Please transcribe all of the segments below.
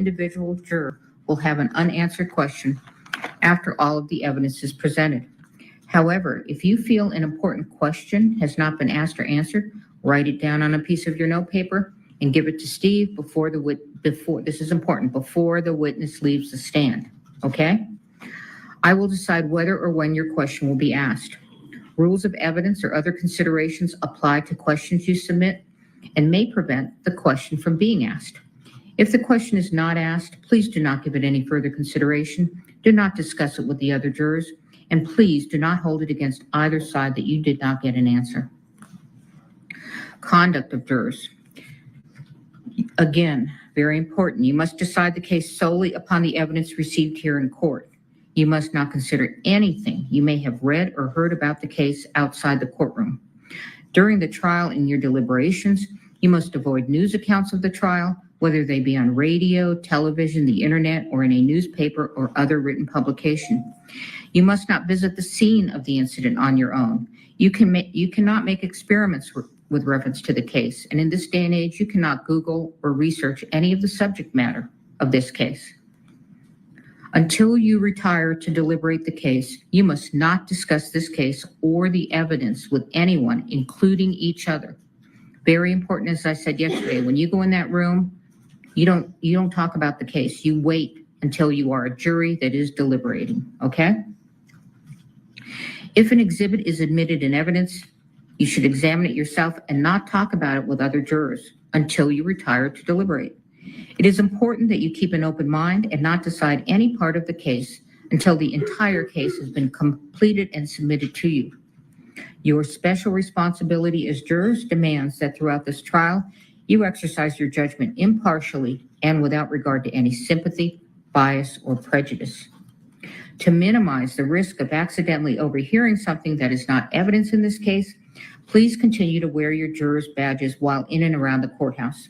individual juror will have an unanswered question after all of the evidence is presented. However, if you feel an important question has not been asked or answered, write it down on a piece of your notepaper and give it to Steve before this is important, before the witness leaves the stand, okay? I will decide whether or when your question will be asked. Rules of evidence or other considerations apply to questions you submit and may prevent the question from being asked. If the question is not asked, please do not give it any further consideration. Do not discuss it with the other jurors, and please do not hold it against either side that you did not get an answer. Conduct of jurors. Again, very important. You must decide the case solely upon the evidence received here in court. You must not consider anything you may have read or heard about the case outside the courtroom. During the trial and your deliberations, you must avoid news accounts of the trial, whether they be on radio, television, the internet, or in a newspaper or other written publication. You must not visit the scene of the incident on your own. You cannot make experiments with reference to the case, and in this day and age, you cannot Google or research any of the subject matter of this case. Until you retire to deliberate the case, you must not discuss this case or the evidence with anyone, including each other. Very important, as I said yesterday, when you go in that room, you don't talk about the case. You wait until you are a jury that is deliberating, okay? If an exhibit is admitted in evidence, you should examine it yourself and not talk about it with other jurors until you retire to deliberate. It is important that you keep an open mind and not decide any part of the case until the entire case has been completed and submitted to you. Your special responsibility as jurors demands that throughout this trial, you exercise your judgment impartially and without regard to any sympathy, bias, or prejudice. To minimize the risk of accidentally overhearing something that is not evidence in this case, please continue to wear your jurors' badges while in and around the courthouse.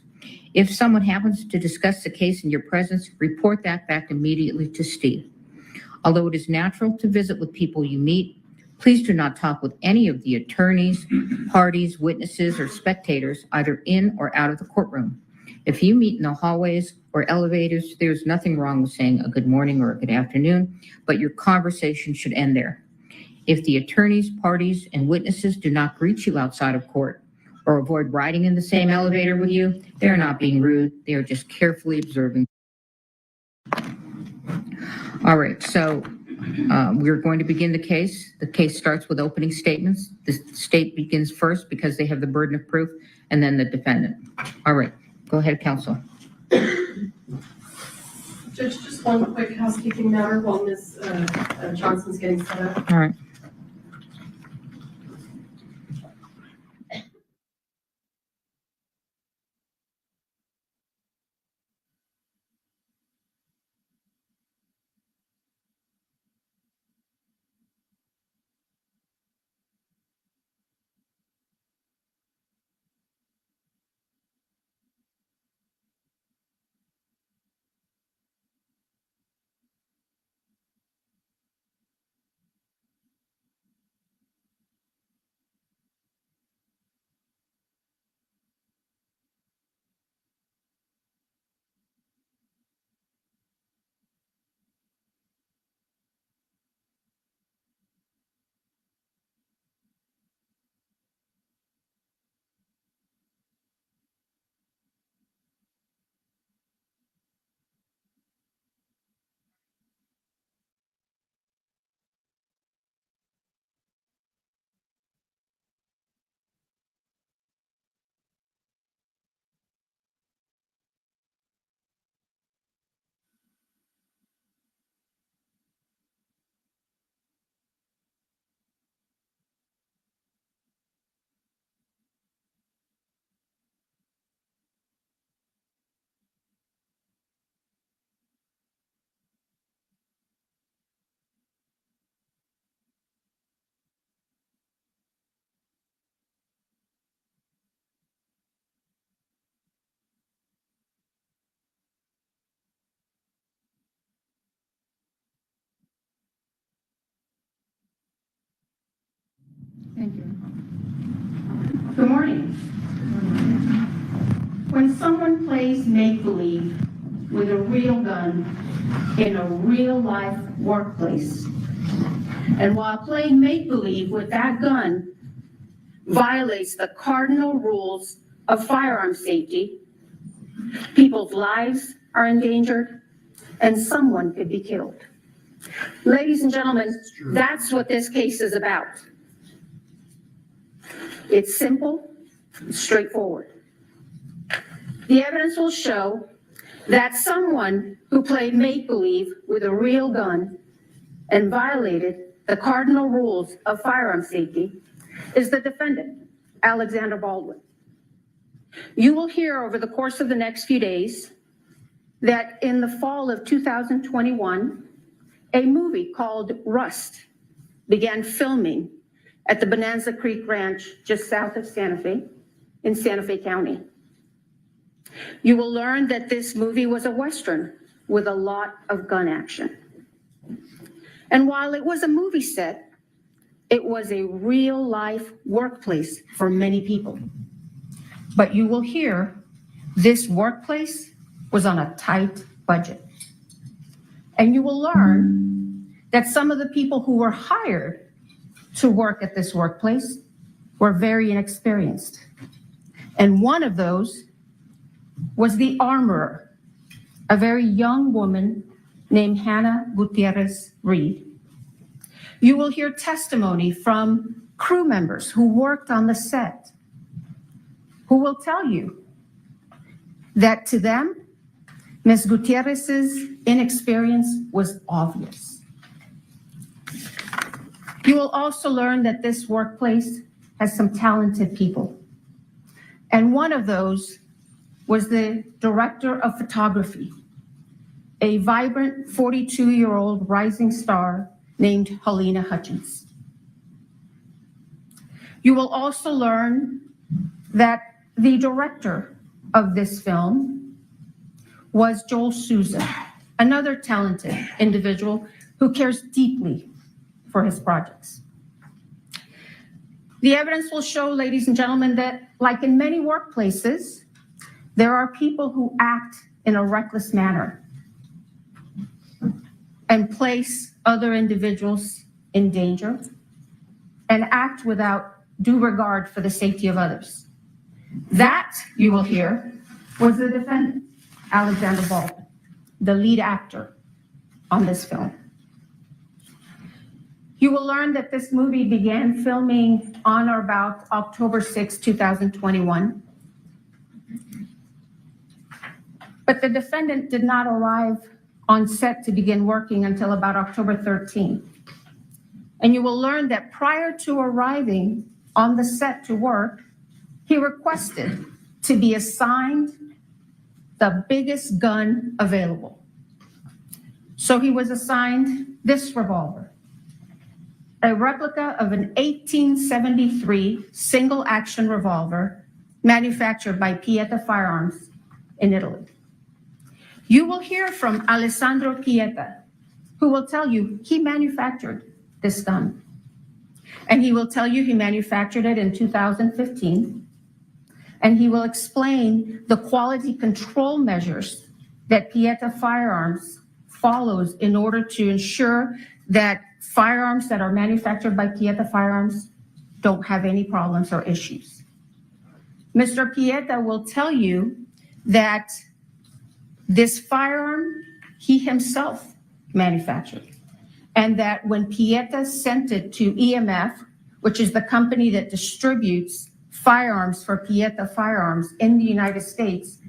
If someone happens to discuss the case in your presence, report that fact immediately to Steve. Although it is natural to visit with people you meet, please do not talk with any of the attorneys, parties, witnesses, or spectators, either in or out of the courtroom. If you meet in the hallways or elevators, there's nothing wrong with saying a good morning or a good afternoon, but your conversation should end there. If the attorneys, parties, and witnesses do not greet you outside of court or avoid riding in the same elevator with you, they're not being rude. They are just carefully observing. All right, so we're going to begin the case. The case starts with opening statements. The state begins first because they have the burden of proof, and then the defendant. All right, go ahead, counsel. Judge, just one quick housekeeping matter while Ms. Johnson's getting set up. All right. Thank you. Good morning. When someone plays make-believe, with a real gun in a real-life workplace. And while playing make-believe with that gun violates the cardinal rules of firearm safety, people's lives are endangered, and someone could be killed. Ladies and gentlemen, that's what this case is about. It's simple, straightforward. The evidence will show that someone who played make-believe with a real gun and violated the cardinal rules of firearm safety is the defendant, Alexander Baldwin. You will hear over the course of the next few days that in the fall of 2021, a movie called Rust began filming at the Bonanza Creek Ranch just south of Santa Fe in Santa Fe County. You will learn that this movie was a Western with a lot of gun action. And while it was a movie set, it was a real-life workplace for many people. But you will hear this workplace was on a tight budget. And you will learn that some of the people who were hired to work at this workplace were very inexperienced. And one of those was the armorer, a very young woman named Hannah Gutierrez Reed. You will hear testimony from crew members who worked on the set, who will tell you that to them, Ms. Gutierrez's inexperience was obvious. You will also learn that this workplace has some talented people. And one of those was the director of photography, a vibrant 42-year-old rising star named Halyna Hutchins. You will also learn that the director of this film was Joel Souza, another talented individual who cares deeply for his projects. The evidence will show, ladies and gentlemen, that like in many workplaces, there are people who act in a reckless manner and place other individuals in danger and act without due regard for the safety of others. That, you will hear, was the defendant, Alexander Baldwin, the lead actor on this film. You will learn that this movie began filming on or about October 6, 2021. But the defendant did not arrive on set to begin working until about October 13. And you will learn that prior to arriving on the set to work, he requested to be assigned the biggest gun available. So he was assigned this revolver, a replica of an 1873 single-action revolver manufactured by Pieta Firearms in Italy. You will hear from Alessandro Pieta, who will tell you he manufactured this gun. And he will tell you he manufactured it in 2015. And he will explain the quality control measures that Pieta Firearms follows in order to ensure that firearms that are manufactured by Pieta Firearms don't have any problems or issues. Mr. Pieta will tell you that this firearm he himself manufactured, and that when Pieta sent it to EMF, which is the company that distributes firearms for Pieta Firearms in the United States,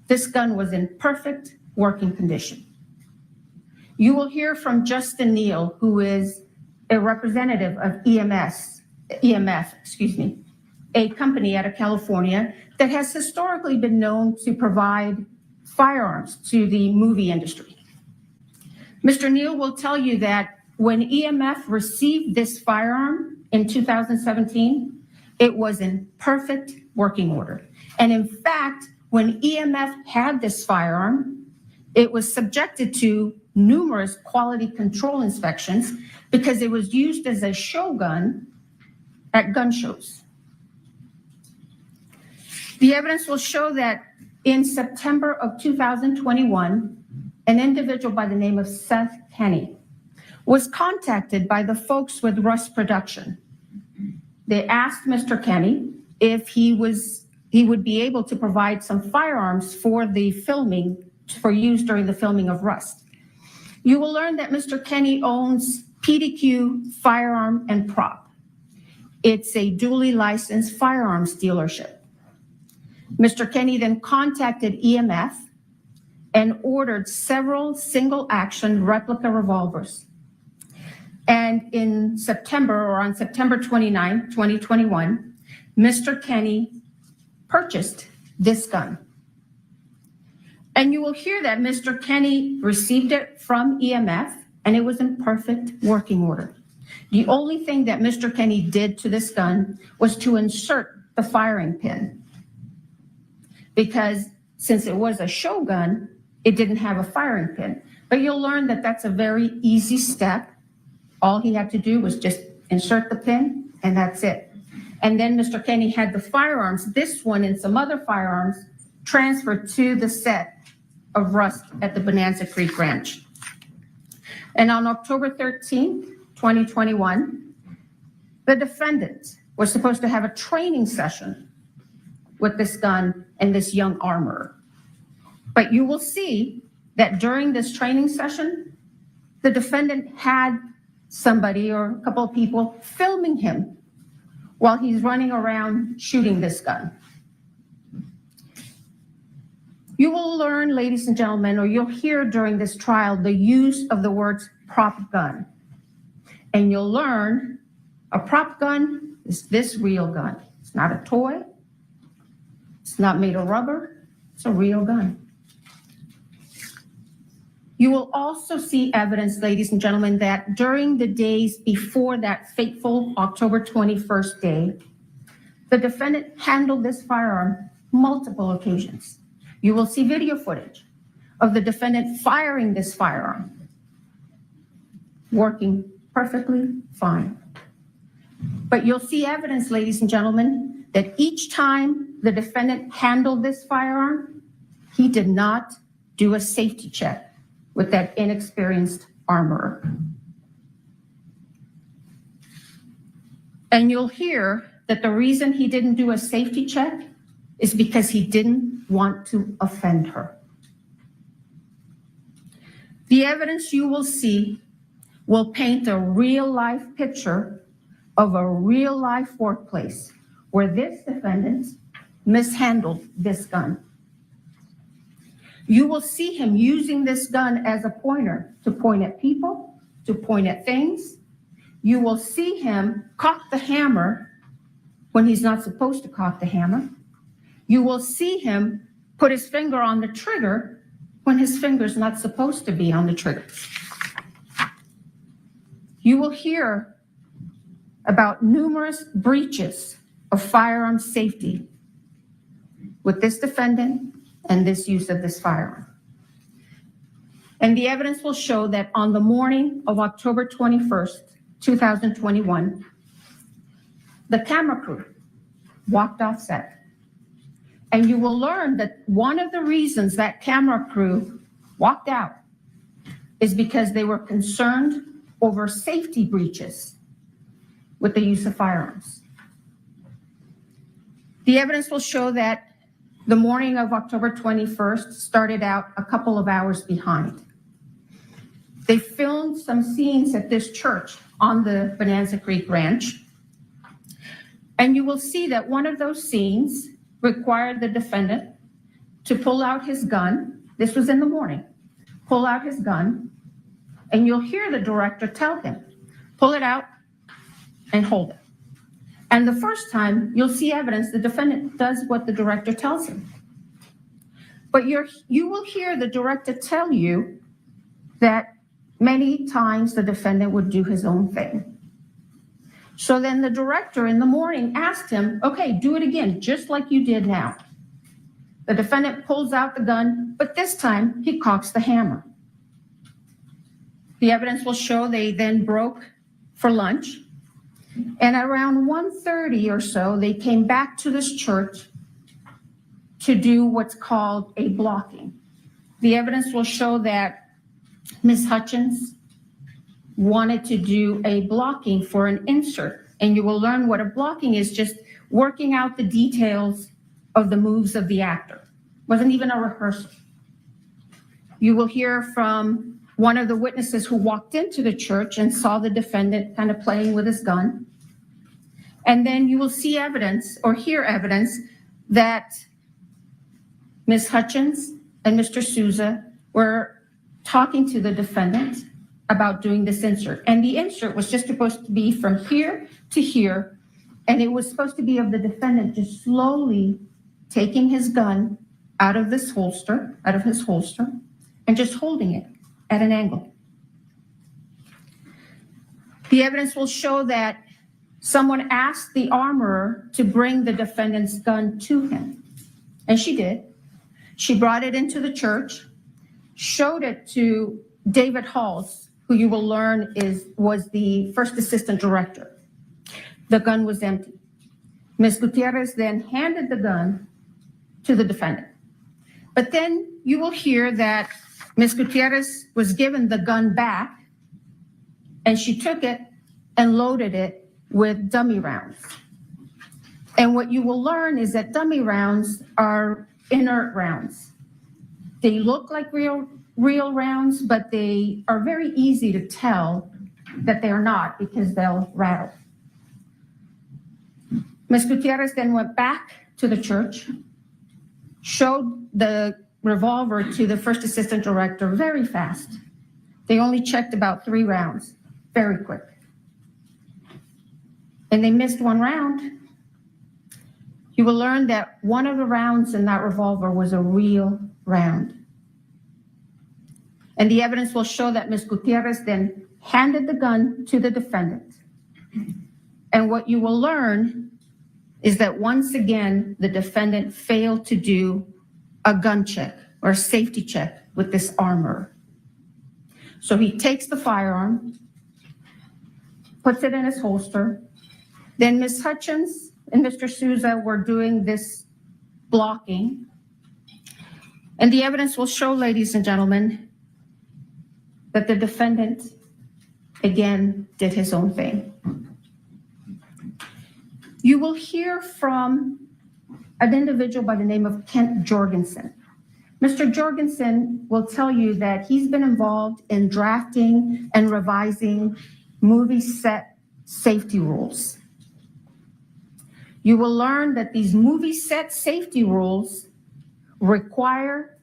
this gun was in perfect working condition. You will hear from Justin Neal, who is a representative of EMF, a company out of California that has historically been known to provide firearms to the movie industry. Mr. Neal will tell you that when EMF received this firearm in 2017, it was in perfect working order. And in fact, when EMF had this firearm, it was subjected to numerous quality control inspections because it was used as a show gun at gun shows. The evidence will show that In September of 2021, an individual by the name of Seth Kenny was contacted by the folks with Rust Production. They asked Mr. Kenny if he would be able to provide some firearms for the filming, for use during the filming of Rust. You will learn that Mr. Kenny owns PDQ Firearm and Prop. It's a duly licensed firearms dealership. Mr. Kenny then contacted EMF and ordered several single-action replica revolvers. And in September, or on September 29, 2021, Mr. Kenny purchased this gun. And you will hear that Mr. Kenny received it from EMF, and it was in perfect working order. The only thing that Mr. Kenny did to this gun was to insert the firing pin, because since it was a show gun, it didn't have a firing pin. But you'll learn that that's a very easy step. All he had to do was just insert the pin, and that's it. And then Mr. Kenny had the firearms, this one and some other firearms, transferred to the set of Rust at the Bonanza Creek Ranch. And on October 13th, 2021, the defendant was supposed to have a training session with this gun and this young armorer. But you will see that during this training session, the defendant had somebody or a couple of people filming him while he's running around shooting this gun. You will learn, ladies and gentlemen, or you'll hear during this trial, the use of the words prop gun. And you'll learn a prop gun is this real gun. It's not a toy. It's not made of rubber. It's a real gun. You will also see evidence, ladies and gentlemen, that during the days before that fateful October 21st day, the defendant handled this firearm multiple occasions. You will see video footage of the defendant firing this firearm, working perfectly fine. But you'll see evidence, ladies and gentlemen, that each time the defendant handled this firearm, he did not do a safety check with that inexperienced armorer. And you'll hear that the reason he didn't do a safety check is because he didn't want to offend her. The evidence you will see will paint a real-life picture of a real-life workplace where this defendant mishandled this gun. You will see him using this gun as a pointer to point at people, to point at things. You will see him cock the hammer when he's not supposed to cock the hammer. You will see him put his finger on the trigger when his finger's not supposed to be on the trigger. You will hear about numerous breaches of firearm safety with this defendant and this use of this firearm. And the evidence will show that on the morning of October 21st, 2021, the camera crew walked off set. And you will learn that one of the reasons that camera crew walked out is because they were concerned over safety breaches with the use of firearms. The evidence will show that the morning of October 21st started out a couple of hours behind. They filmed some scenes at this church on the Bonanza Creek Ranch. And you will see that one of those scenes required the defendant to pull out his gun. This was in the morning. Pull out his gun, and you'll hear the director tell him, pull it out and hold it. And the first time, you'll see evidence the defendant does what the director tells him. But you will hear the director tell you that many times the defendant would do his own thing. So then the director in the morning asked him, okay, do it again, just like you did now. The defendant pulls out the gun, but this time he cocks the hammer. The evidence will show they then broke for lunch. And around 1:30 or so, they came back to this church to do what's called a blocking. The evidence will show that Ms. Hutchins wanted to do a blocking for an insert, and you will learn what a blocking is, just working out the details of the moves of the actor. Wasn't even a rehearsal. You will hear from one of the witnesses who walked into the church and saw the defendant kind of playing with his gun. And then you will see evidence or hear evidence that Ms. Hutchins and Mr. Souza were talking to the defendant about doing this insert. And the insert was just supposed to be from here to here. And it was supposed to be of the defendant just slowly taking his gun out of his holster, and just holding it at an angle. The evidence will show that someone asked the armorer to bring the defendant's gun to him. And she did. She brought it into the church, showed it to David Halls, who you will learn was the first assistant director. The gun was empty. Ms. Gutierrez then handed the gun to the defendant. But then you will hear that Ms. Gutierrez was given the gun back, and she took it and loaded it with dummy rounds. And what you will learn is that dummy rounds are inert rounds. They look like real rounds, but they are very easy to tell that they are not because they'll rattle. Ms. Gutierrez then went back to the church, showed the revolver to the first assistant director very fast. They only checked about 3 rounds, very quick. And they missed 1 round. You will learn that one of the rounds in that revolver was a real round. And the evidence will show that Ms. Gutierrez then handed the gun to the defendant. And what you will learn is that once again, the defendant failed to do a gun check or a safety check with this armorer. So he takes the firearm, puts it in his holster. Then Ms. Hutchins and Mr. Souza were doing this blocking. And the evidence will show, ladies and gentlemen, that the defendant, again, did his own thing. You will hear from an individual by the name of Kent Jorgensen. Mr. Jorgensen will tell you that he's been involved in drafting and revising movie set safety rules. You will learn that these movie set safety rules require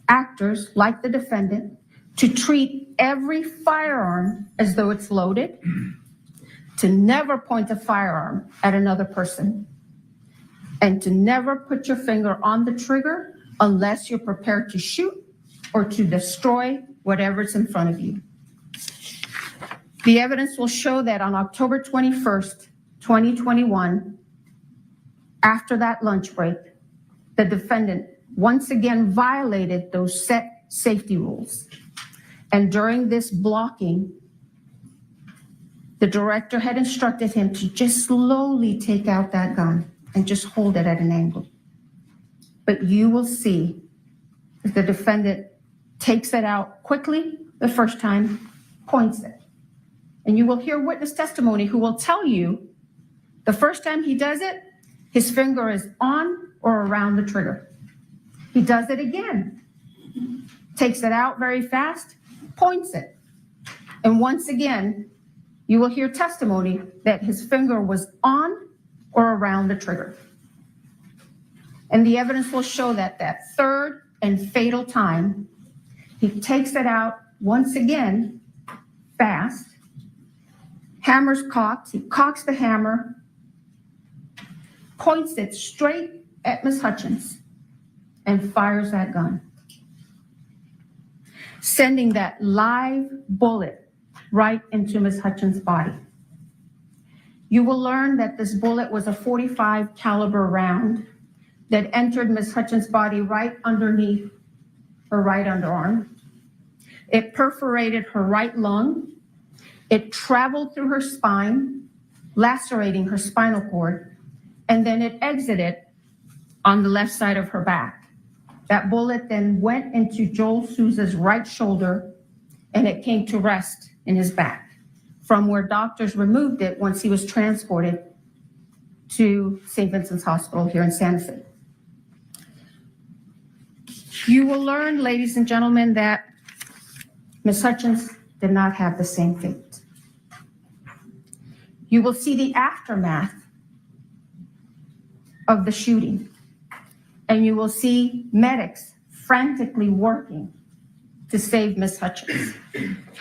actors like the defendant to treat every firearm as though it's loaded, to never point a firearm at another person, and to never put your finger on the trigger unless you're prepared to shoot or to destroy whatever's in front of you. The evidence will show that on October 21st, 2021, after that lunch break, the defendant once again violated those set safety rules. And during this blocking, the director had instructed him to just slowly take out that gun and just hold it at an angle. But you will see that the defendant takes it out quickly the first time, points it. And you will hear witness testimony who will tell you the first time he does it, his finger is on or around the trigger. He does it again, takes it out very fast, points it. And once again, you will hear testimony that his finger was on or around the trigger. And the evidence will show that that third and fatal time, he takes it out once again, fast, hammer's cocked, he cocks the hammer, points it straight at Ms. Hutchins, and fires that gun, sending that live bullet right into Ms. Hutchins' body. You will learn that this bullet was a .45 caliber round that entered Ms. Hutchins' body right underneath her right underarm. It perforated her right lung. It traveled through her spine, lacerating her spinal cord, and then it exited on the left side of her back. That bullet then went into Joel Souza's right shoulder, and it came to rest in his back, from where doctors removed it once he was transported to St. Vincent's Hospital here in Santa Fe. You will learn, ladies and gentlemen, that Ms. Hutchins did not have the same fate. You will see the aftermath of the shooting, and you will see medics frantically working to save Ms. Hutchins,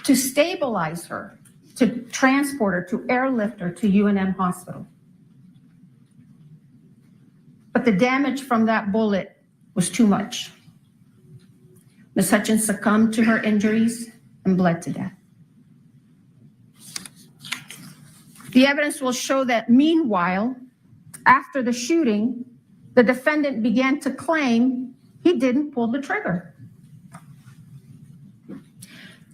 to stabilize her, to transport her, to airlift her to UNM Hospital. But the damage from that bullet was too much. Ms. Hutchins succumbed to her injuries and bled to death. The evidence will show that meanwhile, after the shooting, the defendant began to claim he didn't pull the trigger.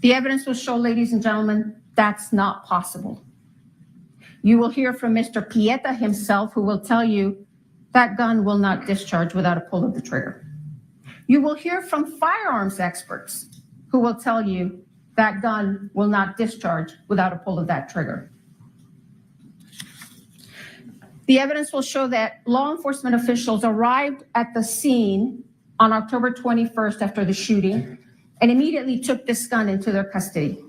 The evidence will show, ladies and gentlemen, that's not possible. You will hear from Mr. Pieta himself, who will tell you that gun will not discharge without a pull of the trigger. You will hear from firearms experts who will tell you that gun will not discharge without a pull of that trigger. The evidence will show that law enforcement officials arrived at the scene on October 21st after the shooting and immediately took this gun into their custody.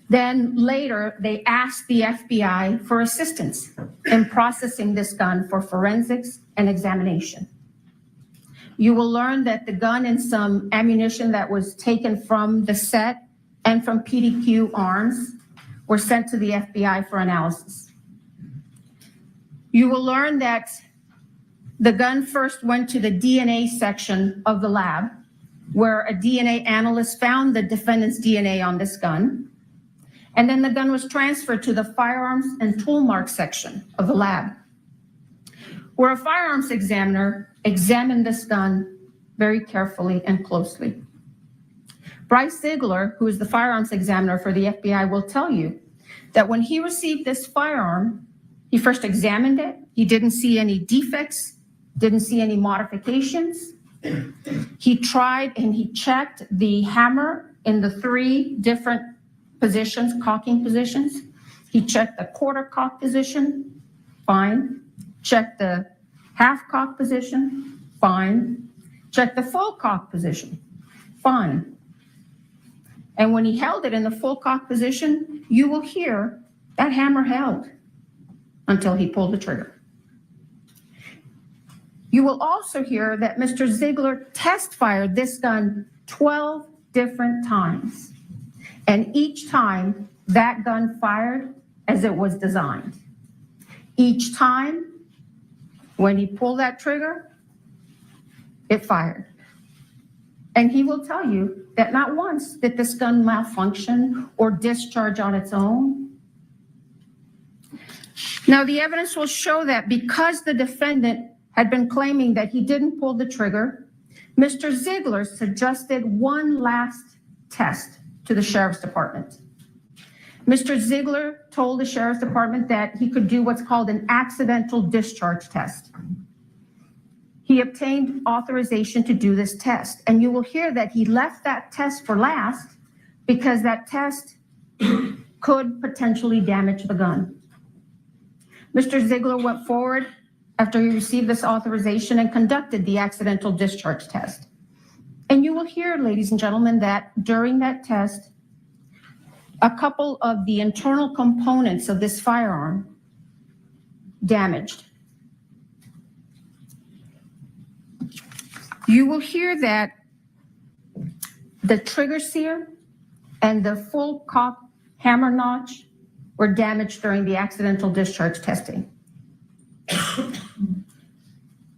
Then later, they asked the FBI for assistance in processing this gun for forensics and examination. You will learn that the gun and some ammunition that was taken from the set and from PDQ arms were sent to the FBI for analysis. You will learn that the gun first went to the DNA section of the lab, where a DNA analyst found the defendant's DNA on this gun. And then the gun was transferred to the firearms and tool mark section of the lab, where a firearms examiner examined this gun very carefully and closely. Bryce Ziegler, who is the firearms examiner for the FBI, will tell you that when he received this firearm, he first examined it. He didn't see any defects, didn't see any modifications. He tried and he checked the hammer in the 3 different positions, cocking positions. He checked the quarter cock position, fine. Checked the half cock position, fine. Checked the full cock position, fine. And when he held it in the full cock position, you will hear that hammer held until he pulled the trigger. You will also hear that Mr. Ziegler test fired this gun 12 different times. And each time that gun fired as it was designed. Each time when he pulled that trigger, it fired. And he will tell you that not once did this gun malfunction or discharge on its own. Now, the evidence will show that because the defendant had been claiming that he didn't pull the trigger, Mr. Ziegler suggested one last test to the Sheriff's Department. Mr. Ziegler told the Sheriff's Department that he could do what's called an accidental discharge test. He obtained authorization to do this test, and you will hear that he left that test for last because that test could potentially damage the gun. Mr. Ziegler went forward after he received this authorization and conducted the accidental discharge test. And you will hear, ladies and gentlemen, that during that test, a couple of the internal components of this firearm damaged. You will hear that the trigger sear and the full cock hammer notch were damaged during the accidental discharge testing.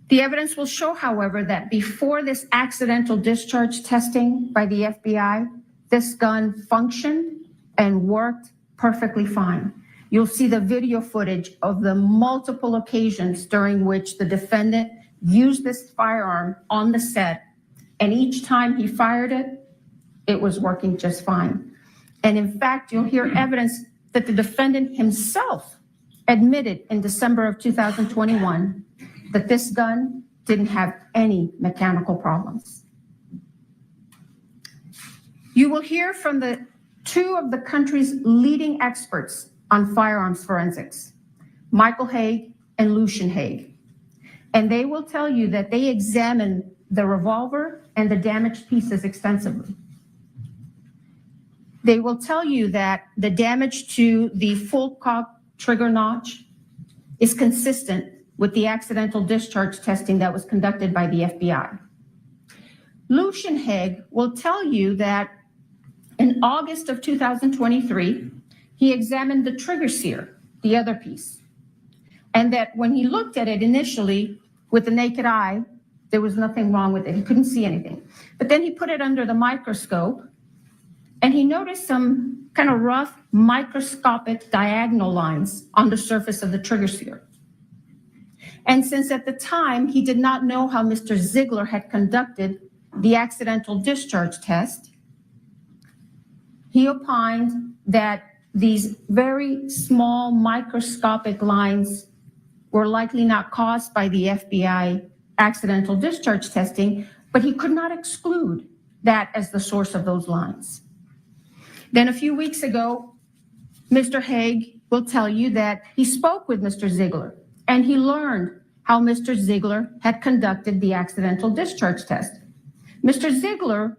The evidence will show, however, that before this accidental discharge testing by the FBI, this gun functioned and worked perfectly fine. You'll see the video footage of the multiple occasions during which the defendant used this firearm on the set, and each time he fired it, it was working just fine. And in fact, you'll hear evidence that the defendant himself admitted in December of 2021 that this gun didn't have any mechanical problems. You will hear from the two of the country's leading experts on firearms forensics, Michael Hague and Lucian Hague. And they will tell you that they examined the revolver and the damaged pieces extensively. They will tell you that the damage to the full cock trigger notch is consistent with the accidental discharge testing that was conducted by the FBI. Lucian Hague will tell you that in August of 2023, he examined the trigger sear, the other piece, and that when he looked at it initially with the naked eye, there was nothing wrong with it. He couldn't see anything. But then he put it under the microscope and he noticed some kind of rough microscopic diagonal lines on the surface of the trigger sear. And since at the time he did not know how Mr. Ziegler had conducted the accidental discharge test, he opined that these very small microscopic lines were likely not caused by the FBI accidental discharge testing, but he could not exclude that as the source of those lines. Then a few weeks ago, Mr. Hague will tell you that he spoke with Mr. Ziegler and he learned how Mr. Ziegler had conducted the accidental discharge test. Mr. Ziegler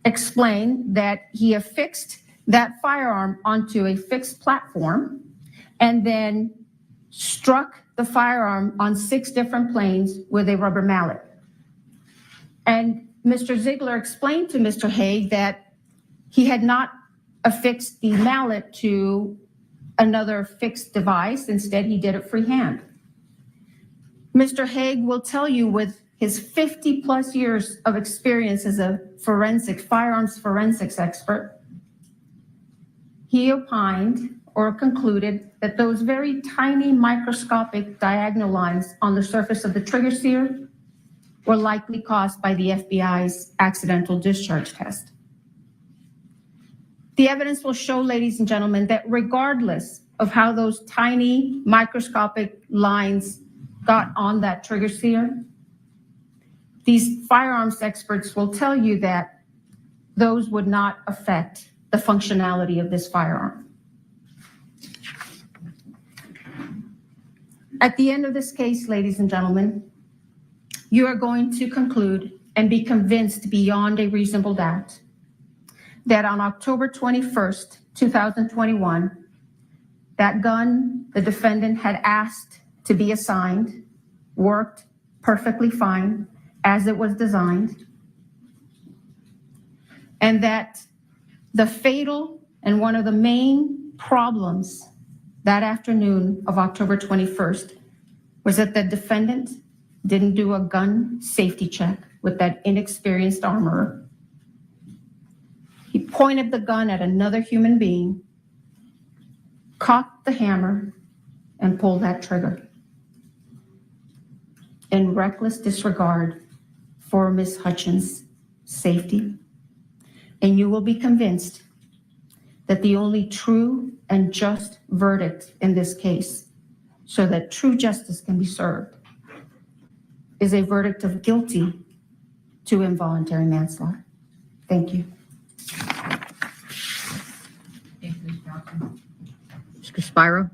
explained that he affixed that firearm onto a fixed platform and then struck the firearm on 6 different planes with a rubber mallet. And Mr. Ziegler explained to Mr. Hague that he had not affixed the mallet to another fixed device. Instead, he did it freehand. Mr. Hague will tell you with his 50 plus years of experience as a firearms forensics expert, he opined or concluded that those very tiny microscopic diagonal lines on the surface of the trigger sear were likely caused by the FBI's accidental discharge test. The evidence will show, ladies and gentlemen, that regardless of how those tiny microscopic lines got on that trigger sear, these firearms experts will tell you that those would not affect the functionality of this firearm. At the end of this case, ladies and gentlemen, you are going to conclude and be convinced beyond a reasonable doubt that on October 21st, 2021, that gun the defendant had asked to be assigned worked perfectly fine as it was designed, and that the fatal and one of the main problems that afternoon of October 21st was that the defendant didn't do a gun safety check with that inexperienced armorer. He pointed the gun at another human being, cocked the hammer, and pulled that trigger in reckless disregard for Ms. Hutchins' safety. And you will be convinced that the only true and just verdict in this case, so that true justice can be served, is a verdict of guilty to involuntary manslaughter. Thank you. Thank you, Ms. Johnson. Mr. Spiro?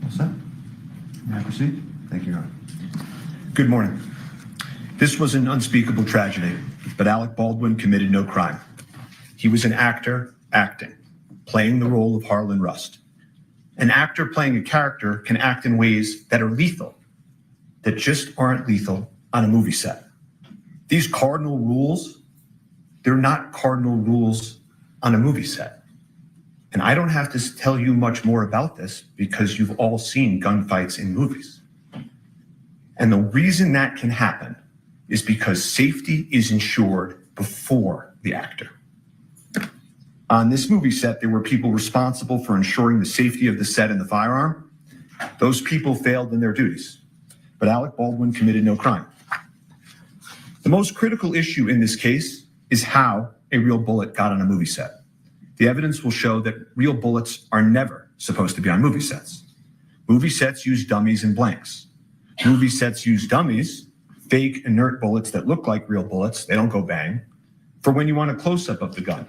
All set? May I proceed? Thank you, Your Honor. Good morning. This was an unspeakable tragedy, but Alec Baldwin committed no crime. He was an actor acting, playing the role of Harlan Rust. An actor playing a character can act in ways that are lethal, that just aren't lethal on a movie set. These cardinal rules, they're not cardinal rules on a movie set. And I don't have to tell you much more about this because you've all seen gunfights in movies. And the reason that can happen is because safety is ensured before the actor. On this movie set, there were people responsible for ensuring the safety of the set and the firearm. Those people failed in their duties, but Alec Baldwin committed no crime. The most critical issue in this case is how a real bullet got on a movie set. The evidence will show that real bullets are never supposed to be on movie sets. Movie sets use dummies and blanks. Movie sets use dummies, fake inert bullets that look like real bullets, they don't go bang, for when you want a close-up of the gun.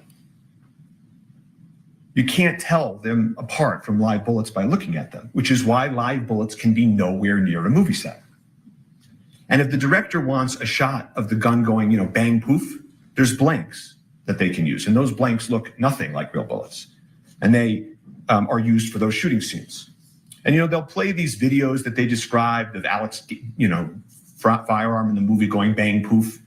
You can't tell them apart from live bullets by looking at them, which is why live bullets can be nowhere near a movie set. And if the director wants a shot of the gun going, bang, poof, there's blanks that they can use. And those blanks look nothing like real bullets. And they are used for those shooting scenes. And, they'll play these videos that they described of Alec's, firearm in the movie going bang, poof.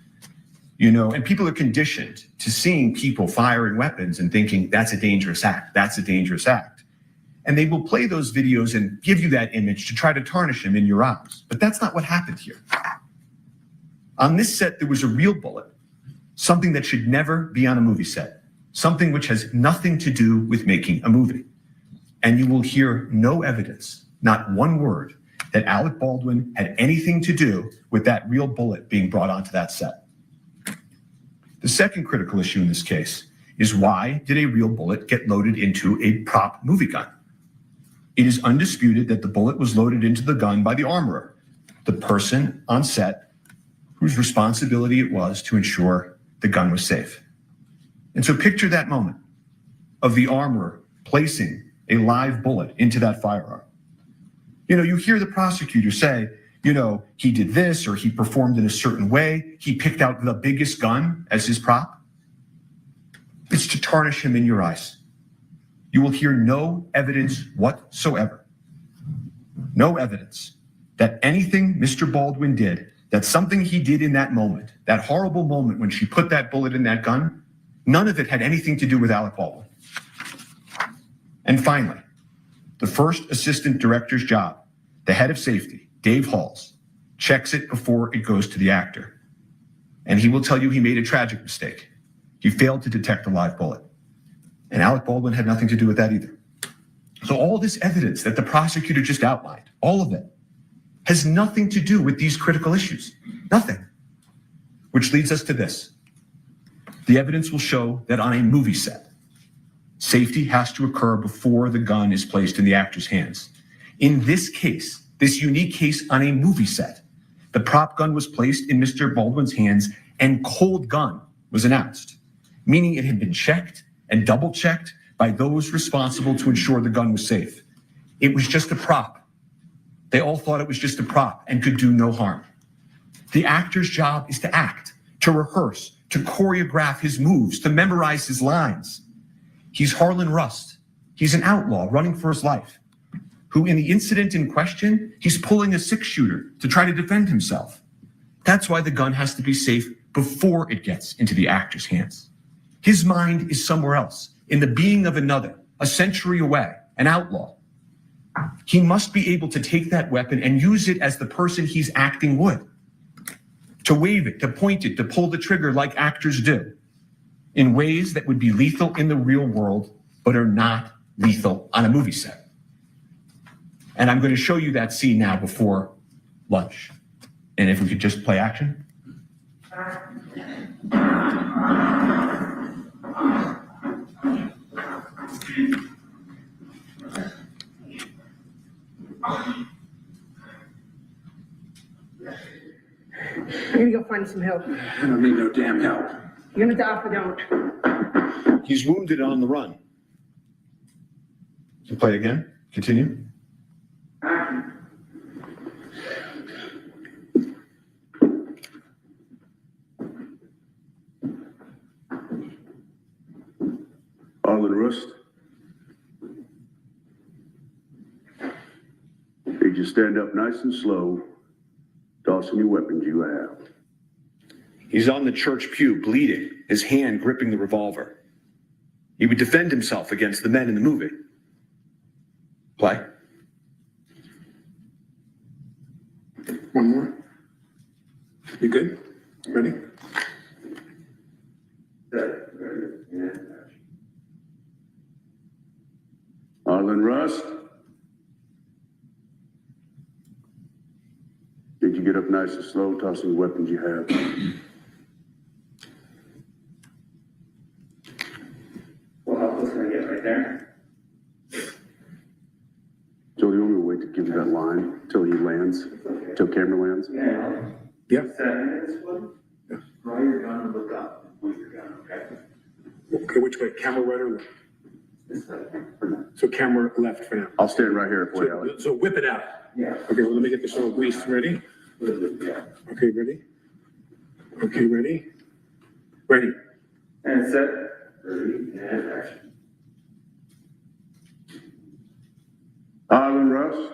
And people are conditioned to seeing people firing weapons and thinking that's a dangerous act. That's a dangerous act. And they will play those videos and give you that image to try to tarnish him in your eyes. But that's not what happened here. On this set, there was a real bullet, something that should never be on a movie set, something which has nothing to do with making a movie. And you will hear no evidence, not one word, that Alec Baldwin had anything to do with that real bullet being brought onto that set. The second critical issue in this case is why did a real bullet get loaded into a prop movie gun? It is undisputed that the bullet was loaded into the gun by the armorer, the person on set whose responsibility it was to ensure the gun was safe. And so picture that moment of the armorer placing a live bullet into that firearm. You hear the prosecutor say, he did this or he performed in a certain way. He picked out the biggest gun as his prop. It's to tarnish him in your eyes. You will hear no evidence whatsoever. No evidence that anything Mr. Baldwin did, that something he did in that moment, that horrible moment when she put that bullet in that gun, none of it had anything to do with Alec Baldwin. And finally, the first assistant director's job, the head of safety, Dave Halls, checks it before it goes to the actor. And he will tell you he made a tragic mistake. He failed to detect a live bullet. And Alec Baldwin had nothing to do with that either. So all this evidence that the prosecutor just outlined, all of it, has nothing to do with these critical issues. Nothing. Which leads us to this. The evidence will show that on a movie set, safety has to occur before the gun is placed in the actor's hands. In this case, this unique case on a movie set, the prop gun was placed in Mr. Baldwin's hands and cold gun was announced, meaning it had been checked and double checked by those responsible to ensure the gun was safe. It was just a prop. They all thought it was just a prop and could do no harm. The actor's job is to act, to rehearse, to choreograph his moves, to memorize his lines. He's Harlan Rust. He's an outlaw running for his life, who in the incident in question, he's pulling a six-shooter to try to defend himself. That's why the gun has to be safe before it gets into the actor's hands. His mind is somewhere else, in the being of another, a century away, an outlaw. He must be able to take that weapon and use it as the person he's acting would, to wave it, to point it, to pull the trigger like actors do, in ways that would be lethal in the real world, but are not lethal on a movie set. And I'm going to show you that scene now before lunch. And if we could just play action. I'm gonna go find some help. I don't need no damn help. You're gonna die if I don't. He's wounded on the run. So play again. Continue. Harlan Rust. They just stand up nice and slow toss any weapons you have. He's on the church pew, bleeding, his hand gripping the revolver. He would defend himself against the men in the movie. Play. One more. You good? Ready? Arlen Rust. Did you get up nice and slow, tossing the weapons you have? Well, how close can I get right there? So the only way to give you that line till he lands, till camera lands? Yeah. Yep. Set this one. Draw your gun and look up and point your gun, okay? Okay, which way? Camera right or left? This way. So camera left for now. I'll stand right here for you, Alec. So whip it out. Yeah. Okay, well, let me get this all greased. Ready? Yeah. Okay, ready? Okay, ready? Ready. And set. Ready, and action. Arlen Rust.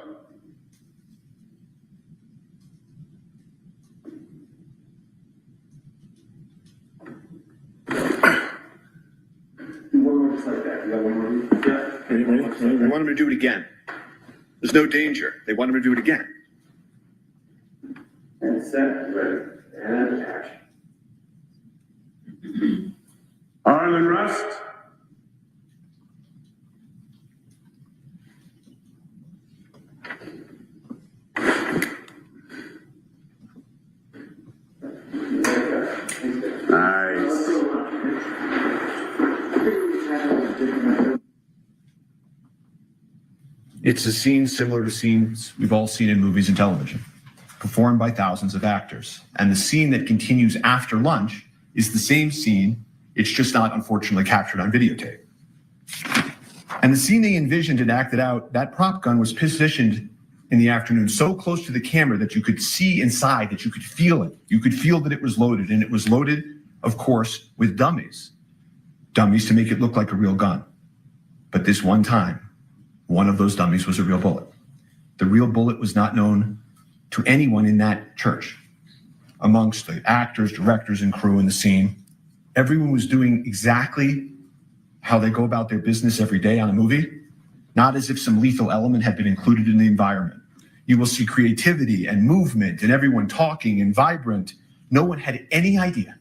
Do one more just like that. You got one more? Yeah. Ready, ready? Ready, They ready? want him to do it again. There's no danger. They want him to do it again. And set. Ready, and action. Arlen Rust. Nice. It's a scene similar to scenes we've all seen in movies and television, performed by thousands of actors. And the scene that continues after lunch is the same scene, it's just not unfortunately captured on videotape. And the scene they envisioned and acted out, that prop gun was positioned in the afternoon so close to the camera that you could see inside, that you could feel it. You could feel that it was loaded, and it was loaded, of course, with dummies. Dummies to make it look like a real gun. But this one time, one of those dummies was a real bullet. The real bullet was not known to anyone in that church. Amongst the actors, directors, and crew in the scene, everyone was doing exactly how they go about their business every day on a movie, not as if some lethal element had been included in the environment. You will see creativity and movement and everyone talking and vibrant. No one had any idea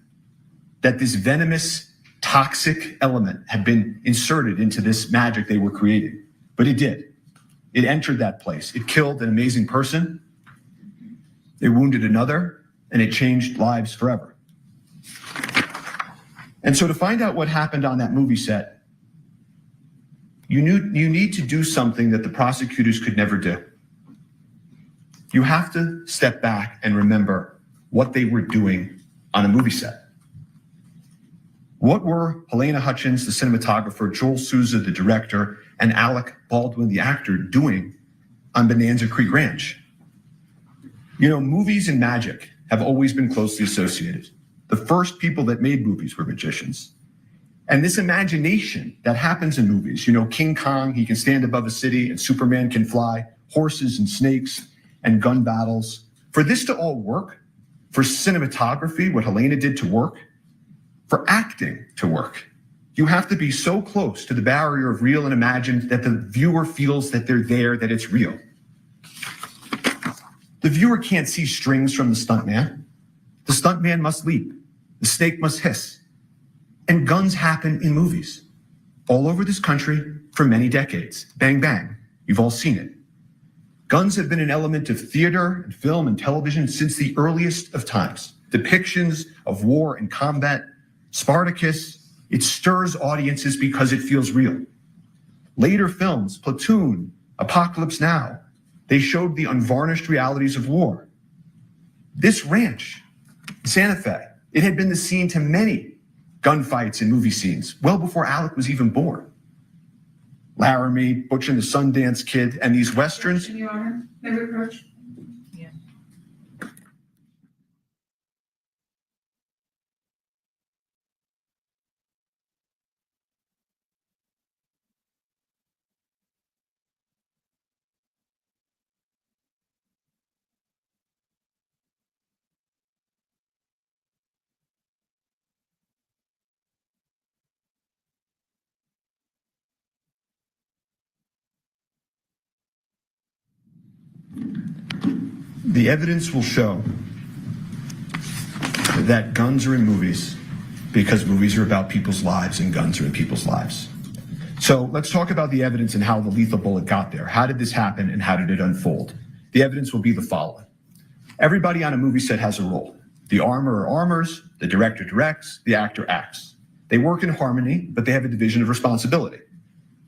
that this venomous, toxic element had been inserted into this magic they were creating. But it did. It entered that place. It killed an amazing person. It wounded another, and it changed lives forever. And so to find out what happened on that movie set, you need to do something that the prosecutors could never do. You have to step back and remember what they were doing on a movie set. What were Halyna Hutchins, the cinematographer, Joel Souza, the director, and Alec Baldwin, the actor, doing on Bonanza Creek Ranch? You know, movies and magic have always been closely associated. The first people that made movies were magicians. And this imagination that happens in movies, you know, King Kong, he can stand above a city, and Superman can fly, horses and snakes and gun battles. For this to all work, for cinematography, what Halyna did to work, for acting to work, you have to be so close to the barrier of real and imagined that the viewer feels that they're there, that it's real. The viewer can't see strings from the stuntman. The stuntman must leap. The snake must hiss. And guns happen in movies all over this country for many decades. Bang, bang. You've all seen it. Guns have been an element of theater and film and television since the earliest of times. Depictions of war and combat, Spartacus, it stirs audiences because it feels real. Later films, Platoon, Apocalypse Now, they showed the unvarnished realities of war. This ranch, Santa Fe, it had been the scene to many gunfights and movie scenes, well before Alec was even born. Laramie, Butch and the Sundance Kid, and these Westerns. Your Honor, may we approach? The evidence will show that guns are in movies because movies are about people's lives and guns are in people's lives. So let's talk about the evidence and how the lethal bullet got there. How did this happen and how did it unfold? The evidence will be the following. Everybody on a movie set has a role. The armorer armors, the director directs, the actor acts. They work in harmony, but they have a division of responsibility.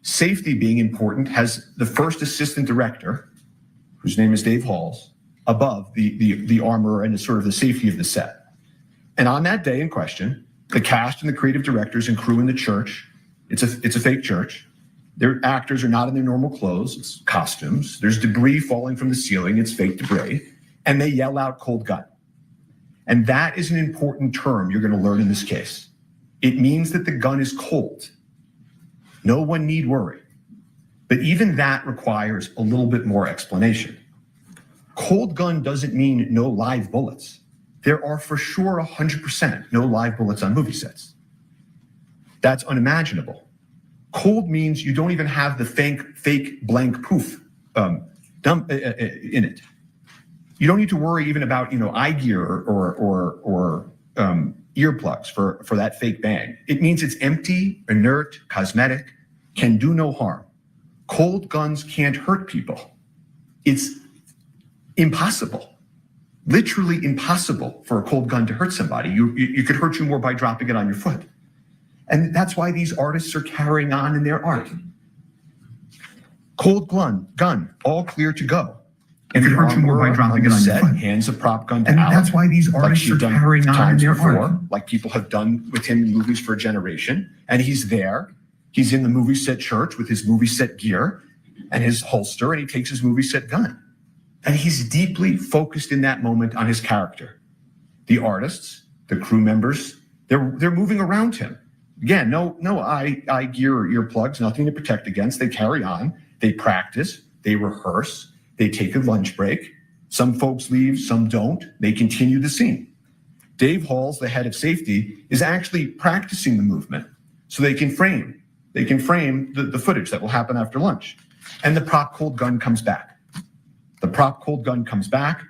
Safety being important has the first assistant director, whose name is Dave Halls, above the armorer and sort of the safety of the set. And on that day in question, the cast and the creative directors and crew in the church, it's a fake church. Their actors are not in their normal clothes, it's costumes. There's debris falling from the ceiling, it's fake debris. And they yell out cold gun. And that is an important term you're gonna learn in this case. It means that the gun is cold. No one need worry. But even that requires a little bit more explanation. Cold gun doesn't mean no live bullets. There are for sure 100% no live bullets on movie sets. That's unimaginable. Cold means you don't even have the fake blank poof in it. You don't need to worry even about eye gear or earplugs for that fake bang. It means it's empty, inert, cosmetic, can do no harm. Cold guns can't hurt people. It's impossible, literally impossible for a cold gun to hurt somebody. You could hurt you more by dropping it on your foot. And that's why these artists are carrying on in their art. Cold gun, all clear to go. And could hurt you more by dropping it on your foot. Hands a prop gun to And Alec, that's why these artists are carrying on in their art. Like people have done with him in movies for a generation. And he's there. He's in the movie set church with his movie set gear and his holster, and he takes his movie set gun. And he's deeply focused in that moment on his character. The artists, the crew members, they're moving around him. Again, no eye gear or earplugs, nothing to protect against. They carry on, they practice, they rehearse, they take a lunch break. Some folks leave, some don't. They continue the scene. Dave Halls, the head of safety, is actually practicing the movement so they can frame the footage that will happen after lunch. And the prop cold gun comes back. The prop cold gun comes back,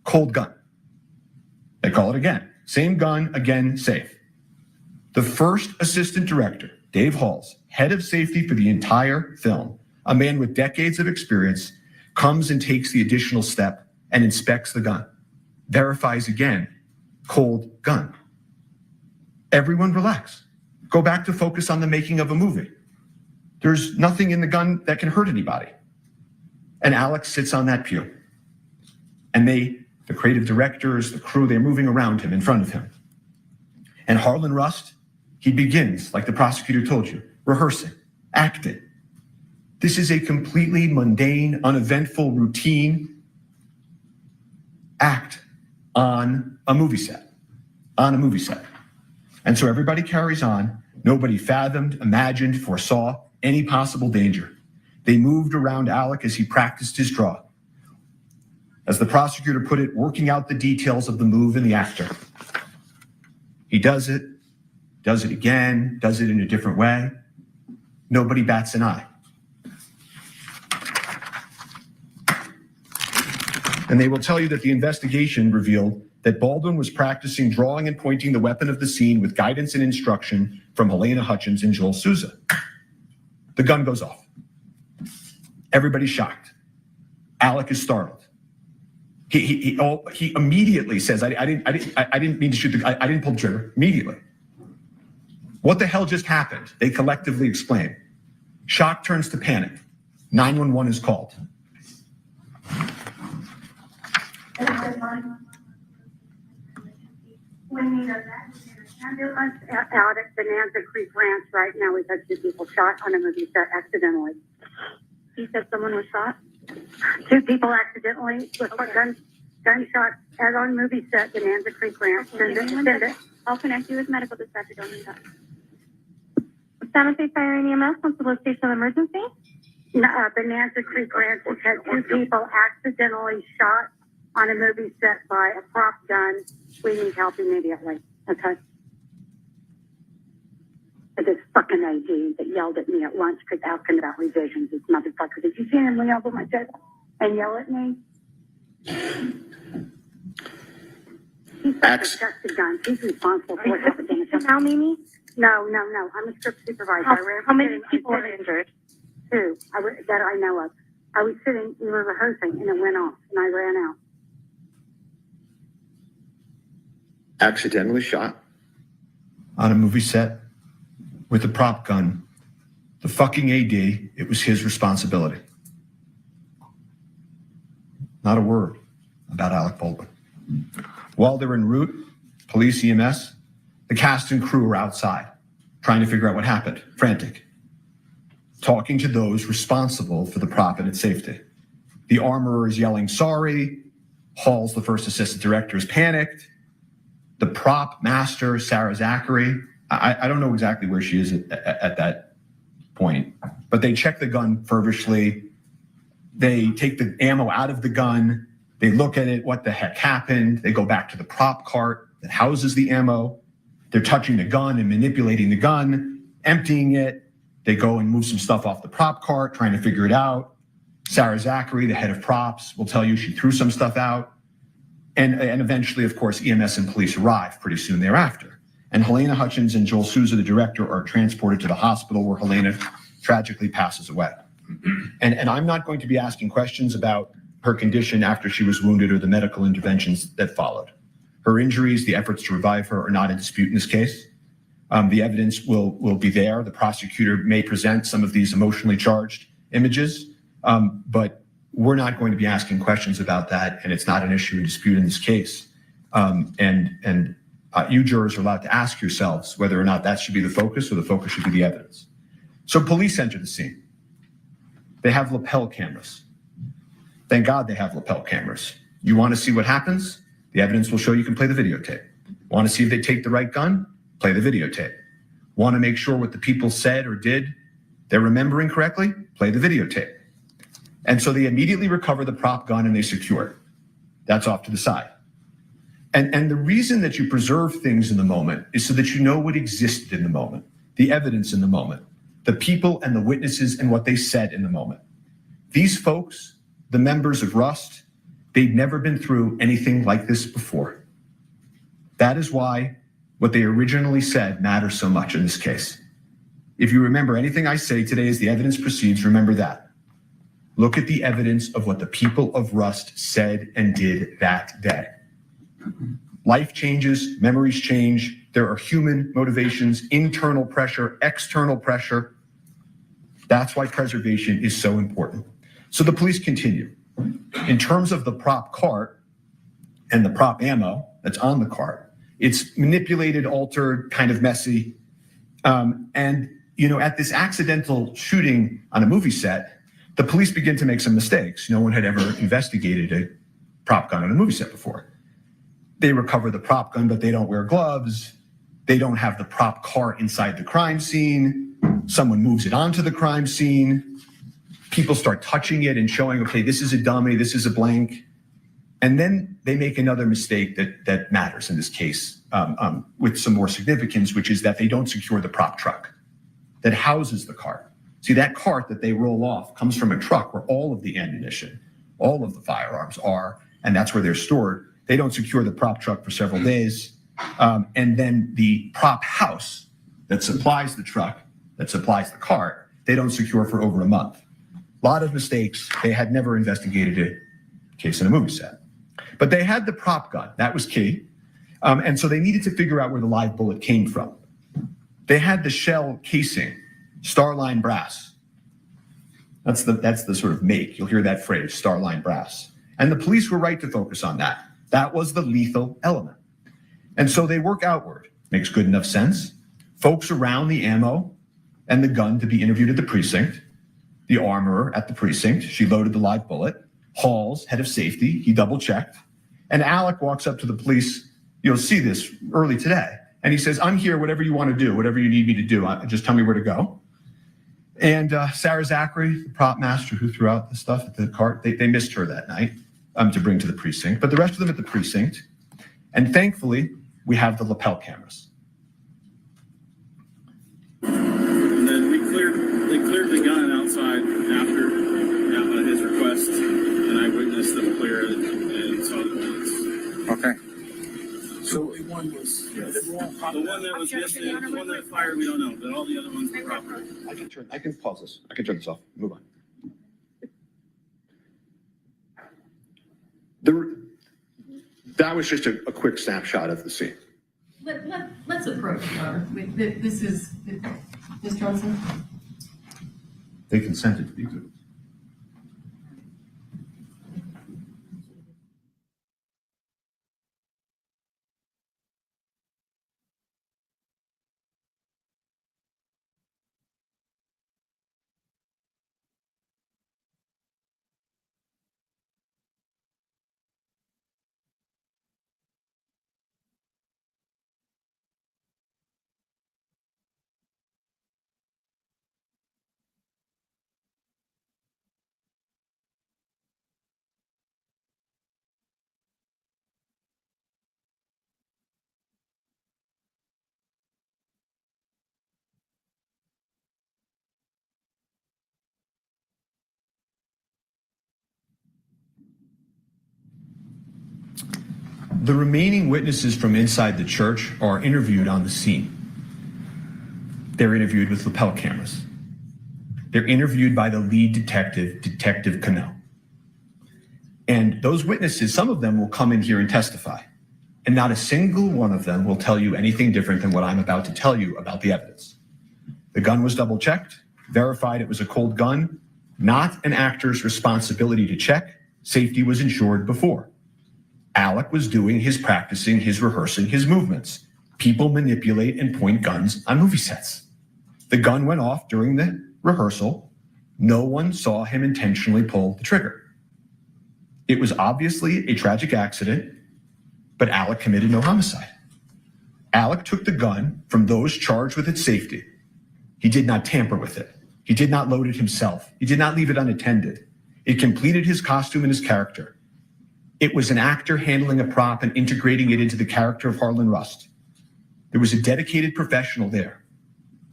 cold gun. They call it again. Same gun, again, safe. The first assistant director, Dave Halls, head of safety for the entire film, a man with decades of experience, comes and takes the additional step and inspects the gun, verifies again, cold gun. Everyone relax. Go back to focus on the making of a movie. There's nothing in the gun that can hurt anybody. And Alex sits on that pew. And the creative directors, the crew, they're moving around him, in front of him. And Harlan Rust, he begins, like the prosecutor told you, rehearsing, acting. This is a completely mundane, uneventful, routine act on a movie set, And so everybody carries on. Nobody fathomed, imagined, foresaw any possible danger. They moved around Alec as he practiced his draw. As the prosecutor put it, working out the details of the move and the actor. He does it again, does it in a different way. Nobody bats an eye. And they will tell you that the investigation revealed that Baldwin was practicing drawing and pointing the weapon of the scene with guidance and instruction from Halyna, Hutchins, and Joel Souza. The gun goes off. Everybody's shocked. Alec is startled. He immediately says, I didn't mean to shoot the gun. I didn't pull the trigger. Immediately. What the hell just happened? They collectively explain. Shock turns to panic. 911 is called. We need an ambulance out at Bonanza Creek Ranch right now. We've had 2 people shot on a movie set accidentally. You said someone was shot? 2 people accidentally with gunshot as on movie set, Bonanza Creek Ranch. Send it. I'll connect you with medical dispatcher. Don't need that. Santa Fe Fire and EMS, Constable Station Emergency? No, Bonanza Creek Ranch has had 2 people accidentally shot on a movie set by a prop gun. We need help immediately, okay? This fucking AG that yelled at me at lunch because asking about revisions, this motherfucker. Did you see him lean over my table and yell at me? He's adjusted guns. He's responsible for what happened in the Now, Mimi? No. I'm a strip supervisor. How many people are injured? 2. That I know of. I was sitting, we were rehearsing, and it went off, and I ran out. Accidentally shot on a movie set with a prop gun. The fucking AD, it was his responsibility. Not a word about Alec Baldwin. While they're en route, police, EMS, the cast and crew are outside trying to figure out what happened, frantic, talking to those responsible for the prop and its safety. The armorer is yelling, sorry. Hall's the first assistant director is panicked. The prop master, Sarah Zachary, I don't know exactly where she is at that point, but they check the gun feverishly. They take the ammo out of the gun. They look at it. What the heck happened? They go back to the prop cart that houses the ammo. They're touching the gun and manipulating the gun, emptying it. They go and move some stuff off the prop cart, trying to figure it out. Sarah Zachary, the head of props, will tell you she threw some stuff out. And eventually, of course, EMS and police arrive pretty soon thereafter. And Halyna Hutchins and Joel Souza, the director, are transported to the hospital where Halyna tragically passes away. And I'm not going to be asking questions about her condition after she was wounded or the medical interventions that followed. Her injuries, the efforts to revive her, are not in dispute in this case. The evidence will be there. The prosecutor may present some of these emotionally charged images, but we're not going to be asking questions about that, and it's not an issue in dispute in this case. You jurors are allowed to ask yourselves whether or not that should be the focus or the focus should be the evidence. So police enter the scene. They have lapel cameras. Thank God they have lapel cameras. You want to see what happens? The evidence will show you can play the videotape. Want to see if they take the right gun? Play the videotape. Want to make sure what the people said or did, they're remembering correctly? Play the videotape. And so they immediately recover the prop gun and they secure it. That's off to the side. And the reason that you preserve things in the moment is so that you know what existed in the moment, the evidence in the moment, the people and the witnesses and what they said in the moment. These folks, the members of Rust, they've never been through anything like this before. That is why what they originally said matters so much in this case. If you remember anything I say today as the evidence proceeds, remember that. Look at the evidence of what the people of Rust said and did that day. Life changes, memories change. There are human motivations, internal pressure, external pressure. That's why preservation is so important. So the police continue. In terms of the prop cart and the prop ammo that's on the cart, it's manipulated, altered, kind of messy. And at this accidental shooting on a movie set, the police begin to make some mistakes. No one had ever investigated a prop gun on a movie set before. They recover the prop gun, but they don't wear gloves. They don't have the prop cart inside the crime scene. Someone moves it onto the crime scene. People start touching it and showing, okay, this is a dummy, this is a blank. And then they make another mistake that matters in this case with some more significance, which is that they don't secure the prop truck that houses the cart. See, that cart that they roll off comes from a truck where all of the ammunition, all of the firearms are, and that's where they're stored. They don't secure the prop truck for several days. And then the prop house that supplies the truck, that supplies the cart, they don't secure for over a month. A lot of mistakes. They had never investigated a case in a movie set. But they had the prop gun. That was key. And so they needed to figure out where the live bullet came from. They had the shell casing, Starline brass. That's the sort of make. You'll hear that phrase, Starline brass. And the police were right to focus on that. That was the lethal element. And so they work outward. Makes good enough sense. Folks around the ammo and the gun to be interviewed at the precinct. The armorer at the precinct, she loaded the live bullet. Hall's head of safety, he double checked. And Alec walks up to the police. You'll see this early today. And he says, I'm here, whatever you want to do, whatever you need me to do, just tell me where to go. And Sarah Zachary, the prop master who threw out the stuff at the cart, they missed her that night to bring to the precinct. But the rest of them at the precinct. And thankfully, we have the lapel cameras. And then they cleared the gun outside after his request, and I witnessed them clear it. one was, the one that was yesterday, the one that fired, we don't know, but all the other ones were proper. I can pause this. I can turn this off. Move on. That was just a quick snapshot of the scene. Let's approach, Your Honor. This is, Ms. Johnson? They consented to the exhibit. The remaining witnesses from inside the church are interviewed on the scene. They're interviewed with lapel cameras. They're interviewed by the lead detective, Detective Cannell. And those witnesses, some of them will come in here and testify. And not a single one of them will tell you anything different than what I'm about to tell you about the evidence. The gun was double checked, verified it was a cold gun, not an actor's responsibility to check. Safety was ensured before. Alec was doing his practicing, his rehearsing, his movements. People manipulate and point guns on movie sets. The gun went off during the rehearsal. No one saw him intentionally pull the trigger. It was obviously a tragic accident, but Alec committed no homicide. Alec took the gun from those charged with its safety. He did not tamper with it. He did not load it himself. He did not leave it unattended. It completed his costume and his character. It was an actor handling a prop and integrating it into the character of Harlan Rust. There was a dedicated professional there,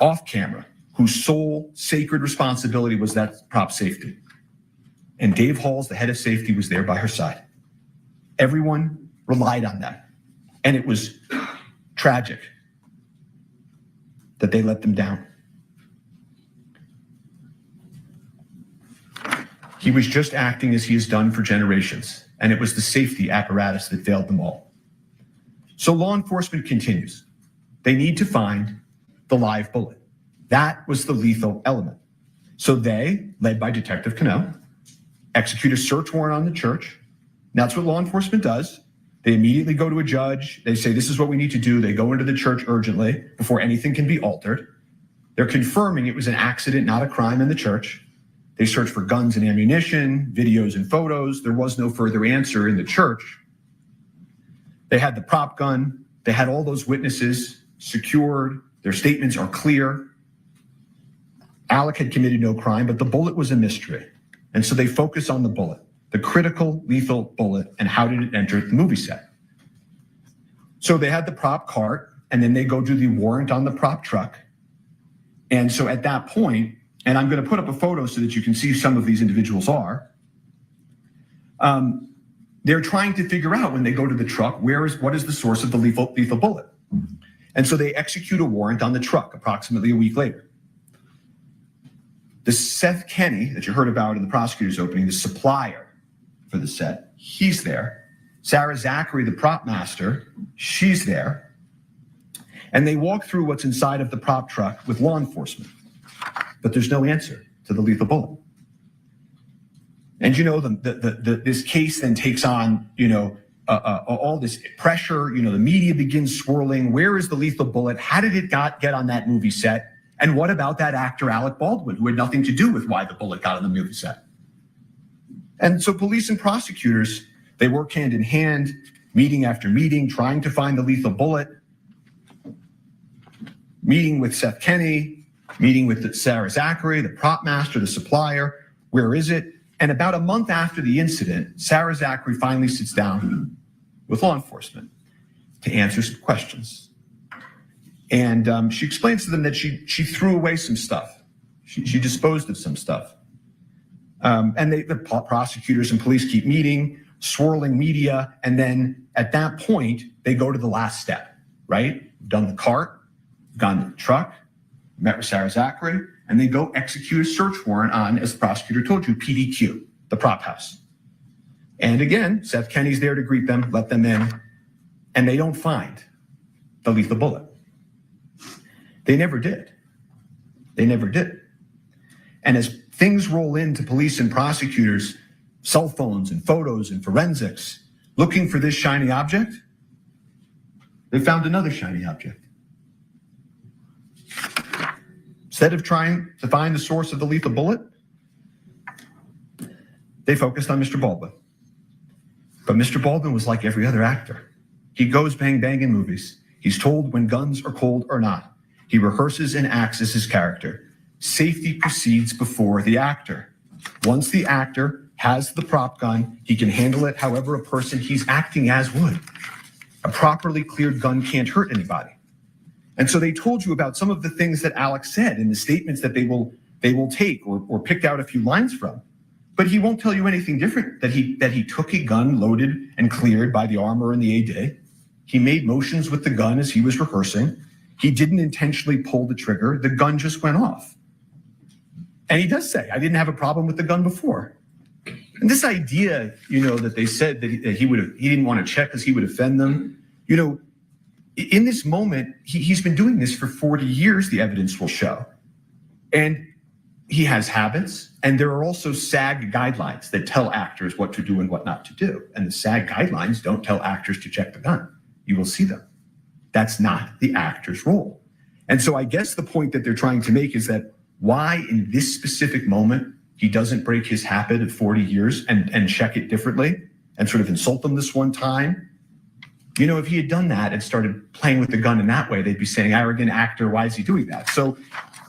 off camera, whose sole sacred responsibility was that prop safety. And Dave Halls, the head of safety, was there by her side. Everyone relied on that. And it was tragic that they let them down. He was just acting as he has done for generations, and it was the safety apparatus that failed them all. So law enforcement continues. They need to find the live bullet. That was the lethal element. So they, led by Detective Cannell, execute a search warrant on the church. That's what law enforcement does. They immediately go to a judge. They say, this is what we need to do. They go into the church urgently before anything can be altered. They're confirming it was an accident, not a crime in the church. They searched for guns and ammunition, videos and photos. There was no further answer in the church. They had the prop gun. They had all those witnesses secured. Their statements are clear. Alec had committed no crime, but the bullet was a mystery. And so they focus on the bullet, the critical lethal bullet, and how did it enter the movie set. So they had the prop cart, and then they go do the warrant on the prop truck. And so at that point, and I'm going to put up a photo so that you can see who some of these individuals are. They're trying to figure out when they go to the truck, what is the source of the lethal bullet? And so they execute a warrant on the truck approximately a week later. The Seth Kenny that you heard about in the prosecutor's opening, the supplier for the set, he's there. Sarah Zachary, the prop master, she's there. And they walk through what's inside of the prop truck with law enforcement. But there's no answer to the lethal bullet. And this case then takes on, all this pressure. The media begins swirling. Where is the lethal bullet? How did it get on that movie set? And what about that actor, Alec Baldwin, who had nothing to do with why the bullet got on the movie set? And so police and prosecutors, they work hand in hand, meeting after meeting, trying to find the lethal bullet, meeting with Seth Kenny, meeting with Sarah Zachary, the prop master, the supplier. Where is it? And about a month after the incident, Sarah Zachary finally sits down with law enforcement to answer some questions. And she explains to them that she threw away some stuff. She disposed of some stuff. And the prosecutors and police keep meeting, swirling media. And then at that point, they go to the last step. right? Done the cart, gone to the truck, met with Sarah Zachary, and they go execute a search warrant on, as the prosecutor told you, PDQ, the prop house. And again, Seth Kenny's there to greet them, let them in, and they don't find the lethal bullet. They never did. They never did. And as things roll into police and prosecutors, cell phones and photos and forensics, looking for this shiny object, they found another shiny object. Instead of trying to find the source of the lethal bullet, they focused on Mr. Baldwin. But Mr. Baldwin was like every other actor. He goes bang bang in movies. He's told when guns are cold or not. He rehearses and acts as his character. Safety proceeds before the actor. Once the actor has the prop gun, he can handle it however a person he's acting as would. A properly cleared gun can't hurt anybody. And so they told you about some of the things that Alec said in the statements that they will take or picked out a few lines from. But he won't tell you anything different, that he took a gun loaded and cleared by the armor in the A-Day. He made motions with the gun as he was rehearsing. He didn't intentionally pull the trigger. The gun just went off. And he does say, I didn't have a problem with the gun before. And this idea, that they said that he didn't want to check because he would offend them, in this moment, he's been doing this for 40 years, the evidence will show. And he has habits, and there are also SAG guidelines that tell actors what to do and what not to do. And the SAG guidelines don't tell actors to check the gun. You will see them. That's not the actor's role. And so I guess the point that they're trying to make is that why in this specific moment he doesn't break his habit of 40 years and check it differently and sort of insult them this one time. If he had done that and started playing with the gun in that way, they'd be saying, arrogant actor, why is he doing that? So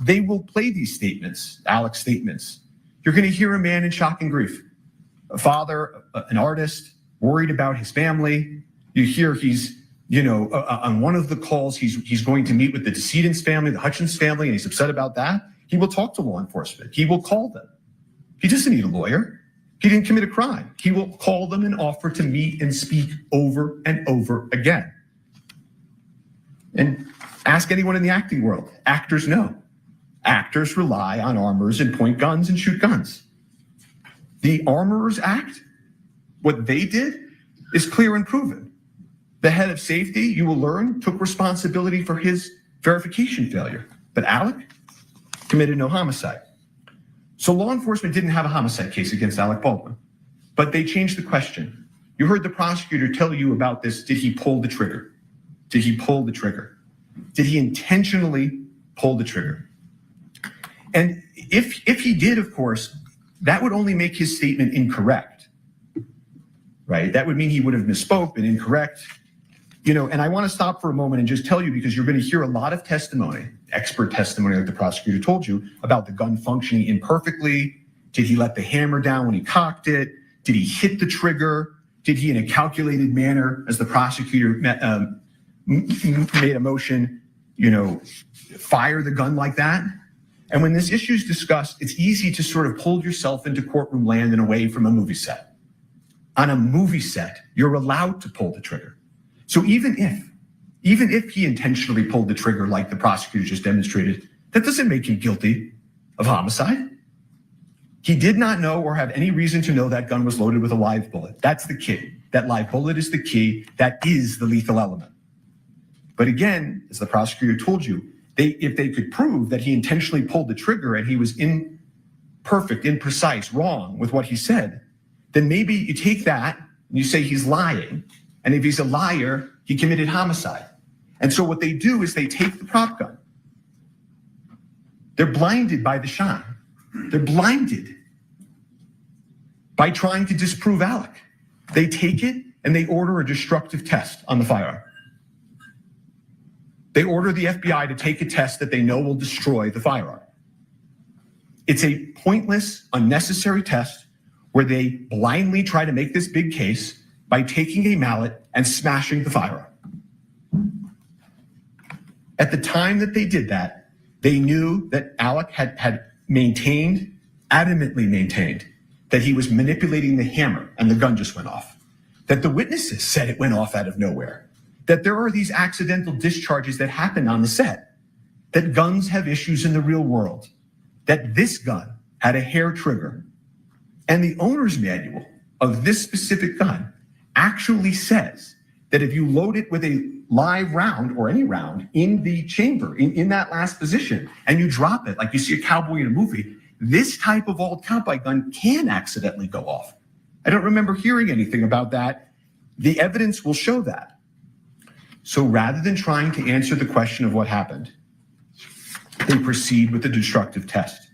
they will play these statements, Alec's statements. You're going to hear a man in shock and grief, a father, an artist, worried about his family. You hear he's, on one of the calls, he's going to meet with the decedent's family, the Hutchins family, and he's upset about that. He will talk to law enforcement. He will call them. He doesn't need a lawyer. He didn't commit a crime. He will call them and offer to meet and speak over and over again. And ask anyone in the acting world. Actors know. Actors rely on armors and point guns and shoot guns. The Armorers Act, what they did is clear and proven. The head of safety, you will learn, took responsibility for his verification failure. But Alec committed no homicide. So law enforcement didn't have a homicide case against Alec Baldwin, but they changed the question. You heard the prosecutor tell you about this. Did he pull the trigger? Did he pull the trigger? Did he intentionally pull the trigger? And if he did, of course, that would only make his statement incorrect, right? That would mean he would have misspoke, been incorrect. And I want to stop for a moment and just tell you, because you're going to hear a lot of testimony, expert testimony like the prosecutor told you, about the gun functioning imperfectly. Did he let the hammer down when he cocked it? Did he hit the trigger? Did he, in a calculated manner, as the prosecutor made a motion, fire the gun like that? And when this issue is discussed, it's easy to sort of pull yourself into courtroom land and away from a movie set. On a movie set, you're allowed to pull the trigger. So even if he intentionally pulled the trigger like the prosecutor just demonstrated, that doesn't make him guilty of homicide. He did not know or have any reason to know that gun was loaded with a live bullet. That's the key. That live bullet is the key. That is the lethal element. But again, as the prosecutor told you, if they could prove that he intentionally pulled the trigger and he was imperfect, imprecise, wrong with what he said, then maybe you take that and you say he's lying. And if he's a liar, he committed homicide. And so what they do is they take the prop gun. They're blinded by the shine. They're blinded by trying to disprove Alec. They take it and they order a destructive test on the firearm. They order the FBI to take a test that they know will destroy the firearm. It's a pointless, unnecessary test where they blindly try to make this big case by taking a mallet and smashing the firearm. At the time that they did that, they knew that Alec had adamantly maintained that he was manipulating the hammer and the gun just went off. That the witnesses said it went off out of nowhere. that there are these accidental discharges that happen on the set, that guns have issues in the real world, that this gun had a hair trigger. And the owner's manual of this specific gun actually says that if you load it with a live round or any round in the chamber, in that last position, and you drop it like you see a cowboy in a movie, this type of old cowboy gun can accidentally go off. I don't remember hearing anything about that. The evidence will show that. So rather than trying to answer the question of what happened, they proceed with the destructive test.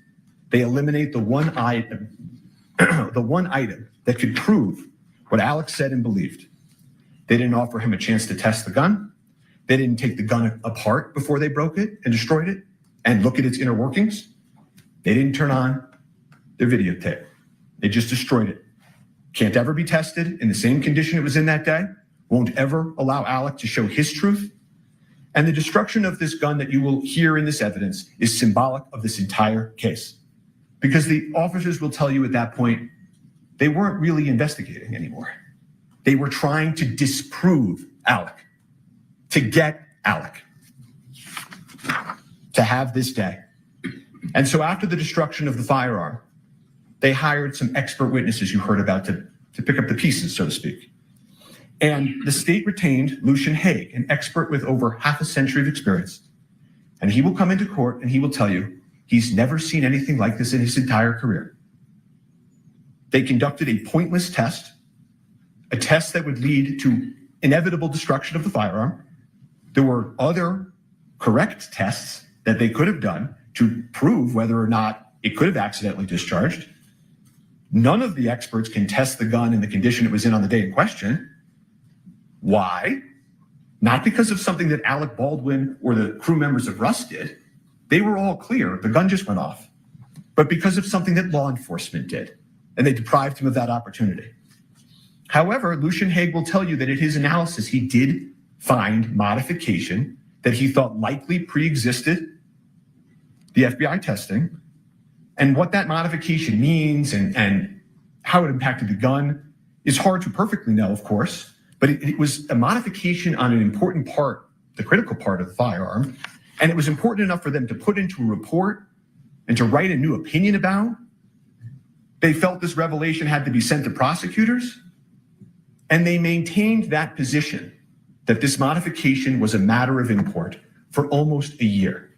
They eliminate the one item, that could prove what Alex said and believed. They didn't offer him a chance to test the gun. They didn't take the gun apart before they broke it and destroyed it and look at its inner workings. They didn't turn on their videotape. They just destroyed it. Can't ever be tested in the same condition it was in that day. Won't ever allow Alec to show his truth. And the destruction of this gun that you will hear in this evidence is symbolic of this entire case. Because the officers will tell you at that point, they weren't really investigating anymore. They were trying to disprove Alec, to get Alec, to have this day. And so after the destruction of the firearm, they hired some expert witnesses you heard about to pick up the pieces, so to speak. And the state retained Lucian Haig, an expert with over half a century of experience. And he will come into court and he will tell you he's never seen anything like this in his entire career. They conducted a pointless test, a test that would lead to inevitable destruction of the firearm. There were other correct tests that they could have done to prove whether or not it could have accidentally discharged. None of the experts can test the gun in the condition it was in on the day in question. Why? Not because of something that Alec Baldwin or the crew members of Rust did. They were all clear. The gun just went off. But because of something that law enforcement did, and they deprived him of that opportunity. However, Lucian Haig will tell you that in his analysis, he did find modification that he thought likely pre-existed the FBI testing. And what that modification means and how it impacted the gun is hard to perfectly know, of course, but it was a modification on an important part, the critical part of the firearm. And it was important enough for them to put into a report and to write a new opinion about. They felt this revelation had to be sent to prosecutors, and they maintained that position that this modification was a matter of import for almost a year.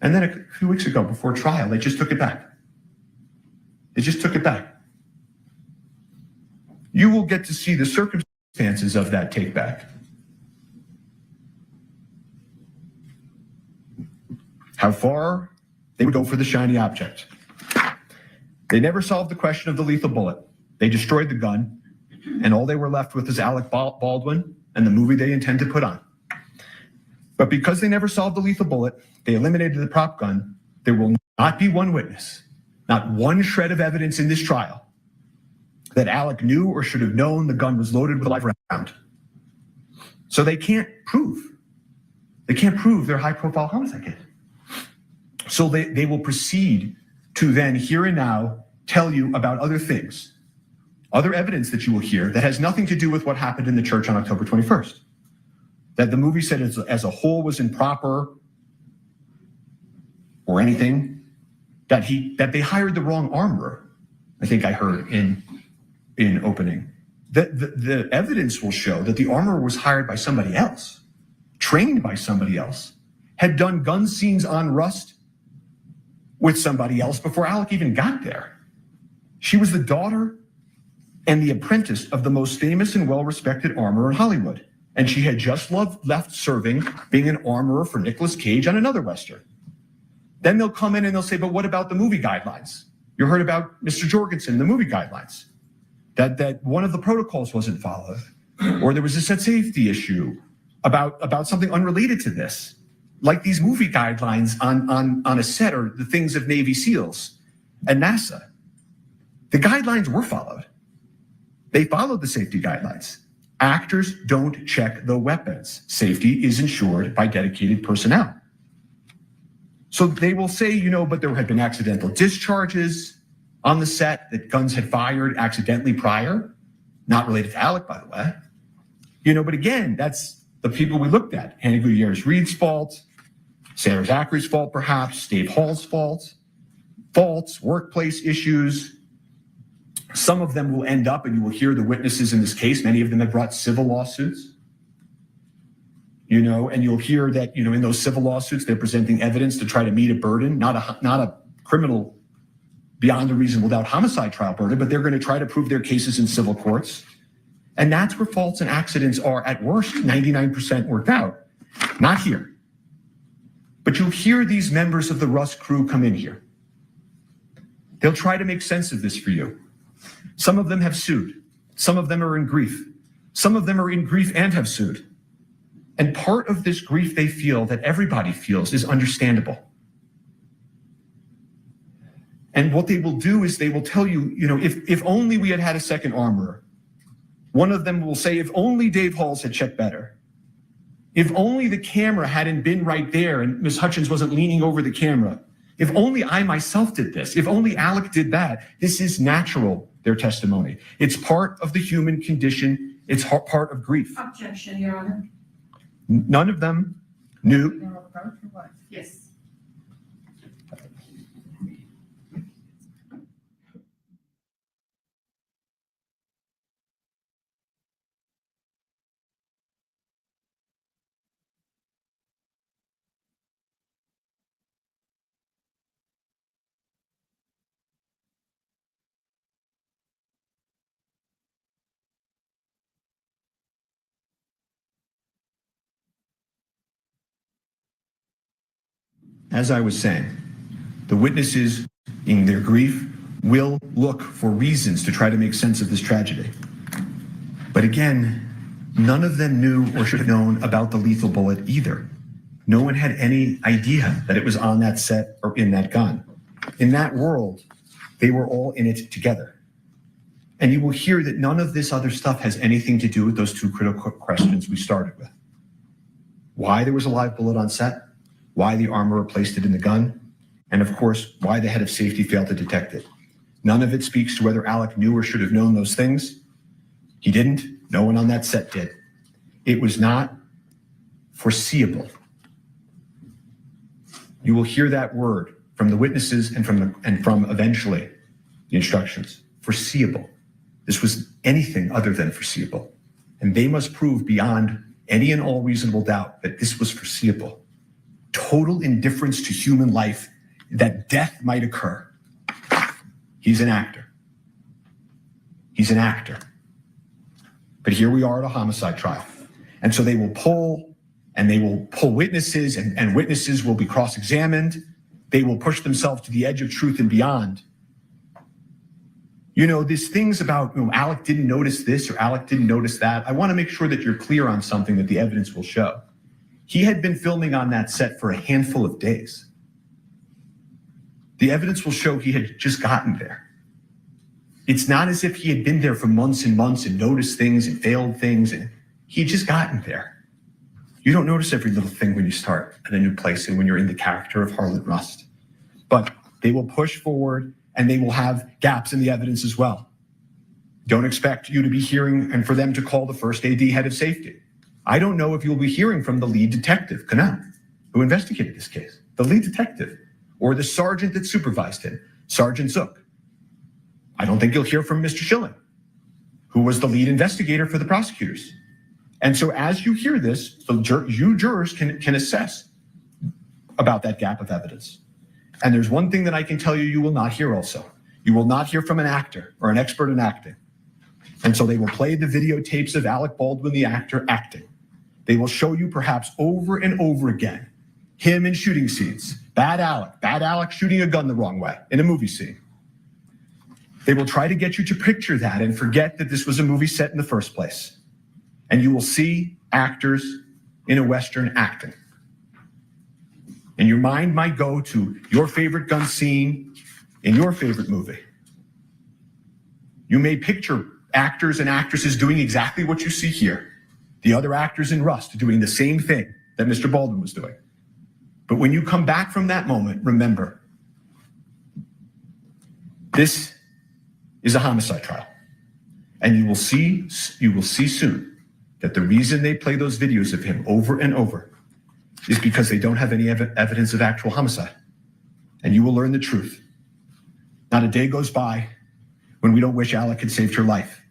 And then a few weeks ago before trial, they just took it back. They just took it back. You will get to see the circumstances of that take back. How far they would go for the shiny object. They never solved the question of the lethal bullet. They destroyed the gun, and all they were left with is Alec Baldwin and the movie they intend to put on. But because they never solved the lethal bullet, they eliminated the prop gun. There will not be one witness, not one shred of evidence in this trial that Alec knew or should have known the gun was loaded with a live round. So they can't prove their high-profile homicide case. So they will proceed to then here and now tell you about other things, other evidence that you will hear that has nothing to do with what happened in the church on October 21st. That the movie said as a whole was improper or anything, that they hired the wrong armorer, I think I heard in opening. The evidence will show that the armorer was hired by somebody else, trained by somebody else, had done gun scenes on Rust with somebody else before Alec even got there. She was the daughter and the apprentice of the most famous and well-respected armorer in Hollywood. And she had just left serving, being an armorer for Nicolas Cage on another Western. Then they'll come in and they'll say, but what about the movie guidelines? You heard about Mr. Jorgensen, the movie guidelines, that one of the protocols wasn't followed, or there was a set safety issue about something unrelated to this. Like these movie guidelines on a set or the things of Navy SEALs and NASA. The guidelines were followed. They followed the safety guidelines. Actors don't check the weapons. Safety is ensured by dedicated personnel. So they will say, but there had been accidental discharges on the set, that guns had fired accidentally prior, not related to Alec, by the way. But again, that's the people we looked at. Hannah Gutierrez-Reed's fault, Sarah Zachary's fault, perhaps, Dave Hall's faults, workplace issues. Some of them will end up, and you will hear the witnesses in this case, many of them have brought civil lawsuits. And you'll hear that, in those civil lawsuits, they're presenting evidence to try to meet a burden, not a criminal beyond a reasonable doubt homicide trial burden, but they're going to try to prove their cases in civil courts. And that's where faults and accidents are at worst 99% worked out, not here. But you'll hear these members of the Rust crew come in here. They'll try to make sense of this for you. Some of them have sued. Some of them are in grief. Some of them are in grief and have sued. And part of this grief they feel, that everybody feels, is understandable. And what they will do is they will tell you, if only we had had a second armorer. One of them will say, if only Dave Halls had checked better. If only the camera hadn't been right there and Ms. Hutchins wasn't leaning over the camera. If only I myself did this. If only Alec did that. This is natural, their testimony. It's part of the human condition. It's part of grief. Objection, Your Honor. None of them knew. Yes. As I was saying, the witnesses in their grief will look for reasons to try to make sense of this tragedy. But again, none of them knew or should have known about the lethal bullet either. No one had any idea that it was on that set or in that gun. In that world, they were all in it together. And you will hear that none of this other stuff has anything to do with those two critical questions we started with. Why there was a live bullet on set, why the armorer placed it in the gun, and of course, why the head of safety failed to detect it. None of it speaks to whether Alec knew or should have known those things. He didn't. No one on that set did. It was not foreseeable. You will hear that word from the witnesses and from eventually the instructions. Foreseeable. This was anything other than foreseeable. And they must prove beyond any and all reasonable doubt that this was foreseeable. Total indifference to human life, that death might occur. He's an actor. He's an actor. But here we are at a homicide trial. And so they will pull witnesses, and witnesses will be cross-examined. They will push themselves to the edge of truth and beyond. These things about, Alec didn't notice this or Alec didn't notice that. I want to make sure that you're clear on something that the evidence will show. He had been filming on that set for a handful of days. The evidence will show he had just gotten there. It's not as if he had been there for months and months and noticed things and failed things, and he had just gotten there. You don't notice every little thing when you start at a new place and when you're in the character of Harlan Rust. But they will push forward and they will have gaps in the evidence as well. Don't expect you to be hearing and for them to call the first AD head of safety. I don't know if you'll be hearing from the lead detective, Canal, who investigated this case, the lead detective, or the sergeant that supervised him, Sergeant Zook. I don't think you'll hear from Mr. Schilling, who was the lead investigator for the prosecutors. And so as you hear this, you jurors can assess about that gap of evidence. And there's one thing that I can tell you you will not hear also. You will not hear from an actor or an expert in acting. And so they will play the videotapes of Alec Baldwin, the actor, acting. They will show you perhaps over and over again, him in shooting scenes, bad Alec shooting a gun the wrong way in a movie scene. They will try to get you to picture that and forget that this was a movie set in the first place. And you will see actors in a Western acting. And your mind might go to your favorite gun scene in your favorite movie. You may picture actors and actresses doing exactly what you see here. The other actors in Rust doing the same thing that Mr. Baldwin was doing. But when you come back from that moment, remember, this is a homicide trial. And you will see soon that the reason they play those videos of him over and over is because they don't have any evidence of actual homicide. And you will learn the truth. Not a day goes by when we don't wish Alec had saved her life.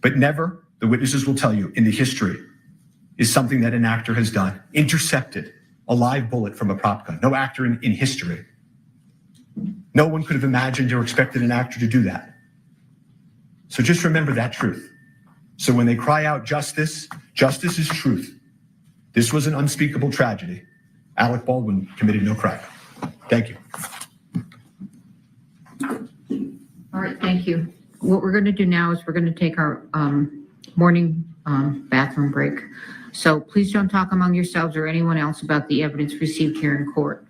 But never, the witnesses will tell you, in the history, is something that an actor has done. Intercepted a live bullet from a prop gun. No actor in history. No one could have imagined or expected an actor to do that. So just remember that truth. So when they cry out justice, justice is truth. This was an unspeakable tragedy. Alec Baldwin committed no crime. Thank you. All right, thank you. What we're going to do now is we're going to take our morning bathroom break. So please don't talk among yourselves or anyone else about the evidence received here in court.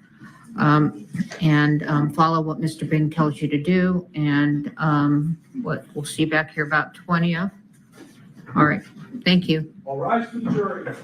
Follow what Mr. Bing tells you to do. And we'll see you back here about 20 of. All right, thank you. All rise for the jury.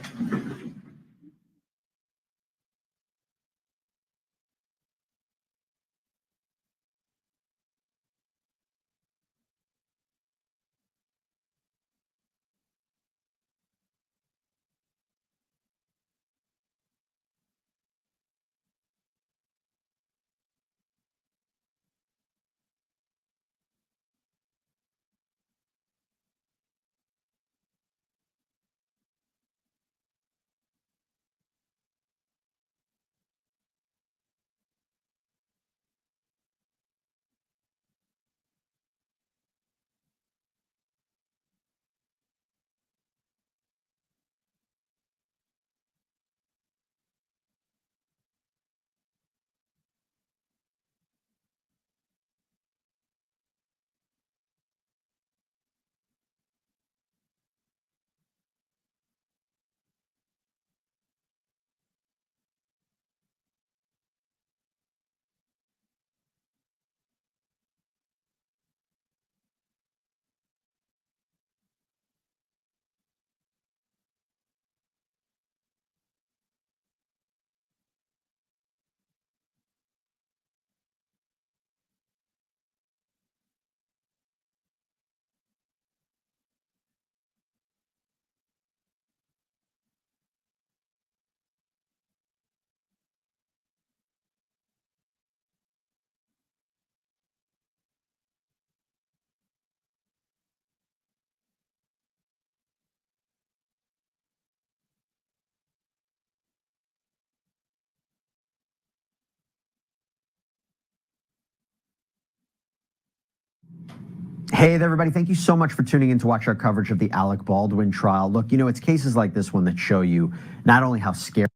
Hey there, everybody. Thank you so much for tuning in to watch our coverage of the Alec Baldwin trial. Look, it's cases like this one that show you not only how scary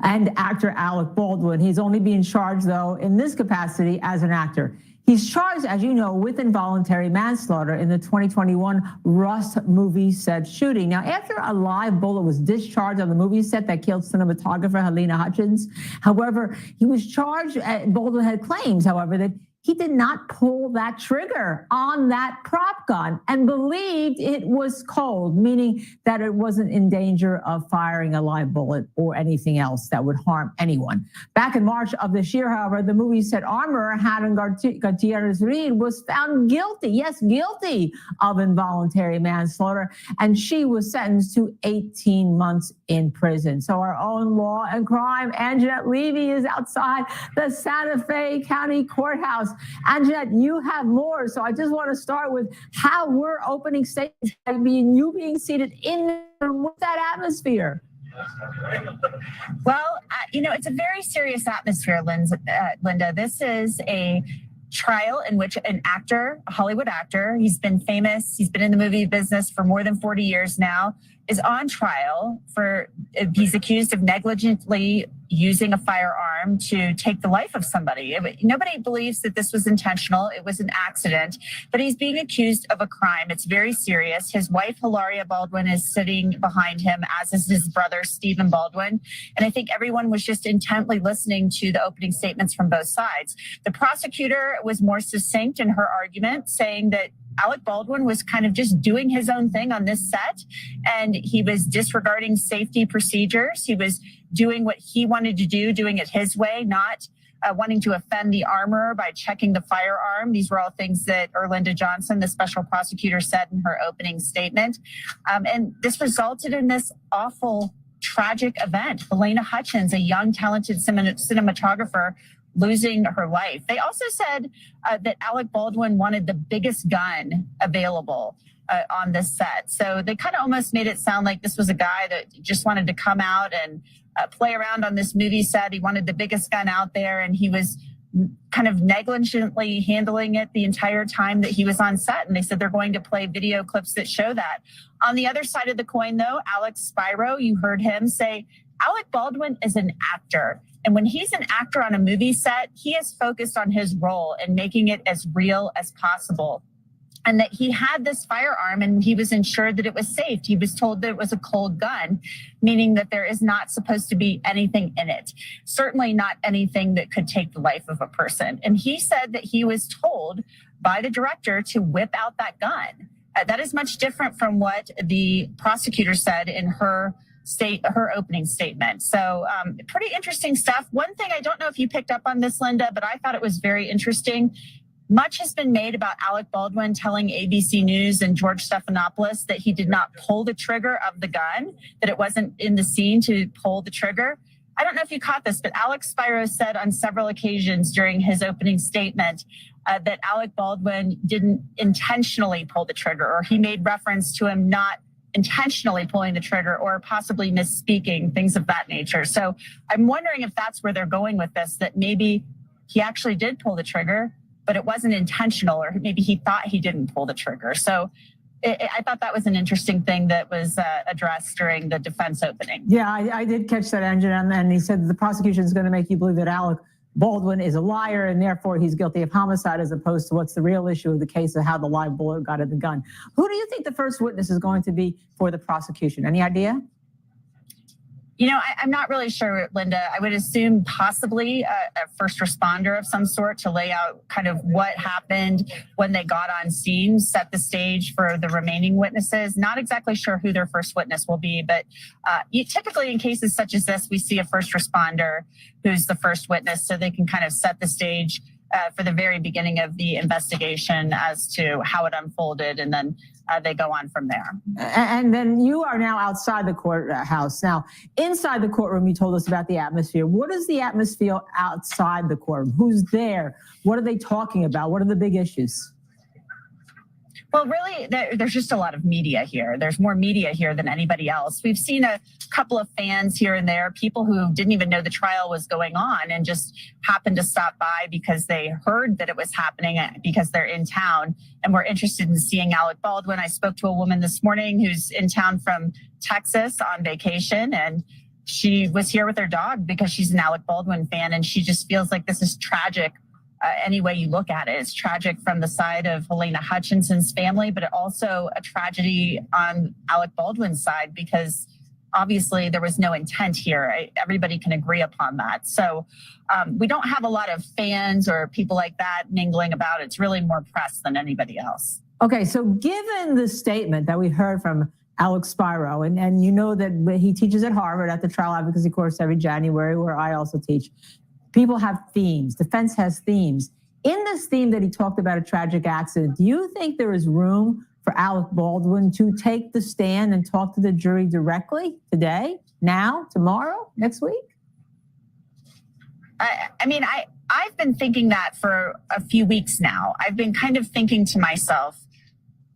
and actor Alec Baldwin. He's only being charged, though, in this capacity as an actor. He's charged, as you know, with involuntary manslaughter in the 2021 Rust movie set shooting. Now, after a live bullet was discharged on the movie set that killed cinematographer Halyna Hutchins, however, he was charged, Baldwin had claims, however, that he did not pull that trigger on that prop gun and believed it was cold, meaning that it wasn't in danger of firing a live bullet or anything else that would harm anyone. Back in March of this year, however, the movie set armorer Hannah Gutierrez-Reed was found guilty, yes, guilty of involuntary manslaughter, and she was sentenced to 18 months in prison. So our own law and crime, Anjanette Levy, is outside the Santa Fe County Courthouse. Anjanette, you have more. So I just want to start with how we're opening statements, you being seated in with that atmosphere. Well, it's a very serious atmosphere, Linda. This is a trial in which an actor, a Hollywood actor, he's been famous, he's been in the movie business for more than 40 years now, is on trial he's accused of negligently using a firearm to take the life of somebody. Nobody believes that this was intentional. It was an accident, but he's being accused of a crime. It's very serious. His wife, Hilaria Baldwin, is sitting behind him, as is his brother, Stephen Baldwin. And I think everyone was just intently listening to the opening statements from both sides. The prosecutor was more succinct in her argument, saying that Alec Baldwin was kind of just doing his own thing on this set, and he was disregarding safety procedures. He was doing what he wanted to do, doing it his way, not wanting to offend the armorer by checking the firearm. These were all things that Erlinda Johnson, the special prosecutor, said in her opening statement. And this resulted in this awful, tragic event. Halyna Hutchins, a young, talented cinematographer, losing her life. They also said that Alec Baldwin wanted the biggest gun available on this set. So they kind of almost made it sound like this was a guy that just wanted to come out and play around on this movie set. He wanted the biggest gun out there, and he was kind of negligently handling it the entire time that he was on set. And they said they're going to play video clips that show that. On the other side of the coin, though, Alex Spiro, you heard him say, Alec Baldwin is an actor. And when he's an actor on a movie set, he is focused on his role and making it as real as possible. And that he had this firearm and he was ensured that it was safe. He was told that it was a cold gun, meaning that there is not supposed to be anything in it. Certainly not anything that could take the life of a person. And he said that he was told by the director to whip out that gun. That is much different from what the prosecutor said in her opening statement. So pretty interesting stuff. One thing, I don't know if you picked up on this, Linda, but I thought it was very interesting. Much has been made about Alec Baldwin telling ABC News and George Stephanopoulos that he did not pull the trigger of the gun, that it wasn't in the scene to pull the trigger. I don't know if you caught this, but Alex Spiro said on several occasions during his opening statement that Alec Baldwin didn't intentionally pull the trigger, or he made reference to him not intentionally pulling the trigger or possibly misspeaking, things of that nature. So I'm wondering if that's where they're going with this, that maybe he actually did pull the trigger, but it wasn't intentional, or maybe he thought he didn't pull the trigger. So I thought that was an interesting thing that was addressed during the defense opening. Yeah, I did catch that, Anjanette, and he said the prosecution is going to make you believe that Alec Baldwin is a liar and therefore he's guilty of homicide, as opposed to what's the real issue of the case of how the live bullet got in the gun. Who do you think the first witness is going to be for the prosecution? Any idea? You know, I'm not really sure, Linda. I would assume possibly a first responder of some sort to lay out kind of what happened when they got on scene, set the stage for the remaining witnesses. Not exactly sure who their first witness will be, but typically in cases such as this, we see a first responder who's the first witness, so they can kind of set the stage for the very beginning of the investigation as to how it unfolded, and then they go on from there. And then you are now outside the courthouse. Now, inside the courtroom, you told us about the atmosphere. What is the atmosphere outside the courtroom? Who's there? What are they talking about? What are the big issues? Well, really, there's just a lot of media here. There's more media here than anybody else. We've seen a couple of fans here and there, people who didn't even know the trial was going on and just happened to stop by because they heard that it was happening, because they're in town and were interested in seeing Alec Baldwin. I spoke to a woman this morning who's in town from Texas on vacation, and she was here with her dog because she's an Alec Baldwin fan, and she just feels like this is tragic. Any way you look at it, it's tragic from the side of Halyna Hutchinson's family, but also a tragedy on Alec Baldwin's side because obviously there was no intent here. Everybody can agree upon that. So we don't have a lot of fans or people like that mingling about. It's really more press than anybody else. Okay, so given the statement that we heard from Alex Spiro, and you know that he teaches at Harvard at the trial advocacy course every January, where I also teach. People have themes. Defense has themes. In this theme that he talked about, a tragic accident, do you think there is room for Alec Baldwin to take the stand and talk to the jury directly today, now, tomorrow, next week? I've been thinking that for a few weeks now. I've been kind of thinking to myself,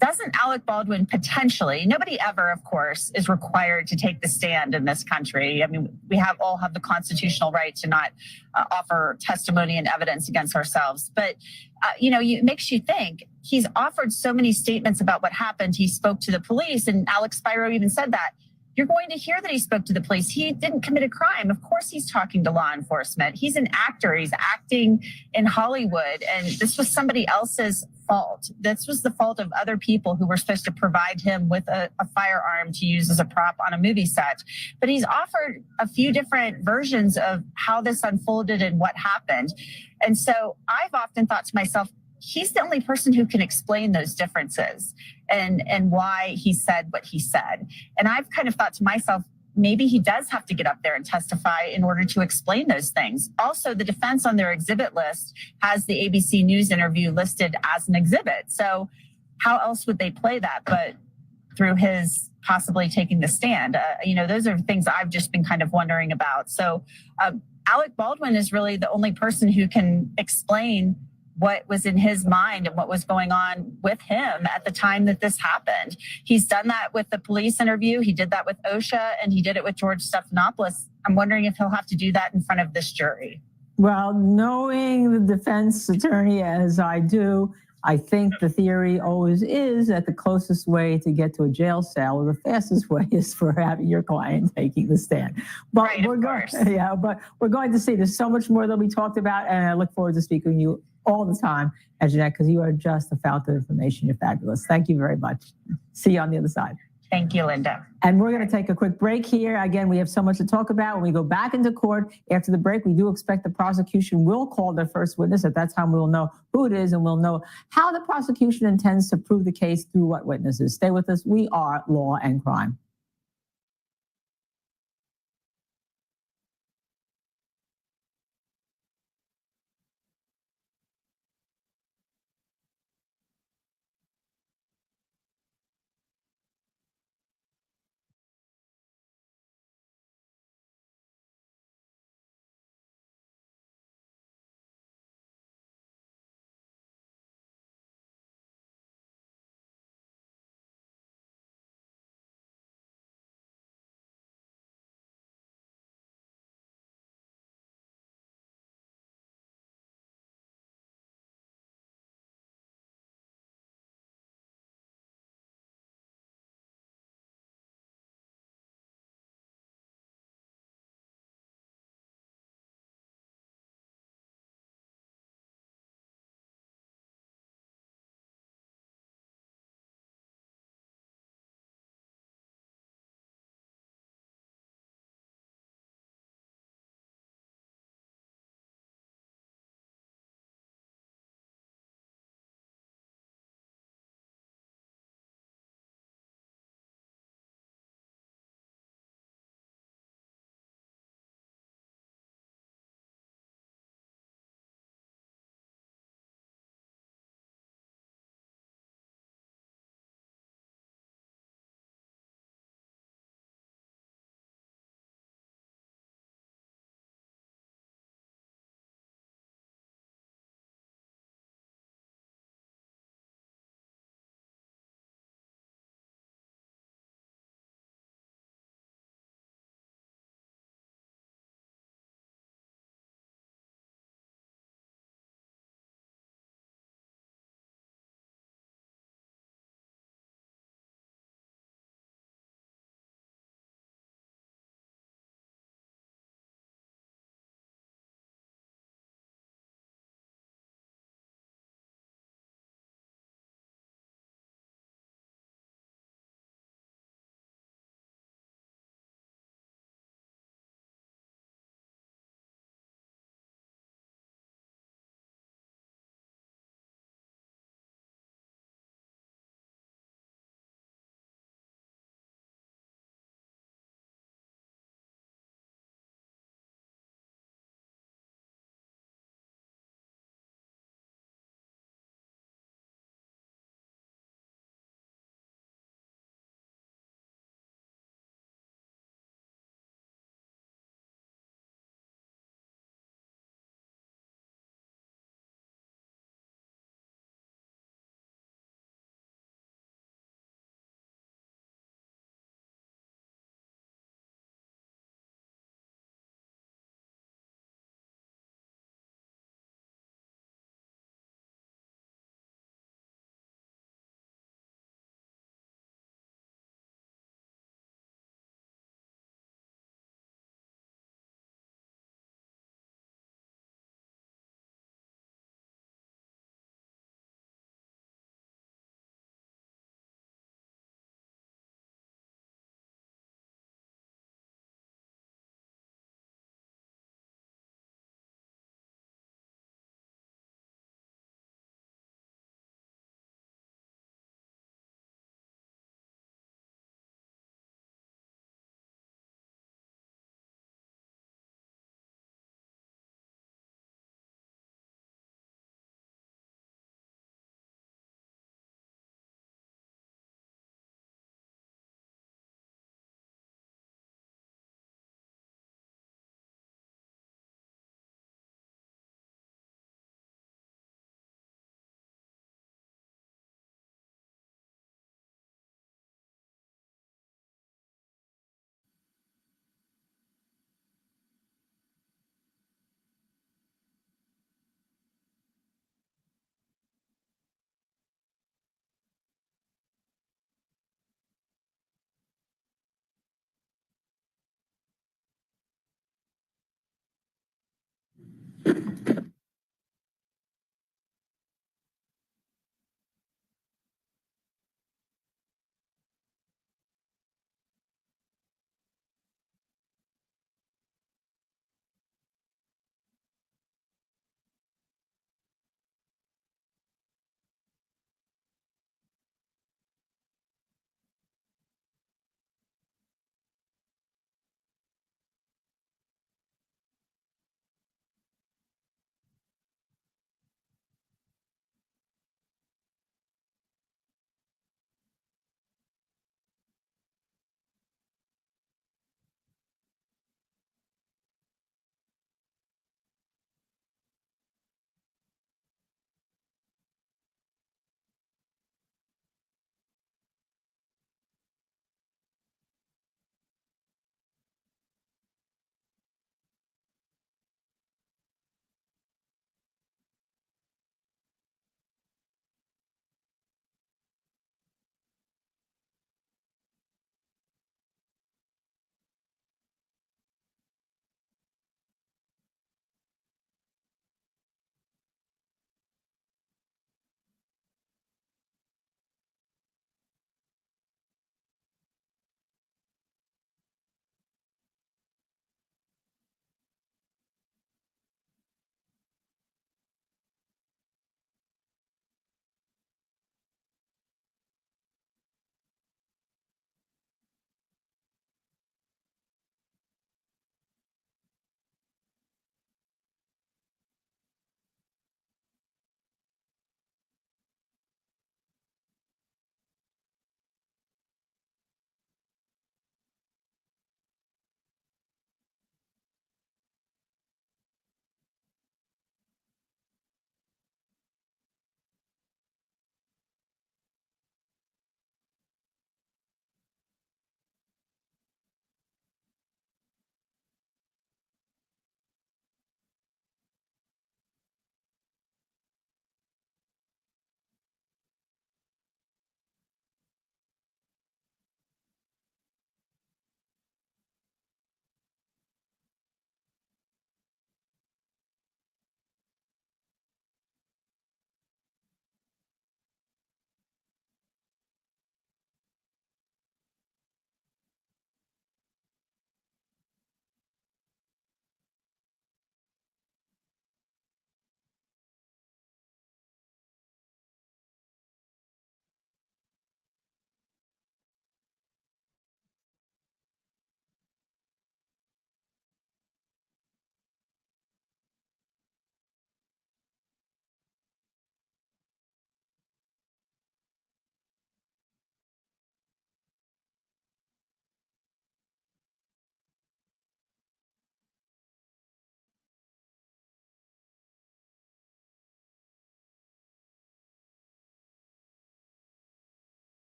doesn't Alec Baldwin potentially, nobody ever, of course, is required to take the stand in this country. I mean, we all have the constitutional right to not offer testimony and evidence against ourselves. But, it makes you think. He's offered so many statements about what happened. He spoke to the police, and Alex Spiro even said that. You're going to hear that he spoke to the police. He didn't commit a crime. Of course he's talking to law enforcement. He's an actor. He's acting in Hollywood. And this was somebody else's fault. This was the fault of other people who were supposed to provide him with a firearm to use as a prop on a movie set. But he's offered a few different versions of how this unfolded and what happened. And so I've often thought to myself, he's the only person who can explain those differences and why he said what he said. And I've kind of thought to myself, maybe he does have to get up there and testify in order to explain those things. Also, the defense on their exhibit list has the ABC News interview listed as an exhibit. So how else would they play that but through his possibly taking the stand? Those are things I've just been kind of wondering about. So Alec Baldwin is really the only person who can explain what was in his mind and what was going on with him at the time that this happened. He's done that with the police interview. He did that with OSHA, and he did it with George Stephanopoulos. I'm wondering if he'll have to do that in front of this jury. Well, knowing the defense attorney as I do, I think the theory always is that the closest way to get to a jail cell, or the fastest way, is for having your client taking the stand. But right, we're going to see. There's so much more that we talked about, and I look forward to speaking with you all the time, Jeanette, because you are just a fountain of information. You're fabulous. Thank you very much. See you on the other side. Thank you, Linda. And we're going to take a quick break here. Again, we have so much to talk about. When we go back into court after the break, we do expect the prosecution will call their first witness. At that time, we will know who it is, and we'll know how the prosecution intends to prove the case through what witnesses. Stay with us. We are Law and Crime.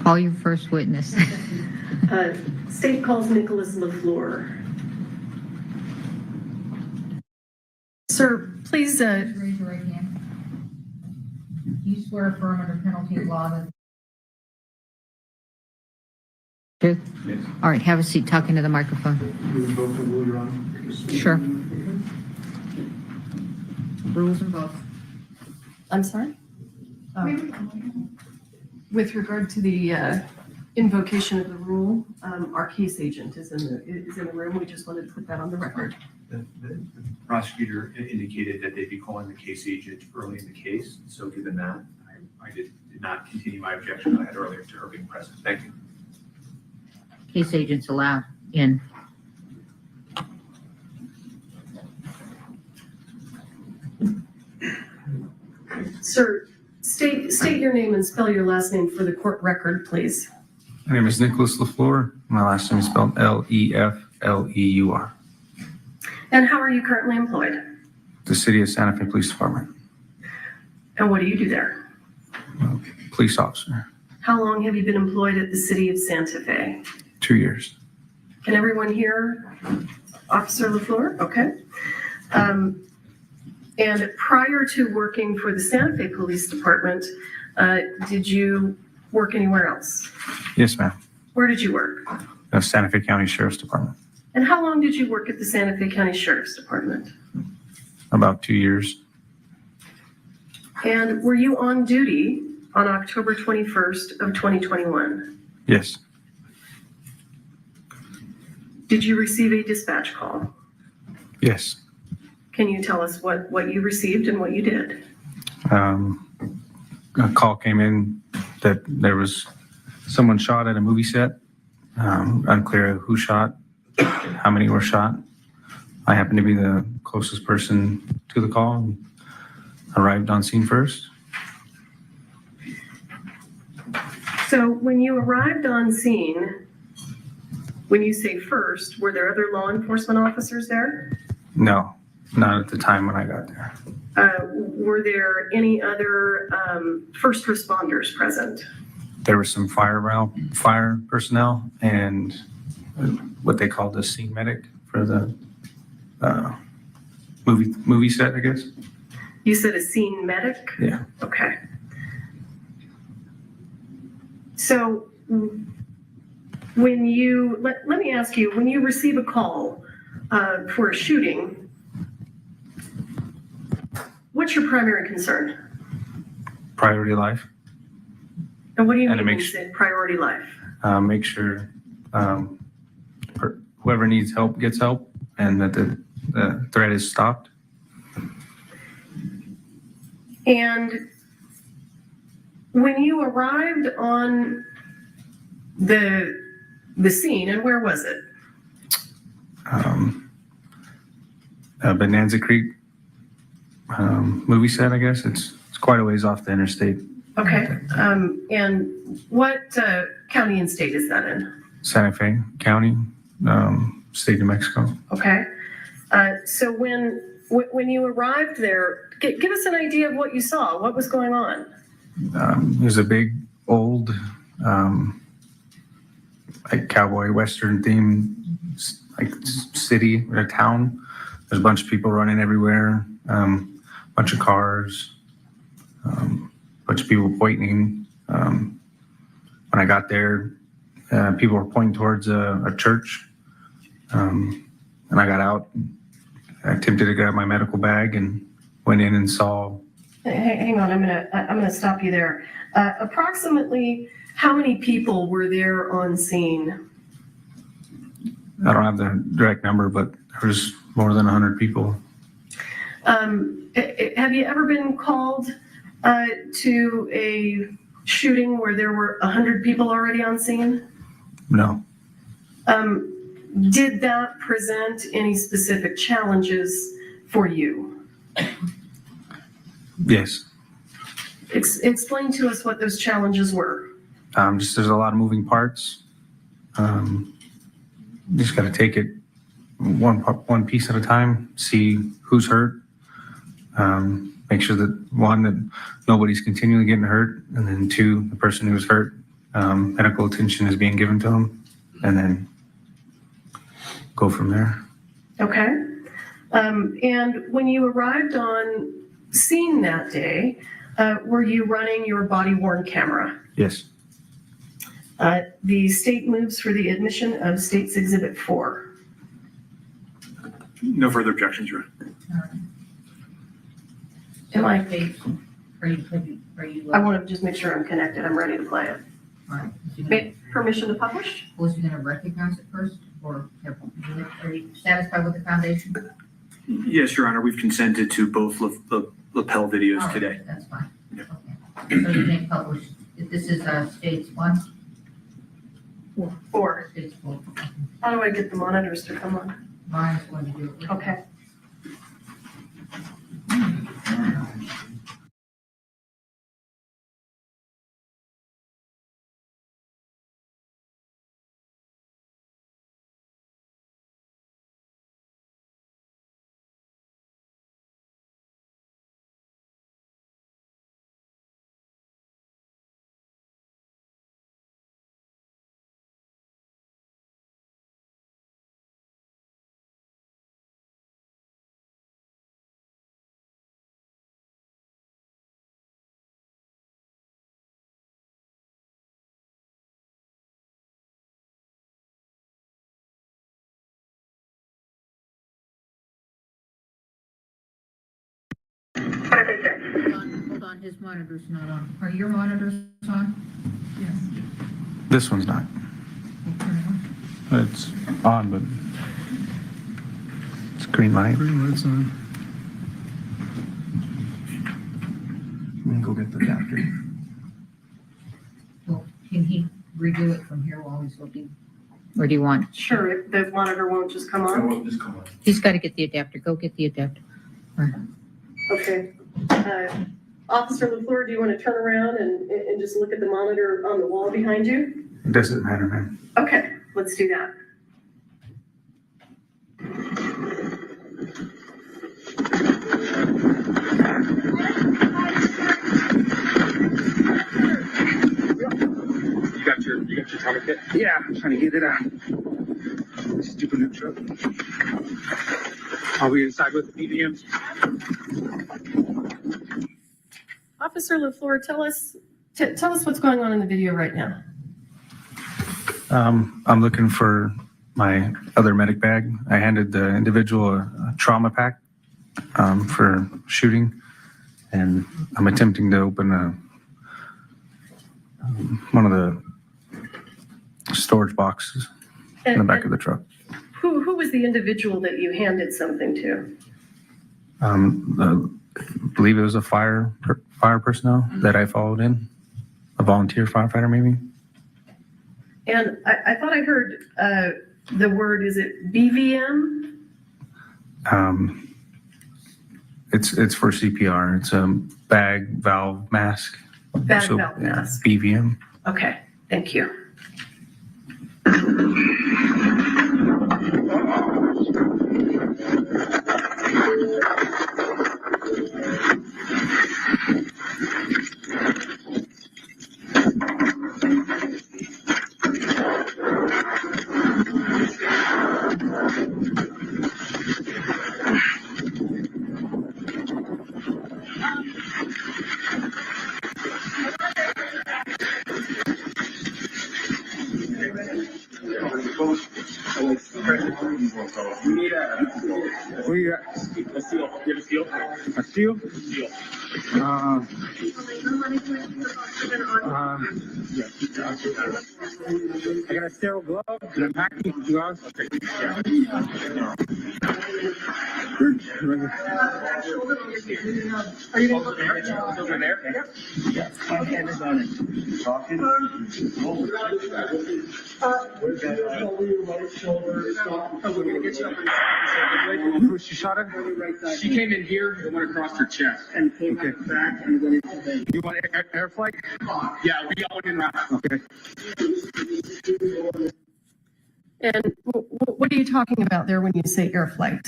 Call your first witness. State calls Nicholas LaFleur. Sir, please, Raise your right hand. Do you swear affirm under penalty of law that... True? Yes. All right, have a seat, talk into the microphone. You invoke the rule, Your Honor? Sure. Rules invoked. I'm sorry? With regard to the invocation of the rule, our case agent is in the room. We just wanted to put that on the record. The prosecutor indicated that they'd be calling the case agent early in the case. So given that, I did not continue my objection I had earlier to her being present. Thank you. Case agents allowed in. Sir, state your name and spell your last name for the court record, please. My name is Nicholas LaFleur. My last name is spelled Lefleur. And how are you currently employed? The City of Santa Fe Police Department. And what do you do there? Police officer. How long have you been employed at the City of Santa Fe? 2 years. Can everyone hear Officer LaFleur? Okay. And prior to working for the Santa Fe Police Department, did you work anywhere else? Yes, ma'am. Where did you work? The Santa Fe County Sheriff's Department. And how long did you work at the Santa Fe County Sheriff's Department? About 2 years. And were you on duty on October 21st of 2021? Yes. Did you receive a dispatch call? Yes. Can you tell us what you received and what you did? A call came in that there was someone shot at a movie set. Unclear who shot, how many were shot. I happened to be the closest person to the call and arrived on scene first. So when you arrived on scene, when you say first, were there other law enforcement officers there? No, not at the time when I got there. Were there any other first responders present? There was some fire personnel and what they called the scene medic for the movie set, I guess. You said a scene medic? Yeah. Okay. So when you, let me ask you, when you receive a call for a shooting, what's your primary concern? Priority life. And what do you And mean to when make you say priority life? Make sure whoever needs help gets help and that the threat is stopped. And when you arrived on the scene, and where was it? Bonanza Creek movie set, I guess. It's quite a ways off the interstate. Okay. And what county and state is that in? Santa Fe County, state of Mexico. Okay. So when you arrived there, give us an idea of what you saw. What was going on? It was a big, old, like cowboy western theme, like city or a town. There's a bunch of people running everywhere, bunch of cars, bunch of people waiting. When I got there, people were pointing towards a church, and I got out. I attempted to grab my medical bag and went in and saw. Hang on, I'm gonna stop you there. Approximately how many people were there on scene? I don't have the direct number, but there was more than 100 people. Have you ever been called to a shooting where there were 100 people already on scene? No. Did that present any specific challenges for you? Yes. Explain to us what those challenges were. Just there's a lot of moving parts. Just got to take it one piece at a time, see who's hurt, make sure that one, that nobody's continually getting hurt, and then two, the person who's hurt, medical attention is being given to them, and then go from there. Okay. And when you arrived on scene that day, were you running your body-worn camera? Yes. The state moves for the admission of State's Exhibit 4. No further objections, Your Honor. Am I? Are you? I want to just make sure I'm connected. I'm ready to play it. All right. Permission to publish? Was you going to recognize it first, or are you satisfied with the foundation? Yes, Your Honor, we've consented to both lapel videos All right, today. that's fine. Okay. So you may publish. This is States 1? 4. States 4. How do I get the monitors to come on? Mine's going to do it. Okay. Hold on, his monitor's not on. Are your monitors on? Yes. This one's not. It's on, but it's green light. Green light's on. Let me go get the adapter. Well, can he redo it from here while he's looking? Or do you want? Sure, the monitor won't just come on? Just come on. He's got to get the adapter. Go get the adapter. All right. Okay. Officer LaFleur, do you want to turn around and just look at the monitor on the wall behind you? It doesn't matter, man. Okay, let's do that. You got your tourniquet? Yeah, I'm trying to get it out. Stupid new truck. Are we inside with the PDMs? Officer LaFleur, tell us what's going on in the video right now. I'm looking for my other medic bag. I handed the individual a trauma pack for shooting, and I'm attempting to open one of the storage boxes in the back of the truck. Who was the individual that you handed something to? I believe it was a fire personnel that I followed in, a volunteer firefighter maybe. And I thought I heard the word, is it BVM? It's for CPR. It's a bag valve mask. Bag valve mask. BVM. Okay, thank you. We need where you at? A seal. You have a seal? A seal? Seal. I got a sterile glove and I'm packing gloves. Okay. Yeah. Are you over there? Yeah. Okay, Miss Owen. Talking. She shot her? She came in here and went across her chest. And came back and went into the. You want air flight? Yeah, we all in route. Okay. And what are you talking about there when you say air flight?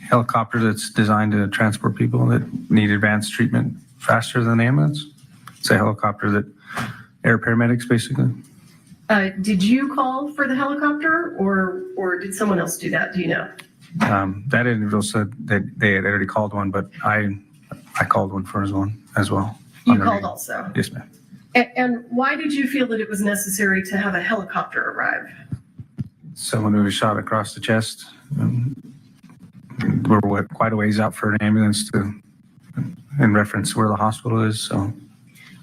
helicopter that's designed to transport people that need advanced treatment faster than an ambulance. It's a helicopter that air paramedics basically. Did you call for the helicopter or did someone else do that? Do you know? That individual said that they had already called one, but I called one for as well. You called also? Yes, ma'am. And why did you feel that it was necessary to have a helicopter arrive? Someone who was shot across the chest. We're quite a ways out for an ambulance in reference to where the hospital is. So.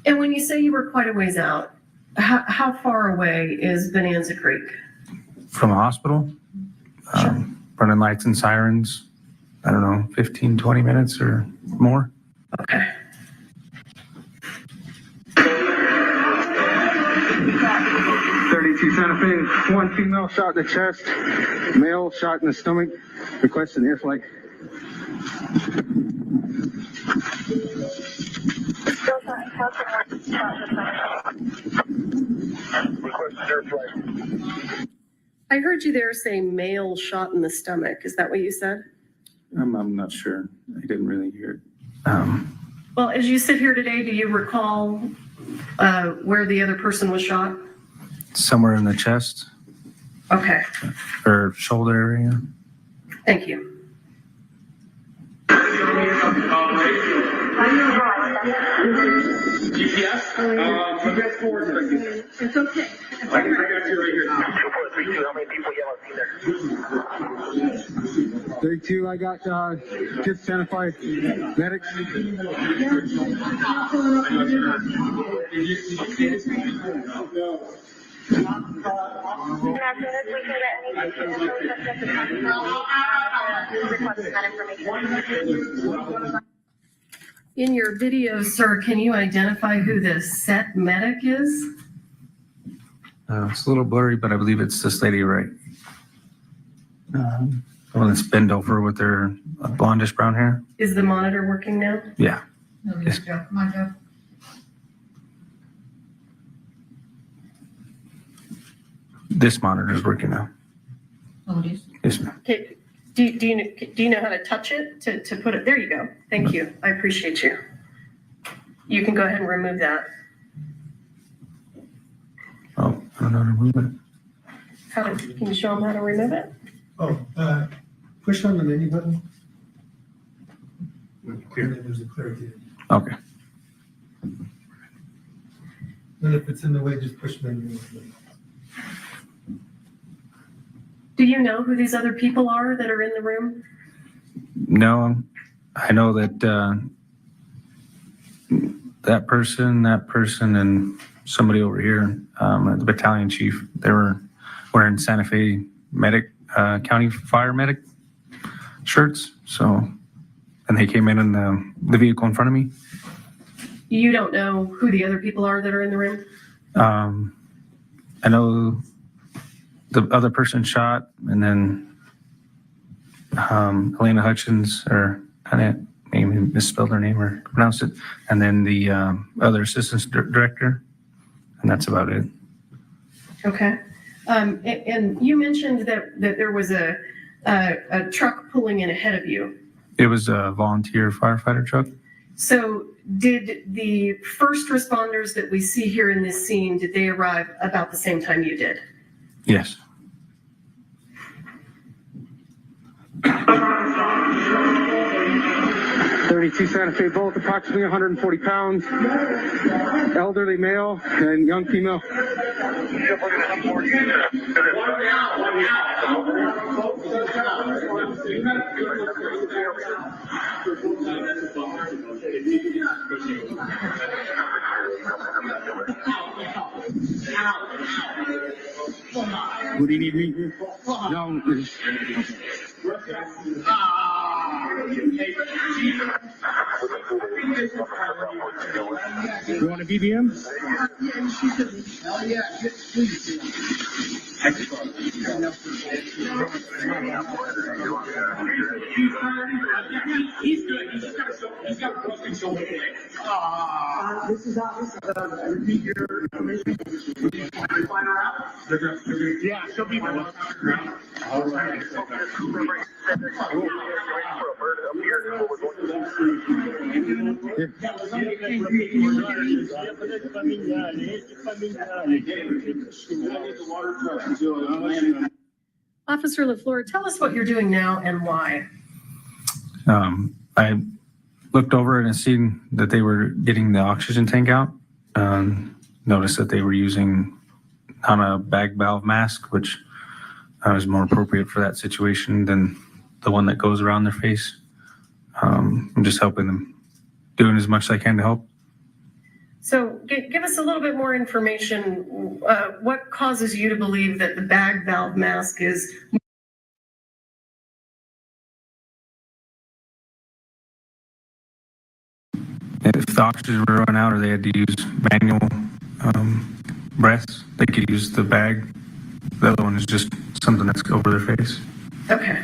And when you say you were quite a ways out, how far away is Bonanza Creek? From a hospital? Sure. Running lights and sirens, I don't know, 15, 20 minutes or more. Okay. Santa Fe, one female shot in the chest, male shot in the stomach, requesting air flight. I heard you there say male shot in the stomach. Is that what you said? I'm not sure. I didn't really hear it. Well, as you sit here today, do you recall where the other person was shot? Somewhere in the chest. Okay. Or shoulder area. Thank you. GPS? GPS 4 is it's okay. I got you right here. 243, how many people yell at there? 32, I got just Santa Fe medics. In your video, sir, can you identify who the set medic is? It's a little blurry, but I believe it's this lady, right? The one that's bent over with her blondish brown hair. Is the monitor working now? Yeah. No, Yes. Joe. Come on, Joe. This monitor is working now. Oh, it is. Yes, ma'am. Okay. Do you know how to touch it to put it? There you go. Thank you. I appreciate you. You can go ahead and remove that. Oh, I don't know how to move it. Can you show them how to remove it? Oh, push on the menu button. Clear. And then there's a clear view. Okay. And if it's in the way, just push menu. Do you know who these other people are that are in the room? No, I know that that person, and somebody over here, the battalion chief, they were wearing Santa Fe medic, county fire medic shirts. So, and they came in the vehicle in front of me. You don't know who the other people are that are in the room? I know the other person shot, and then Halyna Hutchins, or I misspelled her name or pronounced it, and then the other assistant director, and that's about it. Okay. And you mentioned that there was a truck pulling in ahead of you. It was a volunteer firefighter truck. So did the first responders that we see here in this scene, did they arrive about the same time you did? Yes. .32 Santa Fe Bolt, approximately 140 pounds, elderly male and young female. What do you need me? No. You want a BBM? Oh, yeah, please. He's good. He's got a broken shoulder. This is repeat your information. Find her out. Yeah, she'll be the one. All right. Officer LaFleur, tell us what you're doing now and why. I looked over and seen that they were getting the oxygen tank out. Noticed that they were using on a bag valve mask, which is more appropriate for that situation than the one that goes around their face. I'm just helping them, doing as much as I can to help. So give us a little bit more information. What causes you to believe that the bag valve mask is If the oxygen were run out or they had to use manual breaths, they could use the bag. The other one is just something that's over their face. okay?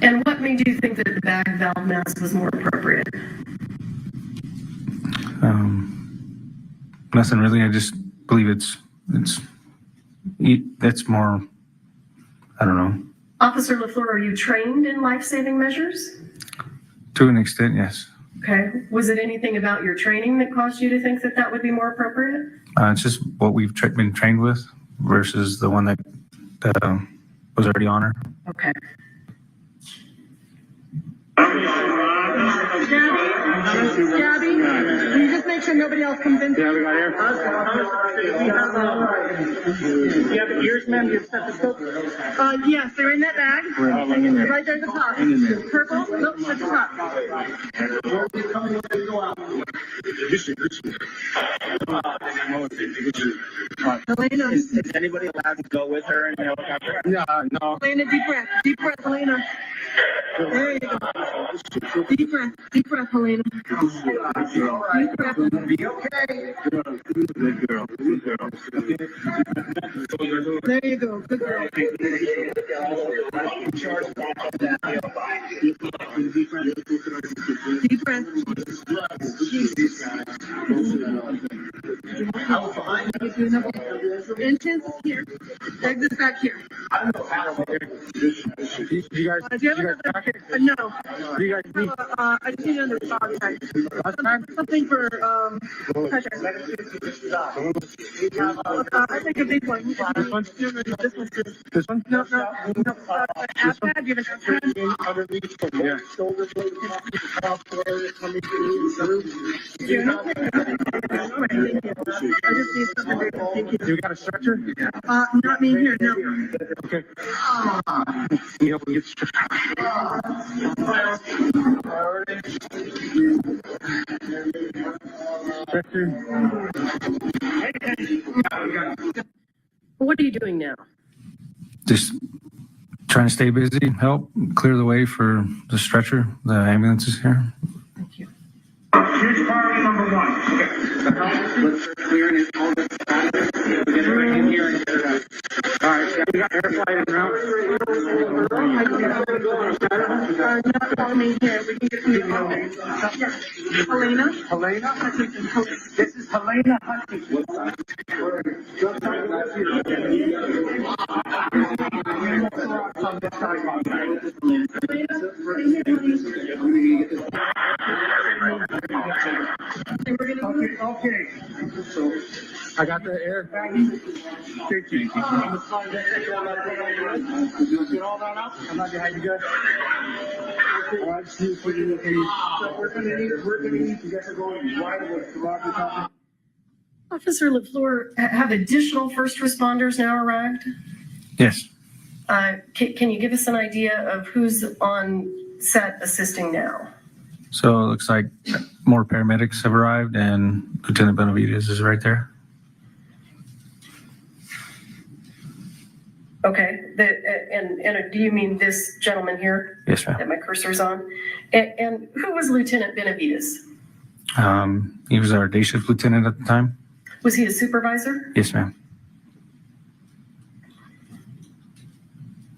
And what made you think that the bag valve mask was more appropriate? Nothing really. I just believe that's more, I don't know. Officer LaFleur, are you trained in life-saving measures? To an extent, yes. Okay. Was it anything about your training that caused you to think that that would be more appropriate? It's just what we've been trained with versus the one that was already on her. Okay. Gabby, can you just make sure nobody else comes in? Yeah, we got air. Do you have ears, ma'am? Do you have stethoscope? Yes, they're in that bag. Right there at the top. Purple? Nope, at the top. Halyna. Is anybody allowed to go with her in the helicopter? Yeah, no. Halyna, deep breath. Deep breath, Halyna. There you go. Deep breath. Deep breath, Halyna. Deep breath. Be okay. Good girl. Good girl. There you go. Good girl. Deep breath. Entrance is here. Exit back here. You guys, Do you have another? No. I just need another dog tag. Something for Hutchins. I think a big one. This one? This one? No. iPad. You have an iPad? Yeah. I just need something big. Thank you. You got a stretcher? Not me here. No. Okay. You help me get stretcher. What are you doing now? Just trying to stay busy, help clear the way for the stretcher. The ambulance is here. Thank you. Here's priority number one. Okay. Let's clear it. All this status. We get it right in here and get it out. All right. We got air flight en route. Not coming here. We can get some Halyna. Halyna? This is Halyna Hutchins. Okay. I got the air bag. Thank you. Get all that up? I'm not behind you guys. All right, see if we can look at you. So we're gonna need to get her going right away. Roger, copy. Officer LaFleur, have additional first responders now arrived? Yes. Can you give us an idea of who's on set assisting now? So it looks like more paramedics have arrived and Lieutenant Benavides is right there. Okay, and do you mean this gentleman here? Yes, ma'am. That my cursor's on? And who was Lieutenant Benavides? He was our day shift lieutenant at the time. Was he a supervisor? Yes, ma'am.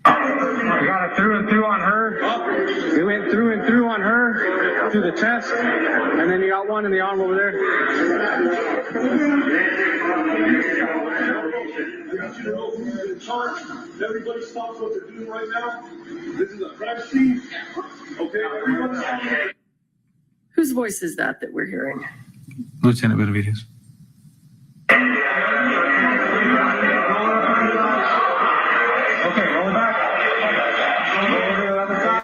We got it through and through on her. We went through and through on her. to the chest, and then you got one in the arm over there. Everybody stop what they're doing right now. This is a crime scene. Okay, everybody stop. Whose voice is that we're hearing? Lieutenant Benavides. Okay, roll it back. Roll over to the other side.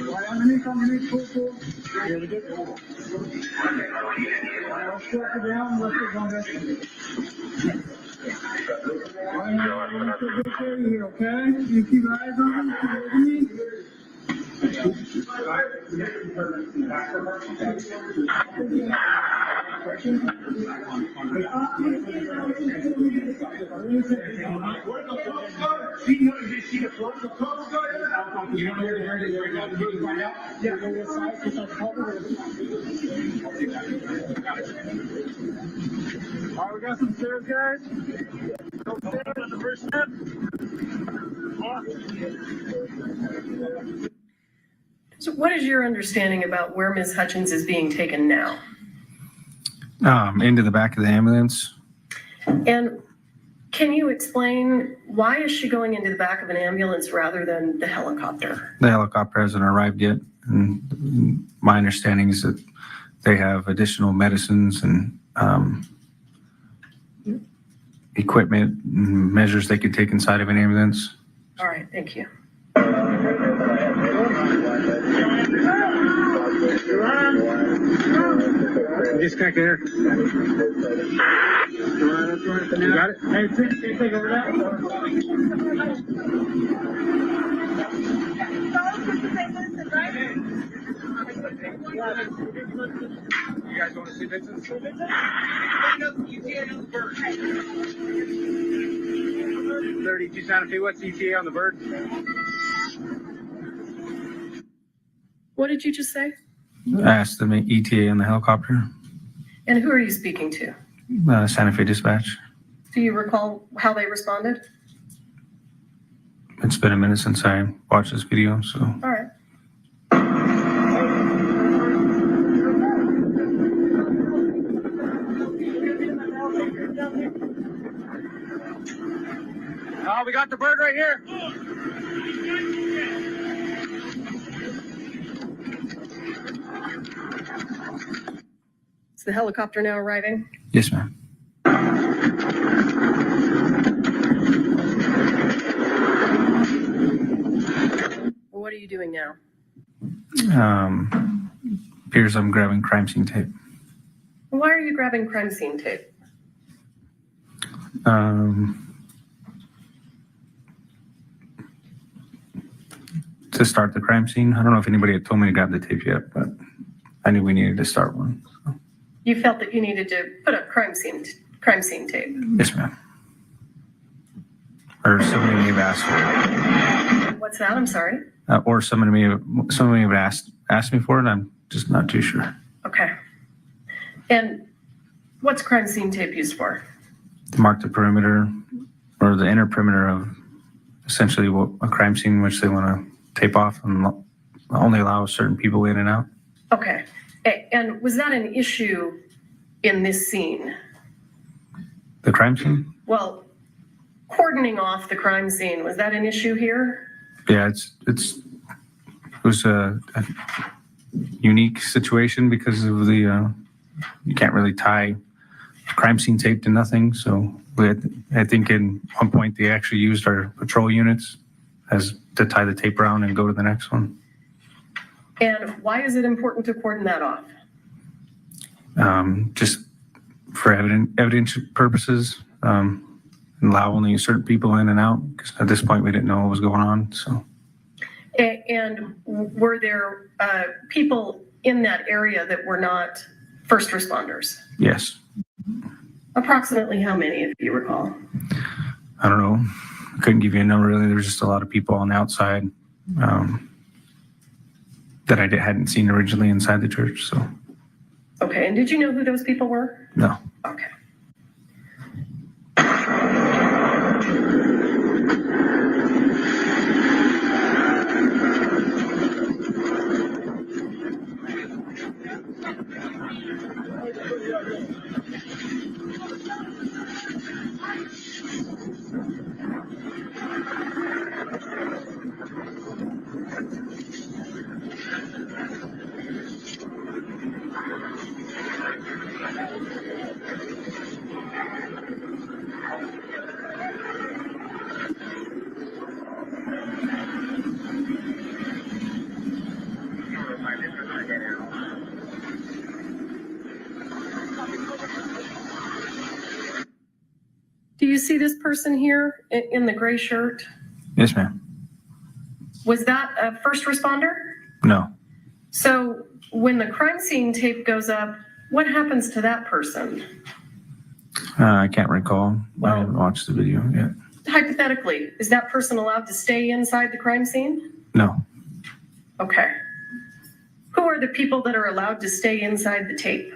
Right underneath, pull. Here we go. Let's go down, let's go down there. Okay? You keep your eyes on me, keep All right, we got some stairs, guys. The first step. So what is your understanding about where Ms. Hutchins is being taken now? Into the back of the ambulance. And can you explain why is she going into the back of an ambulance rather than the helicopter? The helicopter hasn't arrived yet, and my understanding is that they have additional medicines and equipment and measures they could take inside of an ambulance. All right, thank you. Disconnect there. You got it? Hey, take over that. You guys want to see Vincent? 32 Santa Fe, what's ETA on the bird? What did you just say? I asked them ETA on the helicopter. And who are you speaking to? Santa Fe dispatch. Do you recall how they responded? It's been a minute since I watched this video, so. All right. Oh, we got the bird right here. Is the helicopter now arriving? Yes, ma'am. What are you doing now? Appears I'm grabbing crime scene tape. Why are you grabbing crime scene tape? To start the crime scene. I don't know if anybody had told me to grab the tape yet, but I knew we needed to start one. So. You felt that you needed to put up crime scene tape. Yes, ma'am. Or somebody may have asked for it. What's that? I'm sorry. Or somebody may have asked me for it. I'm just not too sure. Okay. And what's crime scene tape used for? To mark the perimeter or the inner perimeter of essentially what a crime scene which they want to tape off and only allow certain people in and out. Okay. And was that an issue in this scene? The crime scene? Well, cordoning off the crime scene, was that an issue here? Yeah, it was a unique situation because of the you can't really tie crime scene tape to nothing. So I think in one point they actually used our patrol units as to tie the tape around and go to the next one. And why is it important to cordon that off? Just for evidence purposes, allow only certain people in and out, because at this point we didn't know what was going on. So. And were there people in that area that were not first responders? Yes. Approximately how many, if you recall? I don't know. I couldn't give you a number really. There was just a lot of people on the outside. that I hadn't seen originally inside the church. So Okay, and did you know who those people were? no. Okay. Do you see this person here in the gray shirt? Yes, ma'am. Was that a first responder? No. So when the crime scene tape goes up, what happens to that person? I can't recall. I haven't watched the video yet. Hypothetically, is that person allowed to stay inside the crime scene? No. Okay. Who are the people that are allowed to stay inside the tape?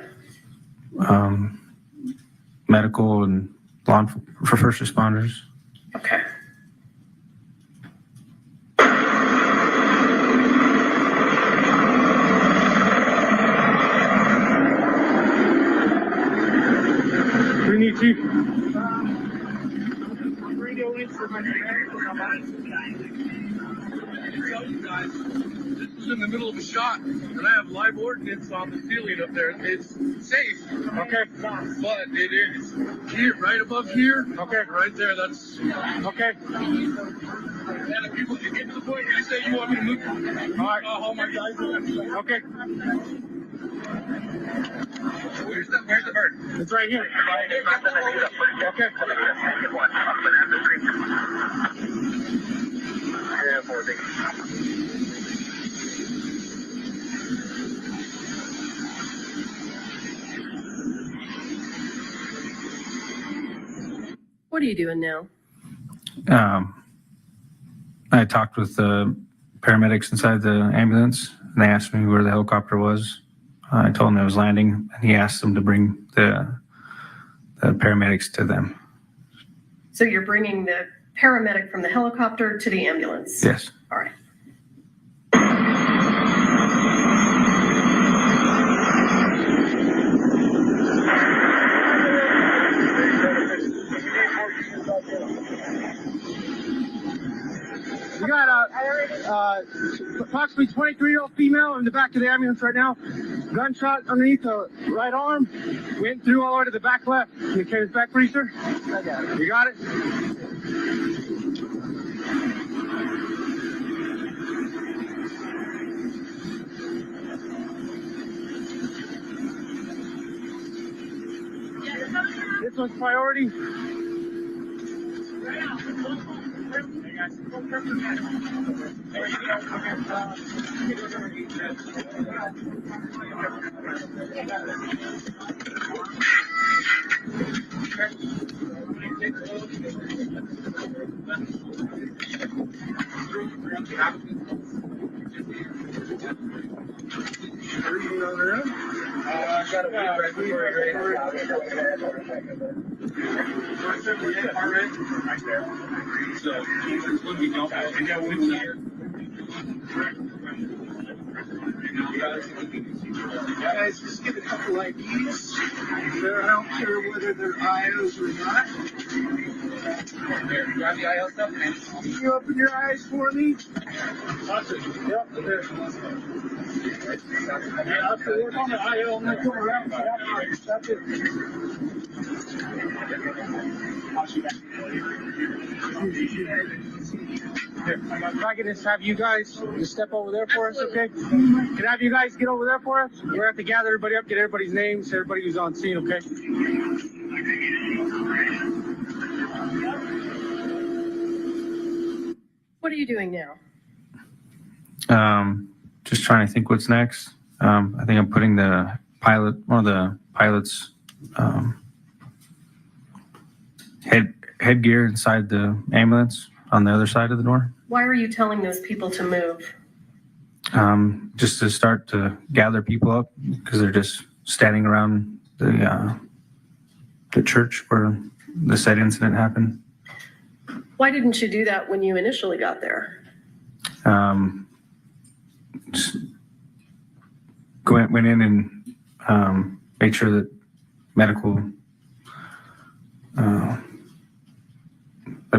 Medical and for first responders. Okay. We need Chief. This was in the middle of a shot, and I have live ordnance on the ceiling up there. It's safe. Okay. But it is here, right above here. Okay. Right there, that's... Okay. And if people can get to the point where you say you want me to move, All right. I'll haul my guys in. Okay. Where's the bird? It's right here. Okay. What are you doing now? I talked with the paramedics inside the ambulance, and they asked me where the helicopter was. I told them it was landing, and he asked them to bring the paramedics to them. So you're bringing the paramedic from the helicopter to the ambulance? Yes. All right. We got approximately 23-year-old female in the back of the ambulance right now. Gunshot underneath the right arm. Went through all the way to the back left. Can you carry this back, please, sir? I got it. You got it? This one's priority. Guys, just get a couple IDs. I don't care whether they're IOs or not. Here, grab the IO stuff. Can you open your eyes for me? Awesome. Yep. There. I have to work on the IO and then come around. That's it. Here, if I can just have you guys just step over there for us, okay? Can I have you guys get over there for us? We're going to have to gather everybody up, get everybody's names, everybody who's on scene, okay? What are you doing now? Just trying to think what's next. I think I'm putting one of the pilot's headgear inside the ambulance on the other side of the door. Why are you telling those people to move? Just to start to gather people up because they're just standing around the church where the said incident happened. Why didn't you do that when you initially got there? Just went in and made sure that medical that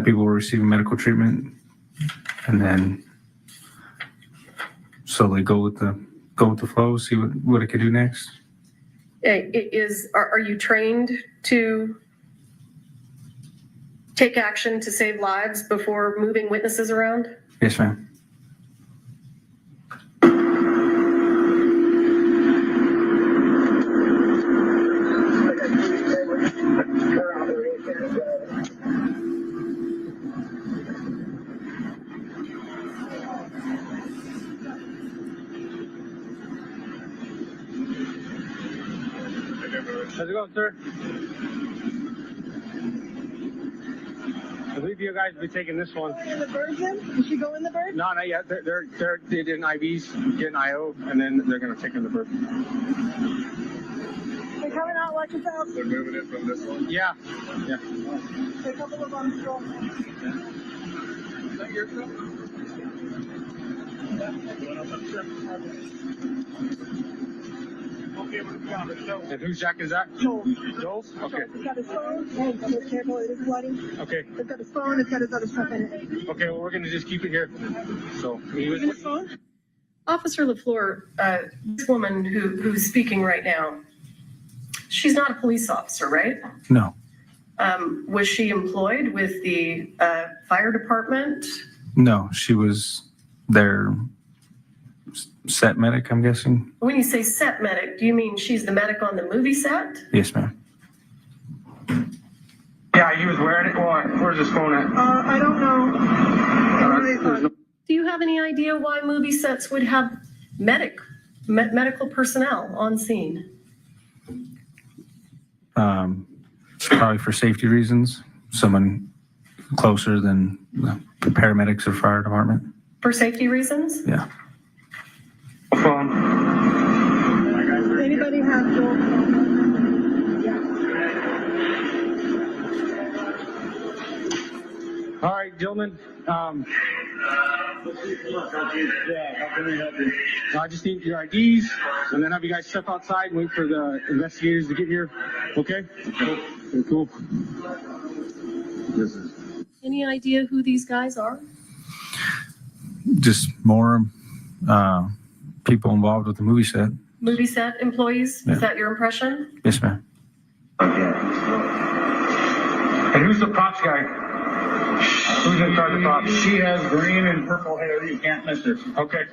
people were receiving medical treatment, and then slowly go with the flow, see what it could do next. Are you trained to take action to save lives before moving witnesses around? Yes, ma'am. How's it going, sir? I believe you guys will be taking this one. In the Virgin? Did she go in the Virgin? No, not yet. They did IVs, getting IO, and then they're gonna take in the Virgin. They're coming out, watch yourself. They're moving it from this one? Yeah. A couple of them still. Is that your stuff? Okay, we're gone. And whose jacket is that? Joel's? Okay. He's got his phone. Oh, be careful, it is bloody. Okay. He's got his phone, it's got his other stuff in it. Okay, well, we're gonna just keep it here. So, His phone? Officer LaFleur, this woman who's speaking right now, she's not a police officer, right? No. Was she employed with the fire department? No, she was their set medic, I'm guessing. When you say set medic, do you mean she's the medic on the movie set? Yes, ma'am. yeah, he was wearing it. Well, where's his phone at? I don't know. Do you have any idea why movie sets would have medical personnel on scene? Probably for safety reasons. Someone closer than the paramedics or fire department. For safety reasons? Yeah. Phone. Anybody have Joel's phone? Yeah. All right, gentlemen. I just need your IDs, and then have you guys step outside and wait for the investigators to get here. Okay? Cool. Any idea who these guys are? Just more people involved with the movie set. Movie set employees? Yeah. Is that your impression? Yes, ma'am. And who's the props guy? Who's in charge of props? She has green and purple hair. You can't miss her. Okay.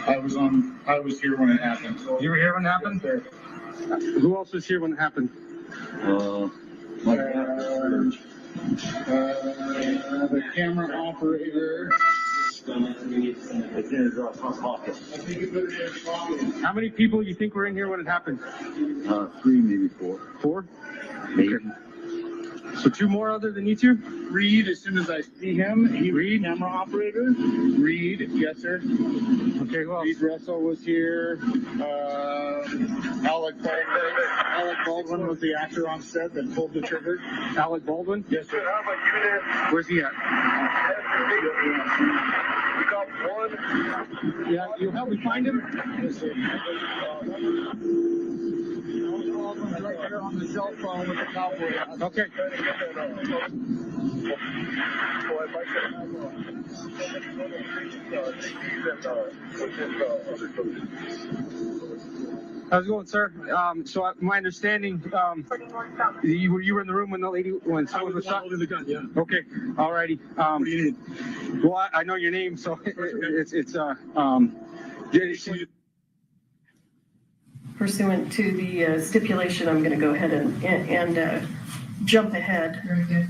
I was here when it happened. You were here when it happened? Who else was here when it happened? The camera operator. How many people you think were in here when it happened? 3, maybe 4. 4? Maybe. Okay. So 2 more other than you 2? Reed, as soon as I see him, he Reed, camera operator. Reed, yes, sir. Okay, who else? Reed Russell was here. Alec Baldwin was the actor on set that pulled the trigger. Alec Baldwin? Yes, sir. Where's he at? We got one. Yeah, you'll help me find him? Yes, sir. Right there on the cell phone with the cowboy. Okay. How's it going, sir? So my understanding, you were in the room when someone was shot? Holding the gun, yeah. Okay, alrighty. What do you need? Well, I know your name, so it's Pursuant to the stipulation, I'm going to go ahead and jump ahead. Very good.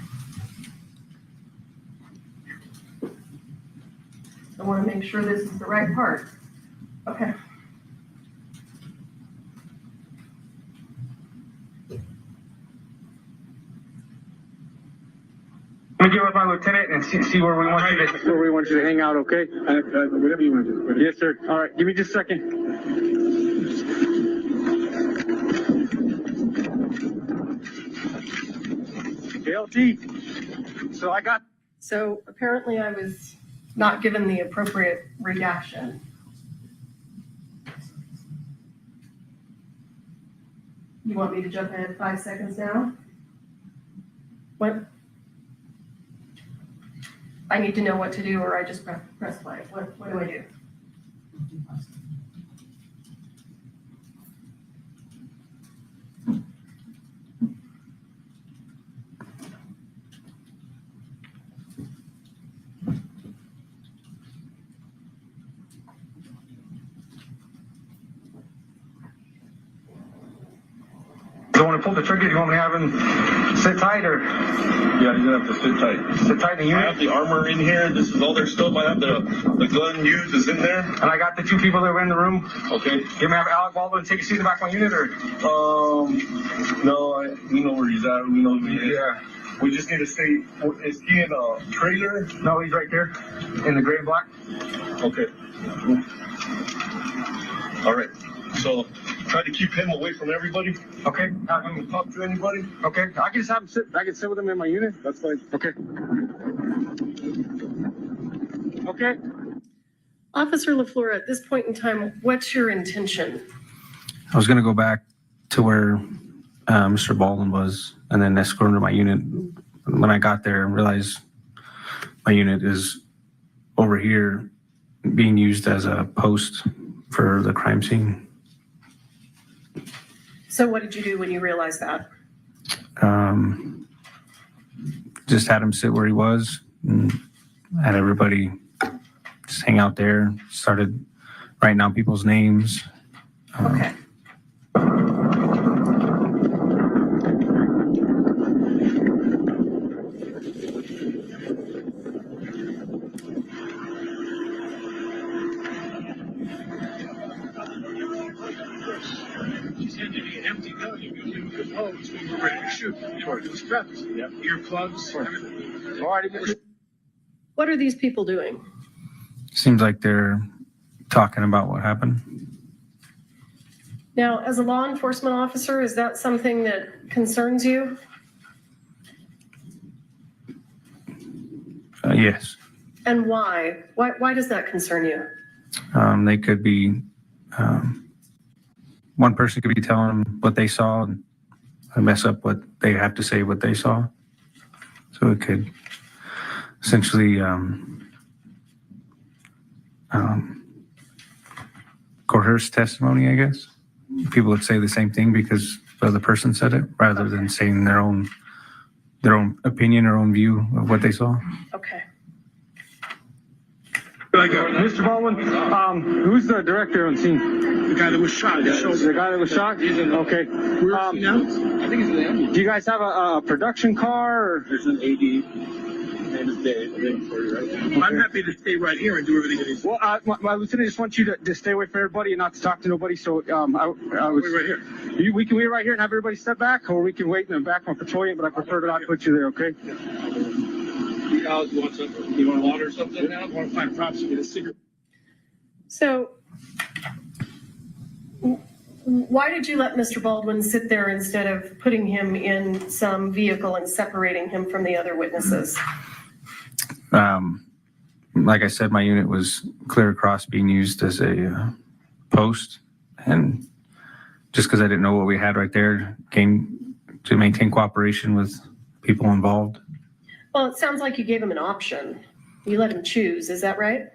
I want to make sure this is the right part. Okay. Let me get with my lieutenant and see where we want you to hang out, okay? Whatever you want to do. Yes, sir. All right, give me just a second. LT. So apparently I was not given the appropriate reaction. You want me to jump ahead 5 seconds now? What? I need to know what to do, or I just press play. What do I do? You want to pull the trigger? You want me to have him sit tight or? Yeah, you're gonna have to sit tight. Sit tight in the I unit? have the armor in here. This is all their stuff. I have the gun used is in there. And I got the two people that were in the room. Okay. You may have Alec Baldwin take a seat in the back of my unit or? No, we know where he's at. We know who he is. Yeah. We just need to stay. Is he in a trailer? No, he's right there in the gray and black. Okay. All right. So try to keep him away from everybody. Okay. Not going to talk to anybody. Okay. I can just have him sit. I can sit with him in my unit. That's fine. Okay. Okay. Officer LaFleur, at this point in time, what's your intention? I was going to go back to where Mr. Baldwin was and then escort him to my unit. When I got there, I realized my unit is over here being used as a post for the crime scene. So what did you do when you realized that? Just had him sit where he was and had everybody just hang out there. Started writing down people's names. Okay. Just handed me an empty gun. You can do good pose when we're ready to shoot. You are doing straps, earplugs, everything. All right. What are these people doing? Seems like they're talking about what happened. Now, as a law enforcement officer, is that something that concerns you? Yes. And why? Why does that concern you? They could be, one person could be telling them what they saw and mess up what they have to say, what they saw. So it could essentially coerce testimony, I guess. People would say the same thing because the other person said it rather than saying their own opinion or own view of what they saw. Okay. Mr. Baldwin, who's the director on scene? The guy that was shot. The guy that was shot? Okay. Where is he now? I think he's in the ambulance. Do you guys have a production car? Or? There's an AD. His name is Dave. I'm waiting for you right now. I'm happy to stay right here and do everything that he's doing. Well, my lieutenant just wants you to stay away from everybody and not to talk to nobody. So I was Wait right here. We can wait right here and have everybody step back, or we can wait in the back on patrol unit, but I prefer to not put you there, okay? Alex, you want something? You want water or something now? I want to find props to get a cigarette. So why did you let Mr. Baldwin sit there instead of putting him in some vehicle and separating him from the other witnesses? Like I said, my unit was clear across being used as a post, and just because I didn't know what we had right there, came to maintain cooperation with people involved. Well, it sounds like you gave him an option. You let him choose, is that right?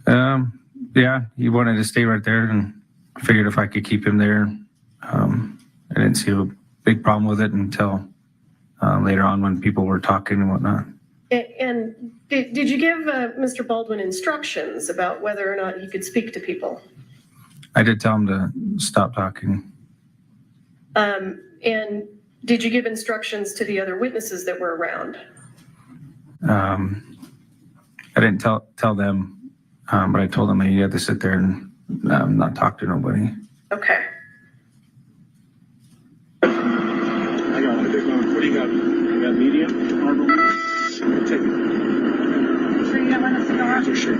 Yeah, he wanted to stay right there, and I figured if I could keep him there, I didn't see a big problem with it until later on when people were talking and whatnot. And did you give Mr. Baldwin instructions about whether or not he could speak to people? I did tell him to stop talking. And did you give instructions to the other witnesses that were around? I didn't tell them, but I told them that he had to sit there and not talk to nobody. Okay. I got one. What do you got? You got medium? for sure.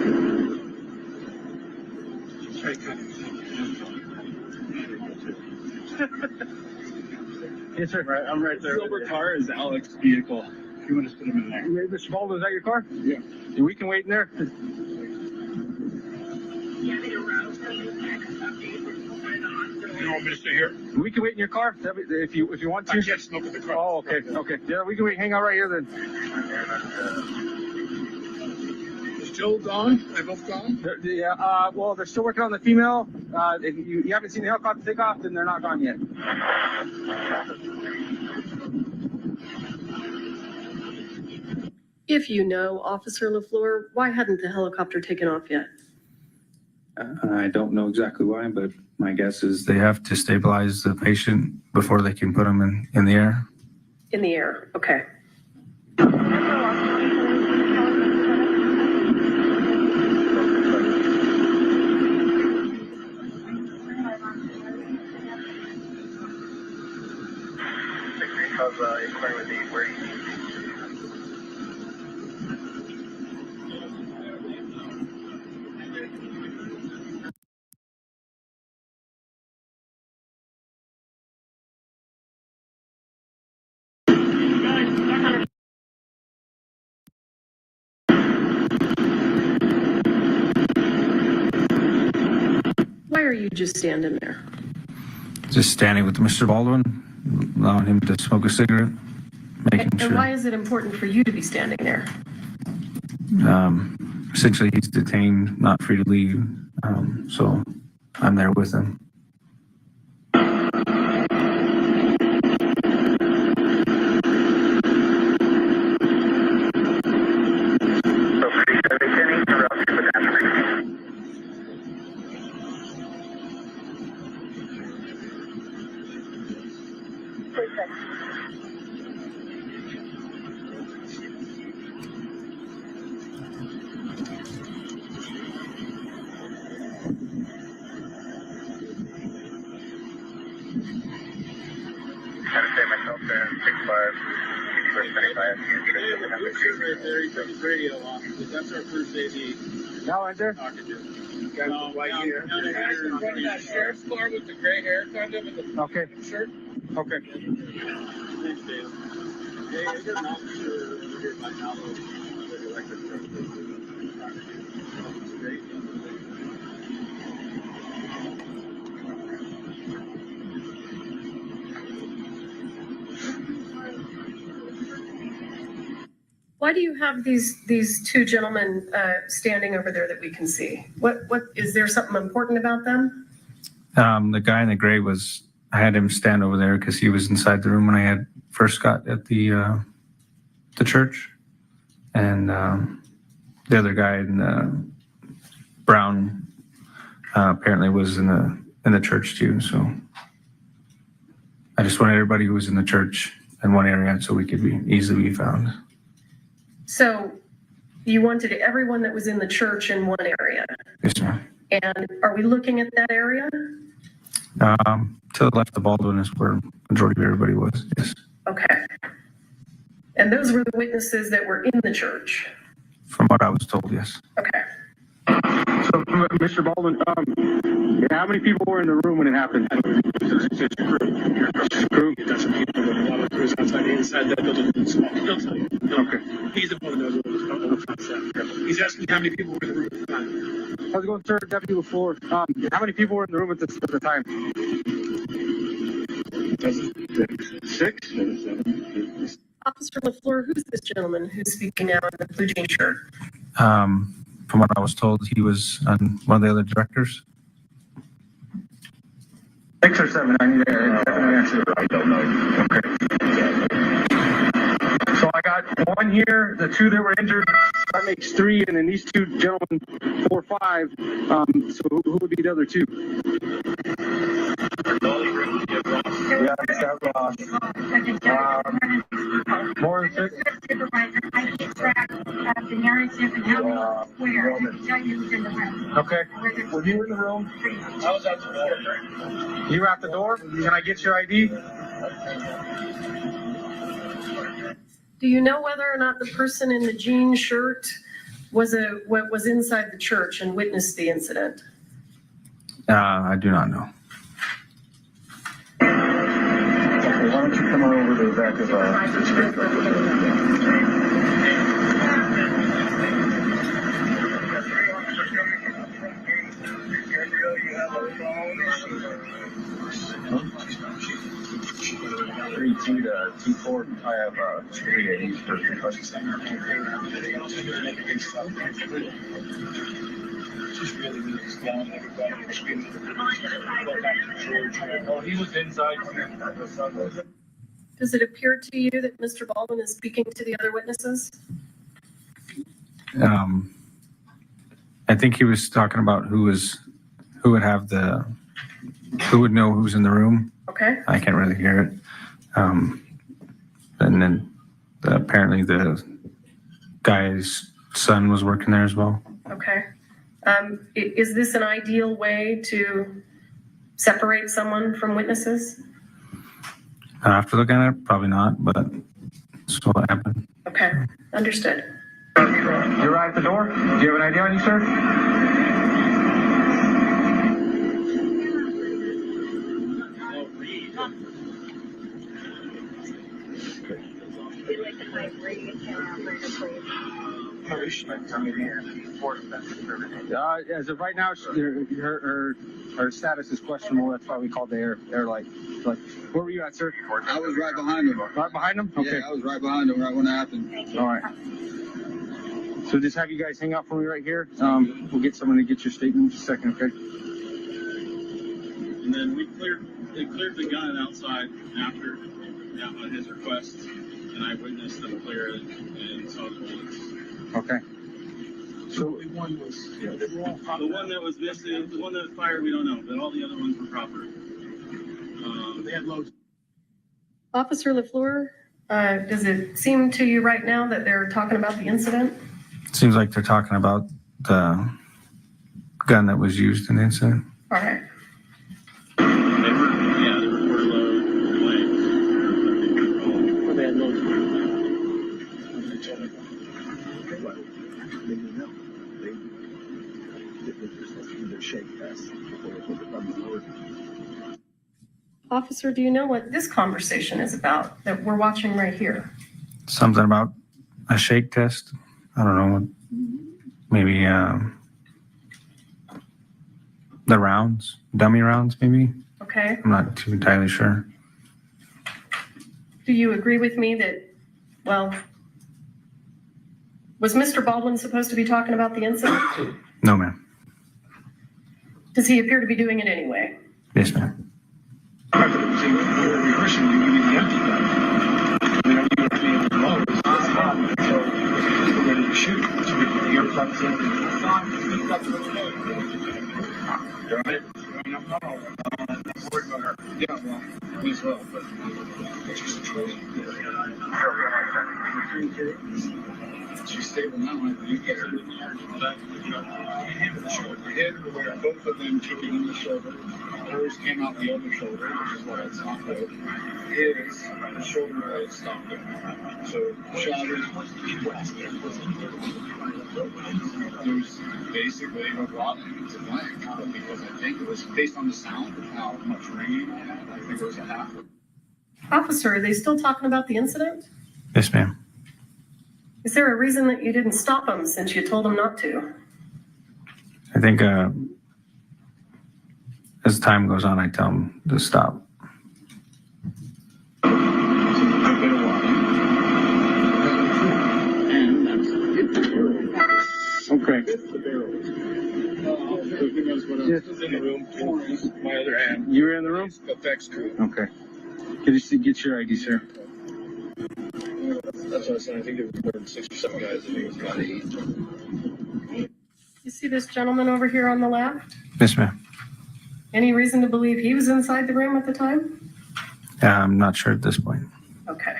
Yes, sir. Right, I'm right there. The silver car is Alec's vehicle. If you want to put him in there. Mr. Baldwin, is that your car? Yeah. We can wait in there. You want me to stay here? We can wait in your car if you want to. I can't smoke in the car. Oh, okay, okay. Yeah, we can wait. Hang out right here then. Is Joe gone? They both gone? Yeah. Well, they're still working on the female. If you haven't seen the helicopter take off, then they're not gone yet. If you know Officer LaFleur, why hadn't the helicopter taken off yet? I don't know exactly why, but my guess is they have to stabilize the patient before they can put them in the air. In the air, okay. Why are you just standing there? Just standing with Mr. Baldwin, allowing him to smoke a cigarette, making And why is it important for you to be standing there? Essentially he's detained, not free to leave. So I'm there with him. Radio off. That's our first AD. Now enter. Talking to right here. Running that sheriff's car with the gray hair kind of in the okay. shirt. Okay. Thanks, Dave. Hey, is there an officer over here by now? The electric Great. Why do you have these two gentlemen standing over there that we can see? What is there something important about them? The guy in the gray I had him stand over there because he was inside the room when I had first got at the church. And the other guy in the brown apparently was in the church too. So I just wanted everybody who was in the church in one area so we could easily be found. So you wanted everyone that was in the church in one area. Yes, ma'am. And are we looking at that area? To the left of Baldwin is where majority of everybody was. Yes. Okay. And those were the witnesses that were in the church? From what I was told, yes. Okay. So, Mr. Baldwin, how many people were in the room when it happened? It's a crew. Got some people, but a lot of crews outside inside that building. He'll tell you. Okay. He's the one that knows what was going on. He's asking how many people were in the room at the time. How's it going, sir? Deputy before. How many people were in the room at the time? 6? Officer LaFleur, who's this gentleman who's speaking now in the blue jean shirt? From what I was told, he was on one of the other directors. 6 or 7? I need an answer. I don't know. Okay. So I got 1 here, the 2 that were injured, that makes 3, and then these 2 gentlemen, 4, 5. So who would be the other 2? Yeah, that's lost. More than 6? I keep track of the narrative and how many where. I can tell you who's in the room. Okay. Were you in the room? I was out the door. You were at the door? Can I get your ID? Do you know whether or not the person in the jean shirt was inside the church and witnessed the incident? I do not know. Okay, why don't you come on over to the back of the street? Three to 2-4. I have 380 for concussion center. Just really just down everybody. Oh, he was inside. Does it appear to you that Mr. Baldwin is speaking to the other witnesses? I think he was talking about who would know who's in the room. Okay. I can't really hear it. And then apparently the guy's son was working there as well. Okay. Is this an ideal way to separate someone from witnesses? After looking at it, probably not, but that's what happened. Okay, understood. You're right at the door. Do you have an ID on you, sir? As of right now, her status is questionable. That's why we called the air light. Like, where were you at, sir? I was right behind him. Right behind him? Okay. Yeah, I was right behind him right when it happened. All right. So just have you guys hang out for me right here. We'll get someone to get your statement in just a second, okay? And then they cleared the gun outside after, on his request, and I witnessed them clear it and saw the bullets. Okay. So the one that was missing, the one that fired, we don't know, but all the other ones were proper. They had loads. Officer LaFleur, does it seem to you right now that they're talking about the incident? Seems like they're talking about the gun that was used in the incident. All right. They were low. They had loads. Officer, do you know what this conversation is about that we're watching right here? Something about a shake test. I don't know. Maybe the rounds, dummy rounds, maybe. Okay. I'm not too entirely sure. Do you agree with me that, well, was Mr. Baldwin supposed to be talking about the incident? No, ma'am. Does he appear to be doing it anyway? Yes, ma'am. She's stable now. You get her hit both of them kicking in the shoulder. Hers came out the other shoulder, which is why it's not good. His, the shoulder blade stopped it. So shattered. There's basically a rotting to blank because I think it was based on the sound of how much ringing I had. I think it was a half. Officer, are they still talking about the incident? Yes, ma'am. Is there a reason that you didn't stop them since you told them not to? I think as time goes on, I tell them to stop. Okay. In the room, my other hand. You were in the room? Effects crew. Okay. Get your ID, sir. That's what I said. I think there was more than 6 or 7 guys. I think it was about 8. You see this gentleman over here on the left? Yes, ma'am. Any reason to believe he was inside the room at the time? I'm not sure at this point. Okay.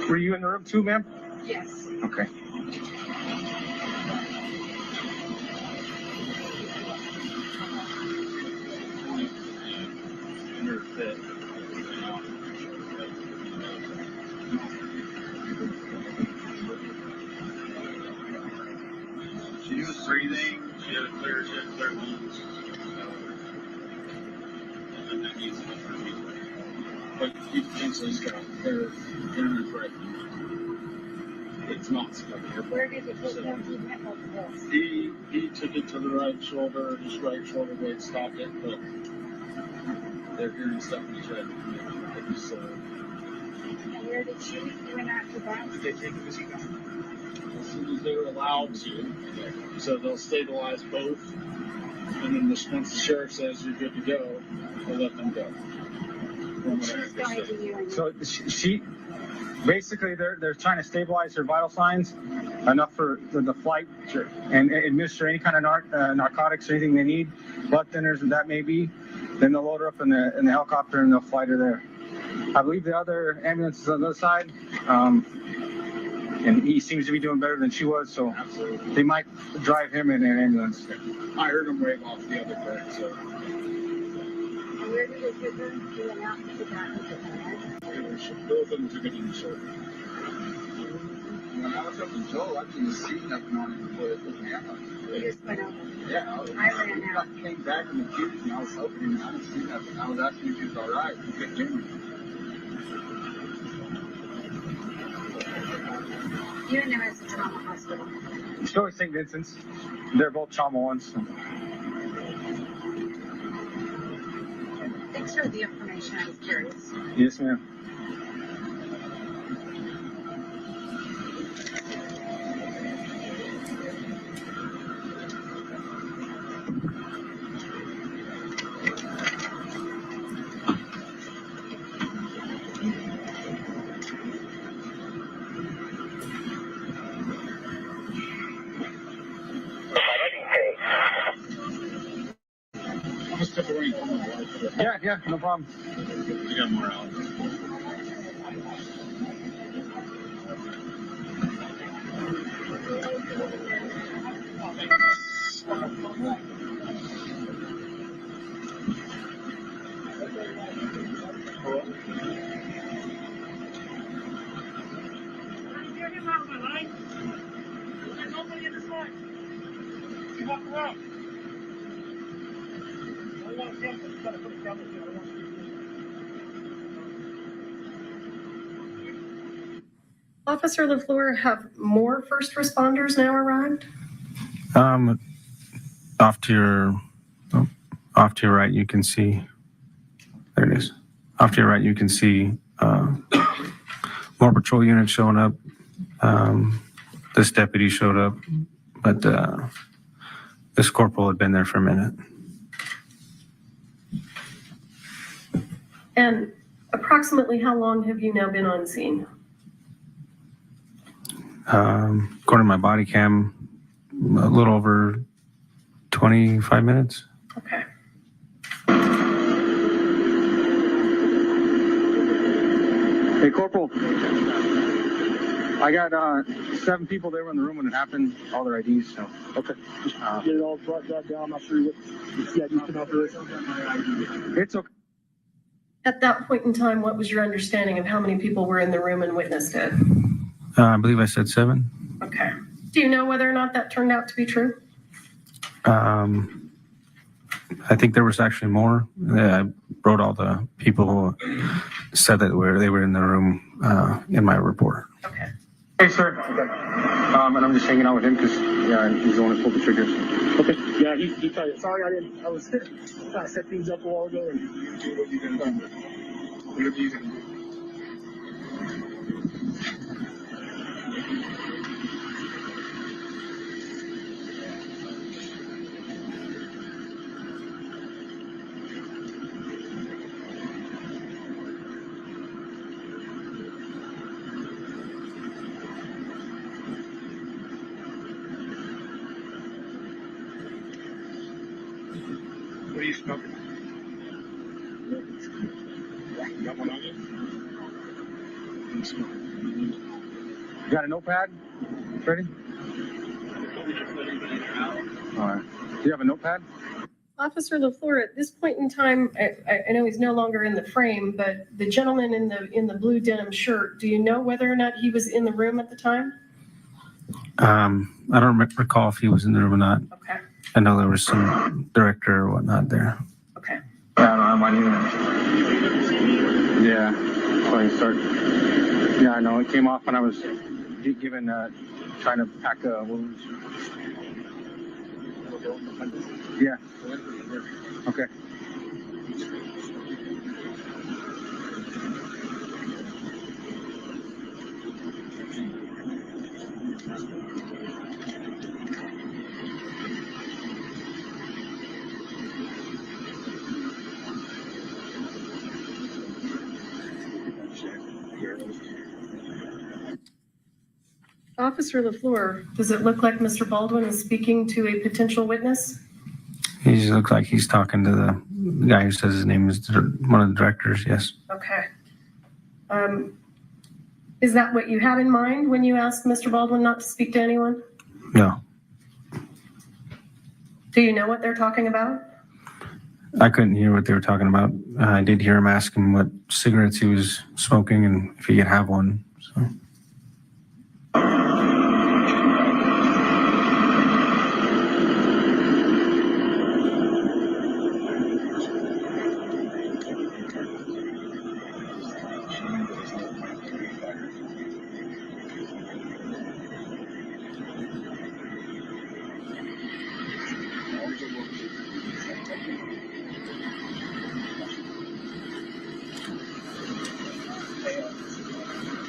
Were you in the room too, ma'am? Yes. Okay. it. She was breathing. She had clear lungs. And that needs to be removed. But you potentially got they're not correct. It's not severe. Where did it take him? He took it to the right shoulder. His right shoulder blade stopped it, but they're hearing stuff in his head. So, And where did she went after that? they take him as soon as they were allowed to. So they'll stabilize both, and then once the sheriff says you're good to go, they'll let them go. So she basically they're trying to stabilize her vital signs enough for the flight and administer any kind of narcotics or anything they need, blood thinners and that may be. Then they'll load her up in the helicopter and they'll fly her there. I believe the other ambulance is on the other side, and he seems to be doing better than she was, so they might drive him in an ambulance. I heard him wave off the other car, so. Where did it take her? He went out and took out his head. Both of them took it in the shoulder. When I was up in Joel, I didn't see nothing on it before they put me out. He just went over. Yeah, I ran out. I came back in the queue and I was opening and I didn't see nothing. I was asking if he was all right. He couldn't hear me. You and him at the trauma hospital. Still at St. Vincent's. They're both trauma ones. Thanks for the information. I was curious. Yes, ma'am. I'm gonna step away and come on. Yeah, no problem. I got more out. Officer LaFleur, have more first responders now arrived? Off to your right, you can see. There it is. Off to your right, you can see more patrol units showing up. This deputy showed up, but this corporal had been there for a minute. And approximately how long have you now been on scene? According to my body cam, a little over 25 minutes. Okay. Hey, Corporal. I got 7 people there in the room when it happened, all their IDs, so. Okay. Get it all brought down. I'm not sure what the CID came out for it. It's okay. At that point in time, what was your understanding of how many people were in the room and witnessed it? I believe I said 7. Okay. Do you know whether or not that turned out to be true? I think there was actually more. I wrote all the people who said that they were in the room in my report. Okay. Hey, sir. And I'm just hanging out with him because, yeah, he's the one who pulled the triggers. Okay. Yeah, he tried it. Sorry, I was trying to set things up a while ago and do what you can do. Whatever you can do. What are you smoking? You got one on you? I'm smoking. You got a notepad? Ready? All right. Do you have a notepad? Officer LaFleur, at this point in time, I know he's no longer in the frame, but the gentleman in the blue denim shirt, do you know whether or not he was in the room at the time? I don't recall if he was in the room or not. Okay. I know there was some director or whatnot there. Okay. I don't have my Yeah. So I start. Yeah, I know. It came off when I was given, trying to pack wounds. Yeah. Okay. Officer LaFleur, does it look like Mr. Baldwin is speaking to a potential witness? He just looks like he's talking to the guy who says his name is one of the directors, yes. Okay. Is that what you had in mind when you asked Mr. Baldwin not to speak to anyone? No, Do you know what they're talking about? I couldn't hear what they were talking about. I did hear him ask him what cigarettes he was smoking and if he could have one, so.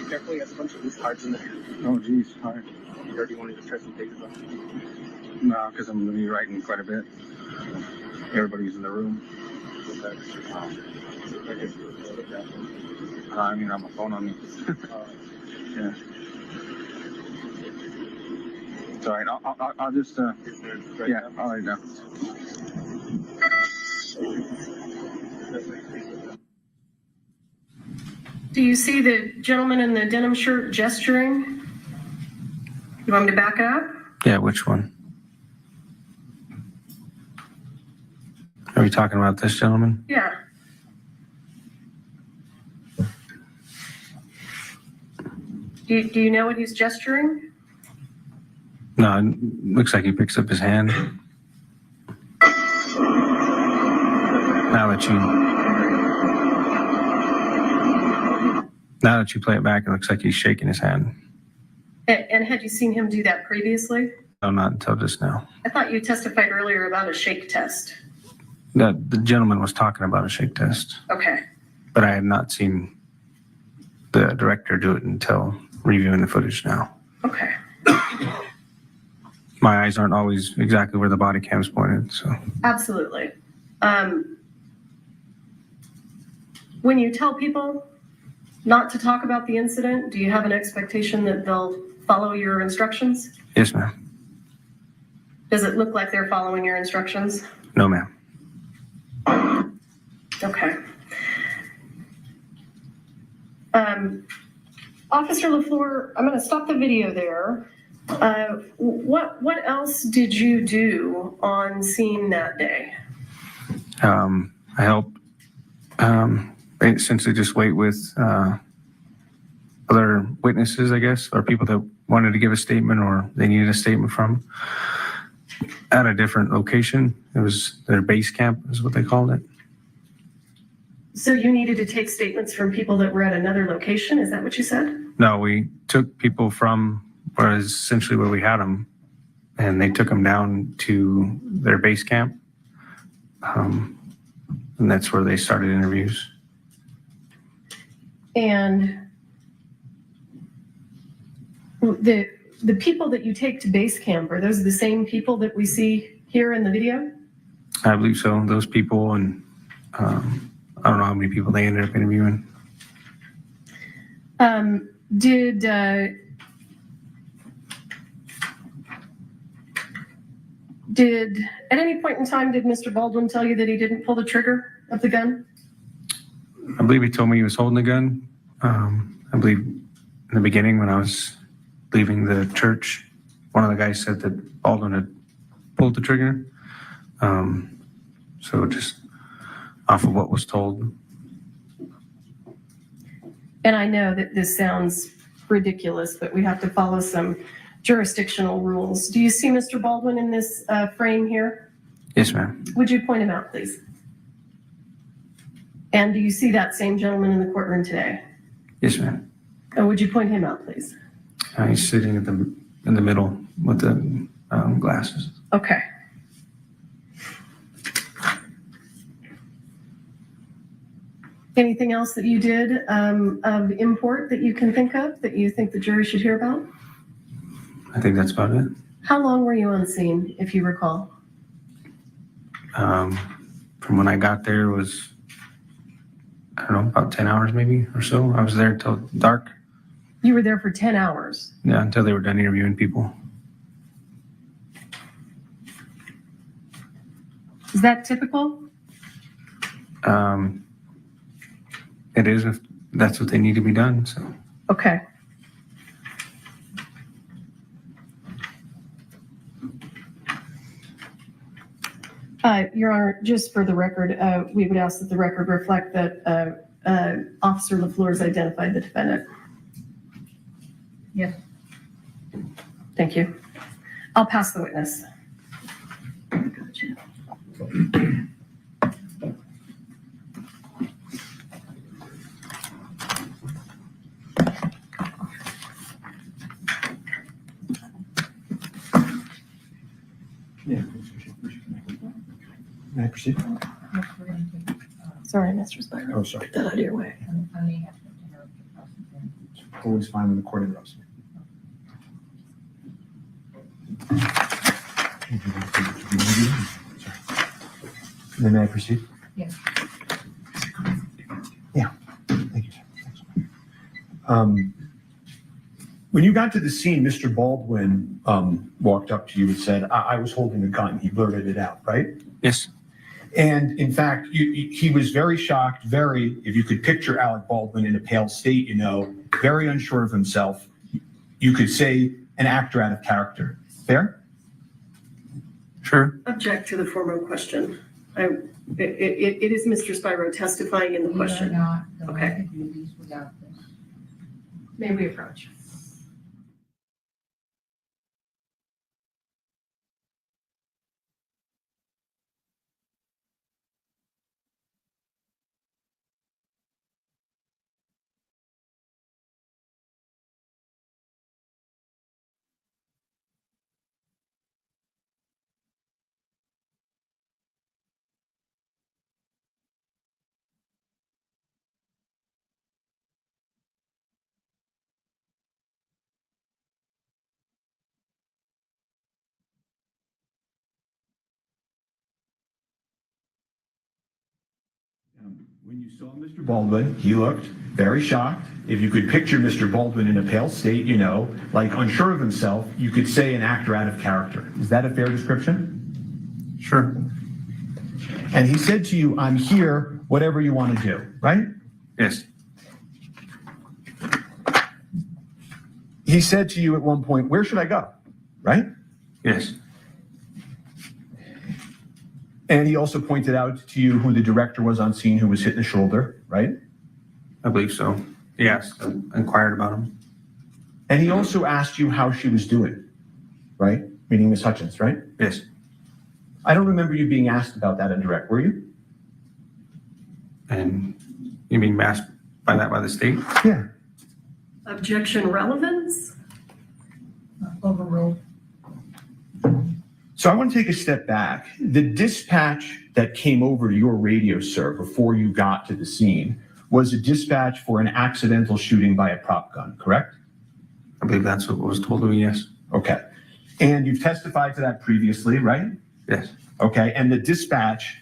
Carefully, has a bunch of loose cards in there. Oh, geez. All right. Or do you want to just try some pages off? No, because I'm going to be writing quite a bit. Everybody's in the room. I mean, I have my phone on me. Yeah. It's all right. I'll just, yeah, all right now. Do you see the gentleman in the denim shirt gesturing? You want me to back up? Yeah, which one? Are we talking about this gentleman? Yeah. Do you know what he's gesturing? No, it looks like he picks up his hand. Now that you play it back, it looks like he's shaking his hand. And had you seen him do that previously? No, not until just now. I thought you testified earlier about a shake test. The gentleman was talking about a shake test, Okay. but I had not seen the director do it until reviewing the footage now. Okay. My eyes aren't always exactly where the body cam's pointed, so. Absolutely. When you tell people not to talk about the incident, do you have an expectation that they'll follow your instructions? Yes, ma'am. Does it look like they're following your instructions? No, ma'am. Okay. Officer LaFleur, I'm going to stop the video there. What else did you do on scene that day? I helped essentially just wait with other witnesses, I guess, or people that wanted to give a statement or they needed a statement from at a different location. It was their base camp is what they called it. So you needed to take statements from people that were at another location? Is that what you said? No, we took people from essentially where we had them, and they took them down to their base camp. And that's where they started interviews. And the people that you take to base camp, are those the same people that we see here in the video? I believe so. Those people, and I don't know how many people they ended up interviewing. Did at any point in time, did Mr. Baldwin tell you that he didn't pull the trigger of the gun? I believe he told me he was holding the gun. I believe in the beginning when I was leaving the church, one of the guys said that Baldwin had pulled the trigger. So just off of what was told. And I know that this sounds ridiculous, but we have to follow some jurisdictional rules. Do you see Mr. Baldwin in this frame here? Yes, ma'am. Would you point him out, please? And do you see that same gentleman in the courtroom today? Yes, ma'am. And would you point him out, please? He's sitting in the middle with the glasses. Okay. Anything else that you did of import that you can think of that you think the jury should hear about? I think that's about it. How long were you on scene, if you recall? From when I got there was, I don't know, about 10 hours maybe or so. I was there till dark. You were there for 10 hours. Yeah, until they were done interviewing people. Is that typical? It is if that's what they need to be done, so. Okay. Your Honor, just for the record, we would ask that the record reflect that Officer LaFleur has identified the defendant. Yes. Thank you. I'll pass the witness. May I proceed? Sorry, Mr. Spiro. Oh, sorry. Get that out of your way. Always fine when the court interrupts me. Then may I proceed? Yes. Yeah. Thank you, sir. When you got to the scene, Mr. Baldwin walked up to you and said, I was holding a gun. He blurted it out, right? Yes. And in fact, he was very shocked, if you could picture Alec Baldwin in a pale state, very unsure of himself. You could say an actor out of character. Fair? Sure. Object to the former question. It is Mr. Spiro testifying in the question. Okay. May we approach? When you saw Mr. Baldwin, he looked very shocked. If you could picture Mr. Baldwin in a pale state, like unsure of himself, you could say an actor out of character. Is that a fair description? Sure. And he said to you, I'm here, whatever you want to do, right? Yes. He said to you at one point, where should I go? Right? Yes. And he also pointed out to you who the director was on scene who was hit in the shoulder, right? I believe so. Yes. I inquired about him. And he also asked you how she was doing, right? Meaning Miss Hutchins, right? Yes. I don't remember you being asked about that in direct, were you? And you mean asked by the state? Yeah. Objection relevance? Overruled. So I want to take a step back. The dispatch that came over to your radio, sir, before you got to the scene was a dispatch for an accidental shooting by a prop gun, correct? I believe that's what was told to me, yes. Okay. And you've testified to that previously, right? Yes. Okay. And the dispatch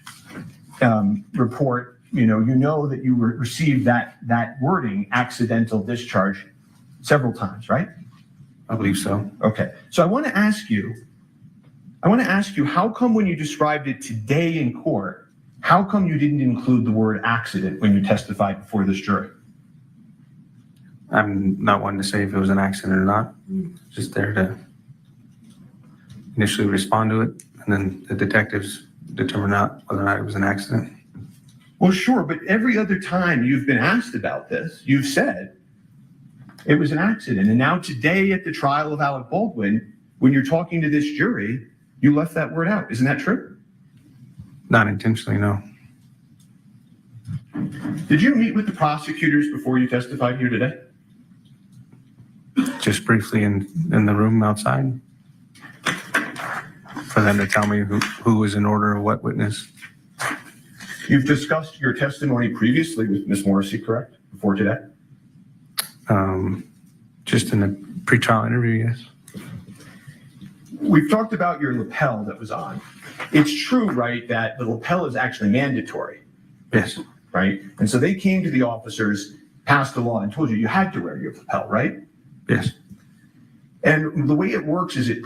report, you know that you received that wording, accidental discharge, several times, right? I believe so. Okay. So I want to ask you, how come when you described it today in court, how come you didn't include the word accident when you testified before this jury? I'm not one to say if it was an accident or not. Just there to initially respond to it, and then the detectives determine whether or not it was an accident. Well, sure, but every other time you've been asked about this, you've said it was an accident. And now today at the trial of Alec Baldwin, when you're talking to this jury, you left that word out. Isn't that true? Not intentionally, no. Did you meet with the prosecutors before you testified here today? Just briefly in the room outside for them to tell me who was in order of what witness. You've discussed your testimony previously with Ms. Morrissey, correct? Before today? Just in a pretrial interview, yes. We've talked about your lapel that was on. It's true, right, that the lapel is actually mandatory. Yes. Right? And so they came to the officers, passed a law, and told you had to wear your lapel, right? Yes. And the way it works is it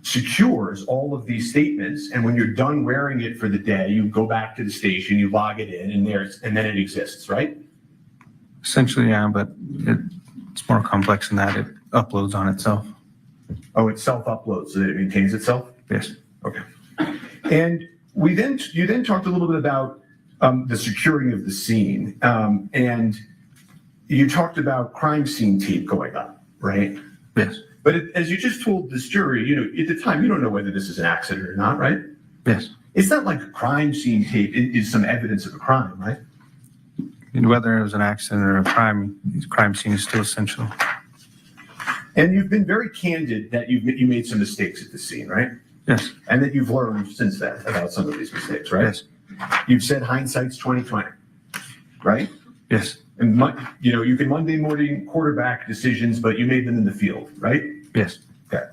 secures all of these statements, and when you're done wearing it for the day, you go back to the station, you log it in, and then it exists, right? Essentially, yeah, but it's more complex than that. It uploads on itself. Oh, it self-uploads so that it maintains itself? Yes. Okay. And you then talked a little bit about the securing of the scene, and you talked about crime scene tape going up, right? Yes. But as you just told this jury, at the time, you don't know whether this is an accident or not, right? Yes. It's not like a crime scene tape is some evidence of a crime, right? And whether it was an accident or a crime scene is still essential. And you've been very candid that you made some mistakes at the scene, right? Yes. And that you've learned since then about some of these mistakes, right? Yes. You've said hindsight's 20/20, right? Yes. And you can Monday morning quarterback decisions, but you made them in the field, right? Yes. Okay.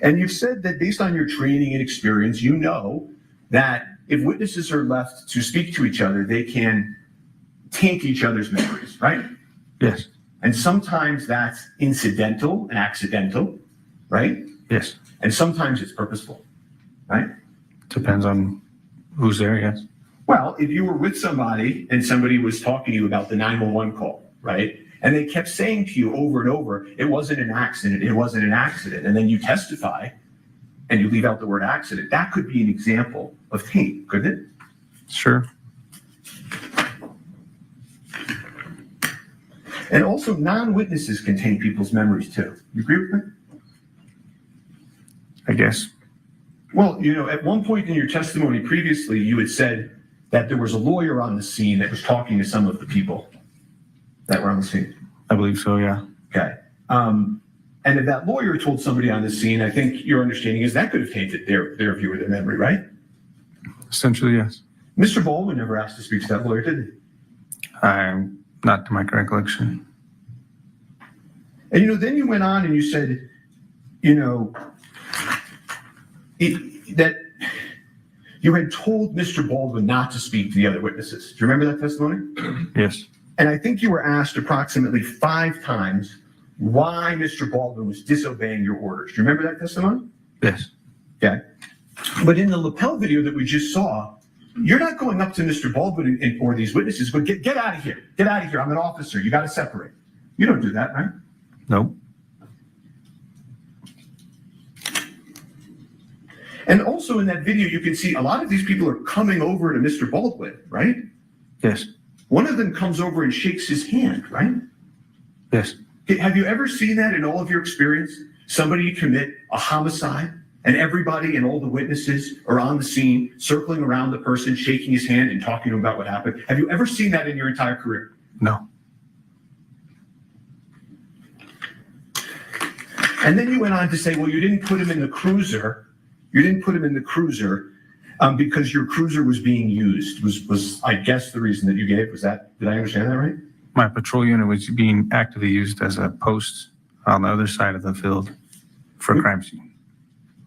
And you've said that based on your training and experience, you know that if witnesses are left to speak to each other, they can taint each other's memories, right? Yes. And sometimes that's incidental and accidental, right? Yes. And sometimes it's purposeful, right? Depends on who's there, yes. Well, if you were with somebody and somebody was talking to you about the 911 call, right? And they kept saying to you over and over, it wasn't an accident, it wasn't an accident. And then you testify and you leave out the word accident. That could be an example of taint, couldn't it? Sure. And also non-witnesses can taint people's memories too. You agree with me? I guess. Well, at one point in your testimony previously, you had said that there was a lawyer on the scene that was talking to some of the people that were on the scene. I believe so, yeah. Okay. And if that lawyer told somebody on the scene, I think your understanding is that could have tainted their view of their memory, right? Essentially, yes. Mr. Baldwin never asked to speak to that lawyer, did he? Not to my recollection. And then you went on and you said, that you had told Mr. Baldwin not to speak to the other witnesses. Do you remember that testimony? Yes. And I think you were asked approximately 5 times why Mr. Baldwin was disobeying your orders. Do you remember that testimony? Yes. Okay. But in the lapel video that we just saw, you're not going up to Mr. Baldwin or these witnesses, but get out of here. Get out of here. I'm an officer. You got to separate. You don't do that, right? Nope. And also in that video, you can see a lot of these people are coming over to Mr. Baldwin, right? Yes. One of them comes over and shakes his hand, right? Yes. Have you ever seen that in all of your experience? Somebody commit a homicide and everybody and all the witnesses are on the scene, circling around the person, shaking his hand and talking to him about what happened. Have you ever seen that in your entire career? No. And then you went on to say, well, you didn't put him in the cruiser. You didn't put him in the cruiser because your cruiser was being used, was I guess the reason that you gave. Was that, did I understand that right? My patrol unit was being actively used as a post on the other side of the field for a crime scene.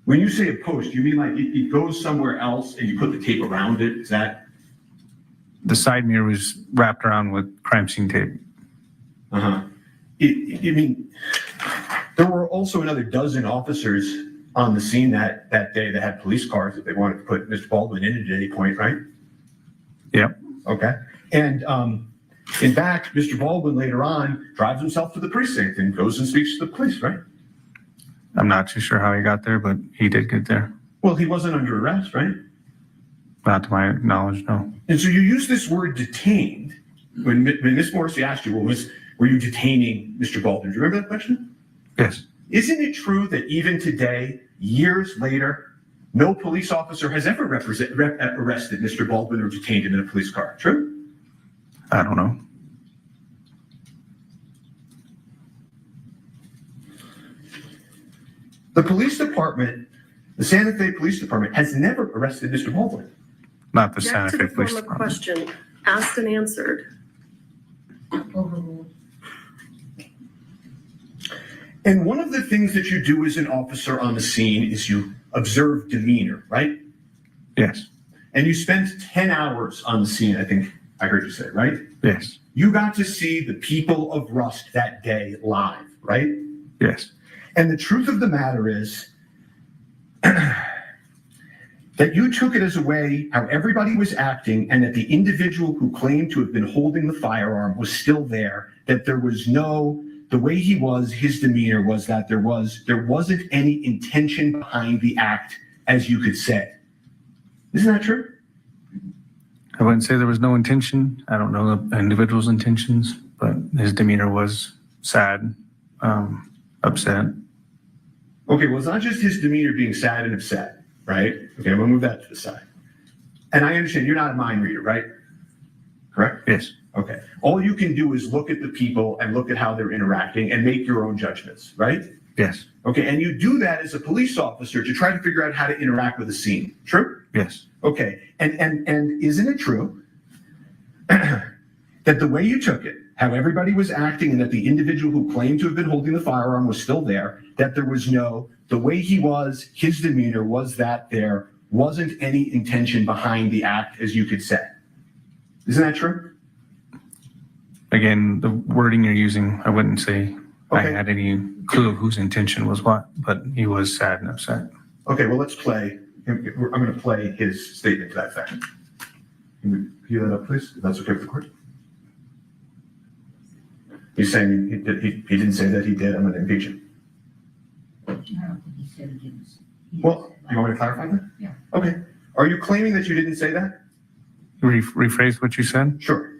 When you say a post, you mean like it goes somewhere else and you put the tape around it? Is that? The side mirror was wrapped around with crime scene tape. Uh-huh. You mean, there were also another dozen officers on the scene that day that had police cars that they wanted to put Mr. Baldwin in at any point, right? Yep. Okay. And in fact, Mr. Baldwin later on drives himself to the precinct and goes and speaks to the police, right? I'm not too sure how he got there, but he did get there. Well, he wasn't under arrest, right? Not to my knowledge, no. And so you use this word detained when Ms. Morrissey asked you, were you detaining Mr. Baldwin? Do you remember that question? Yes. Isn't it true that even today, years later, no police officer has ever arrested Mr. Baldwin or detained him in a police car? True? I don't know. The police department, the Santa Fe Police Department, has never arrested Mr. Baldwin. Not the Back Santa to Fe the Police former Department. question, asked and answered. And one of the things that you do as an officer on the scene is you observe demeanor, right? Yes. And you spent 10 hours on the scene, I think I heard you say, right? Yes. You got to see the people of Rust that day live, right? Yes. And the truth of the matter is that you took it as a way how everybody was acting, and that the individual who claimed to have been holding the firearm was still there, that there was no, the way he was, his demeanor was that there wasn't any intention behind the act, as you could say. Isn't that true? I wouldn't say there was no intention. I don't know the individual's intentions, but his demeanor was sad, upset. Okay, well, it's not just his demeanor being sad and upset, right? Okay, we'll move that to the side. And I understand you're not a mind reader, right? Correct? Yes. Okay. All you can do is look at the people and look at how they're interacting and make your own judgments, right? Yes. Okay, and you do that as a police officer to try to figure out how to interact with a scene. True? Yes. Okay, and isn't it true that the way you took it, how everybody was acting, and that the individual who claimed to have been holding the firearm was still there, that there was no, the way he was, his demeanor was that there wasn't any intention behind the act, as you could say. Isn't that true? Again, the wording you're using, I wouldn't say I Okay. had any clue of whose intention was what, but he was sad and upset. Okay, well, let's play. I'm going to play his statement to that effect. Can you hear that up, please? If that's okay with the court. He's saying he didn't say that he did. I'm going to impeach him. I don't think he said he didn't. Well, you want me to clarify that? Yeah. Okay. Are you claiming that you didn't say that? Rephrase what you said? Sure.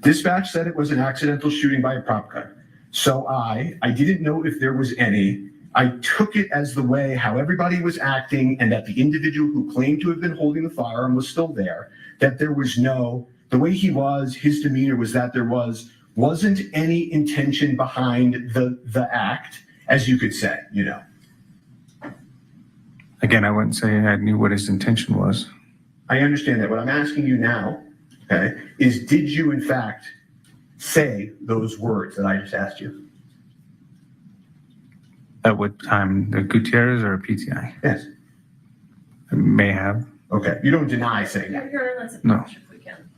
Dispatch said it was an accidental shooting by a prop gun. So I didn't know if there was any. I took it as the way how everybody was acting, and that the individual who claimed to have been holding the firearm was still there, that there was no, the way he was, his demeanor was that there wasn't any intention behind the act, as you could say, you know. Again, I wouldn't say I knew what his intention was. I understand that. What I'm asking you now, okay, is did you in fact say those words that I just asked you? At what time? The Gutierrez or a PTI? Yes. I may have. Okay. You don't deny saying that? No. If we can.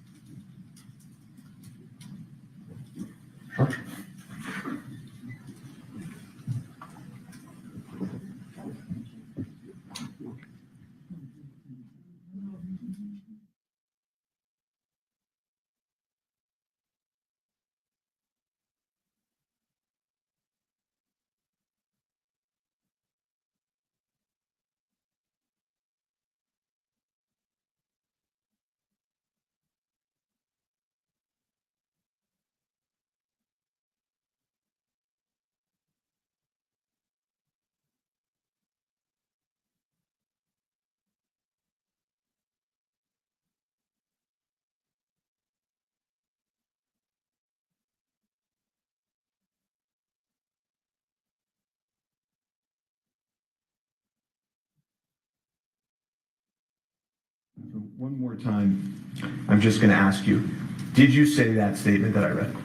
So one more time, I'm just going to ask you, did you say that statement that I read?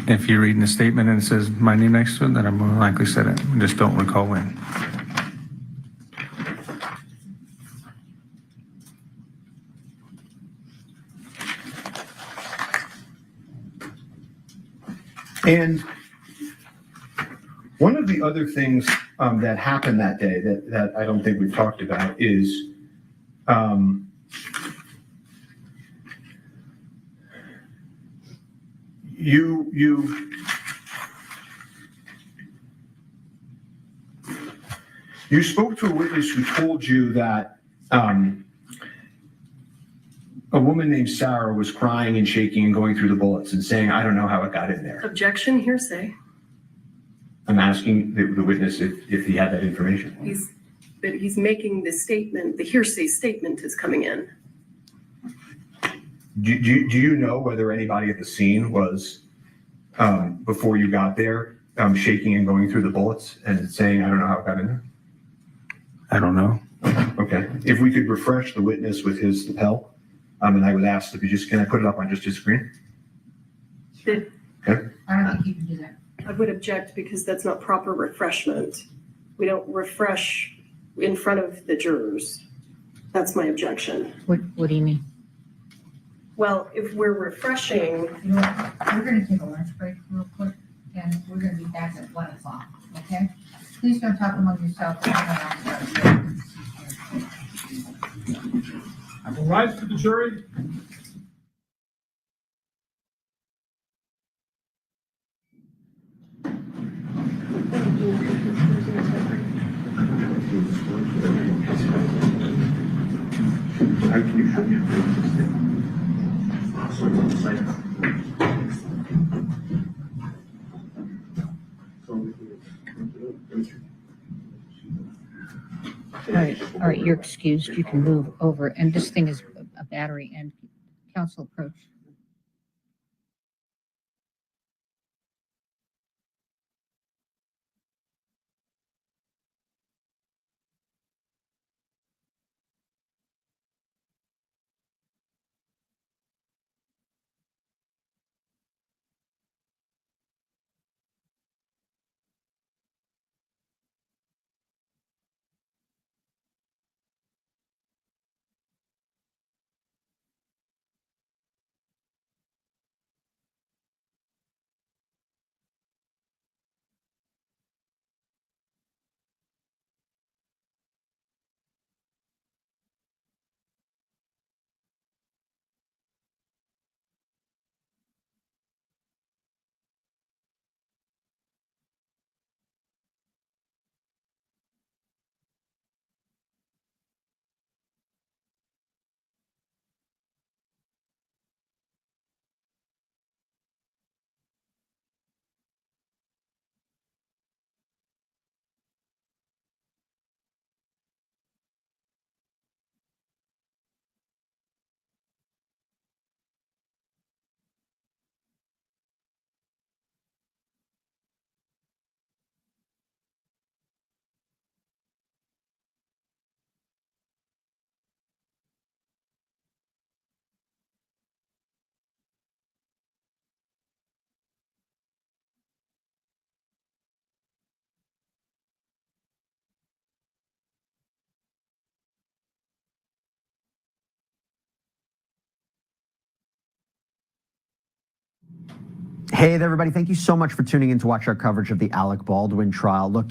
If you're reading the statement and it says my name next to it, then I more likely said it. I just don't recall when. And one of the other things that happened that day that I don't think we've talked about is You spoke to a witness who told you that a woman named Sarah was crying and shaking and going through the bullets and saying, I don't know how it got in there. Objection, hearsay. I'm asking the witness if he had that information. He's making the statement, the hearsay statement is coming in. Do you know whether anybody at the scene was, before you got there, shaking and going through the bullets and saying, I don't know how it got in there? I don't know. Okay. If we could refresh the witness with his lapel, and I would ask if you just, can I put it up on just his screen? Okay. I don't think you can do that. I would object because that's not proper refreshment. We don't refresh in front of the jurors. That's my objection. What do you mean? Well, if we're refreshing, You know what? We're gonna take a lunch break real quick, and we're gonna be back at 1:00, okay? Please don't talk among yourselves. I will rise to the jury. All right, you're excused. You can move over, and this thing is a battery, and council approach. Hey there, everybody. Thank you so much for tuning in to watch our coverage of the Alec Baldwin trial. Look,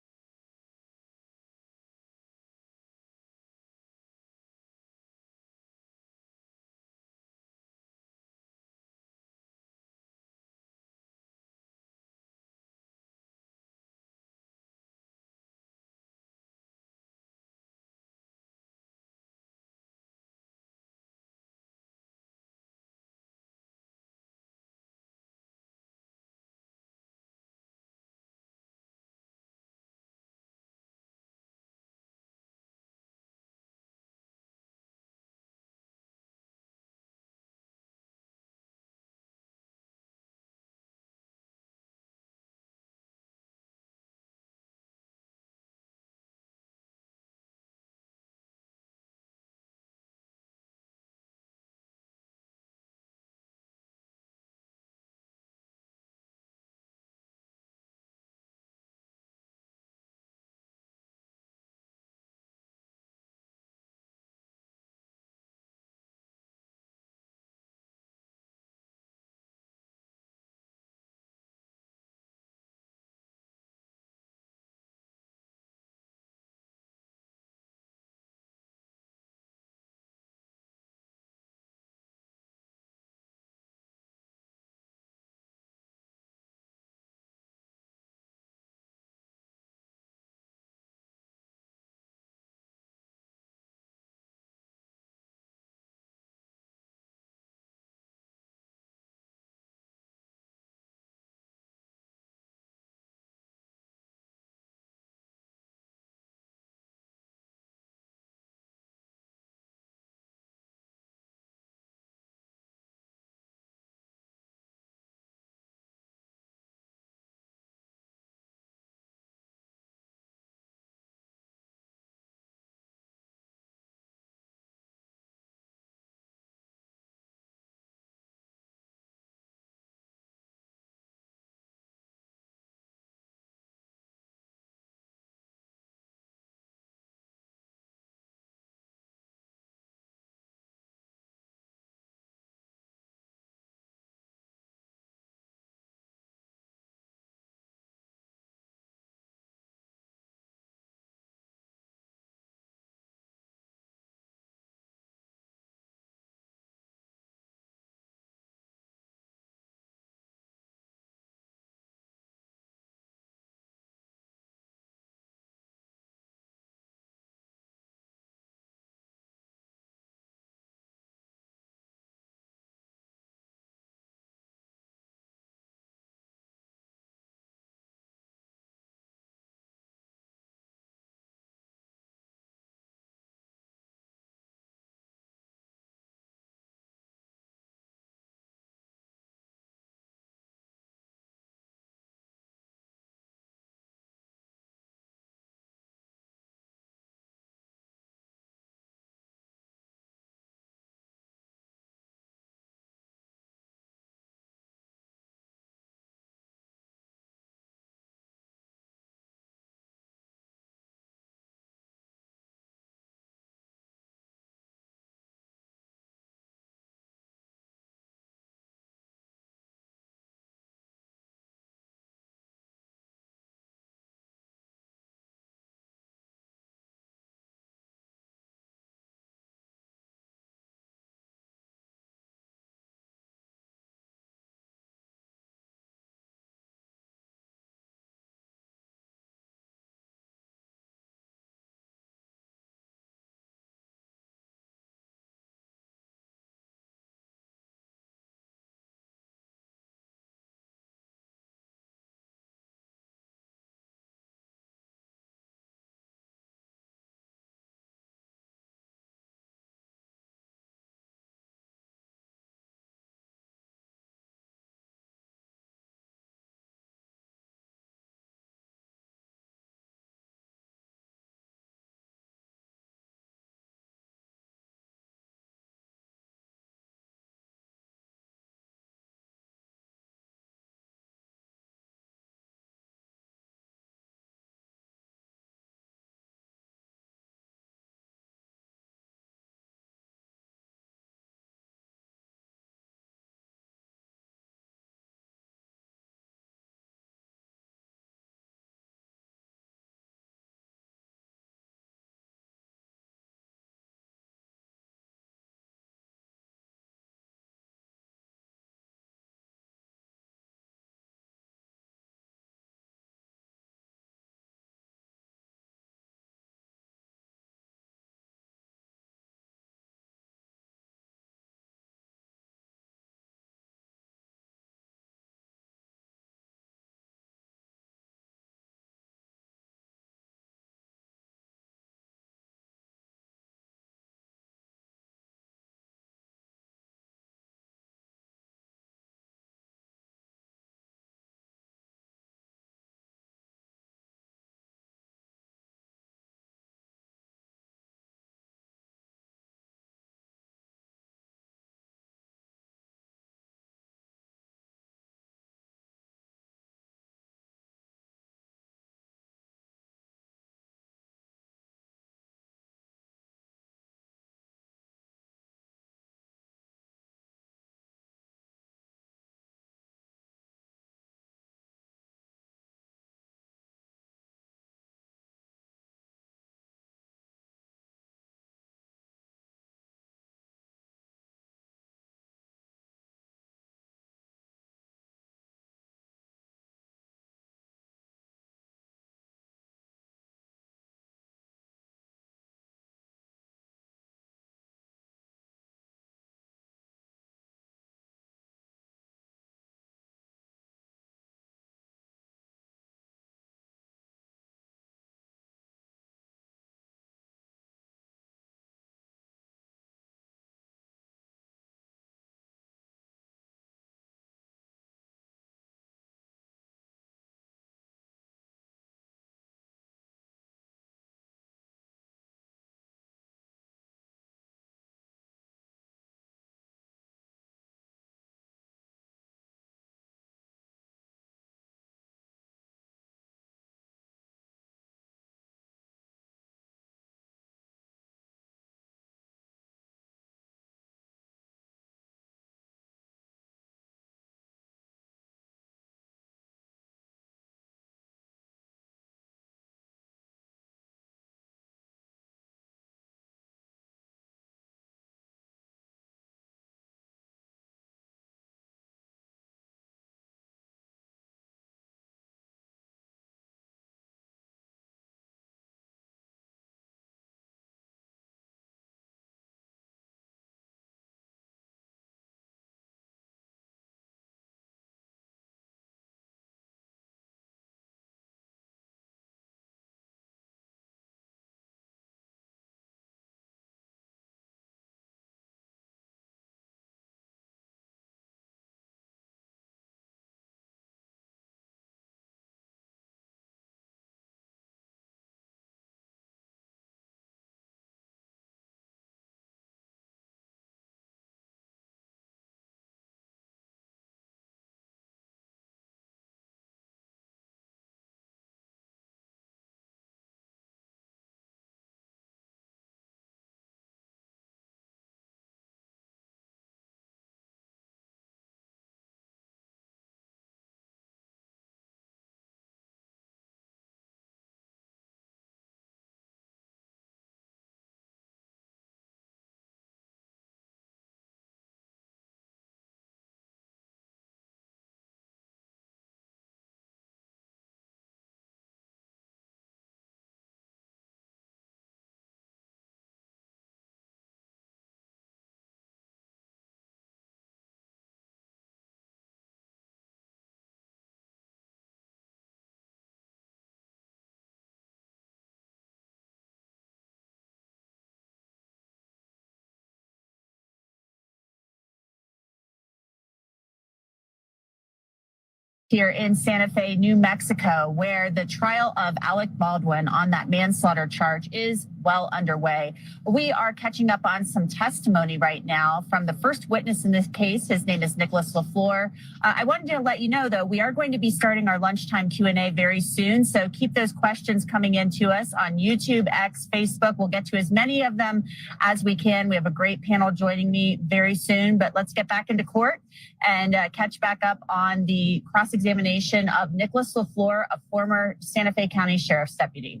here in Santa Fe, New Mexico, where the trial of Alec Baldwin on that manslaughter charge is well underway. We are catching up on some testimony right now from the first witness in this case. His name is Nicholas LaFleur. I wanted to let you know, though, we are going to be starting our lunchtime Q&A very soon, so keep those questions coming in to us on YouTube, X, Facebook. We'll get to as many of them as we can. We have a great panel joining me very soon, but let's get back into court and catch back up on the cross-examination of Nicholas LaFleur, a former Santa Fe County Sheriff's deputy.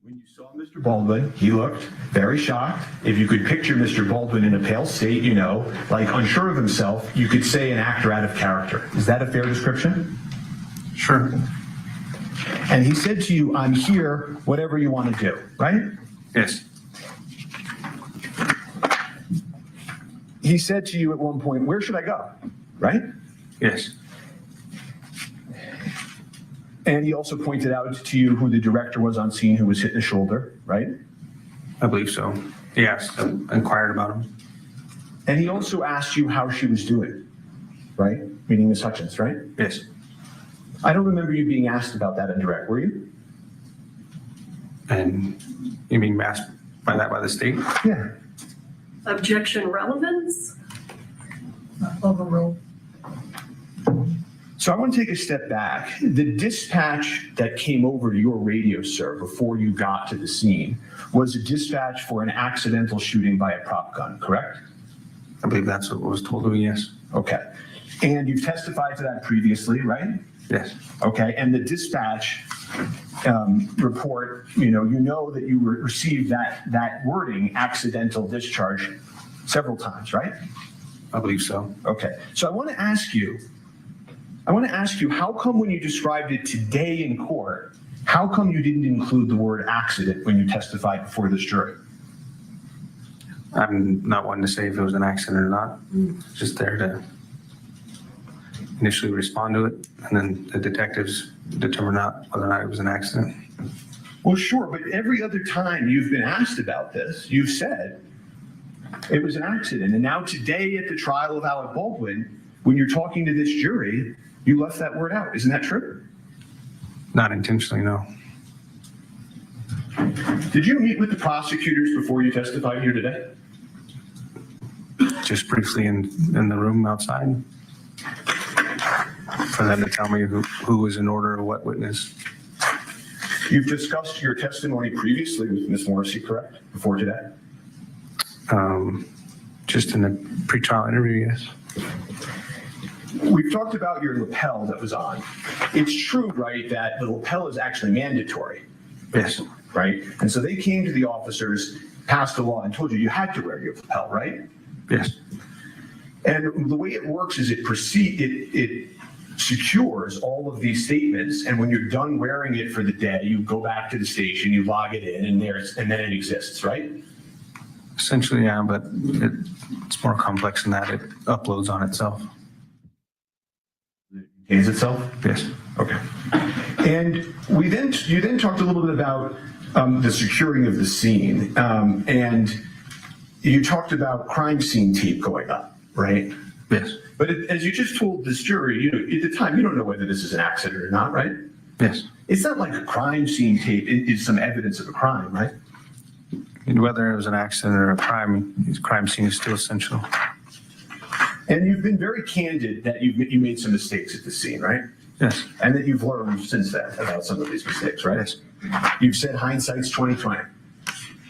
When you saw Mr. Baldwin, he looked very shocked. If you could picture Mr. Baldwin in a pale state, like unsure of himself, you could say an actor out of character. Is that a fair description? Sure. And he said to you, I'm here, whatever you want to do, right? Yes. He said to you at one point, where should I go? Right? Yes. And he also pointed out to you who the director was on scene who was hit in the shoulder, right? I believe so. Yes, I inquired about him. And he also asked you how she was doing, right? Meaning Miss Hutchins, right? Yes. I don't remember you being asked about that in direct, were you? And you mean asked by the state? Yeah. Objection relevance? Overruled. So I want to take a step back. The dispatch that came over to your radio, sir, before you got to the scene was a dispatch for an accidental shooting by a prop gun, correct? I believe that's what was told to me, yes. Okay. And you've testified to that previously, right? Yes. Okay. And the dispatch report, you know that you received that wording, accidental discharge, several times, right? I believe so. Okay. So I want to ask you, how come when you described it today in court, how come you didn't include the word accident when you testified before this jury? I'm not one to say if it was an accident or not. Just there to initially respond to it, and then the detectives determine whether or not it was an accident. Well, sure, but every other time you've been asked about this, you've said it was an accident. And now today at the trial of Alec Baldwin, when you're talking to this jury, you left that word out. Isn't that true? Not intentionally, no. Did you meet with the prosecutors before you testified here today? Just briefly in the room outside for them to tell me who was in order or what witness. You've discussed your testimony previously with Ms. Morrissey, correct? Before today? Just in a pretrial interview, yes. We've talked about your lapel that was on. It's true, right, that the lapel is actually mandatory. Yes. Right? And so they came to the officers, passed a law, and told you had to wear your lapel, right? Yes. And the way it works is it secures all of these statements, and when you're done wearing it for the day, you go back to the station, you log it in, and then it exists, right? Essentially, yeah, but it's more complex than that. It uploads on itself. Is itself? Yes. Okay. And you then talked a little bit about the securing of the scene, and you talked about crime scene tape going up, right? Yes. But as you just told this jury, at the time, you don't know whether this is an accident or not, right? Yes. It's not like a crime scene tape is some evidence of a crime, right? And whether it was an accident or a crime scene is still essential. And you've been very candid that you made some mistakes at the scene, right? Yes. And that you've learned since then about some of these mistakes, right? Yes. You've said hindsight's 20/20,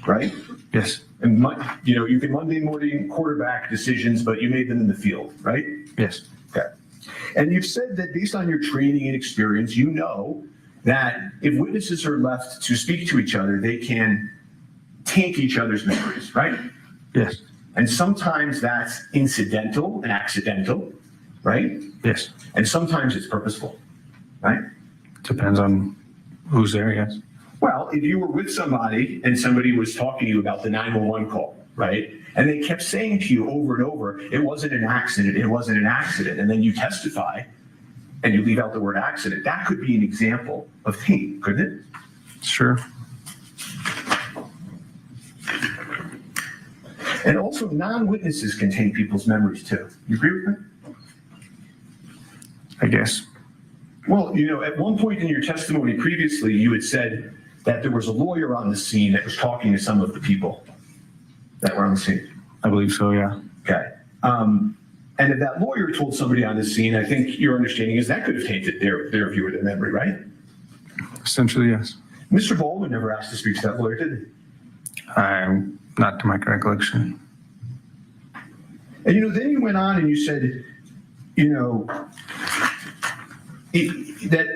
right? Yes. And you can Monday morning quarterback decisions, but you made them in the field, right? Yes. Okay. And you've said that based on your training and experience, you know that if witnesses are left to speak to each other, they can taint each other's memories, right? Yes. And sometimes that's incidental and accidental, right? Yes. And sometimes it's purposeful, right? Depends on who's there, yes. Well, if you were with somebody and somebody was talking to you about the 911 call, right? And they kept saying to you over and over, it wasn't an accident, it wasn't an accident. And then you testify and you leave out the word accident. That could be an example of taint, couldn't it? Sure. And also non-witnesses can taint people's memories too. You agree with me? I guess. Well, at one point in your testimony previously, you had said that there was a lawyer on the scene that was talking to some of the people that were on the scene. I believe so, yeah. Okay. And if that lawyer told somebody on the scene, I think your understanding is that could have tainted their view or their memory, right? Essentially, yes. Mr. Baldwin never asked to speak to that lawyer, did I'm not to my recollection. he? And then you went on and you said, that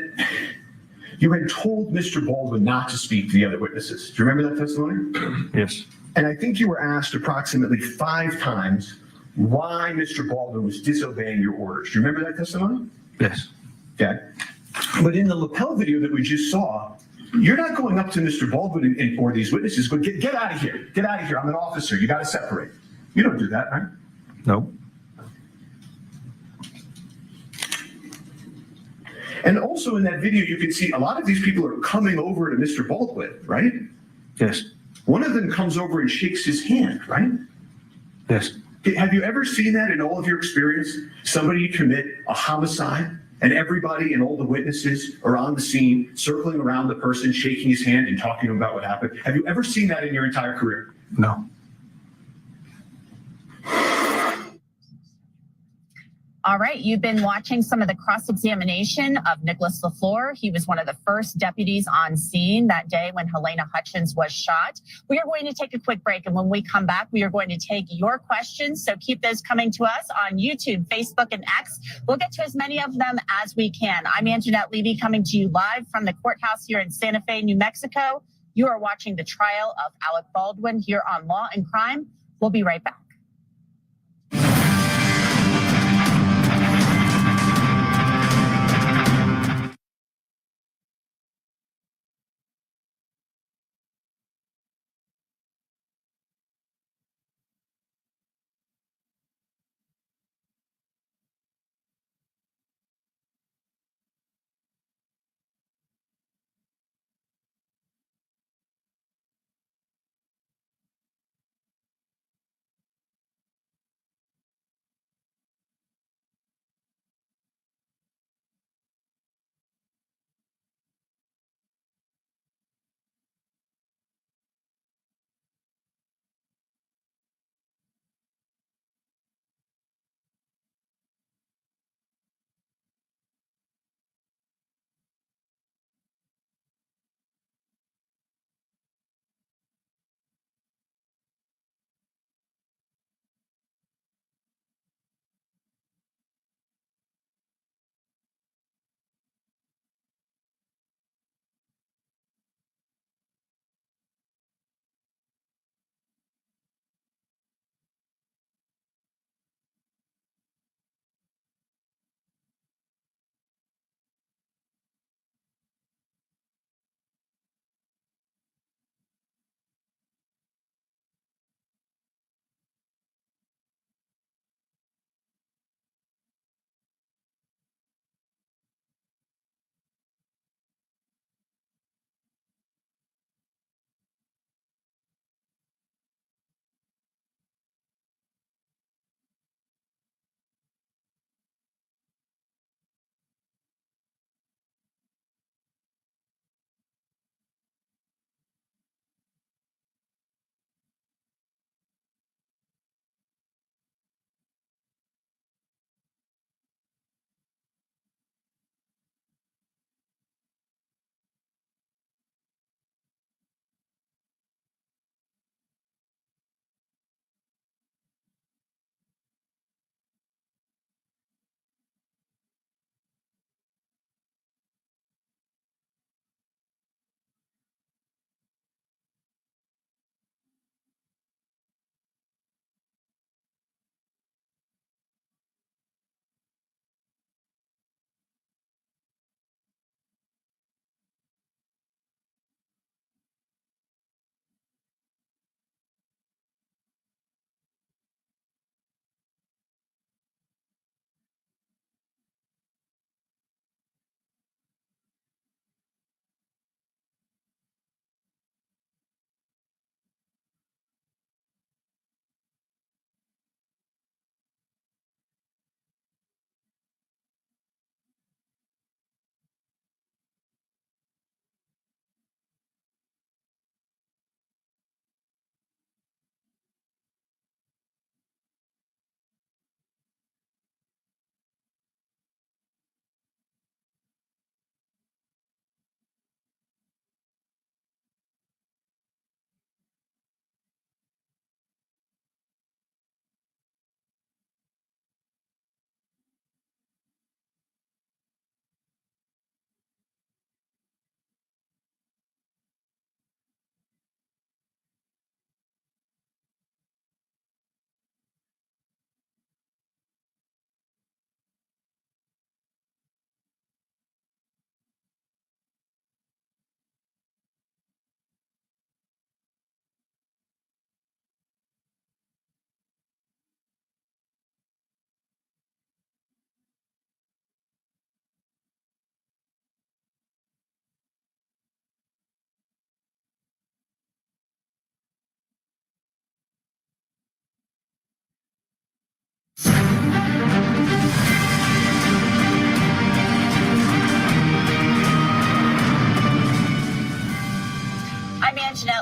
you had told Mr. Baldwin not to speak to the other witnesses. Do you remember that testimony? Yes. And I think you were asked approximately 5 times why Mr. Baldwin was disobeying your orders. Do you remember that testimony? Yes. Okay. But in the lapel video that we just saw, you're not going up to Mr. Baldwin or these witnesses, but get out of here. Get out of here. I'm an officer. You got to separate. You don't do that, right? Nope. And also in that video, you can see a lot of these people are coming over to Mr. Baldwin, right? Yes. One of them comes over and shakes his hand, right? Yes. Have you ever seen that in all of your experience? Somebody commit a homicide and everybody and all the witnesses are on the scene, circling around the person, shaking his hand and talking to him about what happened. Have you ever seen that in your entire career? No. All right, you've been watching some of the cross-examination of Nicholas LaFleur. He was one of the first deputies on scene that day when Halyna Hutchins was shot. We are going to take a quick break, and when we come back, we are going to take your questions. So keep those coming to us on YouTube, Facebook, and X. We'll get to as many of them as we can. I'm Anjanette Levy coming to you live from the courthouse here in Santa Fe, New Mexico. You are watching the trial of Alec Baldwin here on Law and Crime. We'll be right back.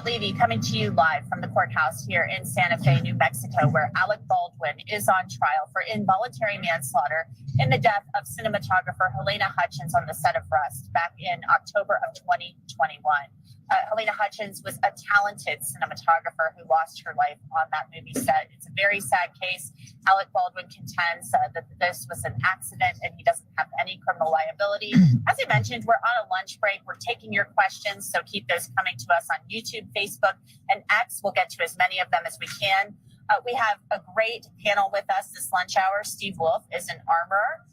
Levy coming to you live from the courthouse here in Santa Fe, New Mexico, where Alec Baldwin is on trial for involuntary manslaughter in the death of cinematographer Halyna Hutchins on the set of Rust back in October of 2021. Halyna Hutchins was a talented cinematographer who lost her life on that movie set. It's a very sad case. Alec Baldwin contends that this was an accident and he doesn't have any criminal liability. As I mentioned, we're on a lunch break. We're taking your questions, so keep those coming to us on YouTube, Facebook, and X. We'll get to as many of them as we can. We have a great panel with us this lunch hour. Steve Wolf is an armorer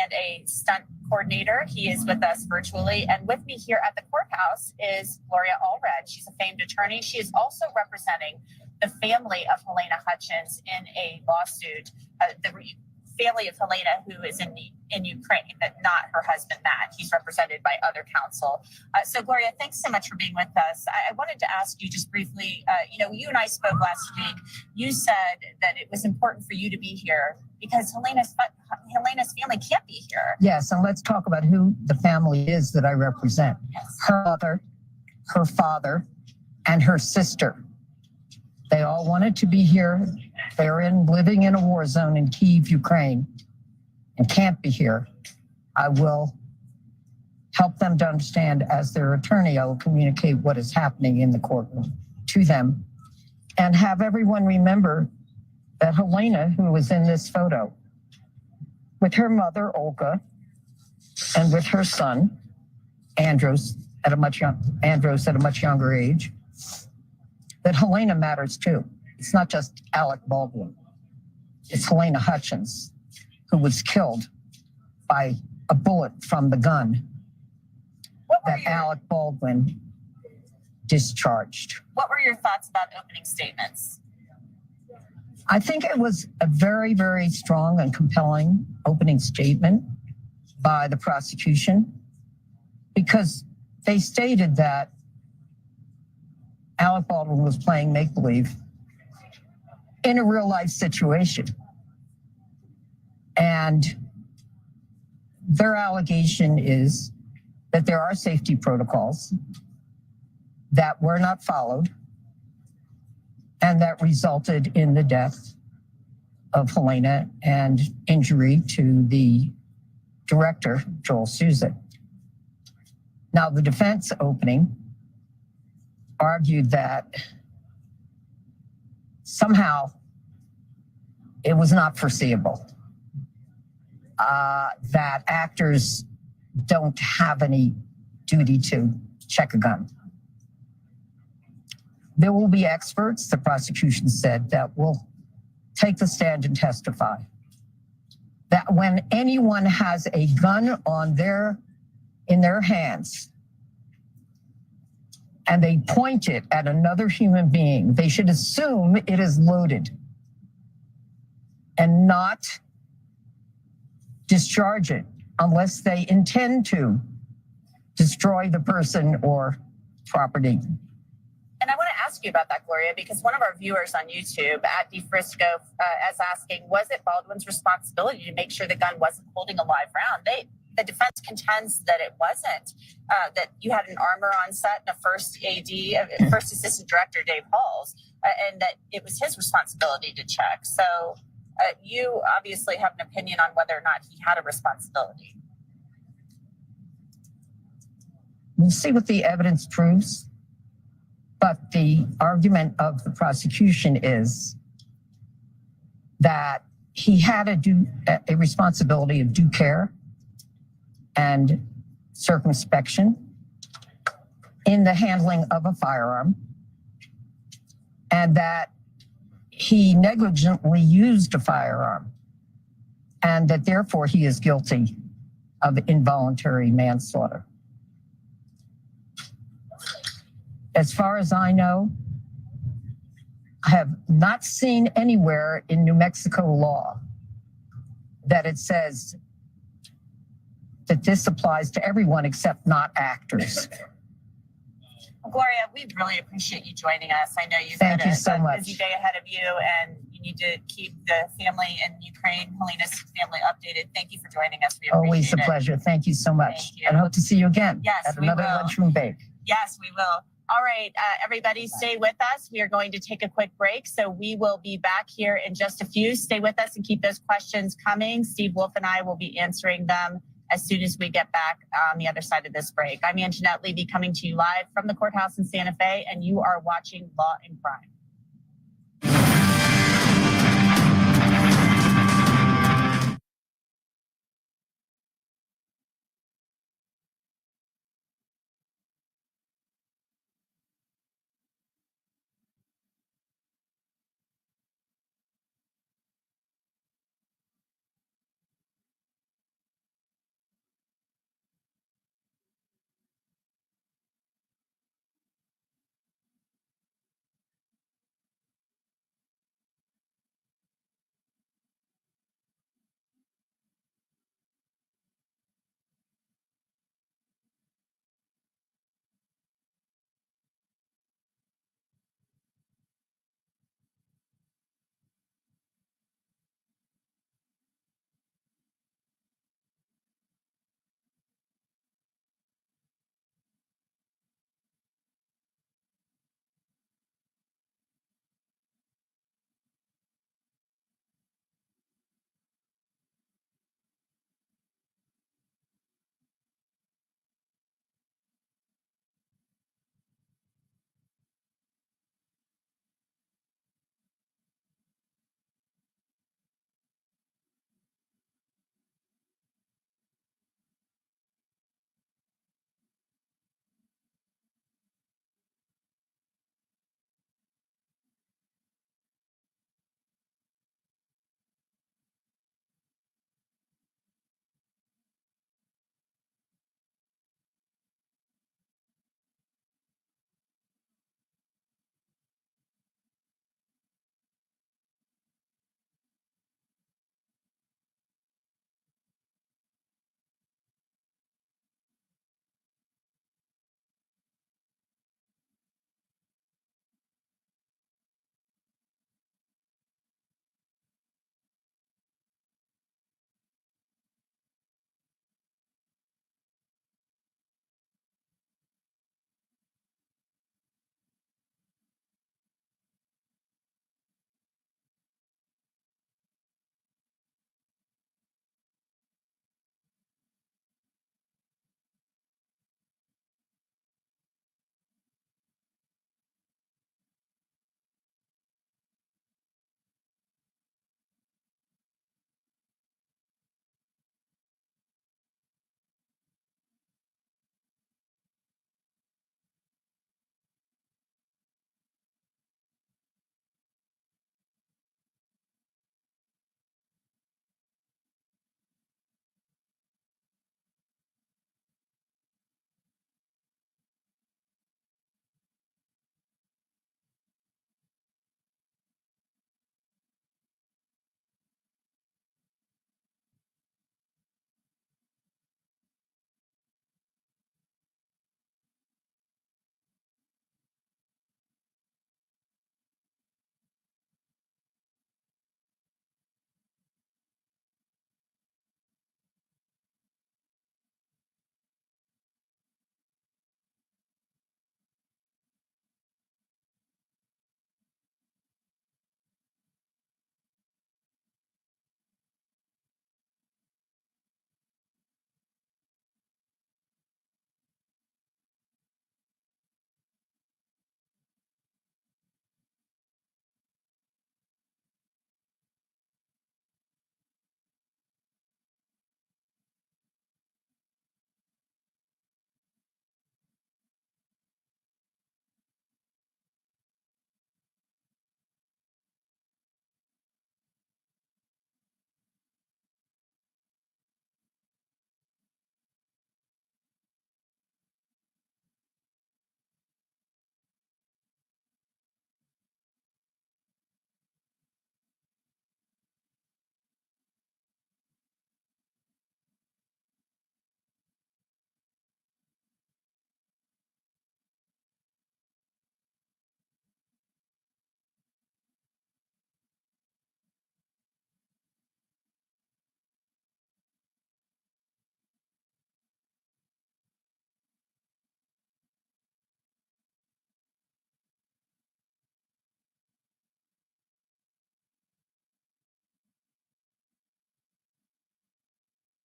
and a stunt coordinator. He is with us virtually. And with me here at the courthouse is Gloria Allred. She's a famed attorney. She is also representing the family of Halyna Hutchins in a lawsuit, the family of Halyna, who is in Ukraine, but not her husband, Matt. He's represented by other counsel. So Gloria, thanks so much for being with us. I wanted to ask you just briefly, you and I spoke last week. You said that it was important for you to be here because Halyna's family can't be here. Yes, and let's talk about who the family is that I represent. Yes. Her mother, her father, and her sister. They all wanted to be here. They're living in a war zone in Kyiv, Ukraine, and can't be here. I will help them to understand. As their attorney, I will communicate what is happening in the courtroom to them and have everyone remember that Halyna, who was in this photo, with her mother, Olga, and with her son, Andros, at a much younger age, that Halyna matters too. It's not just Alec Baldwin. It's Halyna Hutchins, who was killed by a bullet from the gun that Alec Baldwin discharged. What were your thoughts about opening statements? I think it was a very, very strong and compelling opening statement by the prosecution because they stated that Alec Baldwin was playing make-believe in a real-life situation. And their allegation is that there are safety protocols that were not followed and that resulted in the death of Halyna and injury to the director, Joel Souza. Now, the defense opening argued that somehow it was not foreseeable, that actors don't have any duty to check a gun. There will be experts, the prosecution said, that will take the stand and testify that when anyone has a gun in their hands and they point it at another human being, they should assume it is loaded and not discharge it unless they intend to destroy the person or property. And I want to ask you about that, Gloria, because one of our viewers on YouTube at DeFrisco is asking, was it Baldwin's responsibility to make sure the gun wasn't holding a live round? The defense contends that it wasn't, that you had an armor on set and a first assistant director, Dave Halls, and that it was his responsibility to check. So you obviously have an opinion on whether or not he had a responsibility. We'll see what the evidence proves. But the argument of the prosecution is that he had a responsibility of due care and circumspection in the handling of a firearm, and that he negligently used a firearm, and that therefore he is guilty of involuntary manslaughter. As far as I know, I have not seen anywhere in New Mexico law that it says that this applies to everyone except not actors. Gloria, we really appreciate you joining us. I know you've Thank got you so a much. busy day ahead of you, and you need to keep the family in Ukraine, Halyna's family, updated. Thank you for joining us. We appreciate Always a it. pleasure. Thank you so much. Thank you. And hope to see you again Yes, at we another will. lunchroom bake. Yes, we will. All right, everybody stay with us. We are going to take a quick break. So we will be back here in just a few. Stay with us and keep those questions coming. Steve Wolf and I will be answering them as soon as we get back on the other side of this break. I'm Anjanette Levy coming to you live from the courthouse in Santa Fe, and you are watching Law and Crime.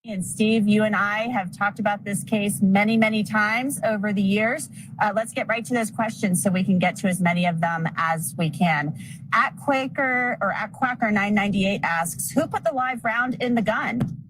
And Steve, you and I have talked about this case many, many times over the years. Let's get right to those questions so we can get to as many of them as we can. At Quaker 998 asks, who put the live round in the gun?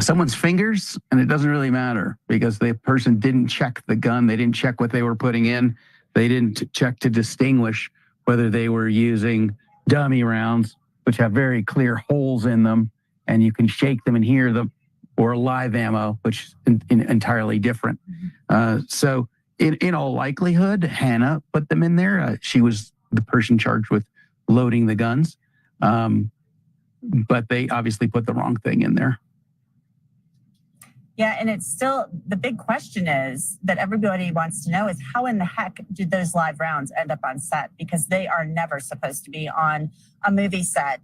Someone's fingers, and it doesn't really matter because the person didn't check the gun. They didn't check what they were putting in. They didn't check to distinguish whether they were using dummy rounds, which have very clear holes in them, and you can shake them and hear them, or live ammo, which is entirely different. So in all likelihood, Hannah put them in there. She was the person charged with loading the guns, but they obviously put the wrong thing in there. Yeah, and it's still, the big question is that everybody wants to know is how in the heck did those live rounds end up on set? Because they are never supposed to be on a movie set.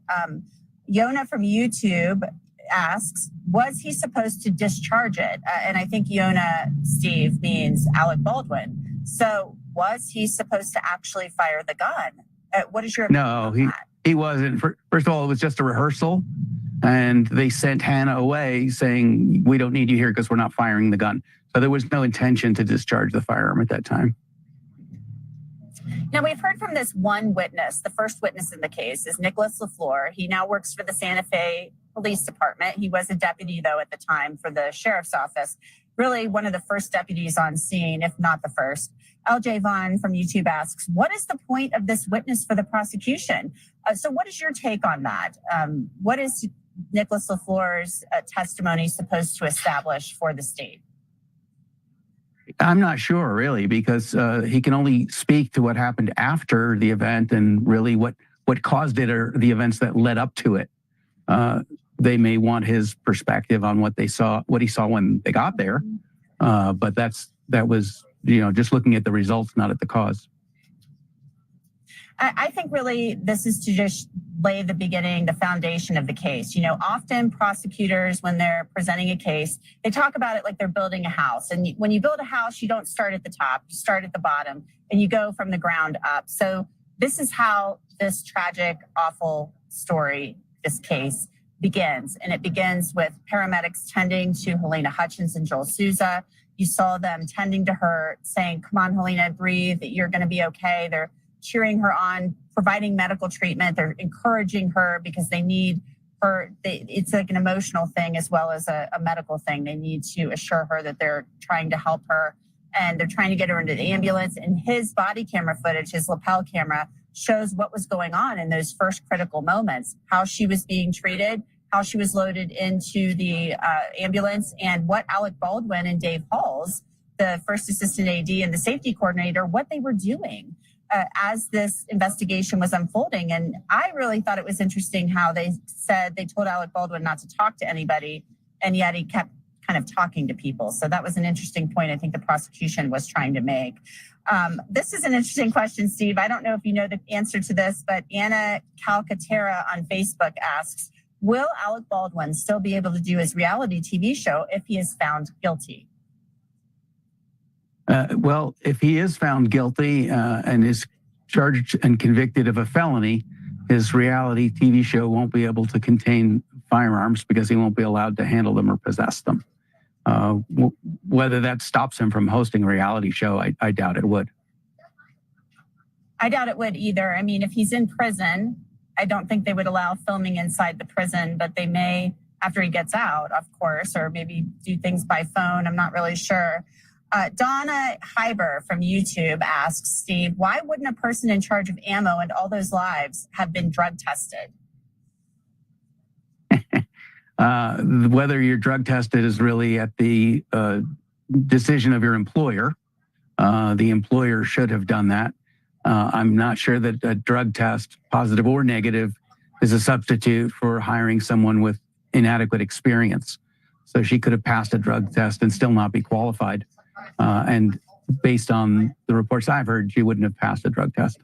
Yona from YouTube asks, was he supposed to discharge it? And I think Yona, Steve, means Alec Baldwin. So was he supposed to actually fire the gun? What is your opinion on that? He wasn't. First of all, it was just a rehearsal. And they sent Hannah away saying, we don't need you here because we're not firing the gun. So there was no intention to discharge the firearm at that time. Now, we've heard from this one witness. The first witness in the case is Nicholas LaFleur. He now works for the Santa Fe Police Department. He was a deputy, though, at the time for the sheriff's office. Really one of the first deputies on scene, if not the first. LJ Vaughn from YouTube asks, what is the point of this witness for the prosecution? So what is your take on that? What is Nicholas LaFleur's testimony supposed to establish for the state? I'm not sure, really, because he can only speak to what happened after the event and really what caused it or the events that led up to it. They may want his perspective on what he saw when they got there, but that was just looking at the results, not at the cause. I think really this is to just lay the foundation of the case. Often prosecutors, when they're presenting a case, they talk about it like they're building a house. And when you build a house, you don't start at the top, you start at the bottom and you go from the ground up. So this is how this tragic, awful story, this case begins. And it begins with paramedics tending to Halyna Hutchins and Joel Souza. You saw them tending to her, saying, come on, Halyna, breathe, you're going to be okay. They're cheering her on, providing medical treatment. They're encouraging her because they need her. It's like an emotional thing as well as a medical thing. They need to assure her that they're trying to help her and they're trying to get her into the ambulance. And his body camera footage, his lapel camera, shows what was going on in those first critical moments, how she was being treated, how she was loaded into the ambulance, and what Alec Baldwin and Dave Halls, the first assistant AD and the safety coordinator, what they were doing as this investigation was unfolding. And I really thought it was interesting how they told Alec Baldwin not to talk to anybody, and yet he kept kind of talking to people. So that was an interesting point I think the prosecution was trying to make. This is an interesting question, Steve. I don't know if you know the answer to this, but Anna Calcaterra on Facebook asks, will Alec Baldwin still be able to do his reality TV show if he is found guilty? Well, if he is found guilty and is charged and convicted of a felony, his reality TV show won't be able to contain firearms because he won't be allowed to handle them or possess them. Whether that stops him from hosting a reality show, I doubt it would. I doubt it would either. I mean, if he's in prison, I don't think they would allow filming inside the prison, but they may, after he gets out, of course, or maybe do things by phone. I'm not really sure. Donna Hyber from YouTube asks, Steve, why wouldn't a person in charge of ammo and all those lives have been drug tested? Whether you're drug tested is really at the decision of your employer. The employer should have done that. I'm not sure that a drug test, positive or negative, is a substitute for hiring someone with inadequate experience. So she could have passed a drug test and still not be qualified. And based on the reports I've heard, she wouldn't have passed a drug test.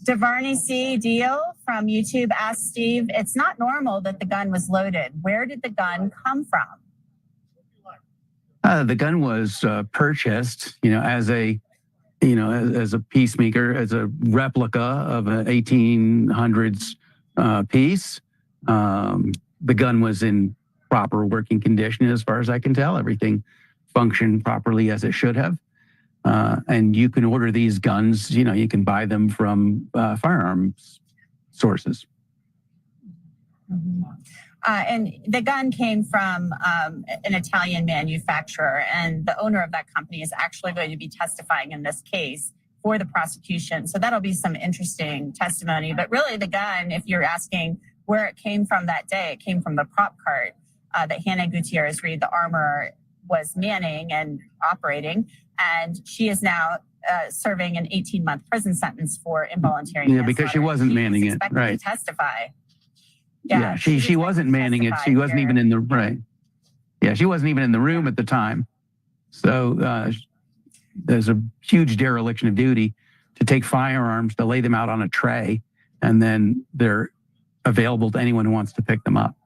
Devarney C. Deal from YouTube asked Steve, it's not normal that the gun was loaded. Where did the gun come from? The gun was purchased, as a peacemaker, as a replica of an 1800s piece. The gun was in proper working condition. As far as I can tell, everything functioned properly as it should have. And you can order these guns, you can buy them from firearms sources. And the gun came from an Italian manufacturer, and the owner of that company is actually going to be testifying in this case for the prosecution. So that'll be some interesting testimony. But really, the gun, if you're asking where it came from that day, it came from the prop cart that Hannah Gutierrez Reed, the armorer, was manning and operating. And she is now serving an 18-month prison sentence for involuntary manslaughter. Yeah, because she wasn't manning it, right? To testify. Yeah, she wasn't manning it. She wasn't even in the right. Yeah, she wasn't even in the room at the time. So there's a huge dereliction of duty to take firearms, to lay them out on a tray, and then they're available to anyone who wants to pick them up.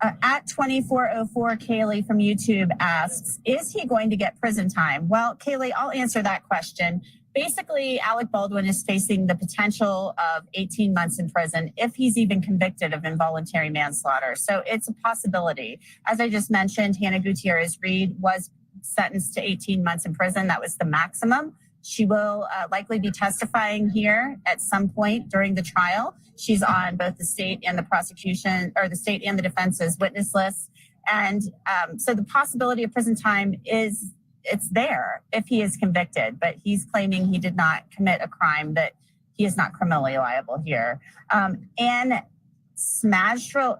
At 2404, Kaylee from YouTube asks, is he going to get prison time? Well, Kaylee, I'll answer that question. Basically, Alec Baldwin is facing the potential of 18 months in prison if he's even convicted of involuntary manslaughter. So it's a possibility. As I just mentioned, Hannah Gutierrez Reed was sentenced to 18 months in prison. That was the maximum. She will likely be testifying here at some point during the trial. She's on both the state and the prosecution, or the state and the defense's witness list. And so the possibility of prison time it's there if he is convicted, but he's claiming he did not commit a crime, that he is not criminally liable here. Anne Smajdro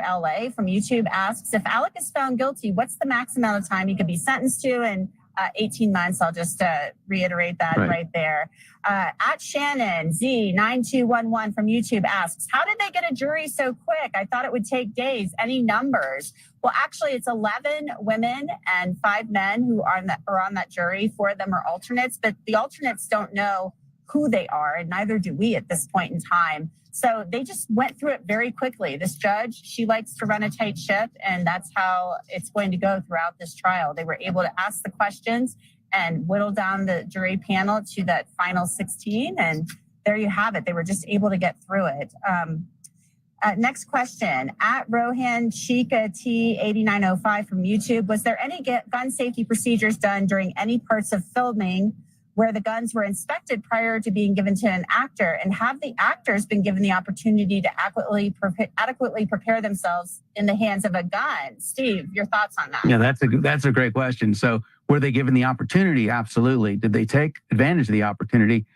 LA from YouTube asks, if Alec is found guilty, what's the max amount of time he could be sentenced to? And 18 months, I'll just reiterate that right there. At Shannon Z9211 from YouTube asks, how did they get a jury so quick? I thought it would take days. Any numbers? Well, actually, it's 11 women and 5 men who are on that jury. 4 of them are alternates, but the alternates don't know who they are, and neither do we at this point in time. So they just went through it very quickly. This judge, she likes to run a tight ship, and that's how it's going to go throughout this trial. They were able to ask the questions and whittle down the jury panel to that final 16, and there you have it. They were just able to get through it. Next question, at Rohan Chika T8905 from YouTube, was there any gun safety procedures done during any parts of filming where the guns were inspected prior to being given to an actor? And have the actors been given the opportunity to adequately prepare themselves in the hands of a gun? Steve, your thoughts on that? Yeah, that's a great question. So were they given the opportunity? Absolutely. Did they take advantage of the opportunity?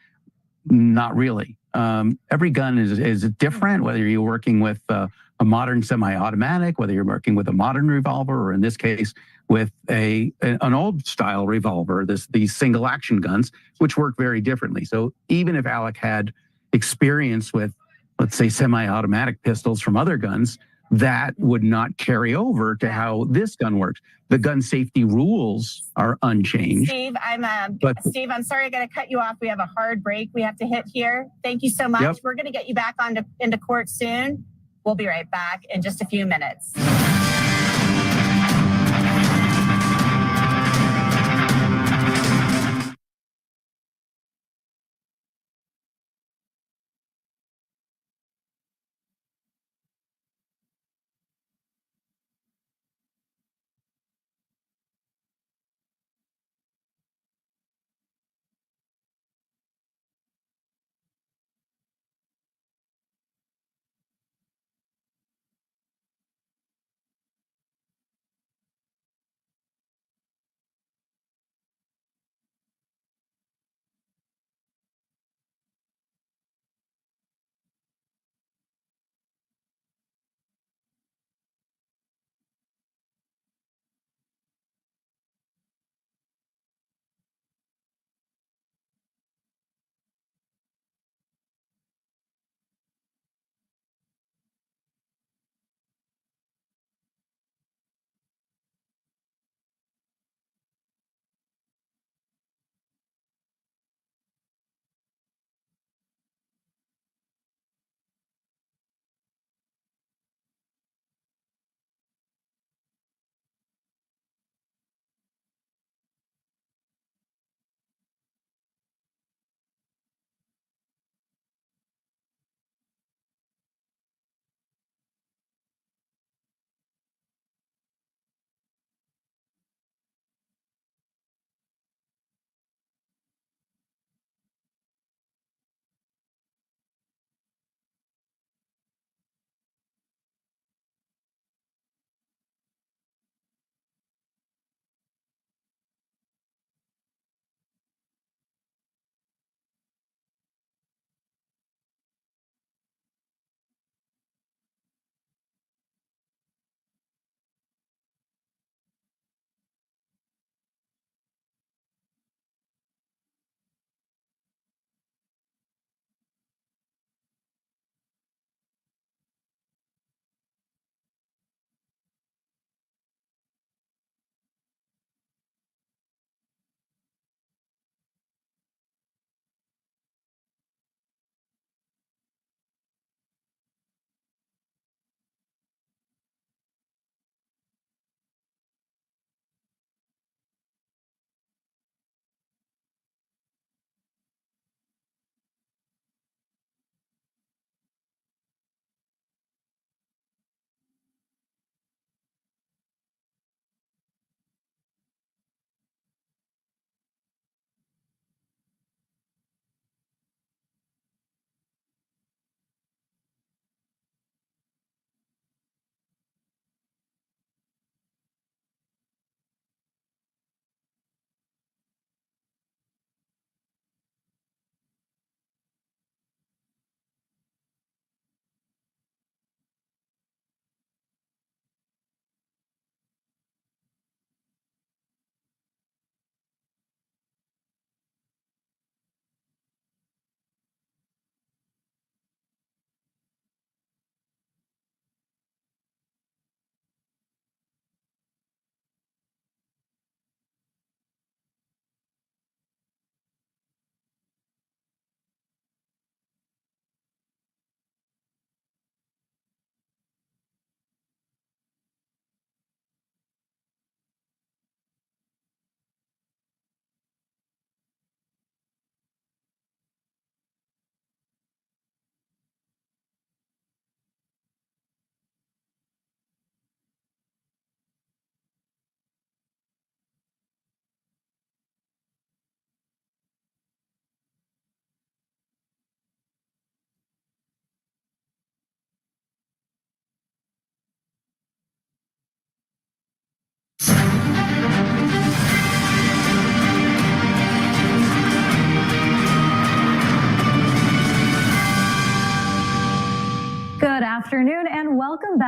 Not really. Every gun is different, whether you're working with a modern semi-automatic, whether you're working with a modern revolver, or in this case, with an old style revolver, these single action guns, which work very differently. So even if Alec had experience with, let's say, semi-automatic pistols from other guns, that would not carry over to how this gun works. The gun safety rules are unchanged. Steve, I'm sorry I got to cut you off. We have a hard break we have to hit here. Thank you so much. Yep. We're going to get you back into court soon. We'll be right back in just a few minutes.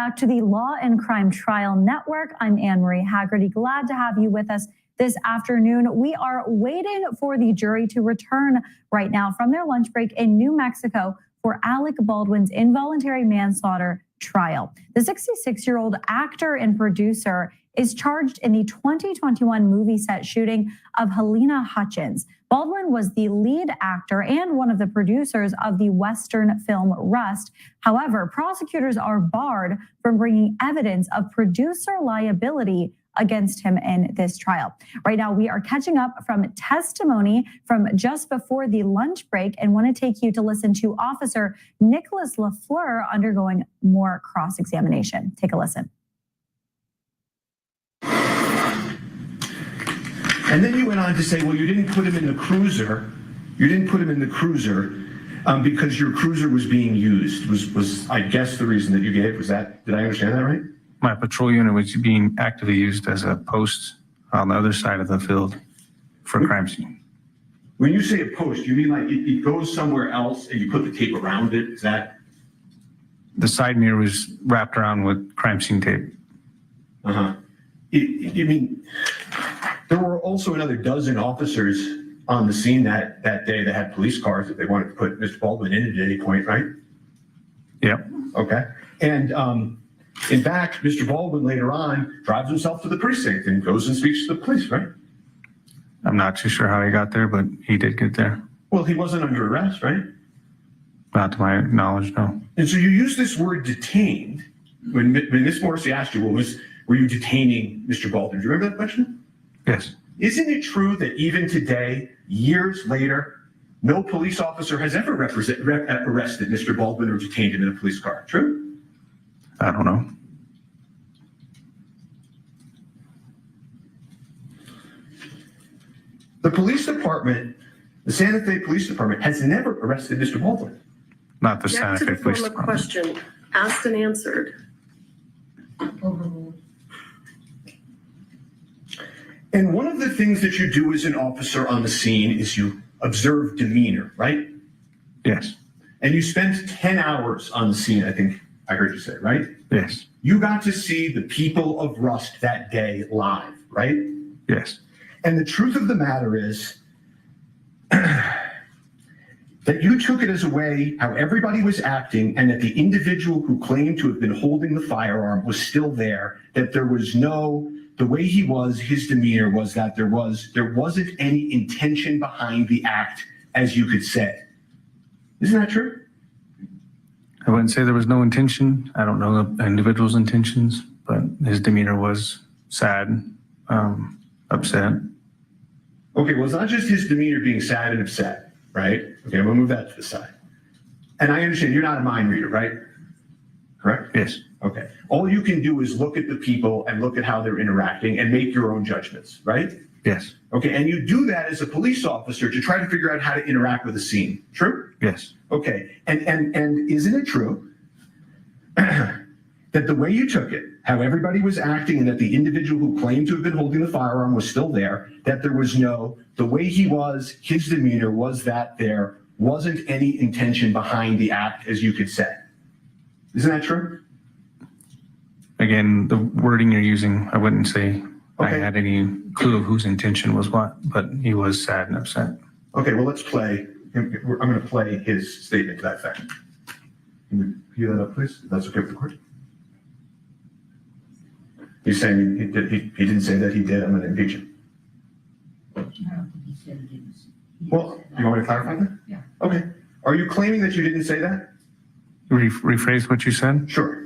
back to the Law and Crime Trial Network. I'm Anne-Marie Haggerty. Glad to have you with us this afternoon. We are waiting for the jury to return right now from their lunch break in New Mexico for Alec Baldwin's involuntary manslaughter trial. The 66-year-old actor and producer is charged in the 2021 movie set shooting of Halyna Hutchins. Baldwin was the lead actor and one of the producers of the Western film Rust. However, prosecutors are barred from bringing evidence of producer liability against him in this trial. Right now, we are catching up from testimony from just before the lunch break and want to take you to listen to Officer Nicholas LaFleur undergoing more cross-examination. Take a listen. And then you went on to say, well, you didn't put him in the cruiser. You didn't put him in the cruiser because your cruiser was being used. Was I guess the reason that you gave was that? Did I understand that right? My patrol unit was being actively used as a post on the other side of the field for crime scene. When you say a post, you mean like it goes somewhere else and you put the tape around it? Is that? The side mirror was wrapped around with crime scene tape. Uh-huh. You mean there were also another dozen officers on the scene that day that had police cars that they wanted to put Mr. Baldwin in at any point, right? Yep. Okay. And in fact, Mr. Baldwin later on drives himself to the precinct and goes and speaks to the police, right? I'm not too sure how he got there, but he did get there. Well, he wasn't under arrest, right? Not to my knowledge, no. And so you use this word detained when Ms. Morrissey asked you, were you detaining Mr. Baldwin? Do you remember that question? Yes. Isn't it true that even today, years later, no police officer has ever arrested Mr. Baldwin or detained him in a police car? True? I don't know. The police department, the Santa Fe Police Department, has never arrested Mr. Baldwin. Not the Santa Fe Police Back to the former question, asked and answered. And one of the things that you do as an officer on the scene is you observe demeanor, right? Yes. And you spent 10 hours on the scene, I think I heard you say, right? Yes. You got to see the people of Rust that day live, right? Yes. And the truth of the matter is that you took it as a way how everybody was acting and that the individual who claimed to have been holding the firearm was still there, that there was no, the way he was, his demeanor was that there wasn't any intention behind the act, as you could say. Isn't that true? I wouldn't say there was no intention. I don't know the individual's intentions, but his demeanor was sad, upset. Okay, well, it's not just his demeanor being sad and upset, right? Okay, we'll move that to the side. And I understand you're not a mind reader, right? Correct? Yes. Okay. All you can do is look at the people and look at how they're interacting and make your own judgments, right? Yes. Okay, and you do that as a police officer to try to figure out how to interact with a scene. True? Yes. Okay, and isn't it true that the way you took it, how everybody was acting and that the individual who claimed to have been holding the firearm was still there, that there was the way he was, his demeanor was that there wasn't any intention behind the act, as you could say. Isn't that true? Again, the wording you're using, I wouldn't say Okay. I had any clue of whose intention was what, but he was sad and upset. Okay, well, let's play. I'm going to play his statement to that effect. Can you cue that up, please? If that's okay with the court. He's saying he didn't say that he did. I'm going to impeach him. Well, you want me to clarify that? Yeah. Okay. Are you claiming that you didn't say that? Rephrase what you said? Sure.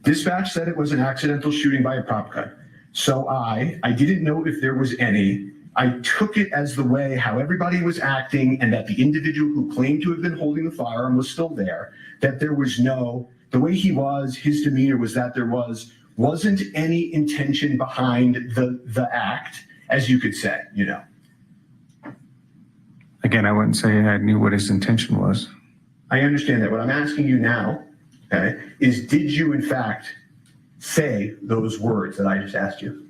Dispatch said it was an accidental shooting by a prop gun. So I didn't know if there was any. I took it as the way how everybody was acting and that the individual who claimed to have been holding the firearm was still there, that there was the way he was, his demeanor was that there wasn't any intention behind the act, as you could say, you know. Again, I wouldn't say I knew what his intention was. I understand that. What I'm asking you now, okay, is did you in fact say those words that I just asked you?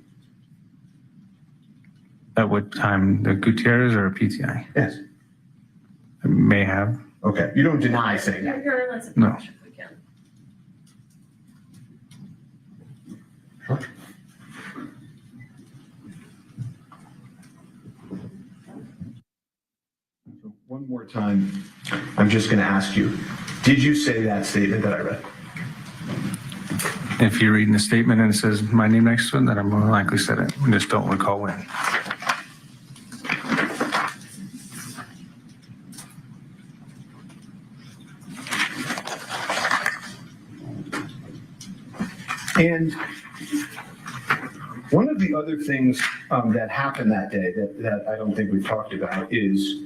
At what time, the Gutierrez or PTI? Yes. I may have. Okay. You don't deny saying that? Let's No. One more time, I'm just going to ask you, did you say that statement that I read? If you're reading the statement and it says my name next to it, then I more likely said it. I just don't recall when. And one of the other things that happened that day that I don't think we've talked about is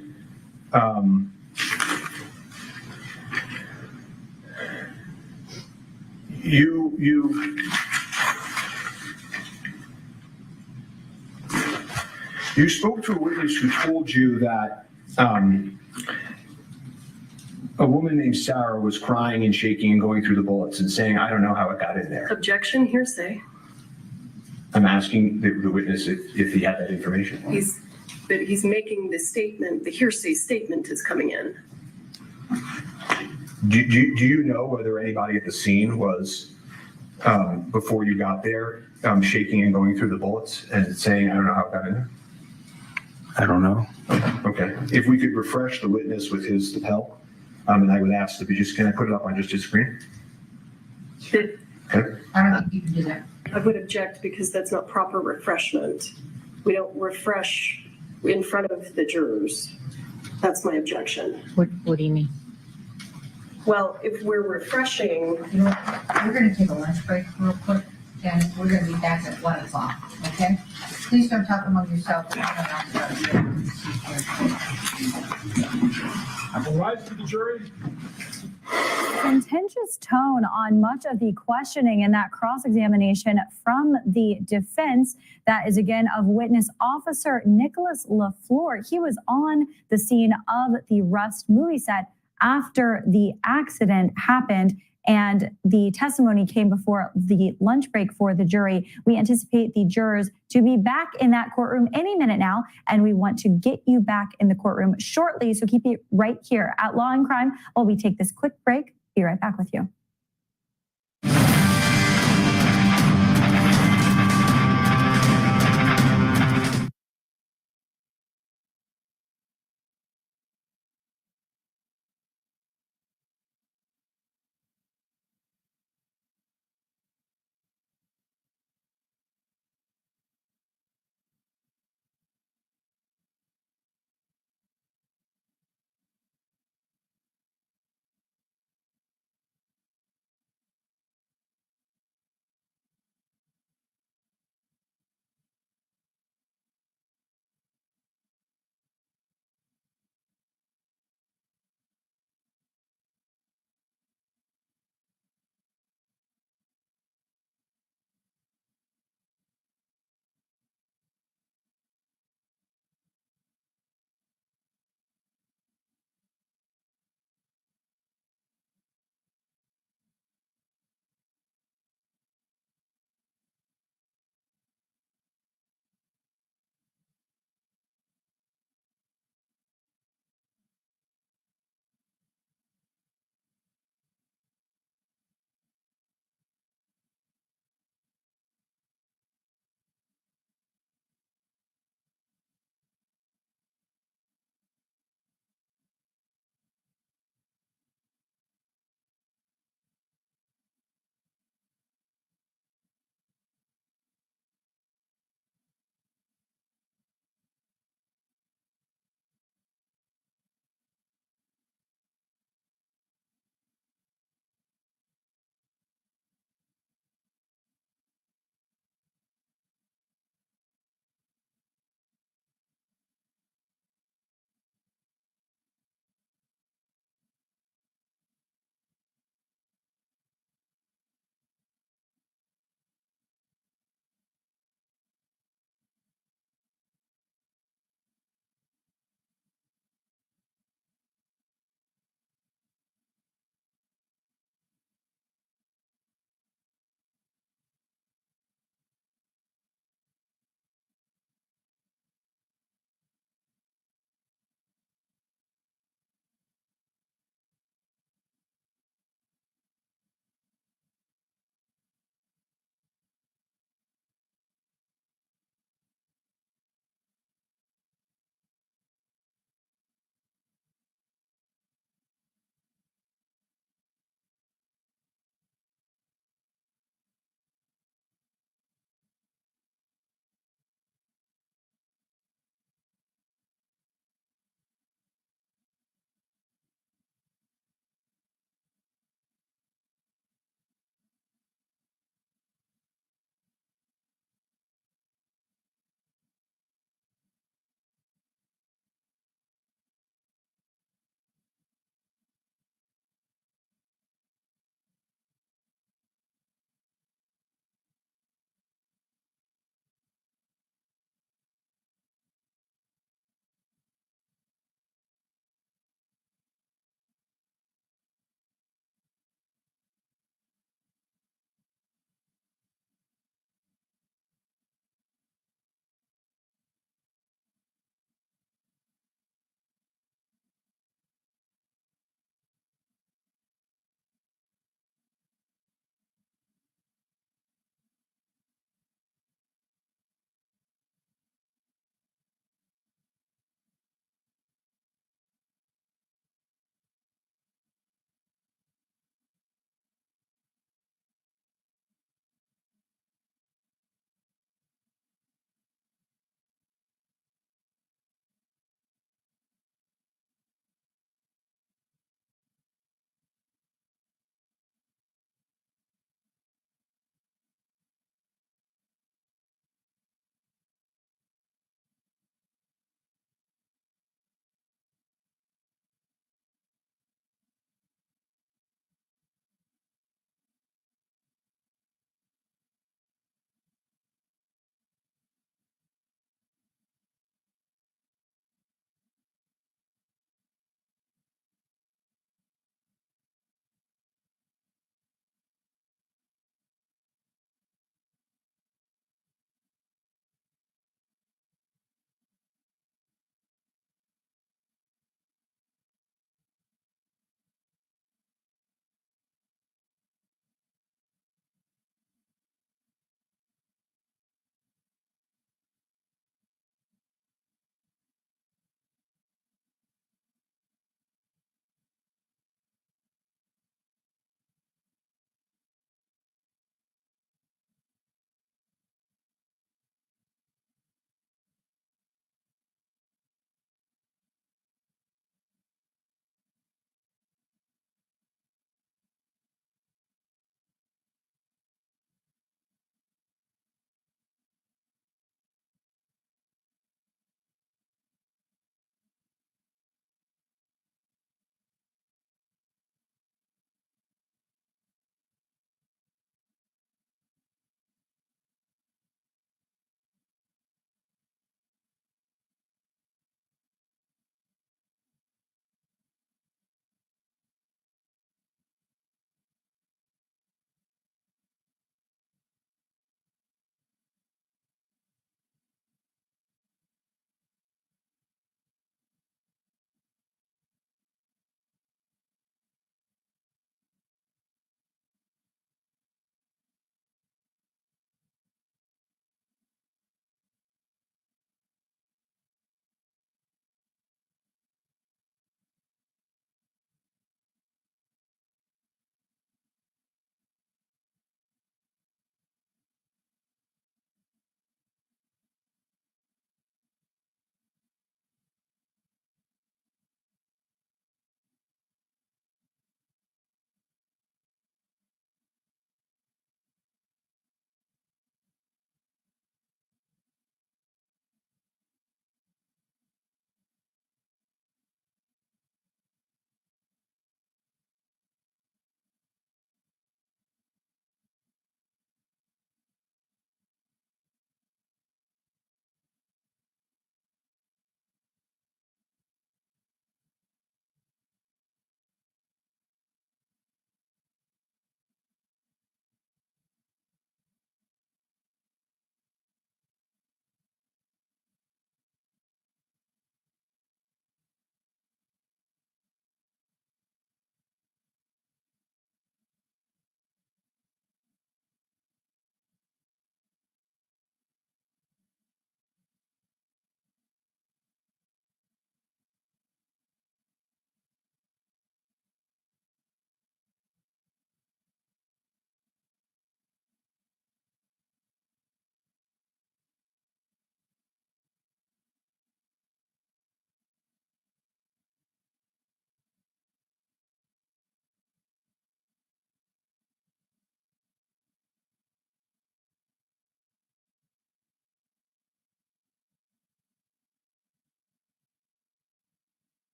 you spoke to a witness who told you that a woman named Sarah was crying and shaking and going through the bullets and saying, I don't know how it got in there. Objection, hearsay. I'm asking the witness if he had that information. He's making the statement, the hearsay statement is coming in. Do you know whether anybody at the scene was, before you got there, shaking and going through the bullets and saying, I don't know how it got in there? I don't know. Okay. If we could refresh the witness with his lapel, and I would ask that can I put it up on just his screen? Okay. I don't think you can do that. I would object because that's not proper refreshment. We don't refresh in front of the jurors. That's my objection. What do you mean? Well, if we're refreshing. You know, we're going to take a lunch break real quick, and we're going to be back at 1 o'clock, okay? Please don't talk among yourselves. I will rise to the jury. Contentious tone on much of the questioning in that cross-examination from the defense. That is again of witness officer Nicholas LaFleur. He was on the scene of the Rust movie set after the accident happened, and the testimony came before the lunch break for the jury. We anticipate the jurors to be back in that courtroom any minute now, and we want to get you back in the courtroom shortly. So keep it right here at Law and Crime while we take this quick break. Be right back with you.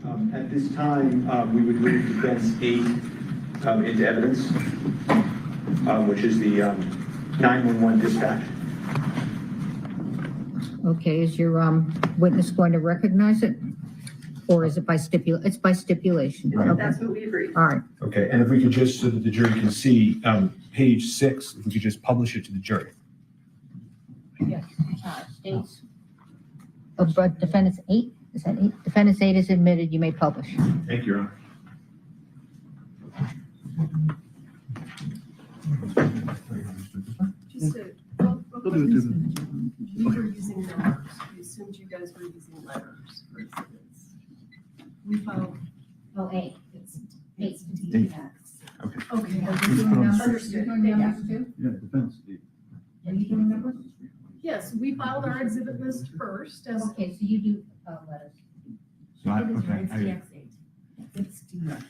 At this time, we would move defense 8 into evidence, which is the 911 dispatch. Okay, is your witness going to recognize it? Or is it by it's by stipulation? Right. Okay. That's what we agreed. All right. Okay, and if we could just, so that the jury can see, page 6, if we could just publish it to the jury. Yes. States. But defendants 8, is that 8? Defendants 8 is admitted, you may publish. Thank you, Your Honor. Just to, you were using numbers. We assumed you guys were using letters for exhibits. We filed. Oh, 8. It's 8. Okay. Understood. You're doing numbers too? Yeah, defense 8. Are you doing numbers? Yes, we filed our exhibit list first as. Okay, so you do letters. So okay. It's DX.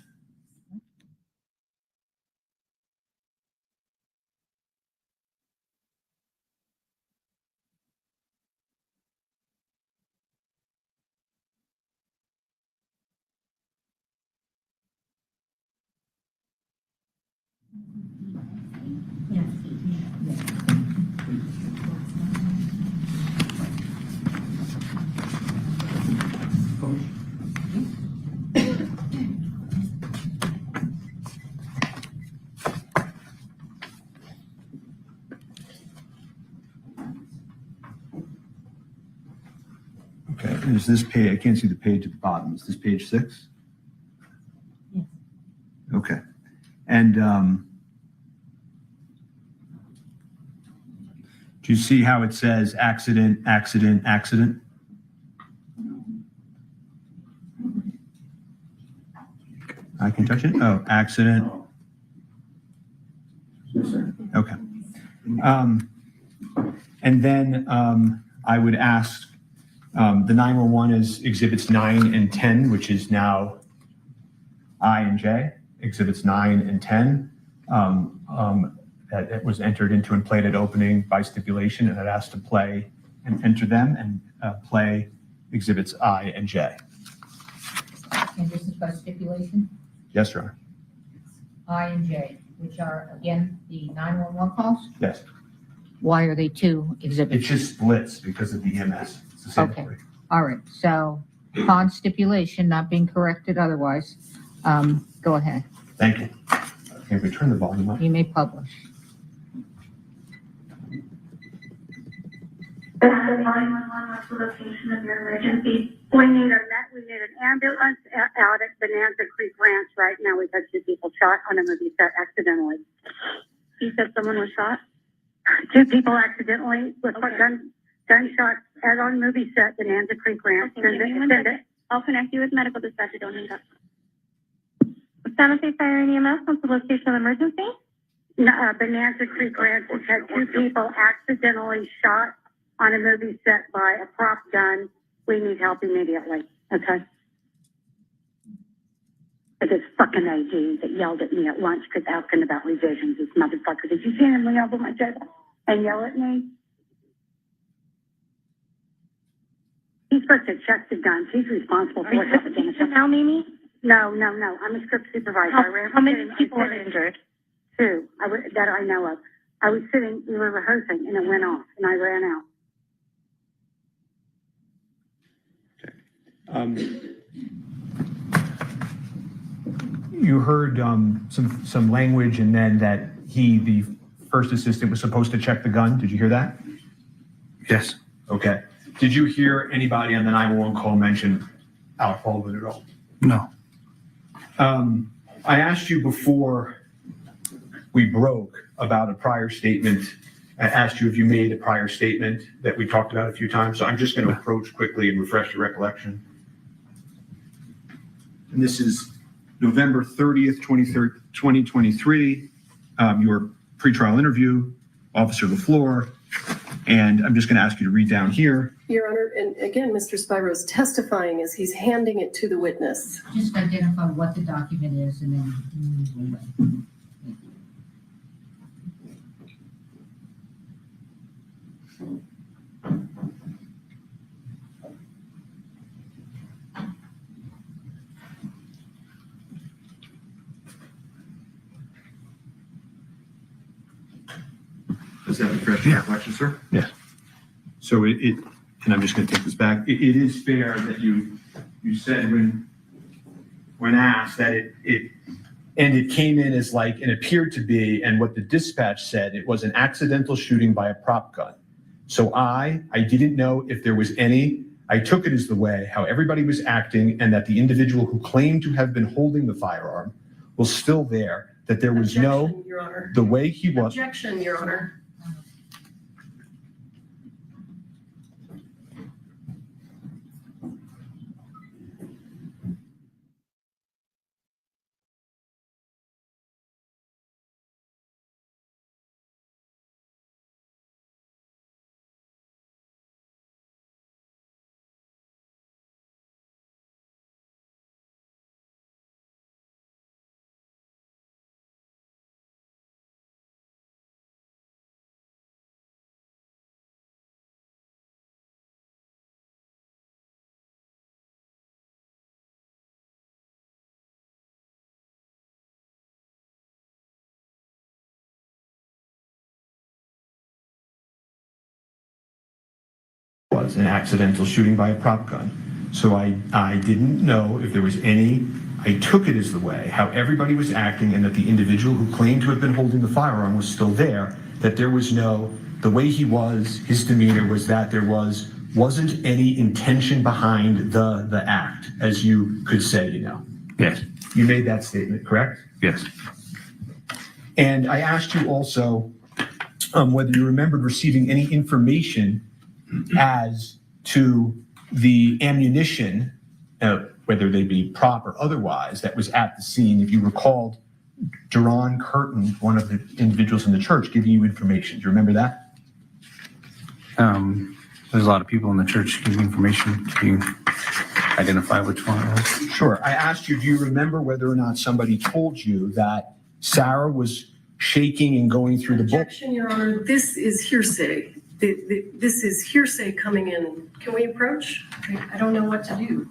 Okay, and is this page, I can't see the page at the bottom, is this page 6? Yes. Okay, and do you see how it says accident, accident, accident? I can touch it? Oh, accident. Okay. And then I would ask, the 911 is exhibits 9 and 10, which is now I and J. Exhibits 9 and 10 that was entered into and played at opening by stipulation, and I'd asked to play and enter them and play exhibits I and J. And this is by stipulation? Yes, Your Honor. I and J, which are, again, the 911 calls? Yes. Why are they 2 It exhibits? just splits because of the EMS. It's the same Okay. story. All right, so upon stipulation, not being corrected otherwise, go ahead. Thank you. Can we turn the volume up? You may publish. This is 911, what's the location of your emergency? We need an ambulance out at Bonanza Creek Ranch right now. We've had 2 people shot on a movie set accidentally. You said someone was shot? 2 people accidentally with gunshots as on movie set, Bonanza Creek Ranch. Send it. I'll connect you with medical dispatch. Don't hang up. Santa Fe Fire and EMS, what's the location of the emergency? Bonanza Creek Ranch has had 2 people accidentally shot on a movie set by a prop gun. We need help immediately, okay? But this fucking AG that yelled at me at lunch because asking about revisions, this motherfucker, did you see him lean over my table and yell at me? He's supposed to check the guns. He's responsible for what's happening. Now, Mimi? No. I'm a script supervisor. How many people were injured? 2, that I know of. I was sitting, we were rehearsing, and it went off, and I ran out. You heard some language, and then that the first assistant, was supposed to check the gun. Did you hear that? Yes. Okay. Did you hear anybody on the 911 call mention Alec Baldwin at all? No. I asked you before we broke about a prior statement. I asked you if you made a prior statement that we talked about a few times. So I'm just going to approach quickly and refresh your recollection. And this is November 30th, 2023, your pretrial interview, Officer LaFleur. And I'm just going to ask you to read down here. Your Honor, and again, Mr. Spiro's testifying as he's handing it to the witness. Just identify what the document is and then move away. Does that refresh your recollection, sir? Yes. So and I'm just going to take this back. It is fair that you said when asked that it came in as like, and appeared to be, and what the dispatch said, it was an accidental shooting by a prop gun. So I didn't know if there was any, I took it as the way how everybody was acting, and that the individual who claimed to have been holding the firearm was still there, that there was Objection, Your Honor. the way he was. Objection, Your Honor. Was an accidental shooting by a prop gun. So I didn't know if there was any, I took it as the way how everybody was acting, and that the individual who claimed to have been holding the firearm was still there, that there was the way he was, his demeanor was that there wasn't any intention behind the act, as you could say, Yes. You made that statement, correct? Yes. And I asked you also whether you remembered receiving any information as to the ammunition, whether they be prop or otherwise, that was at the scene. If you recalled, Duran Curtin, one of the individuals in the church, giving you information. Do you remember that? There's a lot of people in the church giving information. Can you identify which one it was? Sure. I asked you, do you remember whether or not somebody told you that Sarah was shaking and going through the book? Objection, Your Honor. This is hearsay. This is hearsay coming in. Can we approach? I don't know what to do.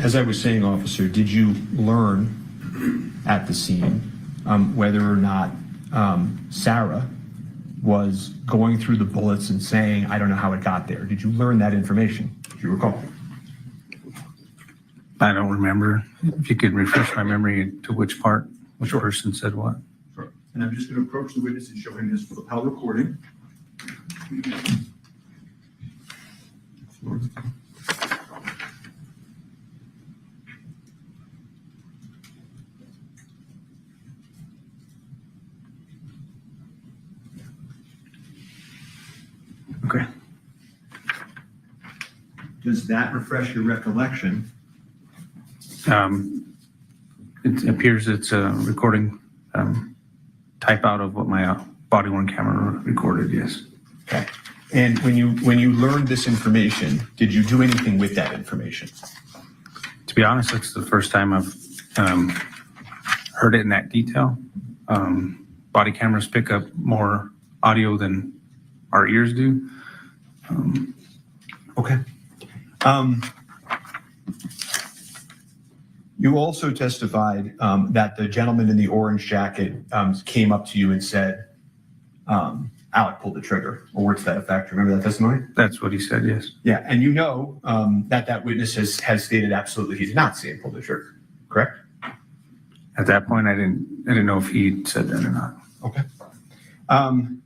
As I was saying, officer, did you learn at the scene whether or not Sarah was going through the bullets and saying, I don't know how it got there? Did you learn that information? Do you recall? I don't remember. If you could refresh my memory to which part, which person said what. Sure. And I'm just going to approach the witness and show him his lapel recording. Okay. Does that refresh your recollection? It appears it's a recording type out of what my body-worn camera recorded, yes. Okay. And when you learned this information, did you do anything with that information? To be honest, it's the first time I've heard it in that detail. Body cameras pick up more audio than our ears do. Okay. You also testified that the gentleman in the orange jacket came up to you and said, Alec pulled the trigger, or words to that effect. Remember that testimony? That's what he said, yes. Yeah, and you know that witness has stated absolutely he did not see him pull the trigger, correct? At that point, I didn't know if he said that or not. Okay. And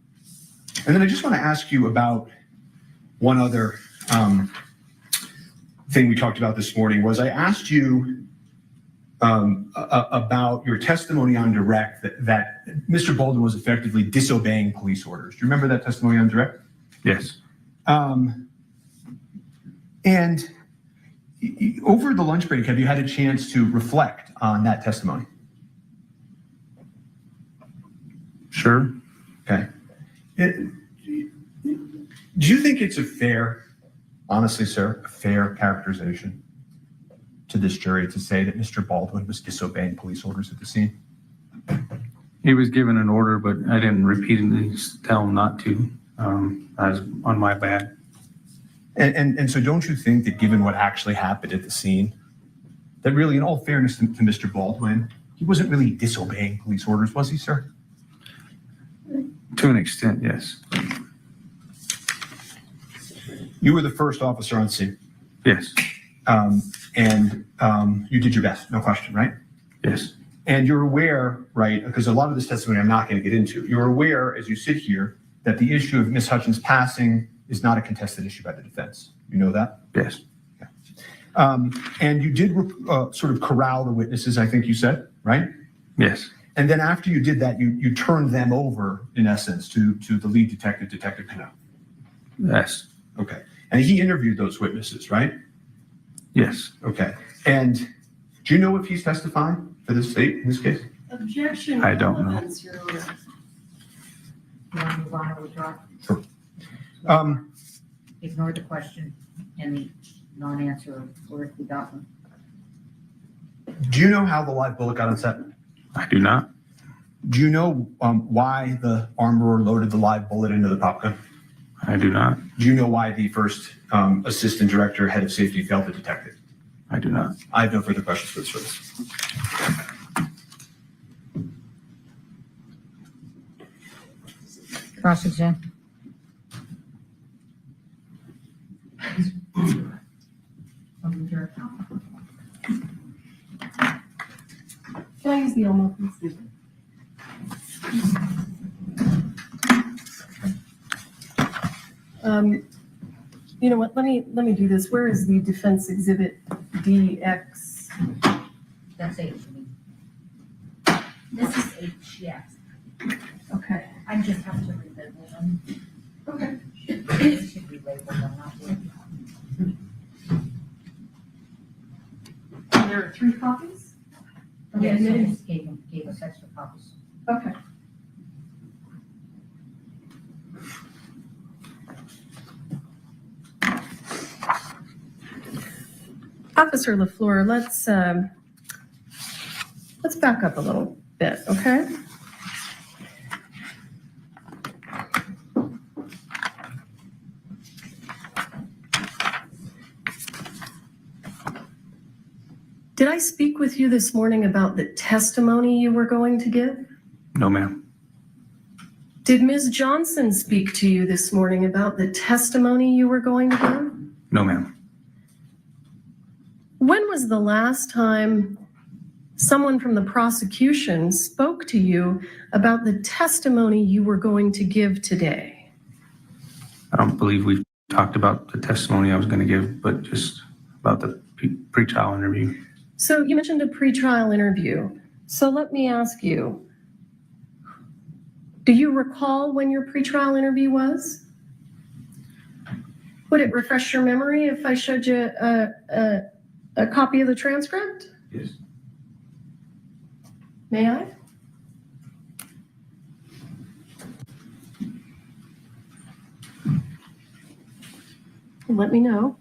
then I just want to ask you about one other thing we talked about this morning. Was I asked you about your testimony on direct that Mr. Baldwin was effectively disobeying police orders. Do you remember that testimony on direct? Yes. And over the lunch break, have you had a chance to reflect on that testimony? Sure. Okay. Do you think it's a fair, honestly, sir, a fair characterization to this jury to say that Mr. Baldwin was disobeying police orders at the scene? He was given an order, but I didn't repeatedly tell him not to. I was on my bad. And so don't you think that given what actually happened at the scene, that really, in all fairness to Mr. Baldwin, he wasn't really disobeying police orders, was he, sir? To an extent, yes. You were the first officer on scene. Yes. And you did your best, no question, right? Yes. And you're aware, right, because a lot of this testimony I'm not going to get into, you're aware as you sit here that the issue of Ms. Hutchins passing is not a contested issue by the defense. You know that? Yes. Yeah. And you did sort of corral the witnesses, I think you said, right? Yes. And then after you did that, you turned them over, in essence, to the lead detective, Detective Cano. Yes. Okay. And he interviewed those witnesses, right? Yes. Okay. And do you know if he's testifying for the state in this case? Objection. I don't know. Elements, Your Honor. You want to move on or withdraw? Sure. Ignore the question and the non-answer or if we got one. Do you know how the live bullet got on set? I do not. Do you know why the armorer loaded the live bullet into the pop gun? I do not. Do you know why the first assistant director, head of safety, failed to detect it? I do not. I have no further questions for this witness. Cross-exam. Can I use the Elmo, please? You know what? Let me do this. Where is the defense exhibit DX? That's H. This is H, yes. Okay. I just have to relabel them. Okay. It should be labeled, I'm not doing There are 3 copies? it. Yes, I just gave us extra copies. Okay. Officer LaFleur, let's back up a little bit, okay? Did I speak with you this morning about the testimony you were going to give? No, ma'am. Did Ms. Johnson speak to you this morning about the testimony you were going to give? No, ma'am. When was the last time someone from the prosecution spoke to you about the testimony you were going to give today? I don't believe we've talked about the testimony I was going to give, but just about the pre-trial interview. So you mentioned a pretrial interview. So let me ask you, do you recall when your pretrial interview was? Would it refresh your memory if I showed you a copy of the transcript? Yes. May I? Let me know.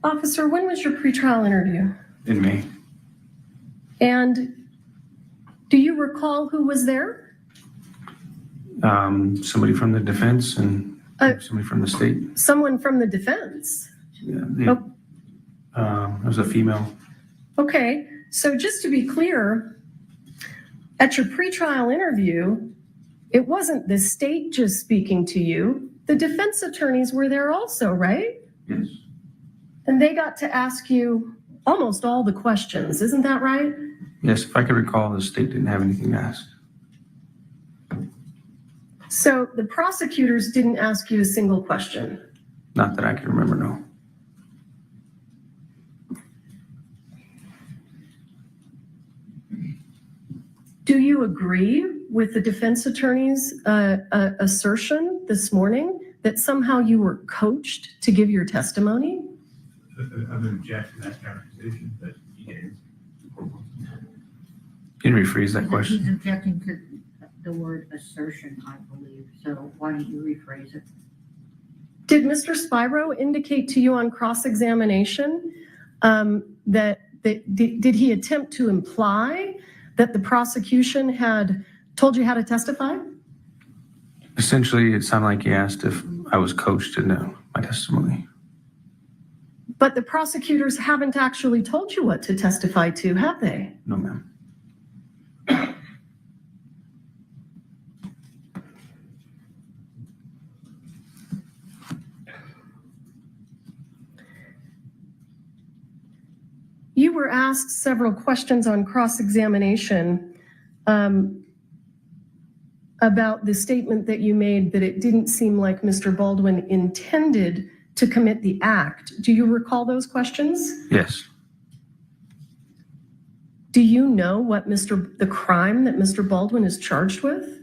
Officer, when was your pretrial interview? In May. And do you recall who was there? Somebody from the defense and somebody from the state. Someone from the defense. Yeah, it was a female. Okay, so just to be clear, at your pretrial interview, it wasn't the state just speaking to you. The defense attorneys were there also, right? Yes. And they got to ask you almost all the questions, isn't that right? Yes, if I could recall, the state didn't have anything to ask. So the prosecutors didn't ask you a single question. Not that I can remember, no. Do you agree with the defense attorney's assertion this morning that somehow you were coached to give your testimony? I'm an objection to that characterization, but he is. Can you rephrase that question? He's objecting to the word assertion, I believe. So why don't you rephrase it? Did Mr. Spyro indicate to you on cross-examination that did he attempt to imply that the prosecution had told you how to testify? Essentially, it sounded like he asked if I was coached to know my testimony. But the prosecutors haven't actually told you what to testify to, have they? No, ma'am. You were asked several questions on cross-examination about the statement that you made that it didn't seem like Mr. Baldwin intended to commit the act. Do you recall those questions? Yes. Do you know what the crime that Mr. Baldwin is charged with?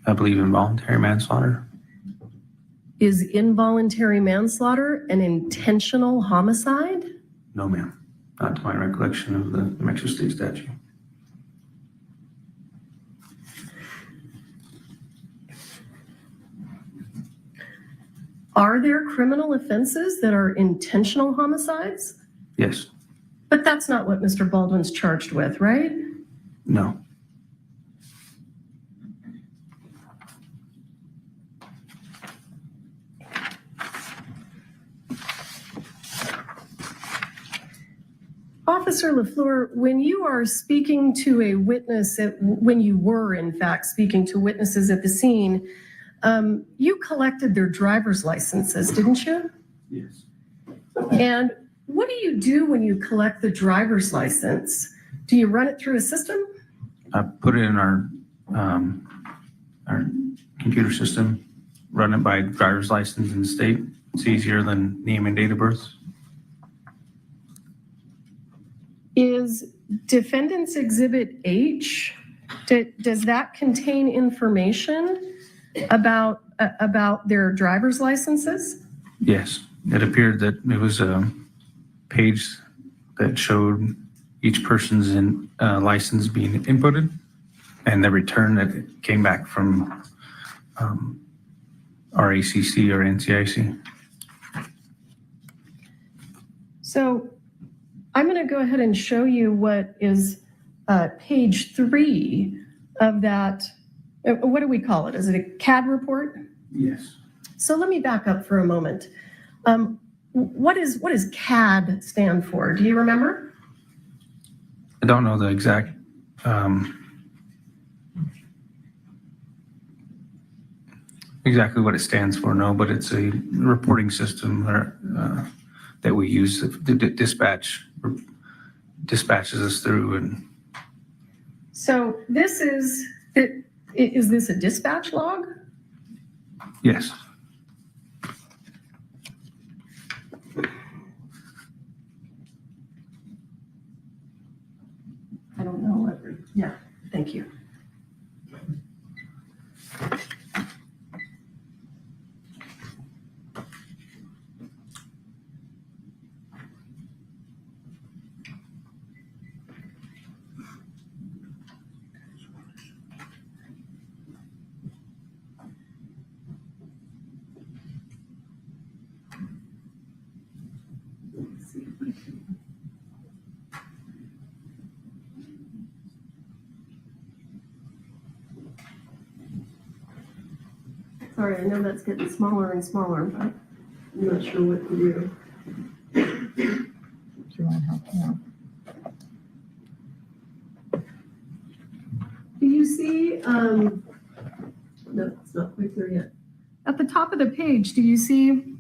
I believe involuntary manslaughter. Is involuntary manslaughter an intentional homicide? No, ma'am. Not to my recollection of the New Mexico State statute. Are there criminal offenses that are intentional homicides? Yes. But that's not what Mr. Baldwin's charged with, right? No. Officer LaFleur, when you are speaking to a witness, when you were in fact speaking to witnesses at the scene, you collected their driver's licenses, didn't you? Yes. And what do you do when you collect the driver's license? Do you run it through a system? I put it in our computer system, run it by driver's license in the state. It's easier than name and date of birth. Is Defendant's Exhibit H, does that contain information about their driver's licenses? Yes. It appeared that it was a page that showed each person's license being inputted and the return that came back from RACC or NCIC. So I'm going to go ahead and show you what is page 3 of that. What do we call it? Is it a CAD report? Yes. So let me back up for a moment. What does CAD stand for? Do you remember? I don't know the exact exactly what it stands for, no, but it's a reporting system that we use to dispatches us through. And So this is this a dispatch log? yes. I don't know. Yeah, thank you. Sorry, I know that's getting smaller and smaller, but I'm not sure what to do. Do you want help? No. Do you see, no, it's not quite there yet. At the top of the page, do you see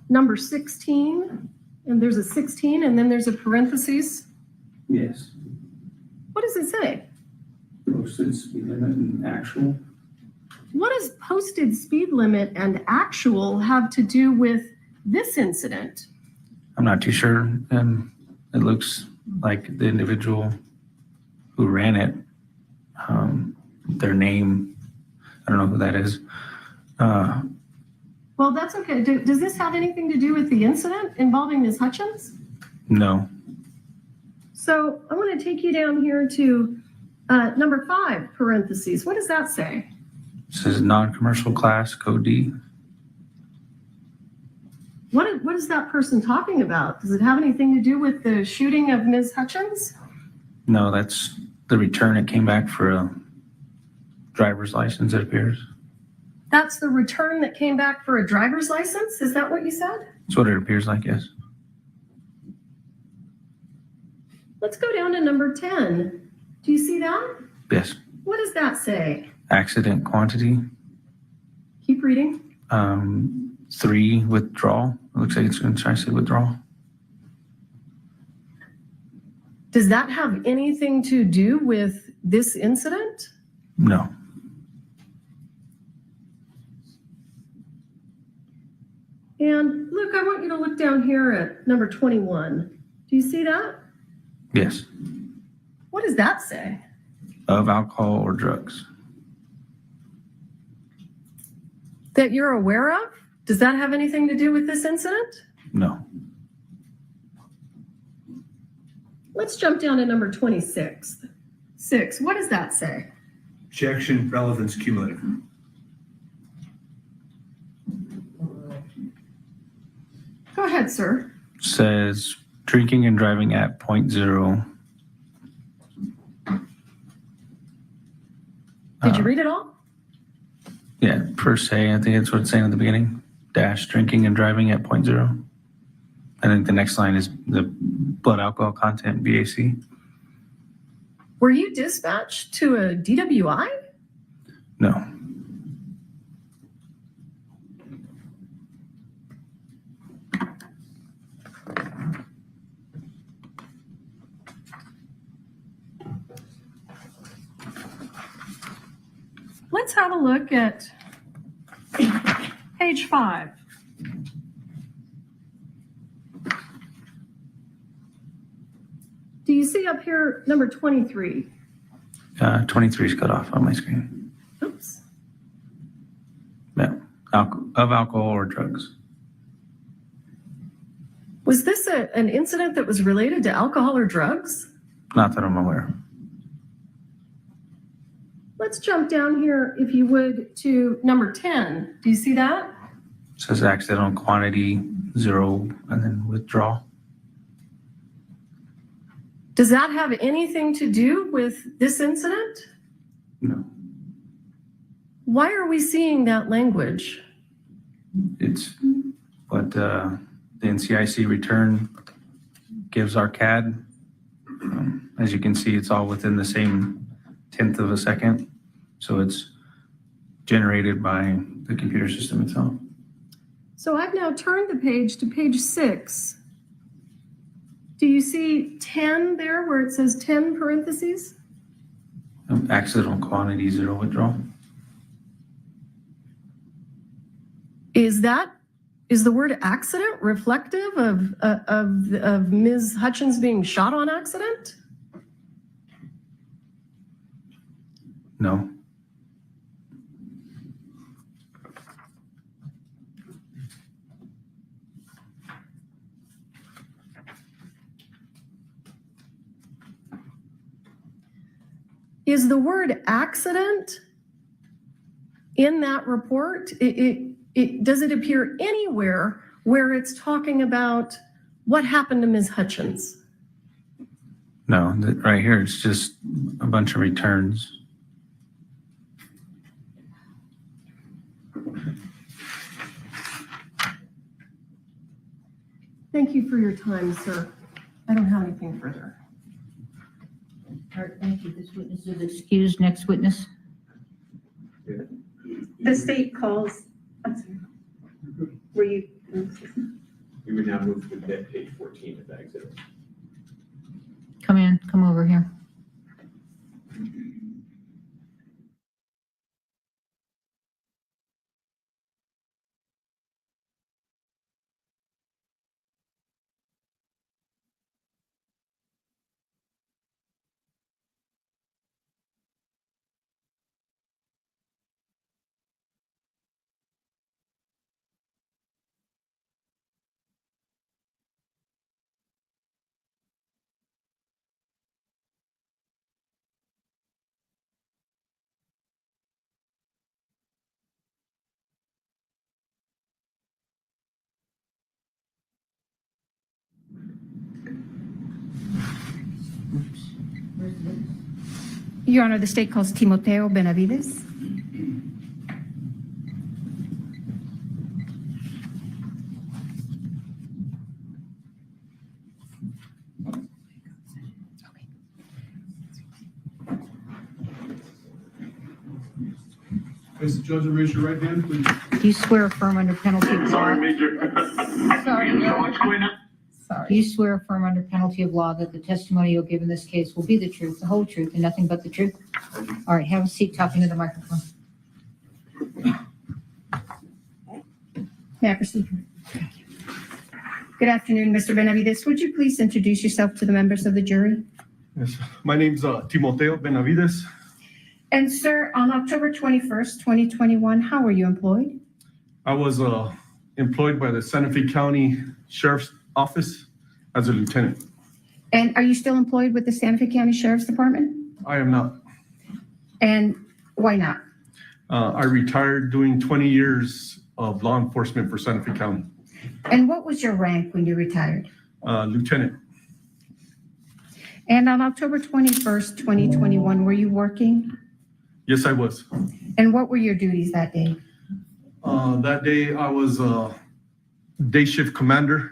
number 16? And there's a 16 and then there's a parentheses. Yes. What does it say? Posted speed limit and actual. What does posted speed limit and actual have to do with this incident? I'm not too sure. It looks like the individual who ran it, their name, I don't know who that is. Well, that's okay. Does this have anything to do with the incident involving Ms. Hutchins? No. So I want to take you down here to number 5, parentheses. What does that say? It says non-commercial class, code D. What is that person talking about? Does it have anything to do with the shooting of Ms. Hutchins? No, that's the return. It came back for a driver's license, it appears. That's the return that came back for a driver's license? Is that what you said? That's what it appears like, yes. Let's go down to number 10. Do you see that? Yes. What does that say? Accident quantity. Keep reading. 3, withdrawal. It looks like it's going to try to say withdrawal. Does that have anything to do with this incident? No. And look, I want you to look down here at number 21. Do you see that? Yes. What does that say? Of alcohol or drugs. That you're aware of? Does that have anything to do with this incident? No. Let's jump down to number 26. 6, what does that say? Objection, relevance cumulative. Go ahead, sir. Says drinking and driving at 0.0. Did you read it all? Yeah, per se, I think that's what it's saying at the beginning. Dash drinking and driving at 0.0. I think the next line is the blood alcohol content, BAC. Were you dispatched to a DWI? No. Let's have a look at page 5. Do you see up here number 23? 23 is cut off on my screen. Oops. No. Of alcohol or drugs. Was this an incident that was related to alcohol or drugs? Not that I'm aware. Let's jump down here, if you would, to number 10. Do you see that? It says accidental quantity 0 and then withdrawal. Does that have anything to do with this incident? No. Why are we seeing that language? It's what the NCIC return gives our CAD. As you can see, it's all within the same 1/10 of a second. So it's generated by the computer system itself. So I've now turned the page to page 6. Do you see 10 there where it says 10 parentheses? Accidental quantity 0 withdrawal. Is the word accident reflective of Ms. Hutchins being shot on accident? No. Is the word accident in that report? Does it appear anywhere where it's talking about what happened to Ms. Hutchins? No, right here, it's just a bunch of returns. Thank you for your time, sir. I don't have anything further. All right, thank you. This witness is excused. Next witness. The state calls, I'm sorry. Were you? We would now move to page 14 of that exhibit. Come over here. Your Honor, the state calls Timoteo Benavides. Mr. Judge, raise your right hand, please. Do you swear affirm under penalty of law? Sorry, Major. Sorry. Do you swear affirm under penalty of law that the testimony you'll give in this case will be the truth, the whole truth, and nothing but the truth? All right, have a seat talking to the microphone. May I proceed? Good afternoon, Mr. Benavides. Would you please introduce yourself to the members of the jury? Yes, my name's Timoteo Benavides. And sir, on October 21st, 2021, how were you employed? I was employed by the Santa Fe County Sheriff's Office as a lieutenant. And are you still employed with the Santa Fe County Sheriff's Department? I am not. And why not? I retired doing 20 years of law enforcement for Santa Fe County. And what was your rank when you retired? Lieutenant. And on October 21st, 2021, were you working? Yes, I was. And what were your duties that day? That day I was day shift commander,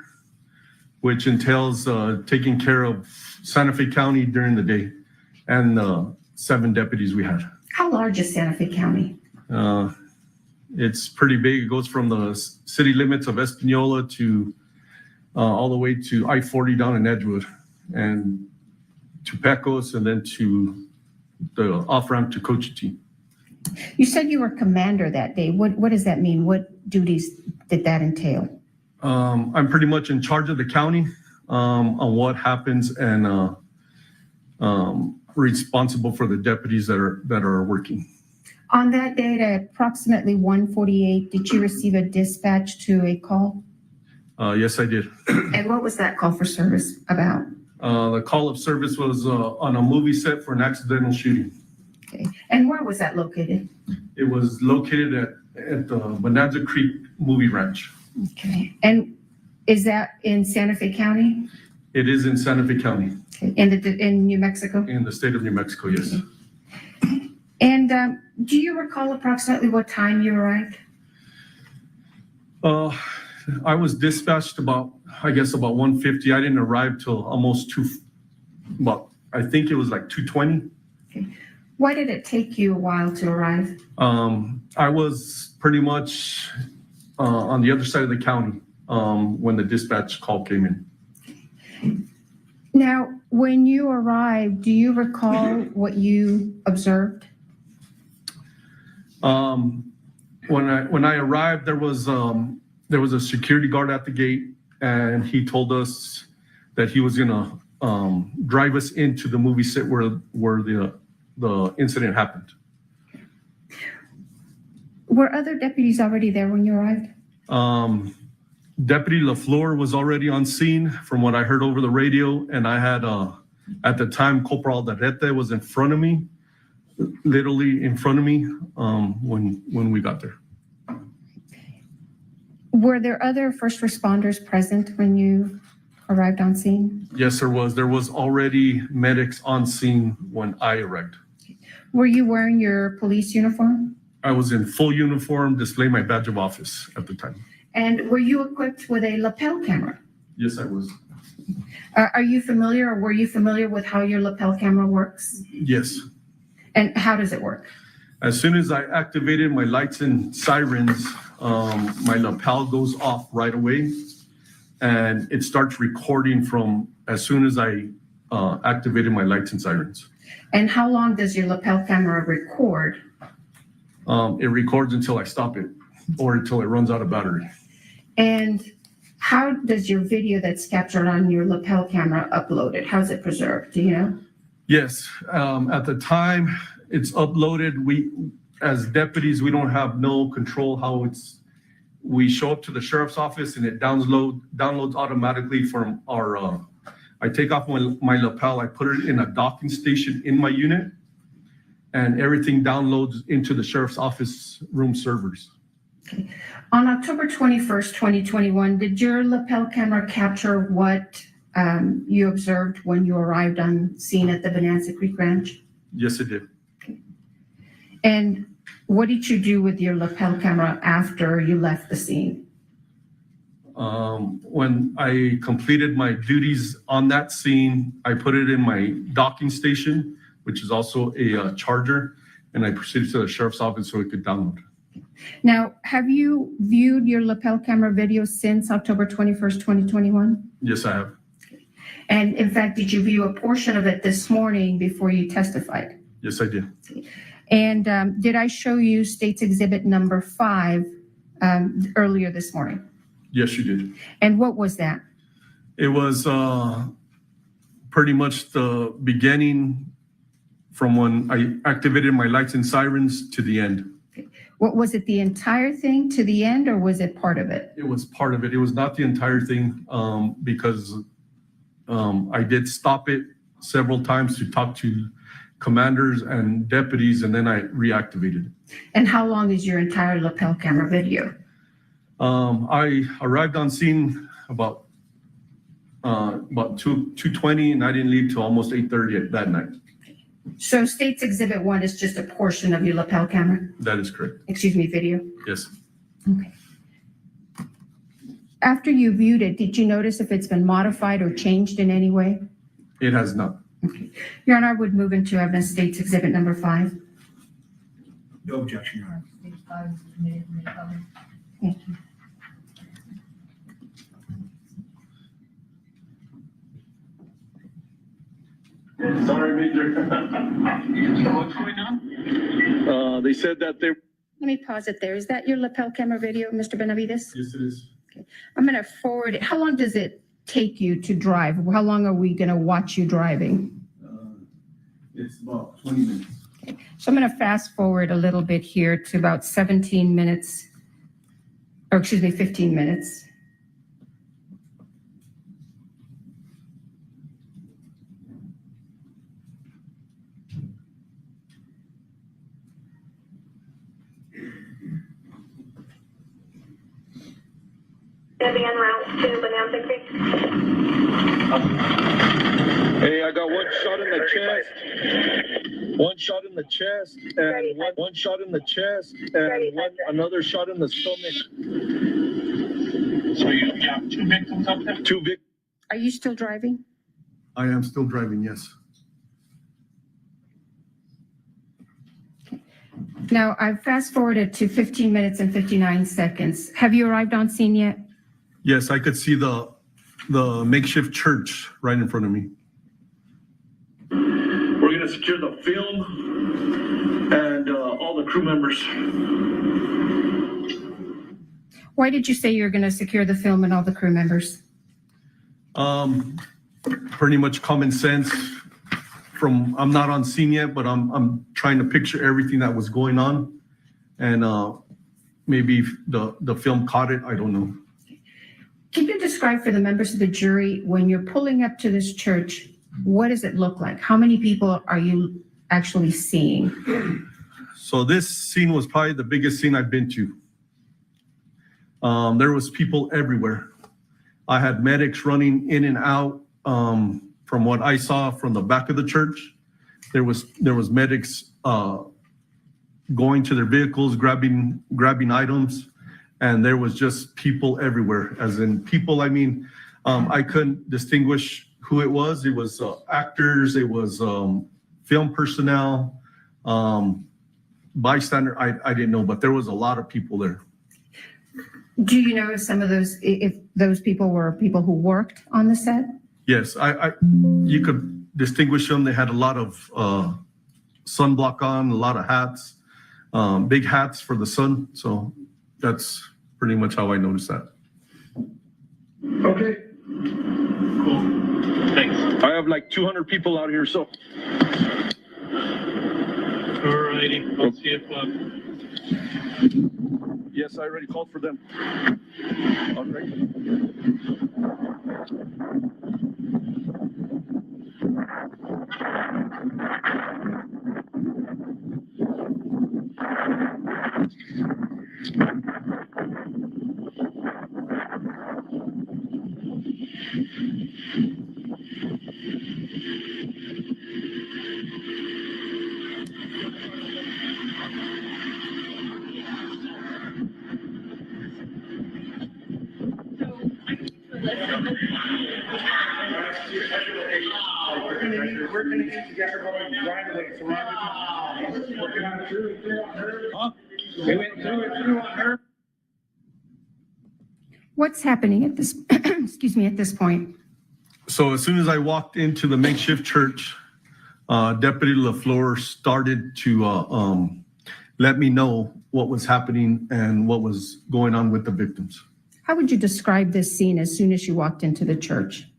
which entails taking care of Santa Fe County during the day and 7 deputies we had. How large is Santa Fe County? It's pretty big. It goes from the city limits of Espanola to all the way to I-40 down in Edgewood and to Pecos and then to the off-ramp to Cochiti. You said you were commander that day. What does that mean? What duties did that entail? I'm pretty much in charge of the county on what happens and responsible for the deputies that are working. On that date at approximately 1:48, did you receive a dispatch to a call? Yes, I did. And what was that call for service about? The call of service was on a movie set for an accidental shooting. Okay. And where was that located? It was located at the Bonanza Creek Movie Ranch. Okay. And is that in Santa Fe County? It is in Santa Fe County. Okay. In New Mexico? In the state of New Mexico, yes. Okay. And do you recall approximately what time you arrived? I was dispatched about 1:50. I didn't arrive till almost I think it was like 2:20. Okay. Why did it take you a while to arrive? I was pretty much on the other side of the county when the dispatch call came in. Now, when you arrived, do you recall what you observed? When I arrived, there was a security guard at the gate, and he told us that he was gonna drive us into the movie set where the incident happened. Were other deputies already there when you arrived? Deputy LaFleur was already on scene from what I heard over the radio, and I had at the time Corporal Darrete was in front of me, literally in front of me when we got there. Were there other first responders present when you arrived on scene? Yes, there was. There was already medics on scene when I arrived. Were you wearing your police uniform? I was in full uniform, displaying my badge of office at the time. And were you equipped with a lapel camera? Yes, I was. Are you familiar or were you familiar with how your lapel camera works? Yes. And how does it work? As soon as I activated my lights and sirens, my lapel goes off right away, and it starts recording from as soon as I activated my lights and sirens. And how long does your lapel camera record? It records until I stop it or until it runs out of battery. And how does your video that's captured on your lapel camera uploaded? How's it preserved? Do you know? Yes, at the time it's uploaded, we, as deputies, we don't have no control how we show up to the sheriff's office and it downloads automatically from our, I take off my lapel, I put it in a docking station in my unit, and everything downloads into the sheriff's office room servers. Okay. On October 21st, 2021, did your lapel camera capture what you observed when you arrived on scene at the Bonanza Creek Ranch? Yes, it did. Okay. And what did you do with your lapel camera after you left the scene? When I completed my duties on that scene, I put it in my docking station, which is also a charger, and I proceeded to the sheriff's office so it could download. Now, have you viewed your lapel camera video since October 21st, 2021? Yes, I have. And in fact, did you view a portion of it this morning before you testified? Yes, I did. And did I show you State's Exhibit number 5 earlier this morning? Yes, you did. And what was that? It was pretty much the beginning from when I activated my lights and sirens to the end. What was it, the entire thing to the end, or was it part of it? It was part of it. It was not the entire thing because I did stop it several times to talk to commanders and deputies, and then I reactivated it. And how long is your entire lapel camera video? I arrived on scene about 2:20, and I didn't leave till almost 8:30 that night. So State's Exhibit 1 is just a portion of your lapel camera? That is correct. Excuse me, video? Yes. Okay. After you viewed it, did you notice if it's been modified or changed in any way? It has not. Okay. Your Honor, I would move into evidence State's Exhibit number 5. No objection, Your Honor. Thank you. Sorry, Major. What's going on? They said that they. Let me pause it there. Is that your lapel camera video, Mr. Benavides? Yes, it is. Okay. I'm going to forward it. How long does it take you to drive? How long are we going to watch you driving? It's about 20 minutes. Okay. So I'm going to fast forward a little bit here to about 17 minutes, or excuse me, 15 minutes. Gonna be en route to Bonanza Creek. Hey, I got one shot in the chest, one shot in the chest, and one shot in the chest, and another shot in the stomach. So you have 2 victims up there? 2 victims. Are you still driving? I am still driving, yes. Now, I've fast forwarded to 15 minutes and 59 seconds. Have you arrived on scene yet? Yes, I could see the makeshift church right in front of me. We're going to secure the film and all the crew members. Why did you say you're going to secure the film and all the crew members? Pretty much common sense. I'm not on scene yet, but I'm trying to picture everything that was going on, and maybe the film caught it. I don't know. Can you describe for the members of the jury, when you're pulling up to this church, what does it look like? How many people are you actually seeing? So this scene was probably the biggest scene I've been to. There was people everywhere. I had medics running in and out. From what I saw from the back of the church, there was medics going to their vehicles, grabbing items, and there was just people everywhere. As in people, I mean, I couldn't distinguish who it was. It was actors, it was film personnel, bystander. I didn't know, but there was a lot of people there. Do you know if some of those, if those people were people who worked on the set? Yes, you could distinguish them. They had a lot of sunblock on, a lot of hats, big hats for the sun. So that's pretty much how I noticed that. Okay. Cool. Thanks. I have like 200 people out here, so. Alrighty, let's see if. Yes, I already called for them. All right. We're gonna need to get her right away. So we're working through on her. We went through on her. What's happening at this, excuse me, at this point? So as soon as I walked into the makeshift church, Deputy LaFleur started to let me know what was happening and what was going on with the victims. How would you describe this scene as soon as you walked into the church?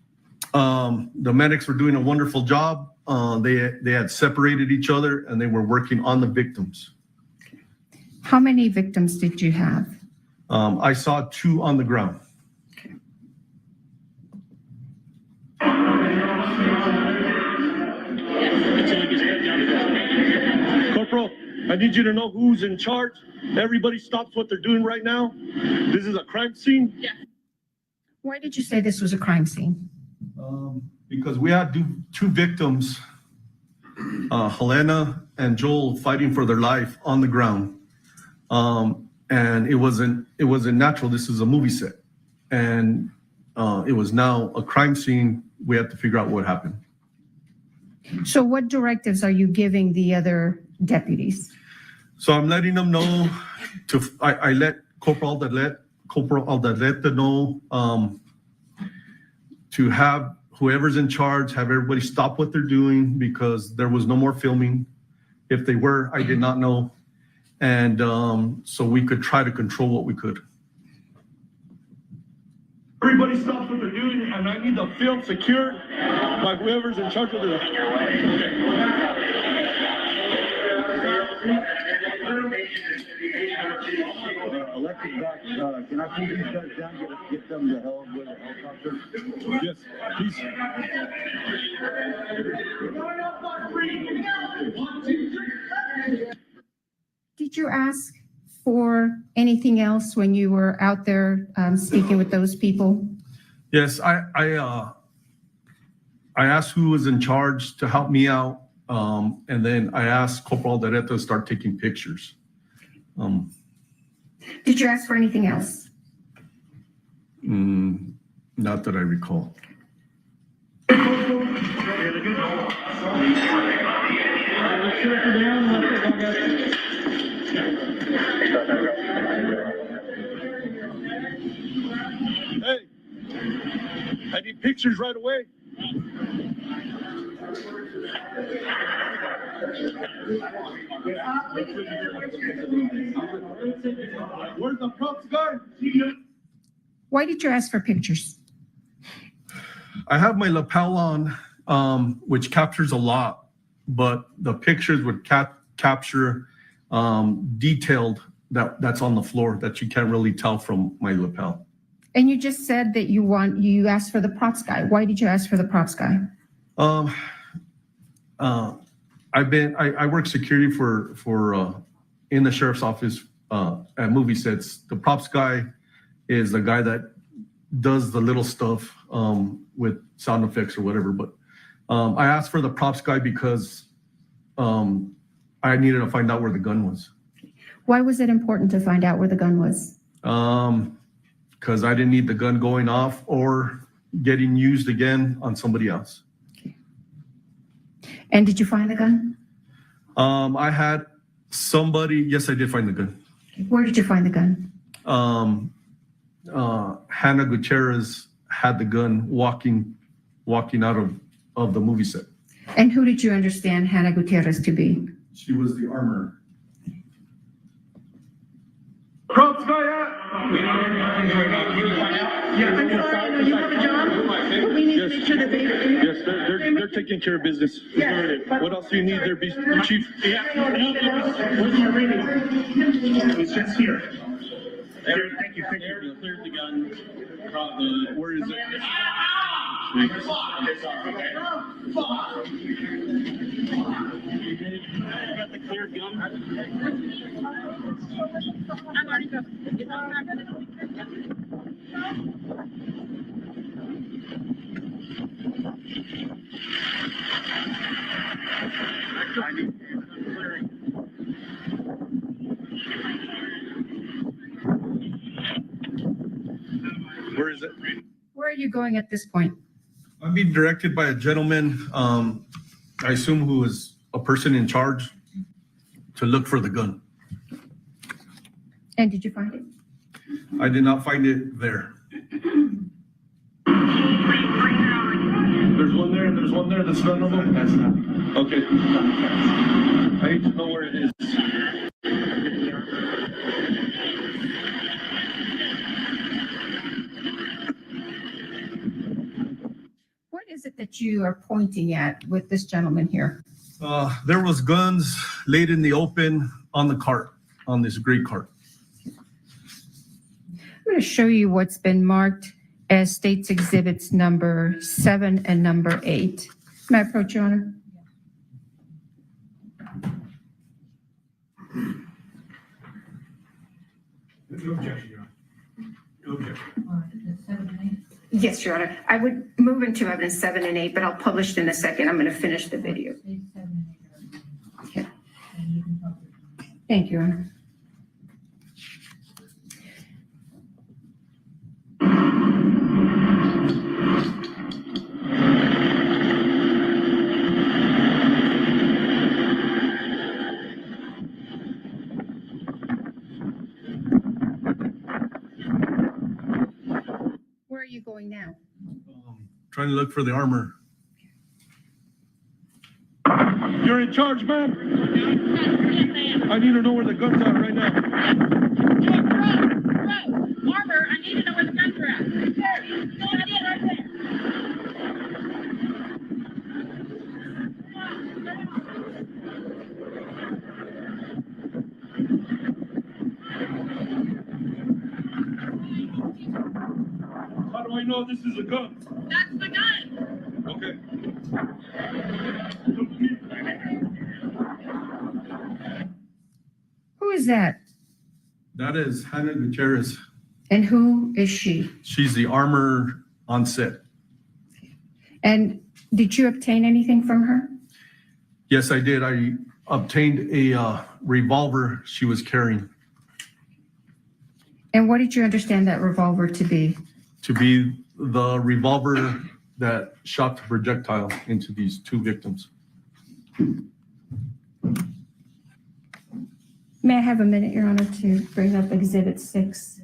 The medics were doing a wonderful job. They had separated each other and they were working on the victims. How many victims did you have? I saw 2 on the ground. Corporal, I need you to know who's in charge. Everybody stops what they're doing right now. This is a crime scene. Yeah. Why did you say this was a crime scene? Because we had 2 victims, Halyna and Joel, fighting for their life on the ground. And it wasn't natural. This is a movie set. And it was now a crime scene. We had to figure out what happened. So what directives are you giving the other deputies? So I'm letting them know I let Corporal Aldalete know to have whoever's in charge, have everybody stop what they're doing because there was no more filming. If they were, I did not know. And so we could try to control what we could. Everybody stops what they're doing, and I need the film secured by whoever's in charge of the. Electric back, can I please these guys down, get them the hell with a helicopter? Yes, please. Did you ask for anything else when you were out there speaking with those people? Yes, I asked who was in charge to help me out, and then I asked Corporal Aldalete to start taking pictures. Did you ask for anything else? Not that I recall. Hey, I need pictures right away. Where's the props guy? Why did you ask for pictures? I have my lapel on, which captures a lot, but the pictures would capture detailed that's on the floor that you can't really tell from my lapel. And you just said that you asked for the props guy. Why did you ask for the props guy? I work security for in the sheriff's office at movie sets. The props guy is the guy that does the little stuff with sound effects or whatever. But I asked for the props guy because I needed to find out where the gun was. Why was it important to find out where the gun was? Because I didn't need the gun going off or getting used again on somebody else. And did you find the gun? I had somebody, yes, I did find the gun. Where did you find the gun? Hannah Gutierrez had the gun walking out of the movie set. And who did you understand Hannah Gutierrez to be? She was the armorer. Props guy out. We don't know anything right now. Can you find out? Yeah, I'm sorry. I know you have a job. We need to make sure that they. Yes, they're taking care of business. Yes, but- What else do you need there, Chief? Yeah. Where's my radio? It's just here. Here, thank you. Cleared the gun. Where is it? You got the cleared gun? I'm already Where is it? Where are you going at this point? I'm being directed by a gentleman, I assume who is a person in charge, to look for the gun. And did you find it? I did not find it there. There's one there, and there's one there. That's none of them? That's not. Okay. I need to know where it is. What is it that you are pointing at with this gentleman here? There was guns laid in the open on the cart, on this gray cart. I'm going to show you what's been marked as States Exhibits number 7 and number 8. May I approach, Your Honor? No objection, Your Honor. No objection. Yes, Your Honor. I would move into evidence 7 and 8, but I'll publish it in a second. I'm going to finish the video. Okay. Thank you, Your Honor. Where are you going now? Trying to look for the armor. You're in charge, man. I need to know where the gun's at right now. Armor, I need to know where the guns are at. There, go ahead, right there. How do I know this is a gun? That's the gun. Okay. Who is that? That is Hannah Gutierrez. And who is she? She's the armor on set. And did you obtain anything from her? Yes, I did. I obtained a revolver she was carrying And what did you understand that revolver to be? to be the revolver that shot the projectile into these two victims. May I have a minute, Your Honor, to bring up Exhibit 6?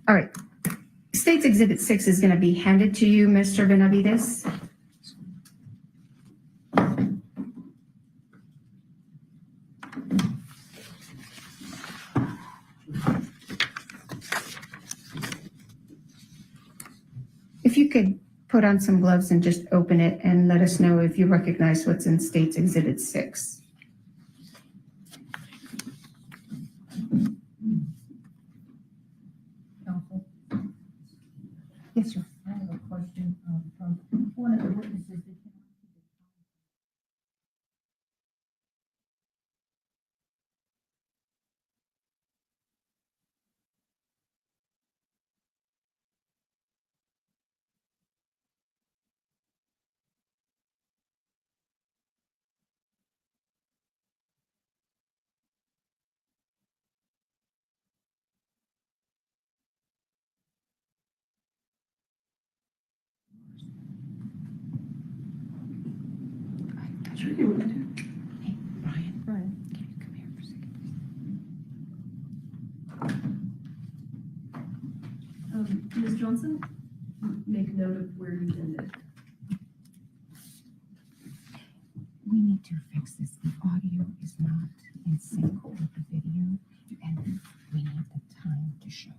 All right. State's Exhibit 6 is going to be handed to you, Mr. Benavides. If you could put on some gloves and just open it and let us know if you recognize what's in State's Exhibit 6. Yes, sir. I have a question from one of the witnesses. Hey, Brian, can you come here for a second? Ms. Johnson, make note of where you ended. We need to fix this. The audio is not in sync with the video, and we need the time to show.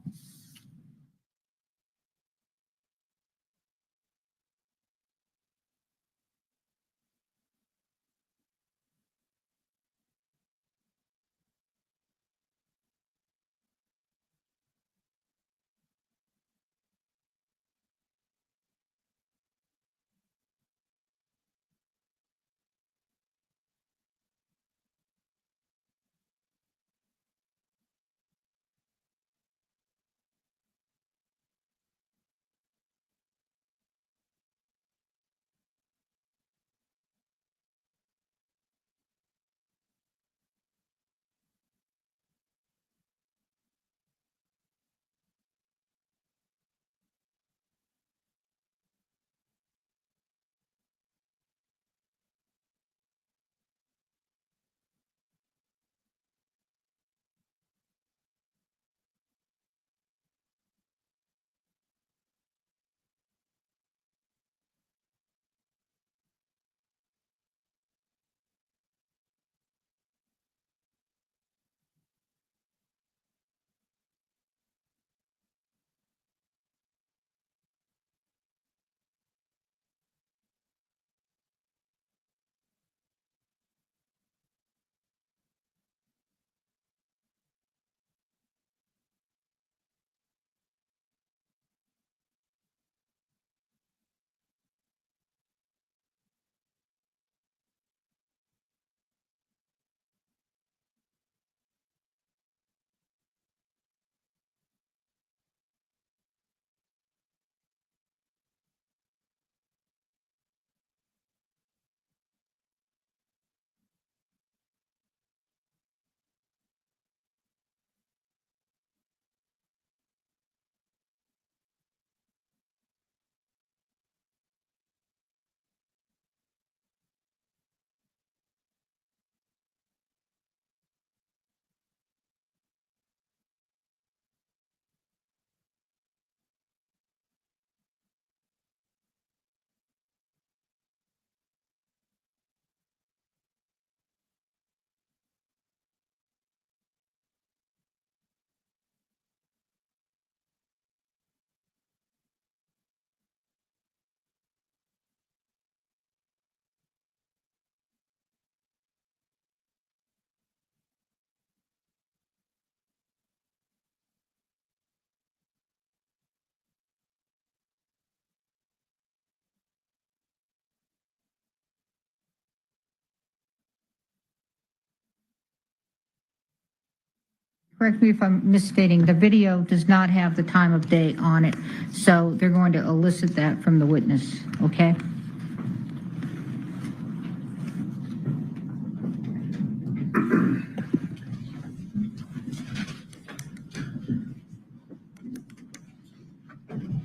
Correct me if I'm misstating, the video does not have the time of day on it, so they're going to elicit that from the witness, okay?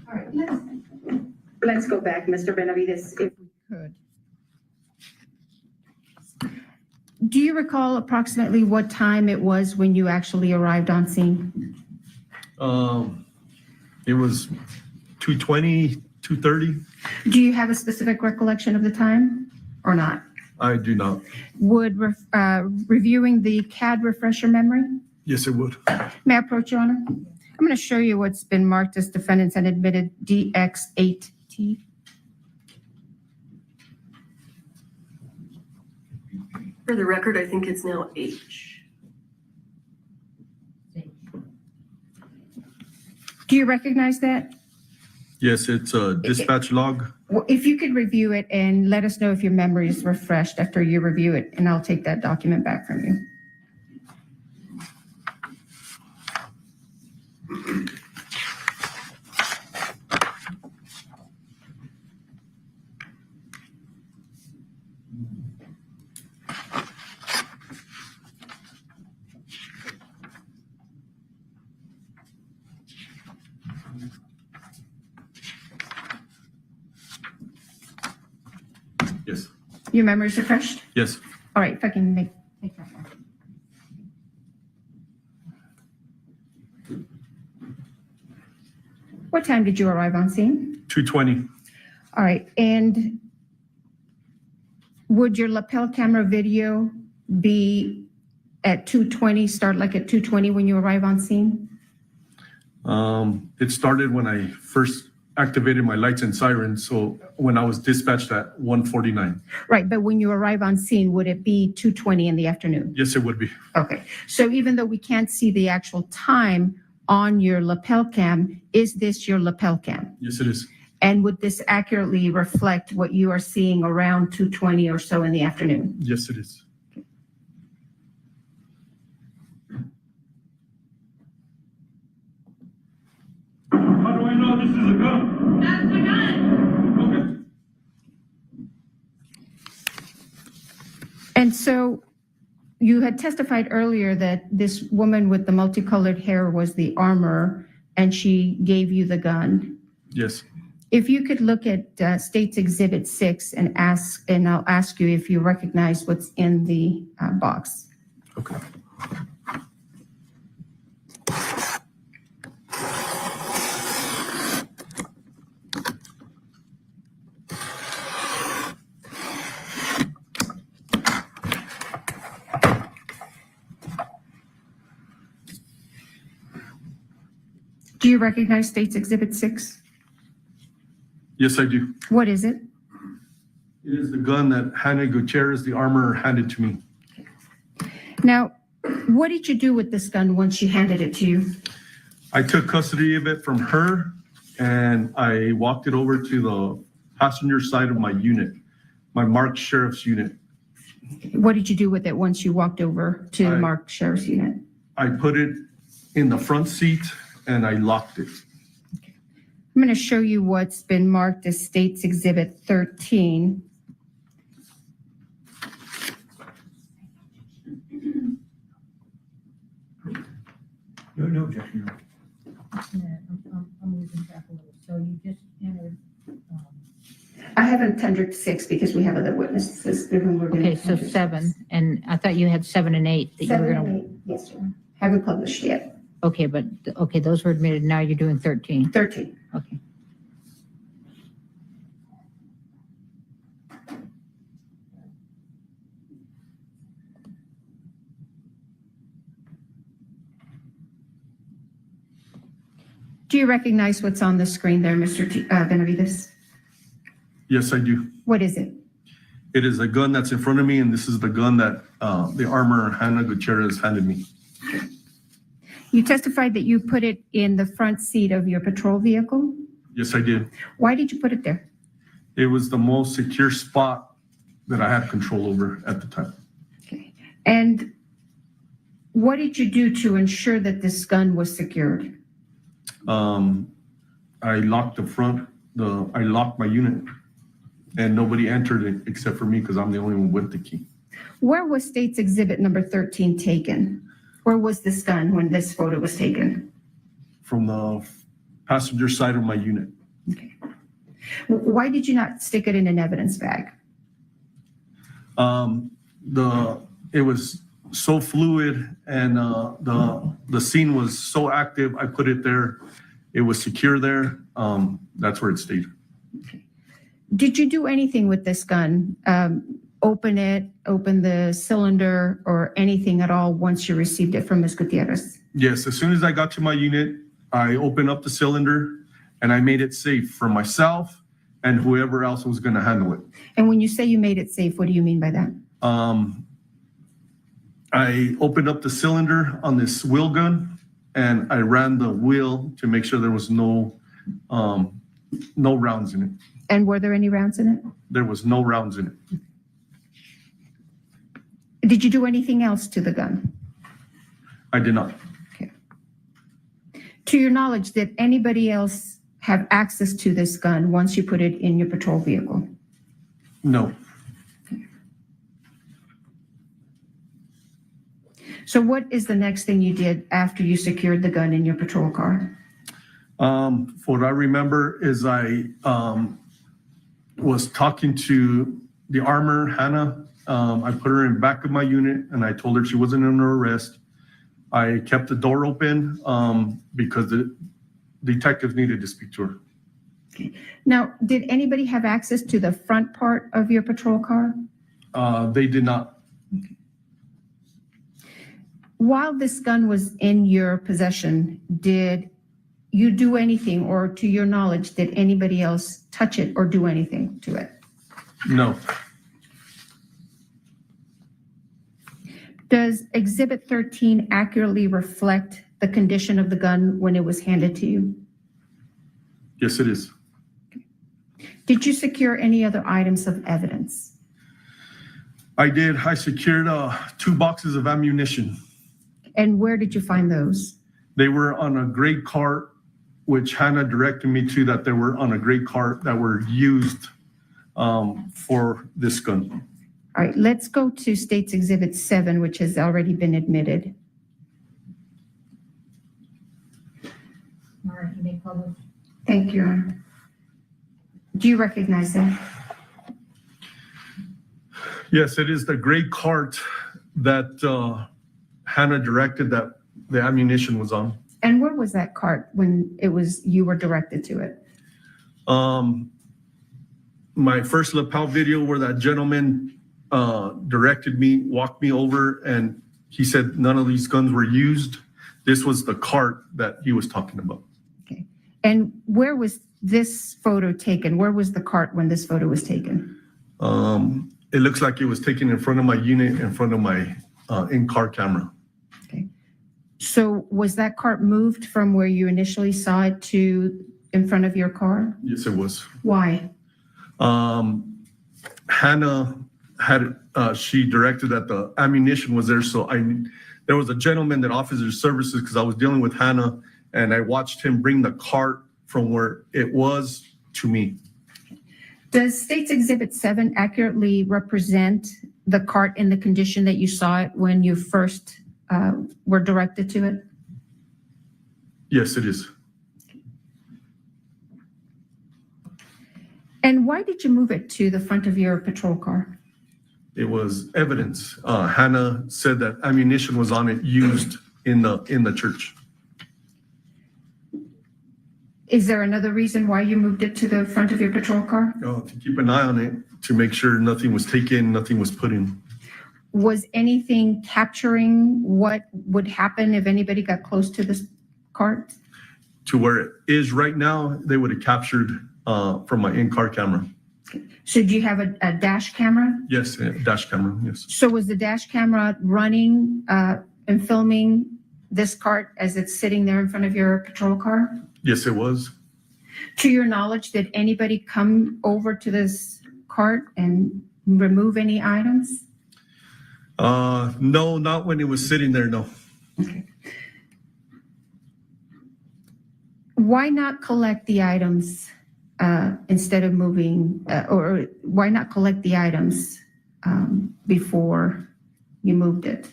All right, let's go back, Mr. Benavides, if we could. Do you recall approximately what time it was when you actually arrived on scene? It was 2:20, 2:30. Do you have a specific recollection of the time or not? I do not. Would reviewing the CAD refresh your memory? Yes, it would. May I approach, Your Honor? I'm going to show you what's been marked as defendants and admitted DX8T. For the record, I think it's now H. Do you recognize that? Yes, it's a dispatch log. Well, if you could review it and let us know if your memory is refreshed after you review it, and I'll take that document back from you. Yes. Your memory is refreshed? Yes. All right, if I can make that one. What time did you arrive on scene? 2:20. All right, and would your lapel camera video be at 2:20, start like at 2:20 when you arrive on scene? It started when I first activated my lights and sirens. So when I was dispatched at 1:49. Right, but when you arrive on scene, would it be 2:20 in the afternoon? Yes, it would be. Okay, so even though we can't see the actual time on your lapel cam, is this your lapel cam? Yes, it is. And would this accurately reflect what you are seeing around 2:20 or so in the afternoon? Yes, it is. How do I know this is a gun? That's the gun. And so you had testified earlier that this woman with the multicolored hair was the armorer and she gave you the gun. Yes. If you could look at State's Exhibit 6 and I'll ask you if you recognize what's in the box. Okay. Do you recognize State's Exhibit 6? Yes, I do. What is it? It is the gun that Halyna Gutierrez, the armorer, handed to me. Now, what did you do with this gun once she handed it to you? I took custody of it from her and I walked it over to the passenger side of my unit, my marked sheriff's unit. What did you do with it once you walked over to the marked sheriff's unit? I put it in the front seat and I locked it. I'm going to show you what's been marked as State's Exhibit 13. No objection. I'm losing track a little. So you just entered. I haven't tendered 6 because we have other witnesses through whom we're going to. Okay, so 7, and I thought you had 7 and 8 that you were 7 going and 8, yes, sir. Haven't published yet. to. Okay, but okay, those were admitted. Now you're doing 13. 13. Okay. Do you recognize what's on the screen there, Mr. Benavides? Yes, I do. What is it? It is a gun that's in front of me, and this is the gun that the armorer Halyna Gutierrez handed me. You testified that you put it in the front seat of your patrol vehicle. Yes, I did. Why did you put it there? It was the most secure spot that I had control over at the time. And what did you do to ensure that this gun was secured? I locked I locked my unit, and nobody entered it except for me because I'm the only one with the key. Where was State's Exhibit number 13 taken? Where was this gun when this photo was taken? From the passenger side of my unit. Why did you not stick it in an evidence bag? It was so fluid, and the scene was so active. I put it there. It was secure there. That's where it stayed. Did you do anything with this gun? Open the cylinder, or anything at all once you received it from Ms. Gutierrez? Yes, as soon as I got to my unit, I opened up the cylinder and I made it safe for myself and whoever else was going to handle it. And when you say you made it safe, what do you mean by that? I opened up the cylinder on this wheel gun and I ran the wheel to make sure there was no No rounds in it. And were there any rounds in it? There was no rounds in it. Did you do anything else to the gun? I did not. To your knowledge, did anybody else have access to this gun once you put it in your patrol vehicle? No. So what is the next thing you did after you secured the gun in your patrol car? What I remember is I was talking to the armor, Hannah. I put her in back of my unit and I told her she wasn't under arrest. I kept the door open because the detectives needed to speak to her. Now, did anybody have access to the front part of your patrol car? They did not. While this gun was in your possession, did you do anything, or to your knowledge, did anybody else touch it or do anything to it? No. Does Exhibit 13 accurately reflect the condition of the gun when it was handed to you? Yes, it is. Did you secure any other items of evidence? I did. I secured 2 boxes of ammunition. And where did you find those? They were on a gray cart, which Hannah directed me to, that they were on a gray cart that were used for this gun. All right, let's go to State's Exhibit 7, which has already been admitted. All right, you may publish. Thank you, Your Honor. Do you recognize that? Yes, it is the gray cart that Hannah directed that the ammunition was on. And where was that cart when you were directed to it? My first lapel video where that gentleman directed me, walked me over, and he said none of these guns were used. This was the cart that he was talking about. Okay. And where was this photo taken? Where was the cart when this photo was taken? It looks like it was taken in front of my unit, in front of my in-car camera. Okay. So was that cart moved from where you initially saw it to in front of your car? Yes, it was. Why? Hannah had, she directed that the ammunition was there. So there was a gentleman that officer services, because I was dealing with Hannah, and I watched him bring the cart from where it was to me. Does State's Exhibit 7 accurately represent the cart in the condition that you saw it when you first were directed to it? Yes, it is. And why did you move it to the front of your patrol car? It was evidence. Hannah said that ammunition was on it used in the church. Is there another reason why you moved it to the front of your patrol car? To keep an eye on it, to make sure nothing was taken, nothing was put in. Was anything capturing what would happen if anybody got close to this cart? To where it is right now, they would have captured from my in-car camera. So do you have a dash camera? Yes, a dash camera, yes. So was the dash camera running and filming this cart as it's sitting there in front of your patrol car? Yes, it was. To your knowledge, did anybody come over to this cart and remove any items? No, not when it was sitting there, no. Okay. Why not collect the items instead of moving, or why not collect the items before you moved it?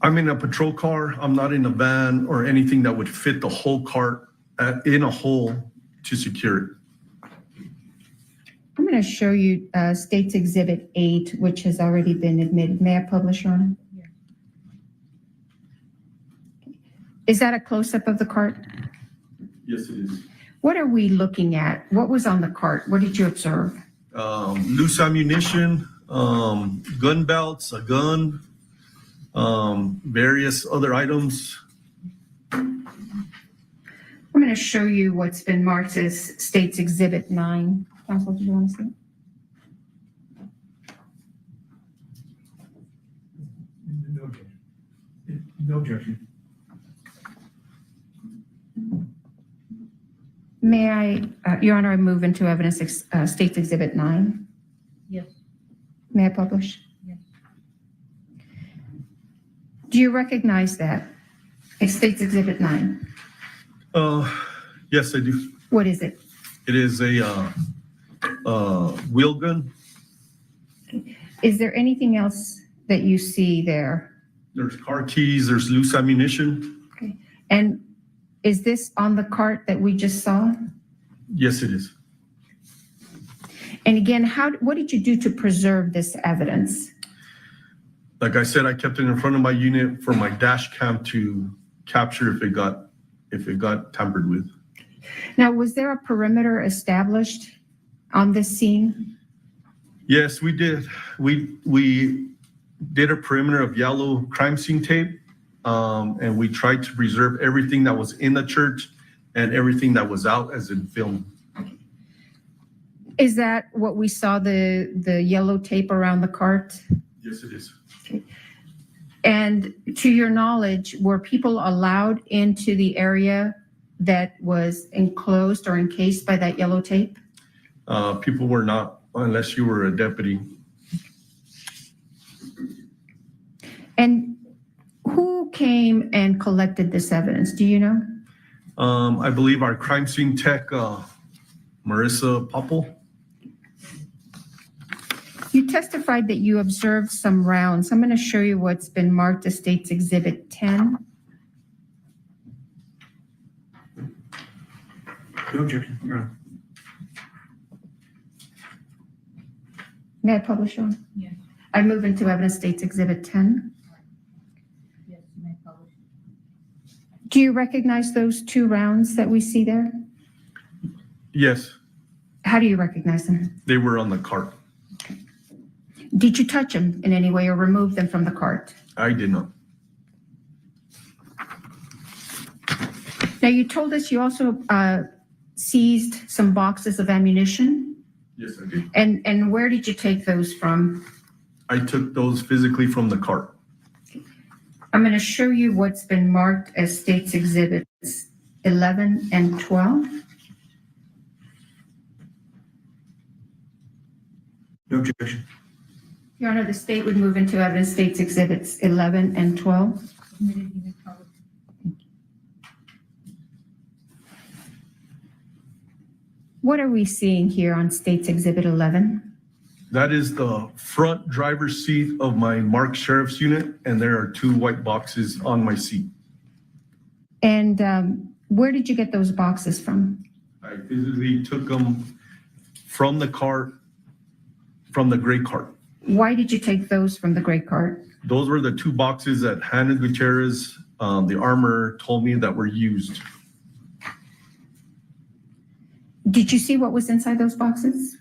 I'm in a patrol car. I'm not in a van or anything that would fit the whole cart in a hole to secure it. I'm going to show you State's Exhibit 8, which has already been admitted. May I publish, Your Honor? Yeah. Is that a close-up of the cart? Yes, it is. What are we looking at? What was on the cart? What did you observe? Loose ammunition, gun belts, a gun, various other items. I'm going to show you what's been marked as State's Exhibit 9. Counsel, do you want to see it? No objection. No objection. Your Honor, I move into evidence, State's Exhibit 9. Yes. May I publish? Yes. Do you recognize that? It's State's Exhibit 9. Yes, I do. What is it? It is a wheel gun. Is there anything else that you see there? There's car keys, there's loose ammunition. Okay. And is this on the cart that we just saw? Yes, it is. And again, what did you do to preserve this evidence? Like I said, I kept it in front of my unit for my dash cam to capture if it got tampered with. Now, was there a perimeter established on this scene? Yes, we did. We did a perimeter of yellow crime scene tape, and we tried to preserve everything that was in the church and everything that was out as in film. Is that what we saw, the yellow tape around the cart? Yes, it is. Okay. And to your knowledge, were people allowed into the area that was enclosed or encased by that yellow tape? People were not, unless you were a deputy. And who came and collected this evidence? Do you know? I believe our crime scene tech, Marissa Popple. You testified that you observed some rounds. I'm going to show you what's been marked as State's Exhibit 10. No objection. No. May I publish on? Yes. I move into evidence State's Exhibit 10. Yes, you may publish. Do you recognize those 2 rounds that we see there? Yes, How do you recognize them? they were on the cart. Did you touch them in any way or remove them from the cart? I did not. Now, you told us you also seized some boxes of ammunition. Yes, I did. And where did you take those from? I took those physically from the cart. I'm going to show you what's been marked as State's Exhibits 11 and 12. No objection. Your Honor, the state would move into evidence State's Exhibits 11 and 12. Submitted, you may publish. What are we seeing here on State's Exhibit 11? That is the front driver's seat of my marked sheriff's unit, and there are 2 white boxes on my seat. And where did you get those boxes from? I physically took them from the cart, from the gray cart. Why did you take those from the gray cart? Those were the 2 boxes that Hannah Gutierrez, the armor, told me that were used. Did you see what was inside those boxes?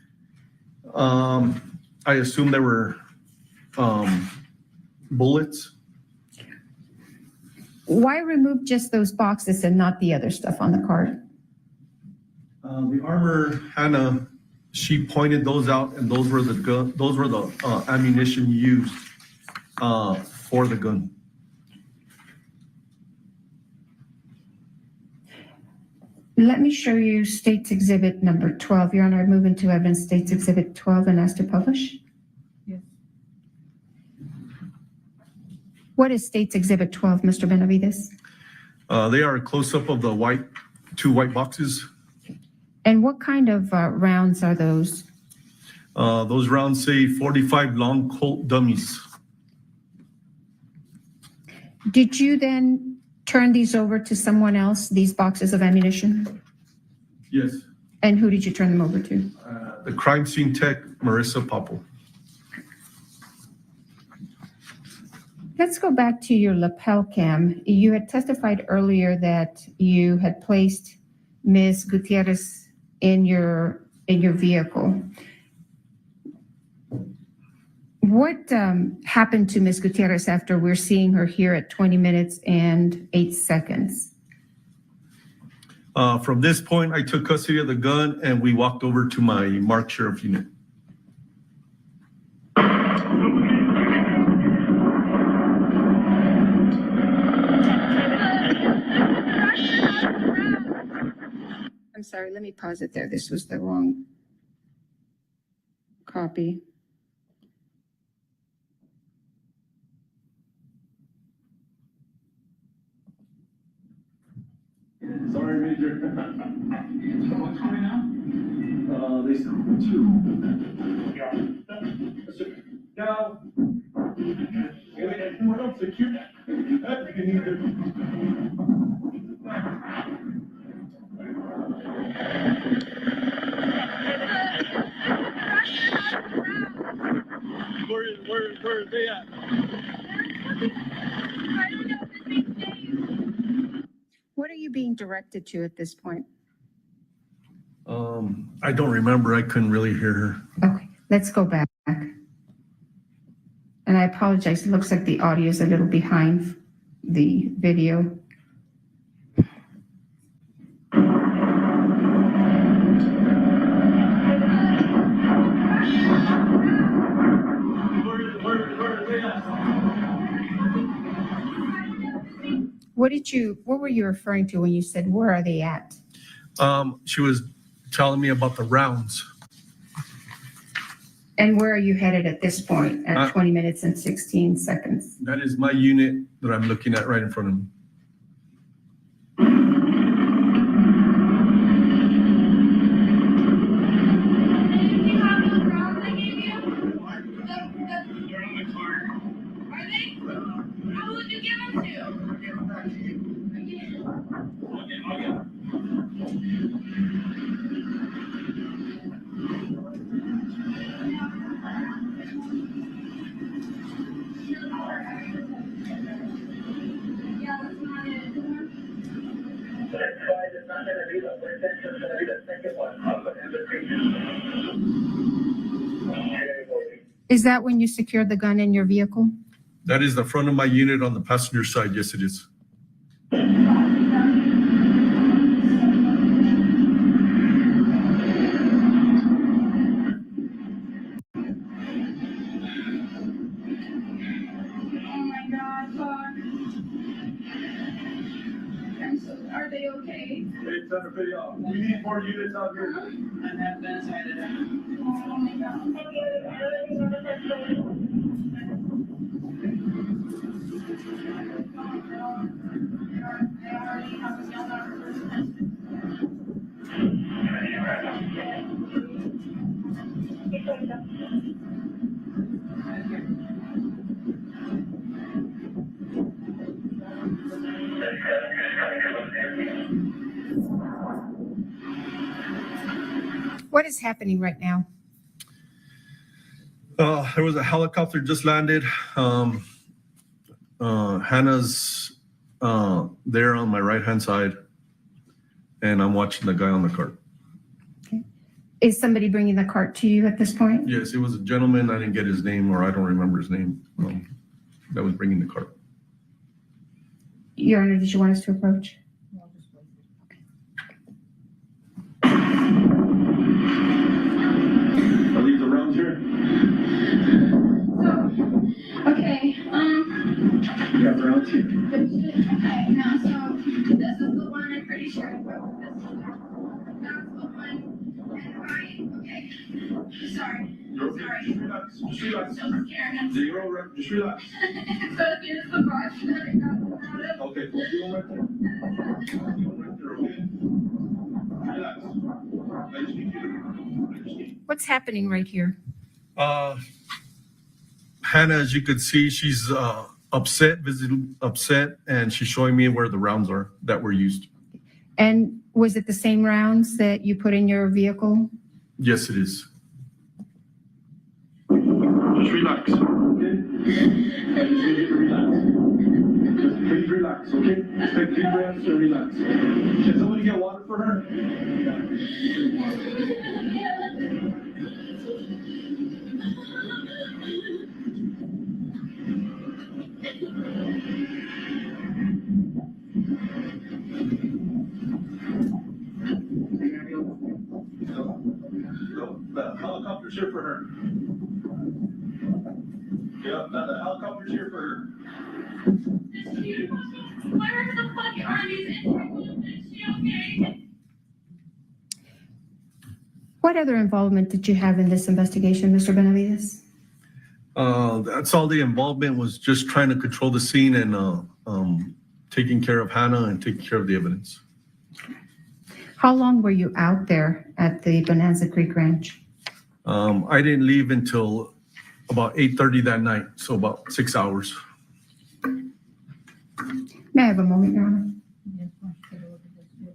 I assume there were bullets. Why remove just those boxes and not the other stuff on the cart? The armor, Hannah, she pointed those out, and those were the ammunition used for the gun. Let me show you State's Exhibit number 12. Your Honor, I move into evidence State's Exhibit 12 and ask to publish. Yes. What is State's Exhibit 12, Mr. Benavides? They are a close-up of the 2 white boxes. And what kind of rounds are those? Those rounds say 45 long Colt dummies. Did you then turn these over to someone else, these boxes of ammunition? Yes. And who did you turn them over to? The crime scene tech, Marissa Popple. Let's go back to your lapel cam. You had testified earlier that you had placed Ms. Gutierrez in your vehicle. What happened to Ms. Gutierrez after we're seeing her here at 20 minutes and 8 seconds? From this point, I took custody of the gun and we walked over to my marked sheriff unit. I'm sorry, let me pause it there. This was the wrong copy. Sorry, Major. So what's going on? They said two. No. What else? Secure. Where are they at? What are you being directed to at this point? I don't remember. I couldn't really hear her. Okay, let's go back. And I apologize, it looks like the audio is a little behind the video. What were you referring to when you said, where are they at? She was telling me about the rounds. And where are you headed at this point at 20 minutes and 16 seconds? That is my unit that I'm looking at right in front of me. Is that when you secured the gun in your vehicle? That is the front of my unit on the passenger side. Yes, it is. Are they okay? It's under video. We need more units out here. And have been cited. Oh my God. What is happening right now? There was a helicopter just landed. Hannah's there on my right-hand side, and I'm watching the guy on the cart. Okay. Is somebody bringing the cart to you at this point? Yes, it was a gentleman. I didn't get his name, or I don't remember his name. That was bringing the cart. Your Honor, did you want us to approach? Are these around here? Okay, Yeah, around here. okay, now, so this is the one I'm pretty sure I wrote this. That's the one, and okay, sorry. You're okay. Sorry. Just relax. Just relax. So scared. Zero, just relax. So here's the brush that I got out of. Okay, we'll do them right there. We'll do them right there, okay? Relax. I just need you. What's happening right here? Hannah, as you could see, she's upset, visibly upset, and she's showing me where the rounds are that were used. And was it the same rounds that you put in your vehicle? Yes, it is. Just relax, okay? I just need you to relax. Just please relax, okay? Just take deep breaths and relax. Can somebody get water for her? No, the helicopter's here for her. Yeah, the helicopter's here for her. Where the fuck are these injuries? Is she okay? What other involvement did you have in this investigation, Mr. Benavides? That's all the involvement was, just trying to control the scene and taking care of Hannah and taking care of the evidence. How long were you out there at the Bonanza Creek Ranch? I didn't leave until about 8:30 that night, so about 6 hours. May I have a moment, Your Honor? Yes, want to take a look at this too?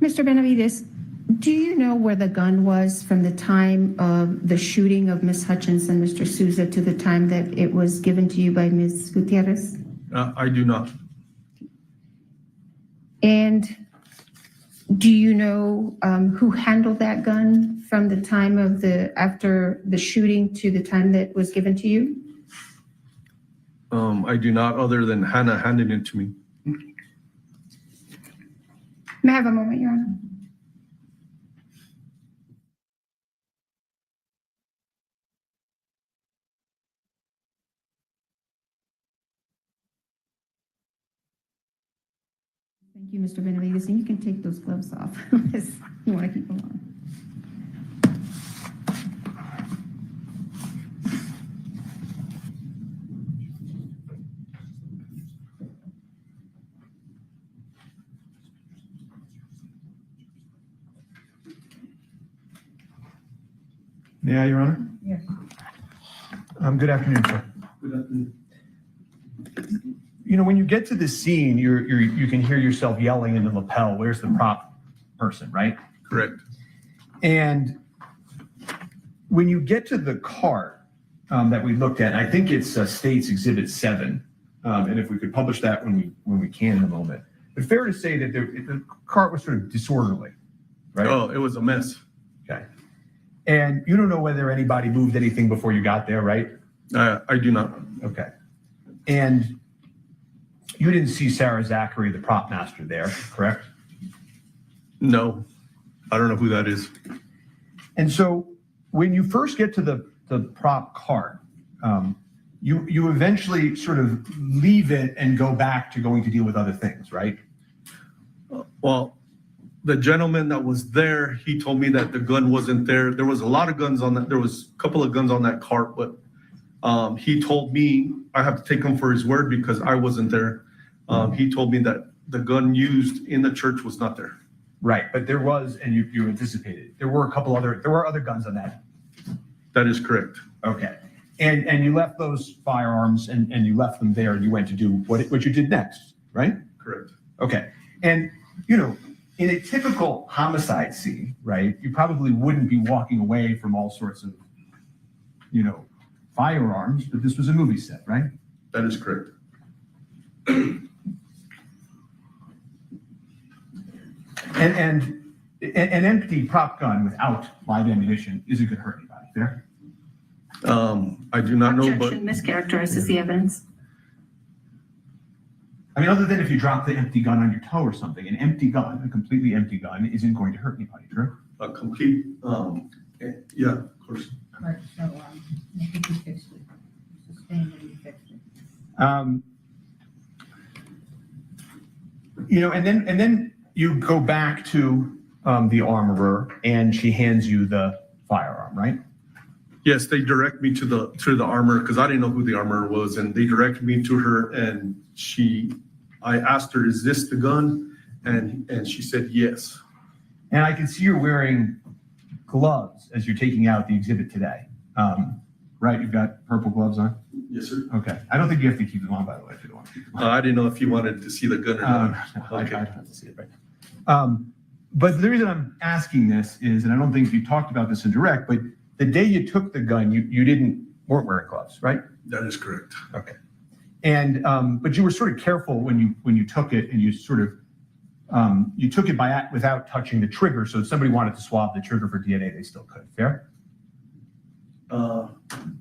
Mr. Benavides, do you know where the gun was from the time of the shooting of Ms. Hutchins and Mr. Souza to the time that it was given to you by Ms. Gutierrez? I do not. And do you know who handled that gun from the time of after the shooting to the time that was given to you? I do not, other than Hannah handing it to me. May I have a moment, Your Honor? Thank you, Mr. Benavides. And you can take those gloves off unless you want to keep them on. May I, Your Honor? Yes. Good afternoon, sir. Good afternoon. You know, when you get to the scene, you can hear yourself yelling in the lapel, "Where's the prop person?" Right? Correct. And when you get to the cart that we looked at, I think it's State's Exhibit 7, and if we could publish that when we can in a moment. But fair to say that the cart was sort of disorderly, right? Oh, it was a mess. Okay. And you don't know whether anybody moved anything before you got there, right? I do not. Okay. And you didn't see Sarah Zachary, the prop master, there, correct? No, I don't know who that is. And so when you first get to the prop cart, you eventually sort of leave it and go back to going to deal with other things, right? Well, the gentleman that was there, he told me that the gun wasn't there. There was a lot of guns on that. There was a couple of guns on that cart, but he told me I have to take him for his word because I wasn't there. He told me that the gun used in the church was not there. Right, but there was, and you anticipated, there were other guns on that. That is correct. Okay. And you left those firearms and you left them there and you went to do what you did next, right? Correct. Okay. And, you know, in a typical homicide scene, right, you probably wouldn't be walking away from all sorts of, you know, firearms, but this was a movie set, right? That is correct. And an empty prop gun without live ammunition isn't going to hurt anybody, fair? I do not know, but Objection mischaracterizes the evidence. I mean, other than if you drop the empty gun on your toe or something, an empty gun, a completely empty gun, isn't going to hurt anybody, true? a complete, yeah, of course. Right, so, I think you fixed it. Sustained and you fixed it. You know, and then you go back to the armorer and she hands you the firearm, right? Yes, they direct me to the armor because I didn't know who the armorer was, and they directed me to her, and I asked her, is this the gun? And she said, yes. And I can see you're wearing gloves as you're taking out the exhibit today. Right, you've got purple gloves on? Yes, sir. Okay. I don't think you have to keep them on, by the way, if you don't want to keep them on. I didn't know if you wanted to see the gun or not. I don't have to see it right now. But the reason I'm asking this is, and I don't think you talked about this in direct, but the day you took the gun, you weren't wearing gloves, right? That is correct. Okay. And but you were sort of careful when you took it, and you sort of you took it without touching the trigger. So if somebody wanted to swab the trigger for DNA, they still could. Fair?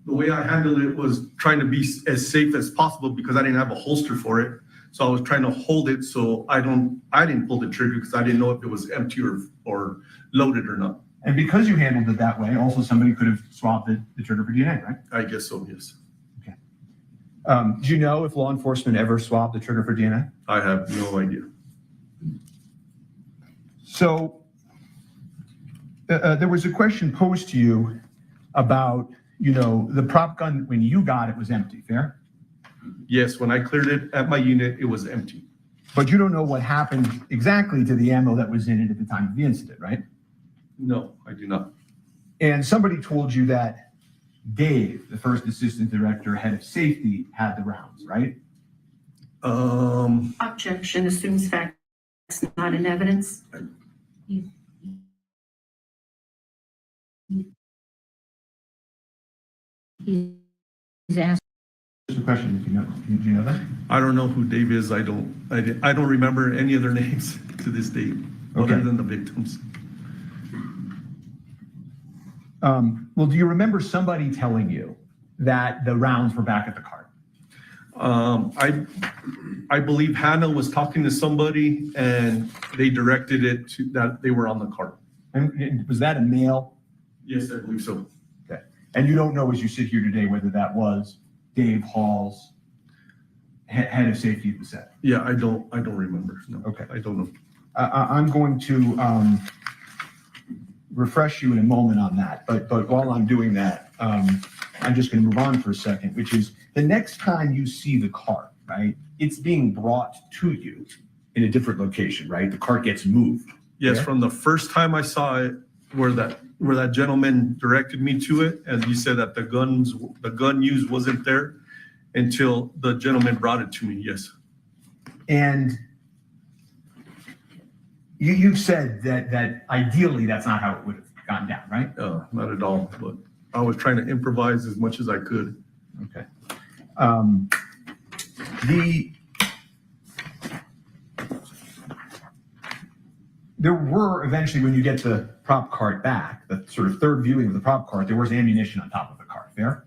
The way I handled it was trying to be as safe as possible because I didn't have a holster for it. So I was trying to hold it so I didn't pull the trigger because I didn't know if it was empty or loaded or not. And because you handled it that way, also somebody could have swabbed the trigger for DNA, right? I guess so, yes. Okay. Do you know if law enforcement ever swabbed the trigger for DNA? I have no idea. So there was a question posed to you about, the prop gun, when you got it, was empty, fair? Yes, when I cleared it at my unit, it was empty. But you don't know what happened exactly to the ammo that was in it at the time of the incident, right? No, I do not. And somebody told you that Dave, the first assistant director, head of safety, had the rounds, right? Objection assumes facts not in evidence. He's asked. Just a question, do you know that? I don't know who Dave is. I don't remember any of their names to this date, Okay. other than the victims. Well, do you remember somebody telling you that the rounds were back at the cart? I believe Hannah was talking to somebody and they directed it to that they were on the cart. And was that a male? Yes, I believe so. Okay. And you don't know as you sit here today whether that was Dave Hall's head of safety at the set? Yeah, I don't remember. No. Okay. I don't know. I'm going to refresh you in a moment on that, but while I'm doing that, I'm just going to move on for a second, which is the next time you see the cart, right? It's being brought to you in a different location, right? The cart gets moved. Yes, Yeah. from the first time I saw it, where that gentleman directed me to it, and he said that the gun used wasn't there until the gentleman brought it to me. Yes. And you've said that ideally that's not how it would have gone down, right? No, not at all. But I was trying to improvise as much as I could. Okay. There were eventually, when you get the prop cart back, the sort of third viewing of the prop cart, there was ammunition on top of the cart, fair?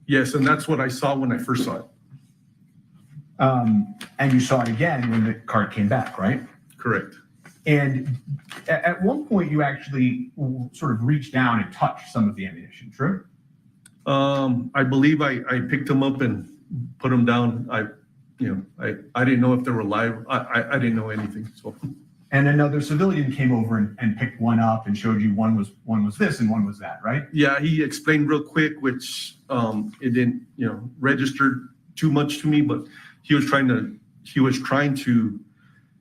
Yes, and that's what I saw when I first saw it. And you saw it again when the cart came back, right? Correct. And at one point, you actually sort of reached down and touched some of the ammunition, true? I believe I picked them up and put them down. I didn't know if they were live. I didn't know anything. So. And another civilian came over and picked one up and showed you one was this and one was that, right? Yeah, he explained real quick, which it didn't register too much to me, but he was trying to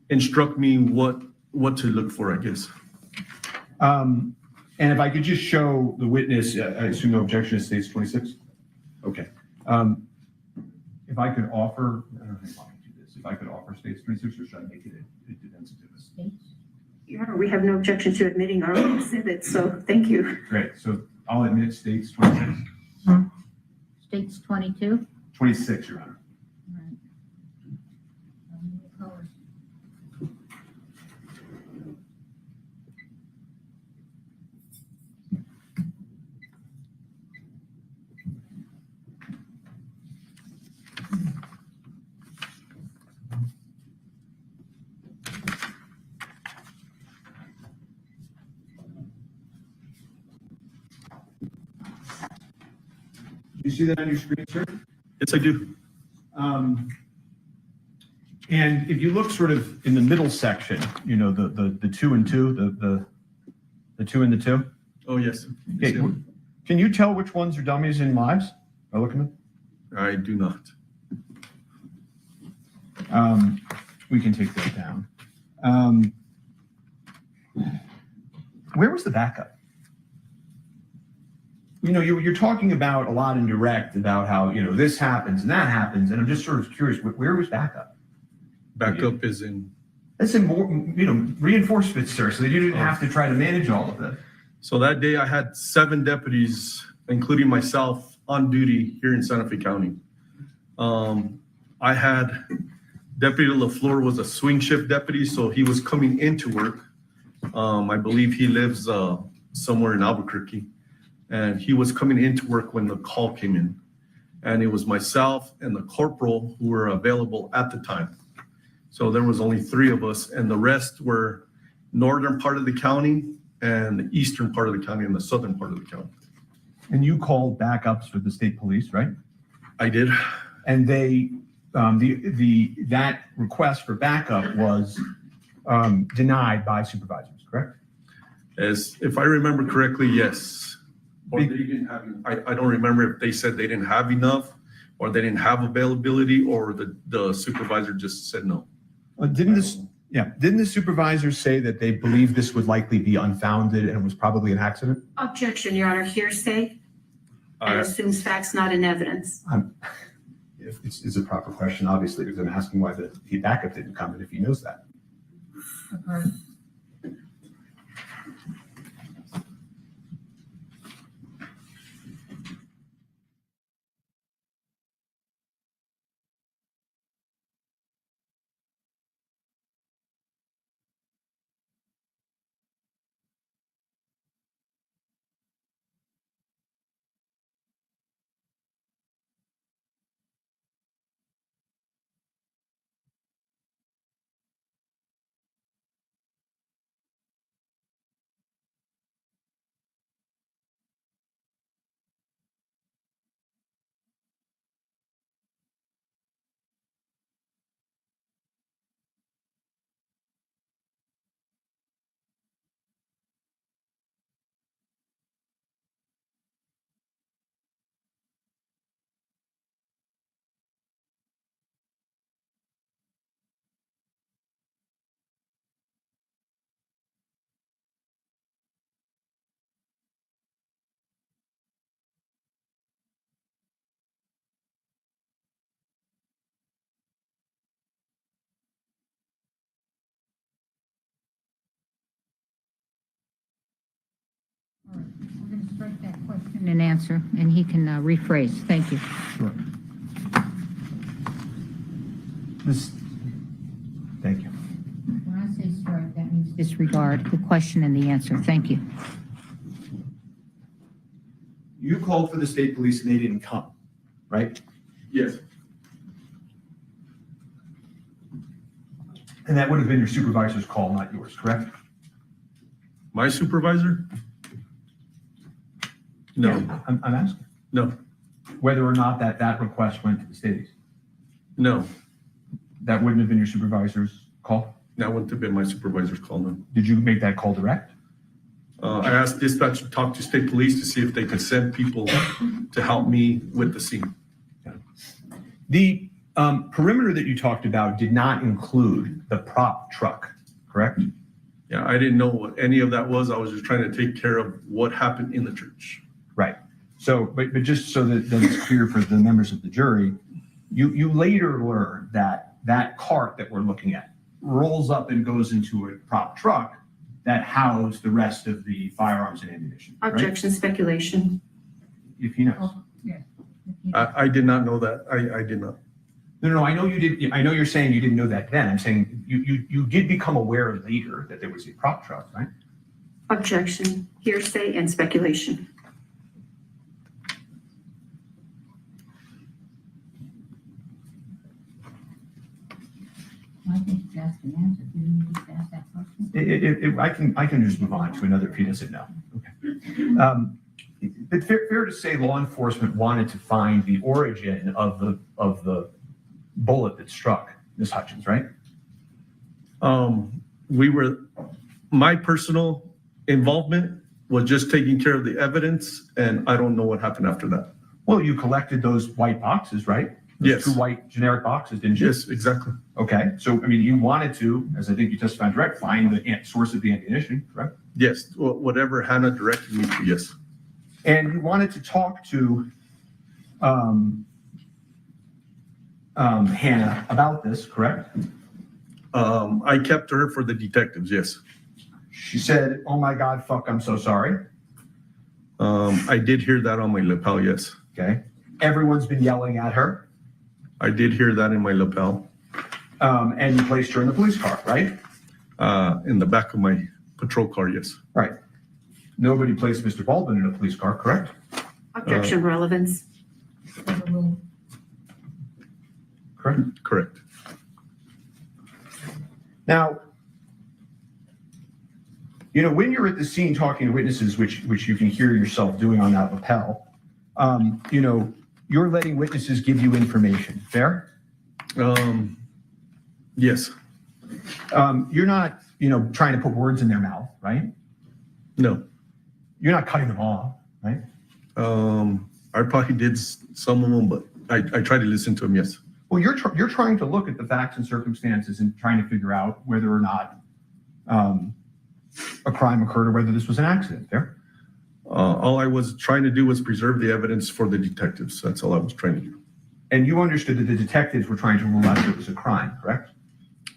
instruct me what to look for, I guess. And if I could just show the witness, I assume no objection to states 26. Okay. If I could offer, I don't know if I want to do this. If I could offer states 26, or should I make it a defensive witness? Your Honor, we have no objection to admitting our own exhibits, so thank you. Great. So I'll admit states 26. States 22. 26, Your Honor. You see that on your screen, sir? Yes, I do. And if you look sort of in the middle section, the 2 and 2, the 2 and the 2. Oh, yes. Okay. Can you tell which ones are dummies and lives by looking at them? I do not. We can take that down. Where was the backup? You're talking about a lot in direct about how, this happens and that happens. And I'm just sort of curious, where was backup? Backup is in. That's in, reinforcements, sir. So that you didn't have to try to manage all of this. So that day I had 7 deputies, including myself, on duty here in Santa Fe County. I had Deputy LaFleur was a swing shift deputy, so he was coming into work. I believe he lives somewhere in Albuquerque, and he was coming into work when the call came in. And it was myself and the corporal who were available at the time. So there was only 3 of us, and the rest were northern part of the county and the eastern part of the county and the southern part of the county. And you called backups for the state police, right? I did. And they, that request for backup was denied by supervisors, correct? As if I remember correctly, yes. Or they didn't have. I don't remember if they said they didn't have enough, or they didn't have availability, or the supervisor just said no. Didn't the supervisors say that they believed this would likely be unfounded and it was probably an accident? Objection, Your Honor. Hearsay and assumes facts not in evidence. If it's a proper question, obviously, because I'm asking why the backup didn't come in if he knows that. All right, we're going to strike that question and answer, and he can rephrase. Thank you. Sure. Thank you. When I say strike, that means disregard the question and the answer. Thank you. You called for the state police and they didn't come, right? Yes. And that would have been your supervisor's call, not yours, correct? My supervisor? No. Yeah, I'm asking. No. Whether or not that request went to the state. No. That wouldn't have been your supervisor's call? That wouldn't have been my supervisor's call, no. Did you make that call direct? I asked dispatch to talk to state police to see if they could send people to help me with the scene. The perimeter that you talked about did not include the prop truck, correct? Yeah, I didn't know what any of that was. I was just trying to take care of what happened in the church. Right. So, but just so that it's clear for the members of the jury, you later learned that cart that we're looking at rolls up and goes into a prop truck that housed the rest of the firearms and ammunition. Objection, right? speculation. If he knows. I did not know that. I did not. No, I know you did. I know you're saying you didn't know that then. I'm saying you did become aware later that there was a prop truck, right? Objection, hearsay and speculation. I think you asked an answer. Didn't you just ask that question? I can just move on to another if he doesn't know. Okay. But fair to say law enforcement wanted to find the origin of the bullet that struck Ms. Hutchins, right? My personal involvement was just taking care of the evidence, and I don't know what happened after that. Well, you collected those white boxes, right? Those Yes. 2 white generic boxes, didn't you? Yes, exactly. Okay, so, I mean, you wanted to, as I think you testified direct, find the source of the ammunition, correct? Yes, whatever Hannah directed me to, yes. And you wanted to talk to Hannah about this, correct? I kept her for the detectives, yes. She said, "Oh my God, fuck, I'm so sorry." I did hear that on my lapel, yes. Okay. Everyone's been yelling at her. I did hear that in my lapel. And you placed her in the police car, right? In the back of my patrol car, yes. Right. Nobody placed Mr. Baldwin in a police car, correct? Objection, relevance. Correct. Correct. Now, you know, when you're at the scene talking to witnesses, which you can hear yourself doing on that lapel, you know, you're letting witnesses give you information, fair? Yes. You're not, you know, trying to put words in their mouth, right? No. You're not cutting them off, right? I probably did some of them, but I try to listen to them, yes. Well, you're trying to look at the facts and circumstances and trying to figure out whether or not a crime occurred or whether this was an accident, fair? All I was trying to do was preserve the evidence for the detectives. That's all I was trying to do. And you understood that the detectives were trying to rule out that it was a crime, correct?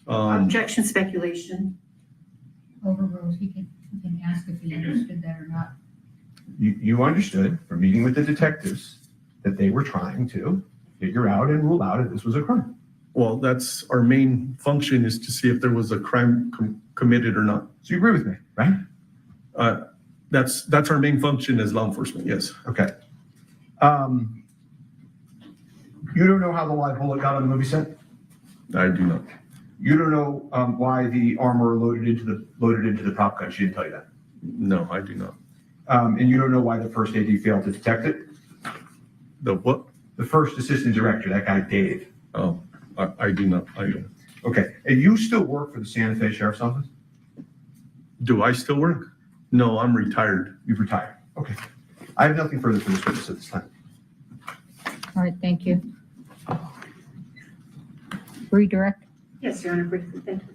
Objection, speculation. Overruled. He can ask if he understood that or not. You understood from meeting with the detectives that they were trying to figure out and rule out if this was a crime. Well, that's our main function, is to see if there was a crime committed or not. So you agree with me, right? That's our main function as law enforcement, yes. Okay. You don't know how the live bullet got on the movie set? I do not. You don't know why the armor loaded into the prop gun. She didn't tell you that. No, I do not. And you don't know why the first AD failed to detect it? The what? The first assistant director, that guy Dave. Oh, I do not. I don't. Okay. And you still work for the Santa Fe Sheriff's Office? Do I still work? No, I'm retired. You've retired. Okay. I have nothing further for this witness at this time. All right, thank you. Redirect. Yes, Your Honor, briefly, thank you.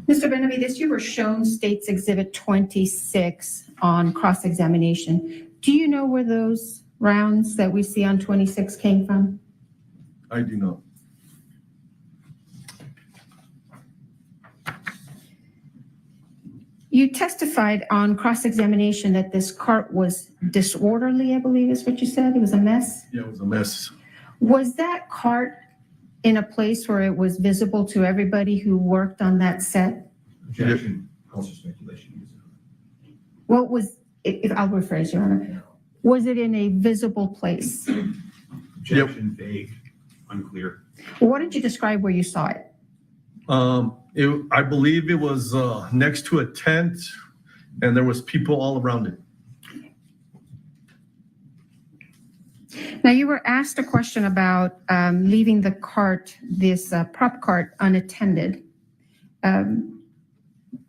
Mr. Benavides, you were shown State's Exhibit 26 on cross-examination. Do you know where those rounds that we see on 26 came from? I do not. You testified on cross-examination that this cart was disorderly, I believe is what you said. It was a mess. Yeah, it was a mess. Was that cart in a place where it was visible to everybody who worked on that set? Objection. Also speculation. What was, if I'll rephrase, Your Honor, was it in a visible place? Objection. Vague. Unclear. Why don't you describe where you saw it? I believe it was next to a tent, and there was people all around it. Now, you were asked a question about leaving the cart, this prop cart, unattended.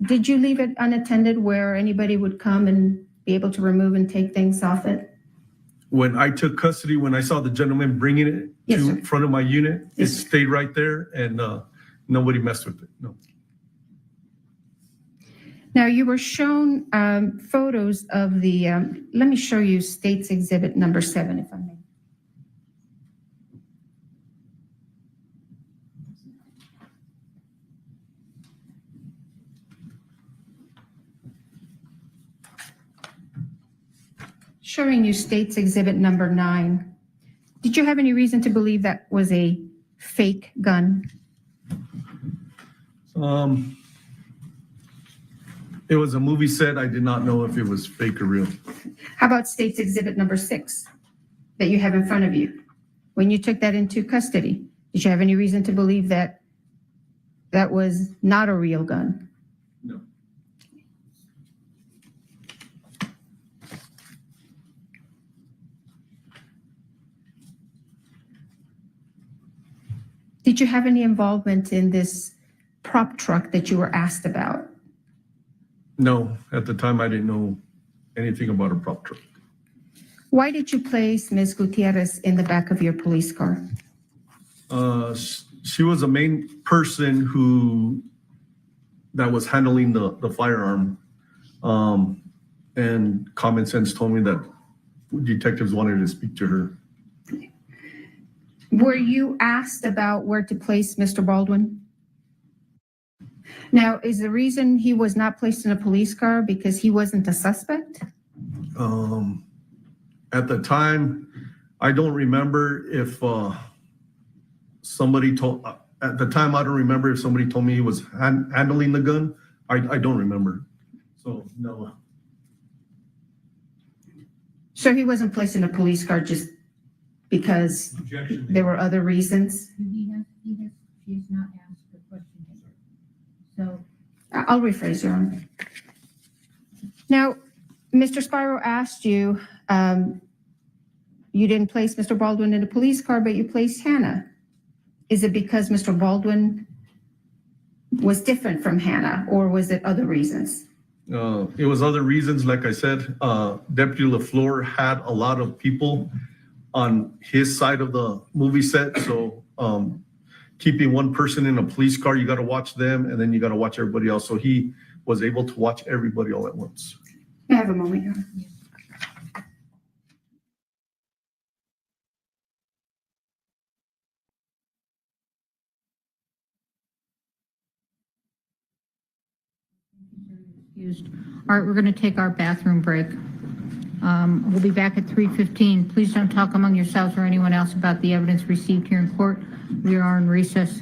Did you leave it unattended where anybody would come and be able to remove and take things off it? When I took custody, when I saw the gentleman bringing it Yes, to sir. front of my unit, it Yes, sir. stayed right there, and nobody messed with it. No. Now, you were shown photos of the, let me show you State's Exhibit number 7, if I may. Showing you State's Exhibit number 9. Did you have any reason to believe that was a fake gun? It was a movie set. I did not know if it was fake or real. How about State's Exhibit number 6 that you have in front of you? When you took that into custody, did you have any reason to believe that that was not a real gun? No. Did you have any involvement in this prop truck that you were asked about? No, at the time I didn't know anything about a prop truck. Why did you place Ms. Gutierrez in the back of your police car? She was the main person that was handling the firearm. And common sense told me that detectives wanted to speak to her. Were you asked about where to place Mr. Baldwin? Now, is the reason he was not placed in a police car because he wasn't a suspect? At the time, I don't remember if somebody told, at the time, I don't remember if somebody told me he was handling the gun. I don't remember. So, no. So he wasn't placed in a police car just because there were other reasons? She has not asked the question yet. So, I'll rephrase, Your Honor. Now, Mr. Spiro asked you, you didn't place Mr. Baldwin in a police car, but you placed Hannah. Is it because Mr. Baldwin was different from Hannah, or was it other reasons? It was other reasons. Like I said, Deputy LaFleur had a lot of people on his side of the movie set. So keeping one person in a police car, you got to watch them, and then you got to watch everybody else. So he was able to watch everybody all at once. May I have a moment, Your Honor? Excused. All right, we're going to take our bathroom break. We'll be back at 3:15. Please don't talk among yourselves or anyone else about the evidence received here in court. We are in recess.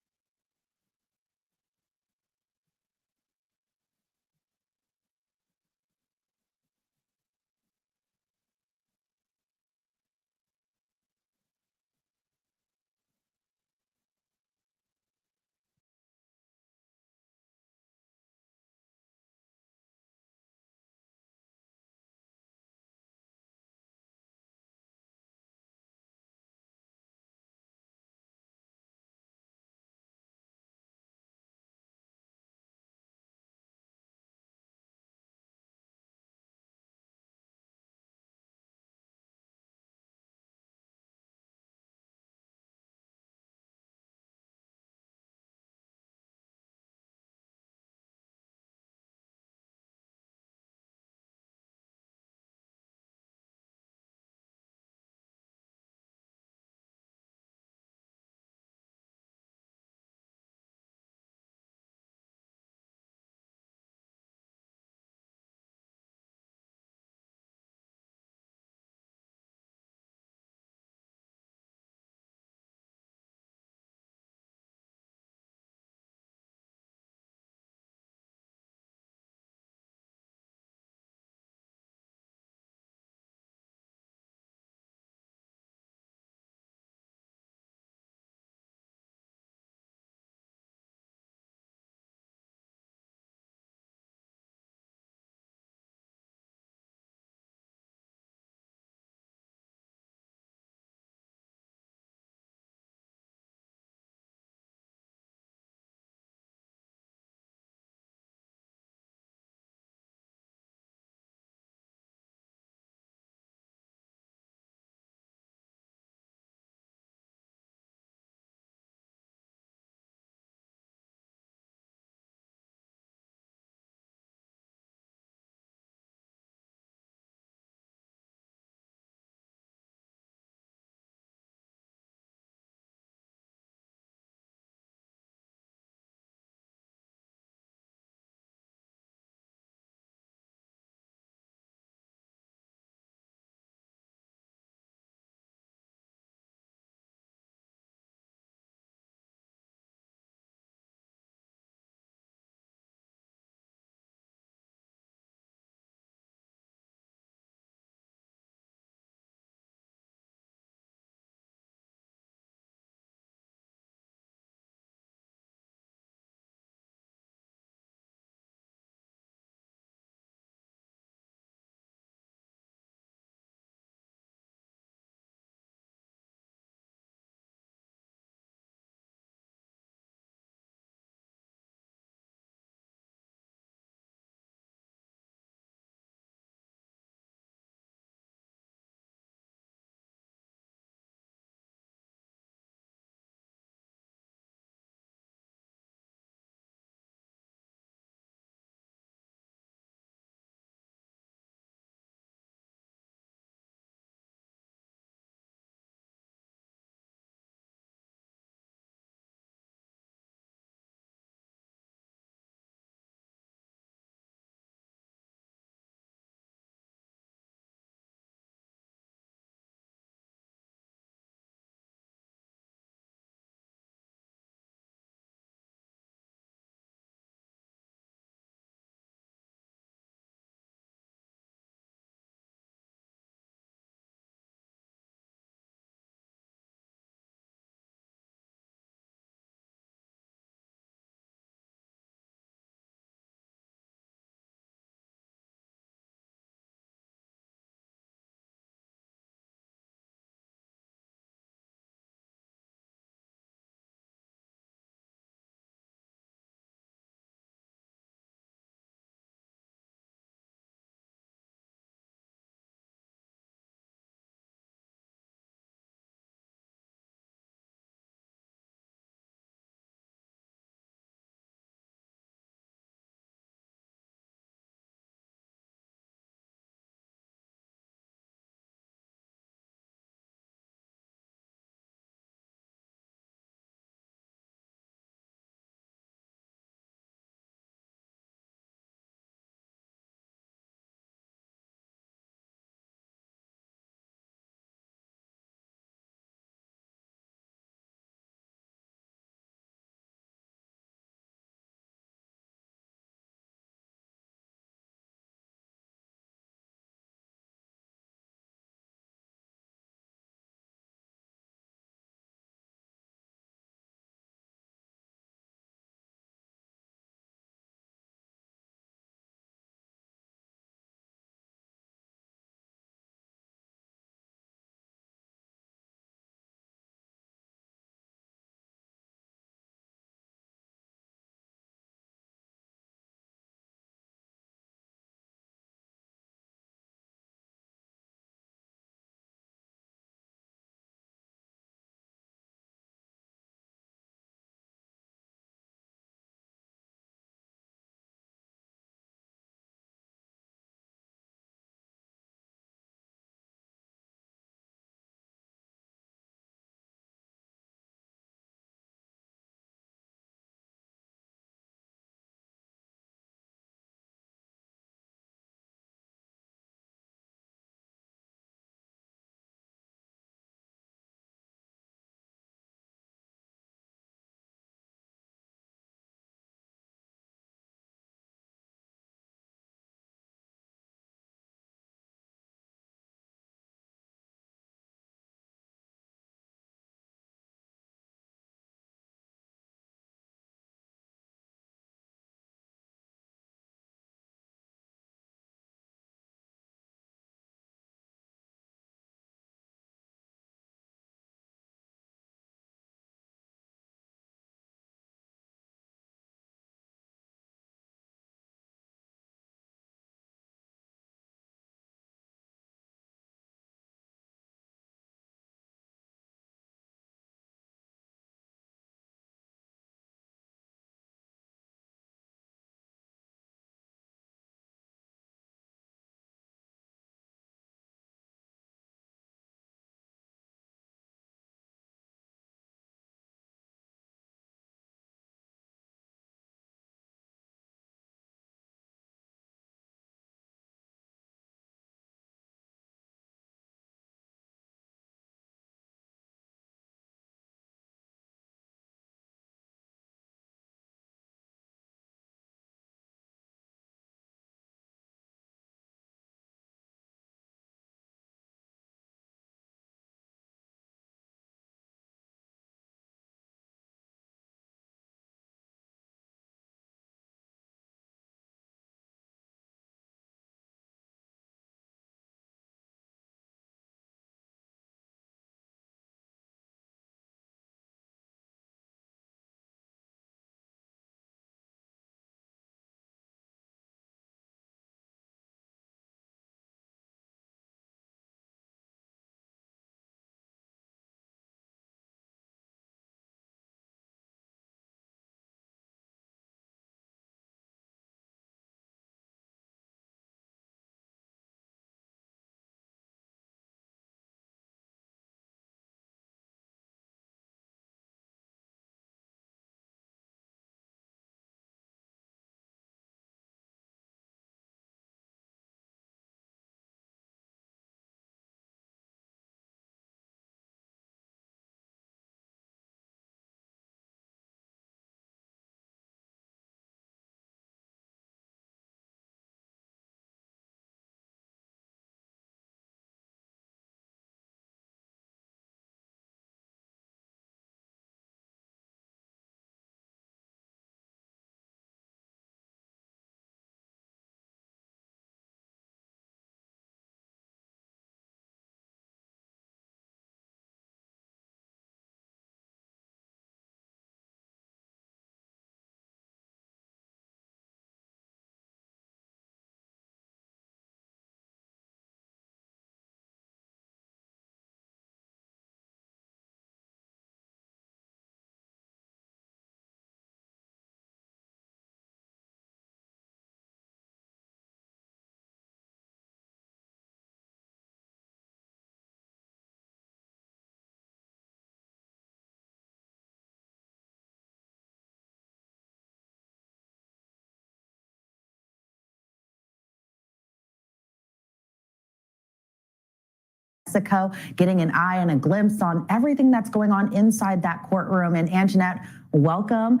Mexico, getting an eye and a glimpse on everything that's going on inside that courtroom. And Anjanette, welcome.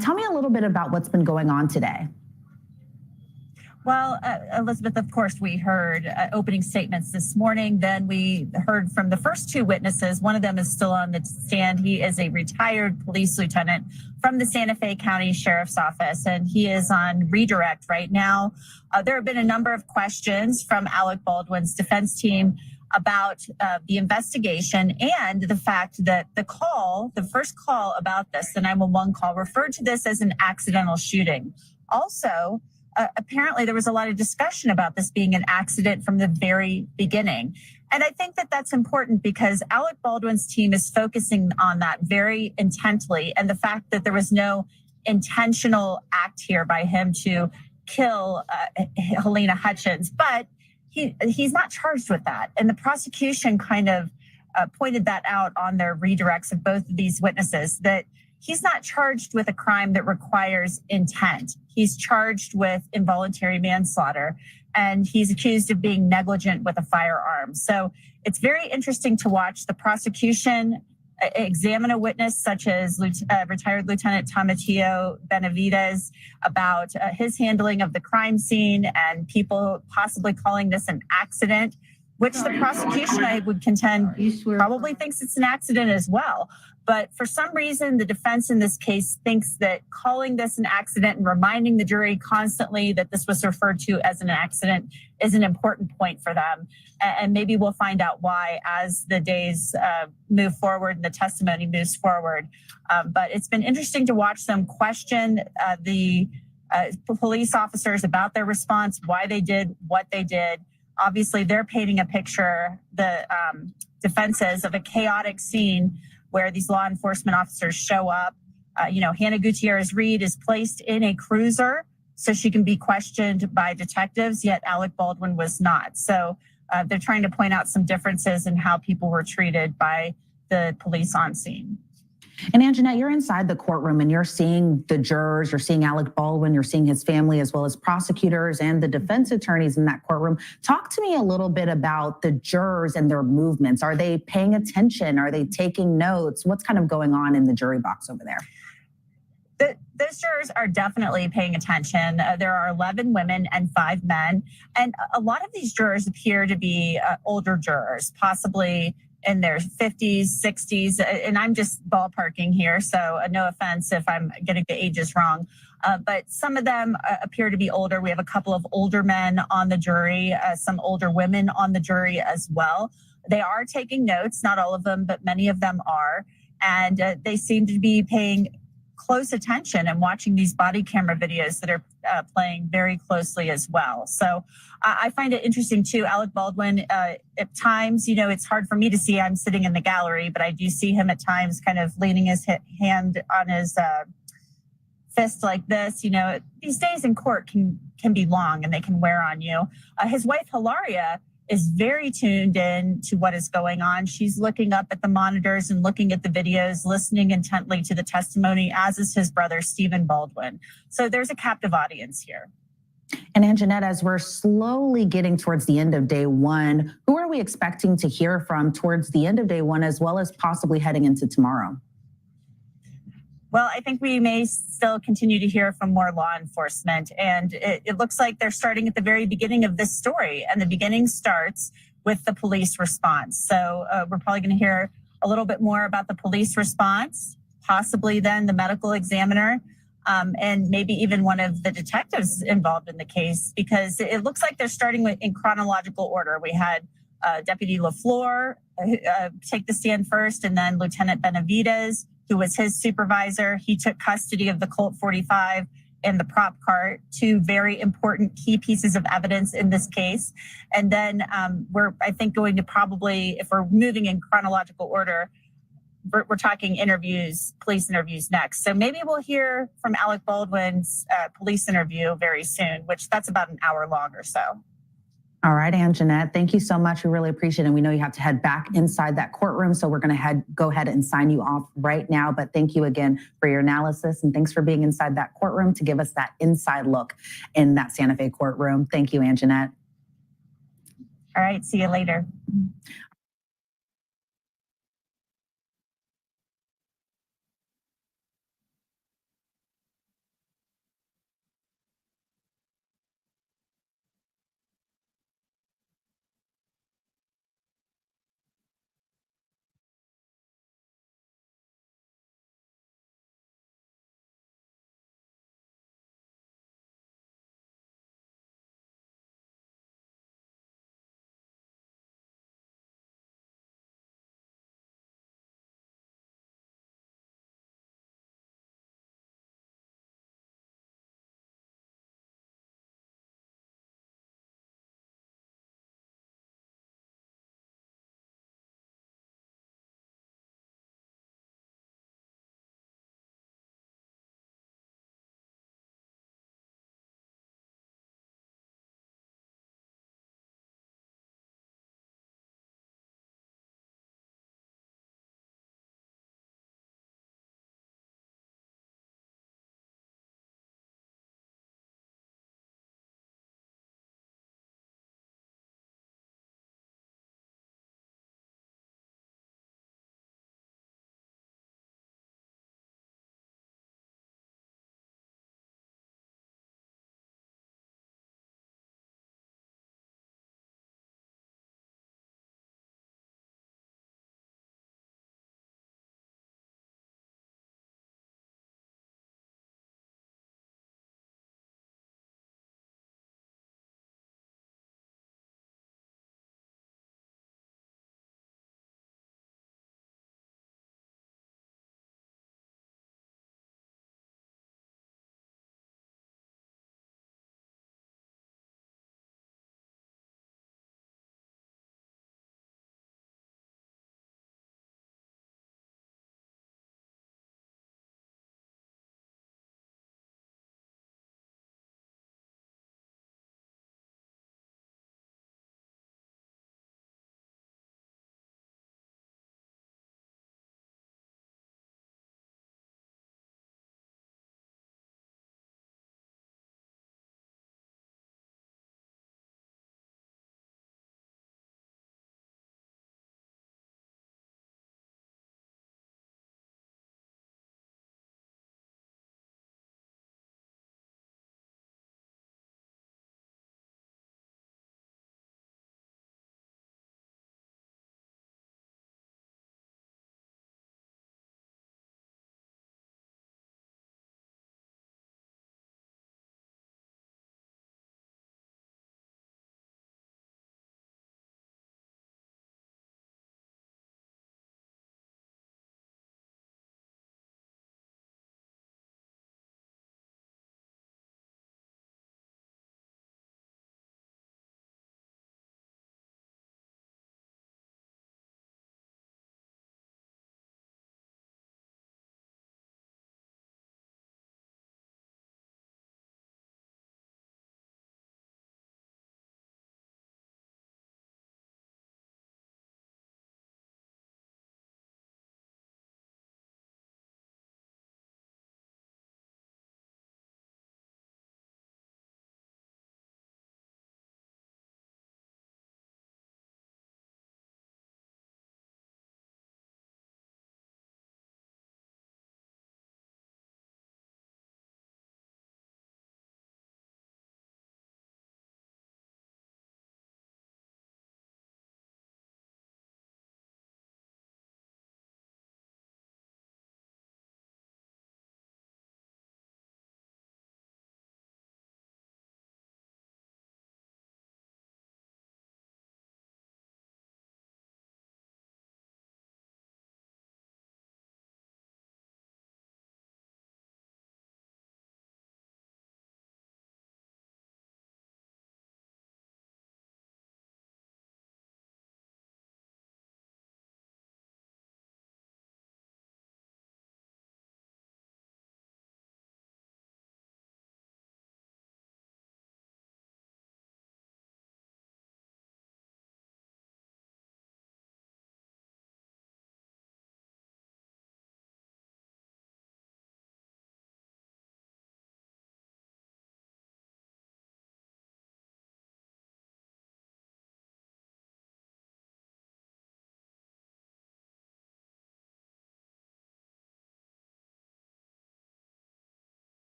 Tell me a little bit about what's been going on today. Well, Elizabeth, of course, we heard opening statements this morning. Then we heard from the first two witnesses. One of them is still on the stand. He is a retired police lieutenant from the Santa Fe County Sheriff's Office, and he is on redirect right now. There have been a number of questions from Alec Baldwin's defense team about the investigation and the fact that the first call about this, the 911 call, referred to this as an accidental shooting. Also, apparently there was a lot of discussion about this being an accident from the very beginning. And I think that that's important because Alec Baldwin's team is focusing on that very intently, and the fact that there was no intentional act here by him to kill Halyna Hutchins. But he's not charged with that. And the prosecution kind of pointed that out on their redirects of both of these witnesses, that he's not charged with a crime that requires intent. He's charged with involuntary manslaughter, and he's accused of being negligent with a firearm. So it's very interesting to watch the prosecution examine a witness such as retired Lieutenant Tomatillo Benavides about his handling of the crime scene and people possibly calling this an accident, which the prosecution, I would contend, probably thinks it's an accident as well. But for some reason, the defense in this case thinks that calling this an accident and reminding the jury constantly that this was referred to as an accident is an important point for them. And maybe we'll find out why as the days move forward and the testimony moves forward. But it's been interesting to watch them question the police officers about their response, why they did what they did. Obviously, they're painting a picture, the defenses, of a chaotic scene where these law enforcement officers show up. Hannah Gutierrez Reed is placed in a cruiser so she can be questioned by detectives, yet Alec Baldwin was not. So they're trying to point out some differences in how people were treated by the police on scene. And Anjanette, you're inside the courtroom and you're seeing the jurors, you're seeing Alec Baldwin, you're seeing his family, as well as prosecutors and the defense attorneys in that courtroom. Talk to me a little bit about the jurors and their movements. Are they paying attention? Are they taking notes? What's kind of going on in the jury box over there? Those jurors are definitely paying attention. There are 11 women and 5 men. And a lot of these jurors appear to be older jurors, possibly in their 50s, 60s, and I'm just ballparking here, so no offense if I'm getting the ages wrong. But some of them appear to be older. We have a couple of older men on the jury, some older women on the jury as well. They are taking notes, not all of them, but many of them are. And they seem to be paying close attention and watching these body camera videos that are playing very closely as well. So I find it interesting too. Alec Baldwin, at times, it's hard for me to see. I'm sitting in the gallery, but I do see him at times kind of leaning his hand on his fist like this. These days in court can be long and they can wear on you. His wife, Hilaria, is very tuned in to what is going on. She's looking up at the monitors and looking at the videos, listening intently to the testimony, as is his brother, Stephen Baldwin. So there's a captive audience here. And Anjanette, as we're slowly getting towards the end of day one, who are we expecting to hear from towards the end of day one, as well as possibly heading into tomorrow? Well, I think we may still continue to hear from more law enforcement. And it looks like they're starting at the very beginning of this story. And the beginning starts with the police response. So we're probably going to hear a little bit more about the police response, possibly then the medical examiner, and maybe even one of the detectives involved in the case, because it looks like they're starting in chronological order. We had Deputy LaFleur take the stand first, and then Lieutenant Benavides, who was his supervisor. He took custody of the Colt 45 and the prop cart, 2 very important key pieces of evidence in this case. And then we're, I think, going to probably, if we're moving in chronological order, we're talking interviews, police interviews next. So maybe we'll hear from Alec Baldwin's police interview very soon, which that's about an hour long or so. All right, Anjanette, thank you so much. We really appreciate it. And we know you have to head back inside that courtroom, so we're going to go ahead and sign you off right now. But thank you again for your analysis, and thanks for being inside that courtroom to give us that inside look in that Santa Fe courtroom. Thank you, Anjanette. All right, see you later.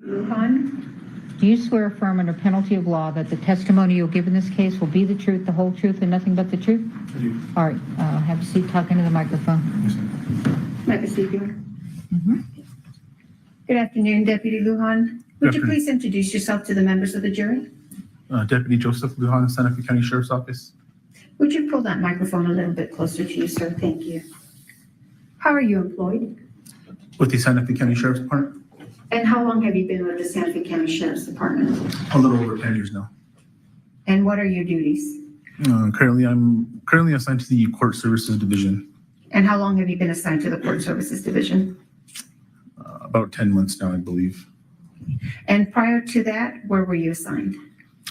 Lujan, Do you swear affirm under penalty of law that the testimony you'll give in this case will be the truth, the whole truth, and nothing but the truth? I do. All right, have a seat, talk into the microphone. Yes, ma'am. may I proceed, Your Honor? Good afternoon, Deputy Lujan. Would you afternoon. please introduce yourself to the members of the jury? Deputy Joseph Lujan, Santa Fe County Sheriff's Office. Would you pull that microphone a little bit closer to you, sir? Thank you. How are you employed? With the Santa Fe County Sheriff's Department, And how long have you been with the Santa Fe County Sheriff's Department? a little over 10 years now. And what are your duties? I'm currently assigned to the Court Services Division. And how long have you been assigned to the Court Services Division? About 10 months now, I believe. And prior to that, where were you assigned?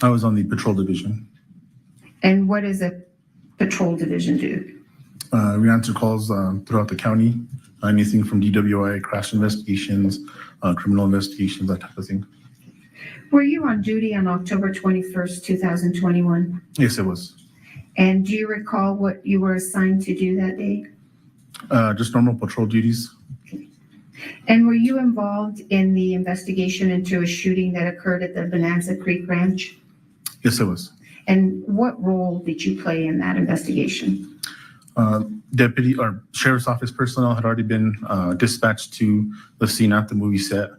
I was on the Patrol Division. And what does a patrol division do? We answer calls throughout the county, anything from DWI, crash investigations, criminal investigations, that type of thing. Were you on duty on October 21st, 2021? Yes, it was. And do you recall what you were assigned to do that day? Just normal patrol duties. And were you involved in the investigation into a shooting that occurred at the Bonanza Creek Ranch? Yes, it was. And what role did you play in that investigation? Deputy or Sheriff's Office personnel had already been dispatched to the scene at the movie set.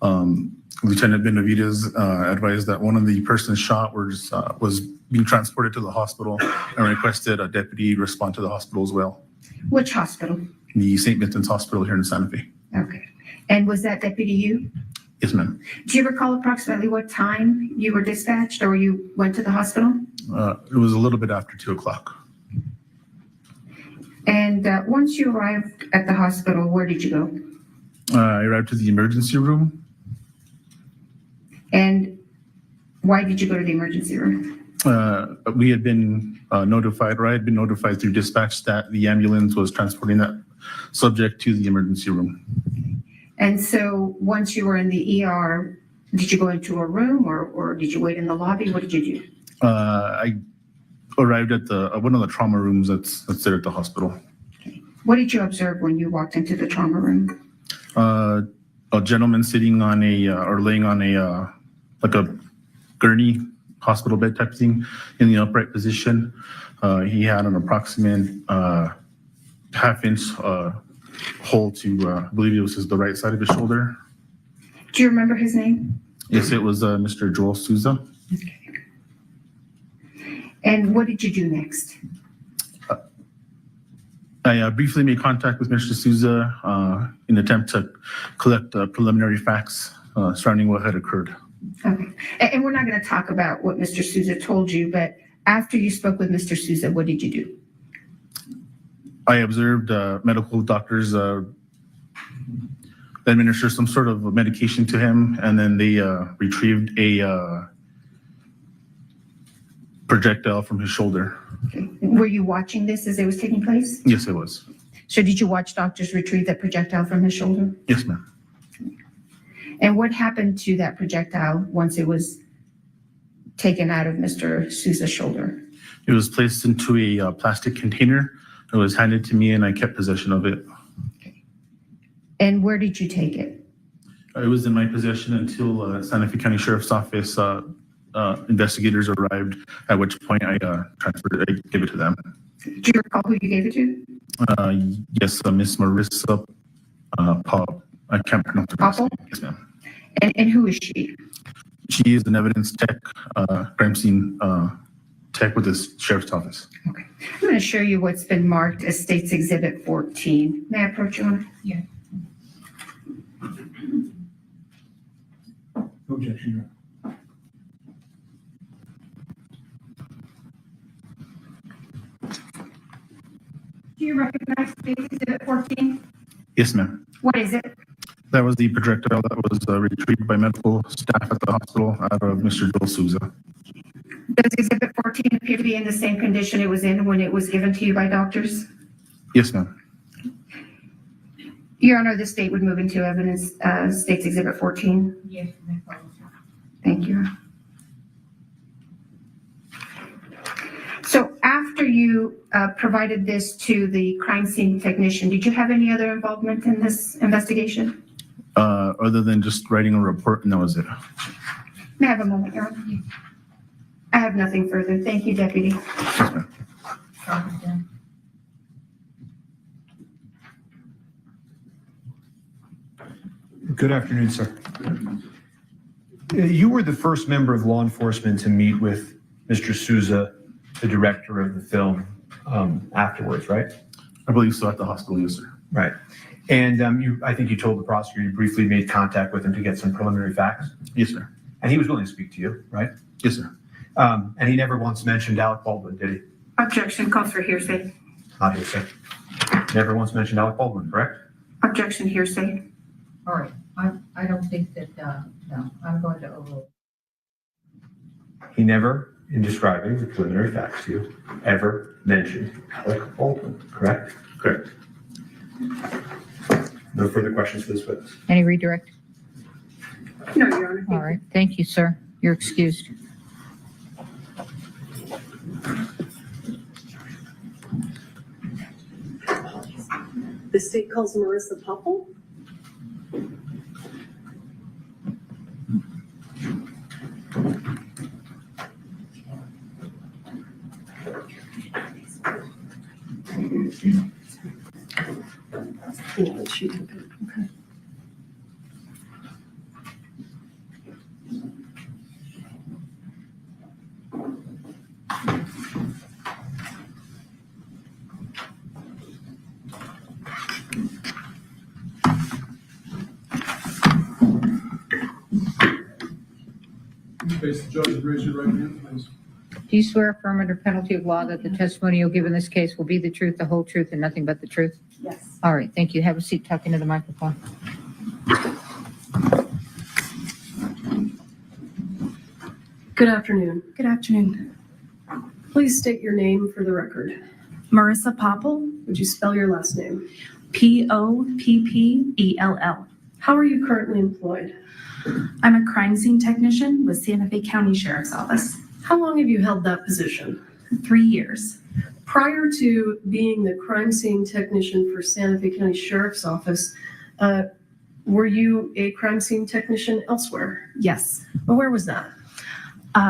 Lieutenant Benavides advised that one of the persons shot was being transported to the hospital and requested a deputy respond to the hospital as well. Which hospital? The St. Vincent's Hospital here in Santa Fe. Okay. And was that deputy you? Yes, ma'am. Do you recall approximately what time you were dispatched or you went to the hospital? It was a little bit after 2 o'clock. And once you arrived at the hospital, where did you go? I arrived to the emergency room. And why did you go to the emergency room? We had been notified, or I had been notified through dispatch that the ambulance was transporting that subject to the emergency room. And so once you were in the ER, did you go into a room or did you wait in the lobby? What did you do? I arrived at one of the trauma rooms that's there at the hospital. What did you observe when you walked into the trauma room? A gentleman sitting on or laying on like a gurney hospital bed type thing in the upright position. He had an approximate half-inch hole to, I believe it was the right side of his shoulder. Do you remember his name? Yes, it was Mr. Joel Souza. Okay. And what did you do next? I briefly made contact with Mr. Souza in an attempt to collect preliminary facts surrounding what had occurred. Okay. And we're not going to talk about what Mr. Souza told you, but after you spoke with Mr. Souza, what did you do? I observed medical doctors administer some sort of medication to him, and then they retrieved a projectile from his shoulder. Okay. Were you watching this as it was taking place? Yes, it was. So did you watch doctors retrieve that projectile from his shoulder? Yes, ma'am. And what happened to that projectile once it was taken out of Mr. Souza's shoulder? It was placed into a plastic container. It was handed to me, and I kept possession of it. And where did you take it? It was in my possession until Santa Fe County Sheriff's Office investigators arrived, at which point I transferred it, I gave it to them. Do you recall who you gave it to? Yes, Miss Marissa Pop. I can't pronounce her last name. Yes, ma'am. And who is she? She is an evidence tech, crime scene tech with the Sheriff's Office. Okay. I'm going to show you what's been marked as State's Exhibit 14. May I approach you on it? Yeah. Objection. Do you recognize State's Exhibit 14? Yes, ma'am. What is it? That was the projectile that was retrieved by medical staff at the hospital out of Mr. Joel Souza. Does Exhibit 14 appear to be in the same condition it was in when it was given to you by doctors? Yes, ma'am. Your Honor, the state would move into evidence State's Exhibit 14. Yes, no problem. Thank you. So after you provided this to the crime scene technician, did you have any other involvement in this investigation? other than just writing a report, and that was it. May I have a moment, Your Honor? I have nothing further. Thank you, Deputy. Good afternoon, sir. You were the first member of law enforcement to meet with Mr. Souza, the director of the film, afterwards, right? I believe so, at the hospital, yes, sir. Right. And I think you told the prosecutor you briefly made contact with him to get some preliminary facts? Yes, sir. And he was willing to speak to you, right? Yes, sir. And he never once mentioned Alec Baldwin, did he? Objection, calls for hearsay. Not hearsay. Never once mentioned Alec Baldwin, correct? Objection, hearsay. All right, I don't think that, no, I'm going to overrule. He never, in describing the preliminary facts to you, ever mentioned Alec Baldwin, correct? Correct. No further questions for this witness. Any redirect? No, Your Honor. All right, thank you, sir. You're excused. The state calls Marissa Popple. Yeah, she took it. Okay. Face the judge and raise your right hand, please. Do you swear affirm under penalty of law that the testimony you'll give in this case will be the truth, the whole truth, and nothing but the truth? Yes. All right, thank you. Have a seat, tuck into the microphone. Good afternoon. Good afternoon. Please state your name for the record. Marissa Popple, Would you spell your last name? Poppell. How are you currently employed? I'm a crime scene technician with Santa Fe County Sheriff's Office. How long have you held that position? 3 years. Prior to being the crime scene technician for Santa Fe County Sheriff's Office, were you a crime scene technician elsewhere? Yes. Well, where was that?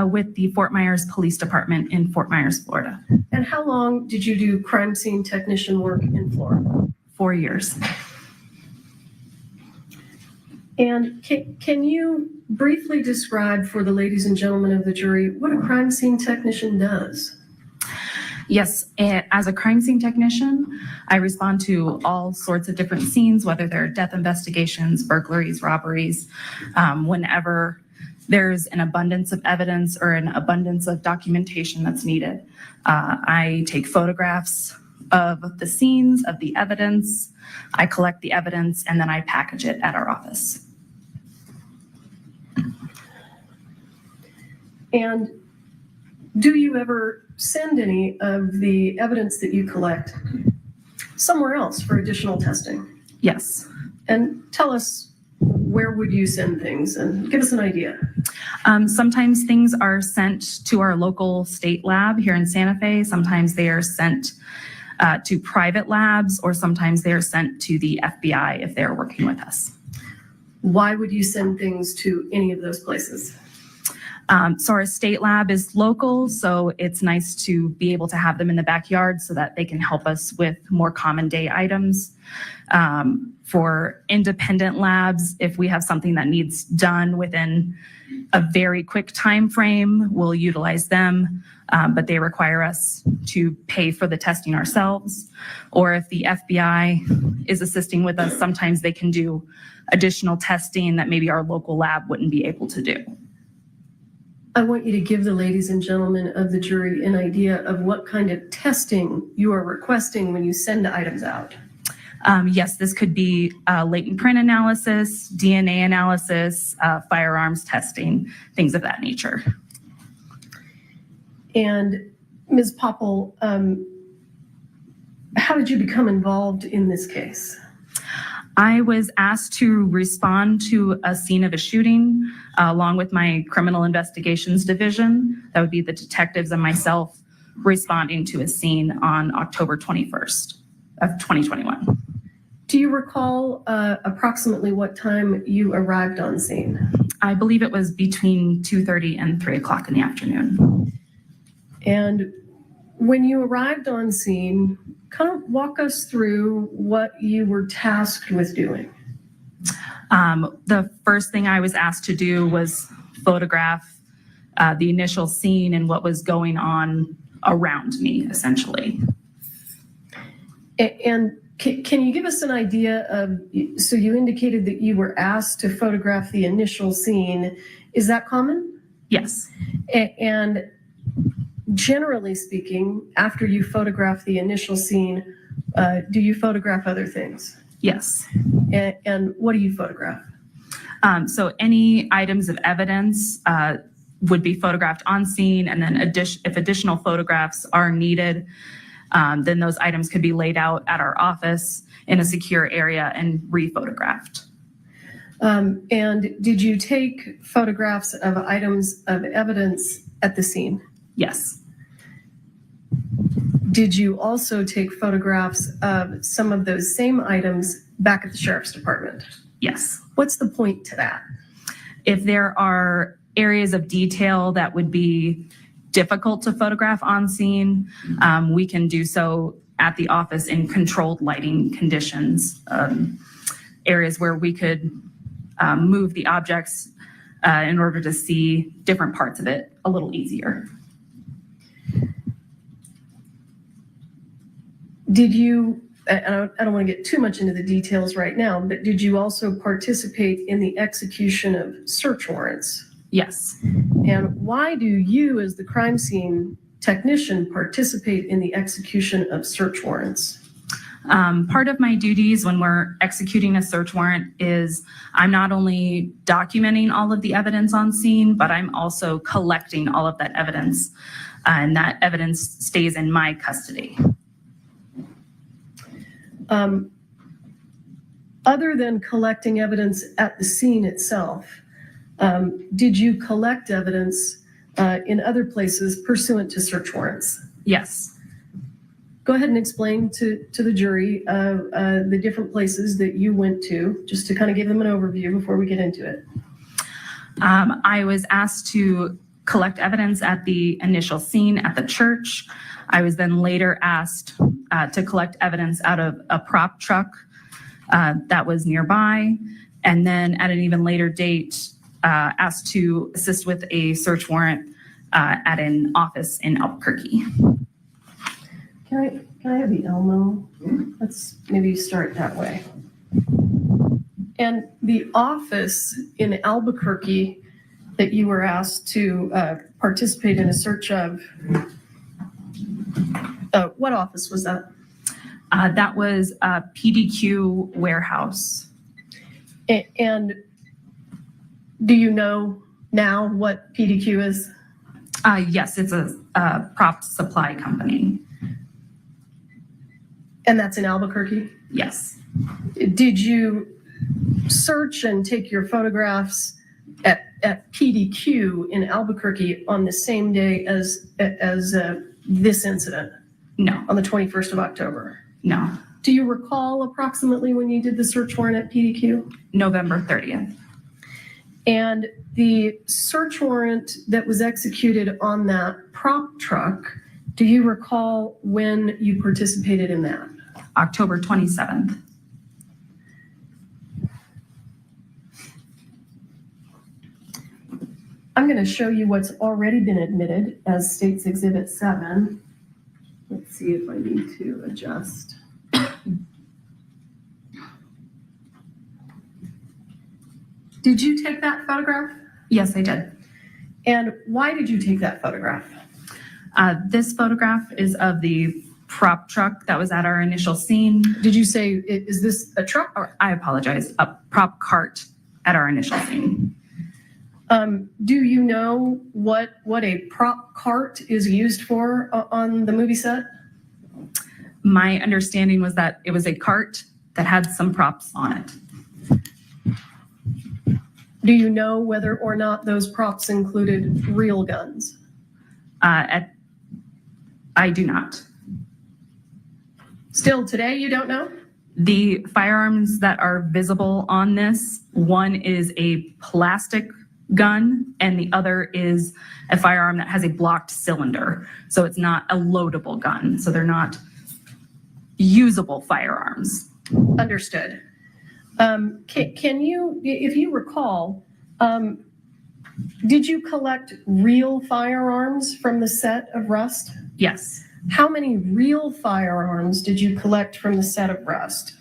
With the Fort Myers Police Department in Fort Myers, Florida. And how long did you do crime scene technician work in Florida? 4 years. And can you briefly describe for the ladies and gentlemen of the jury what a crime scene technician does? Yes, as a crime scene technician, I respond to all sorts of different scenes, whether they're death investigations, burglaries, robberies, whenever there's an abundance of evidence or an abundance of documentation that's needed. I take photographs of the scenes, of the evidence, I collect the evidence, and then I package it at our office. And do you ever send any of the evidence that you collect somewhere else for additional testing? Yes. And tell us, where would you send things, and give us an idea? Sometimes things are sent to our local state lab here in Santa Fe. Sometimes they are sent to private labs, or sometimes they are sent to the FBI if they're working with us. Why would you send things to any of those places? So our state lab is local, so it's nice to be able to have them in the backyard so that they can help us with more common day items. For independent labs, if we have something that needs done within a very quick time frame, we'll utilize them, but they require us to pay for the testing ourselves. Or if the FBI is assisting with us, sometimes they can do additional testing that maybe our local lab wouldn't be able to do. I want you to give the ladies and gentlemen of the jury an idea of what kind of testing you are requesting when you send items out. Yes, this could be latent print analysis, DNA analysis, firearms testing, things of that nature. And Ms. Popple, how did you become involved in this case? I was asked to respond to a scene of a shooting along with my criminal investigations division. That would be the detectives and myself responding to a scene on October 21st of 2021. Do you recall approximately what time you arrived on scene? I believe it was between 2:30 and 3 o'clock in the afternoon. And when you arrived on scene, kind of walk us through what you were tasked with doing. The first thing I was asked to do was photograph the initial scene and what was going on around me, essentially. And can you give us an idea of, so you indicated that you were asked to photograph the initial scene. Is that common? Yes. And generally speaking, after you photograph the initial scene, do you photograph other things? Yes. And what do you photograph? So any items of evidence would be photographed on scene, and then if additional photographs are needed, then those items could be laid out at our office in a secure area and re-photographed. And did you take photographs of items of evidence at the scene? Yes. Did you also take photographs of some of those same items back at the sheriff's department? Yes. What's the point to that? If there are areas of detail that would be difficult to photograph on scene, we can do so at the office in controlled lighting conditions, areas where we could move the objects in order to see different parts of it a little easier. Did you, I don't want to get too much into the details right now, but did you also participate in the execution of search warrants? Yes. And why do you, as the crime scene technician, participate in the execution of search warrants? Part of my duties when we're executing a search warrant is I'm not only documenting all of the evidence on scene, but I'm also collecting all of that evidence, and that evidence stays in my custody. Other than collecting evidence at the scene itself, did you collect evidence in other places pursuant to search warrants? Yes. Go ahead and explain to the jury the different places that you went to, just to kind of give them an overview before we get into it. I was asked to collect evidence at the initial scene at the church. I was then later asked to collect evidence out of a prop truck that was nearby, and then at an even later date, asked to assist with a search warrant at an office in Albuquerque. Can I have the Elmo? Let's maybe start that way. And the office in Albuquerque that you were asked to participate in a search of, what office was that? That was a PDQ warehouse. And do you know now what PDQ is? Yes, it's a prop supply company. And that's in Albuquerque? Yes. Did you search and take your photographs at PDQ in Albuquerque on the same day as this incident? No. On the 21st of October? No. Do you recall approximately when you did the search warrant at PDQ? November 30th. And the search warrant that was executed on that prop truck, do you recall when you participated in that? October 27th. I'm going to show you what's already been admitted as State's Exhibit 7. Let's see if I need to adjust. Did you take that photograph? Yes, I did. And why did you take that photograph? This photograph is of the prop truck that was at our initial scene. Did you say, is this a truck? Or I apologize, a prop cart at our initial scene. Do you know what a prop cart is used for on the movie set? My understanding was that it was a cart that had some props on it. Do you know whether or not those props included real guns? I do not. Still today, you don't know? The firearms that are visible on this, one is a plastic gun and the other is a firearm that has a blocked cylinder. So it's not a loadable gun. So they're not usable firearms. Understood. Can you, if you recall, did you collect real firearms from the set of Rust? Yes. How many real firearms did you collect from the set of Rust?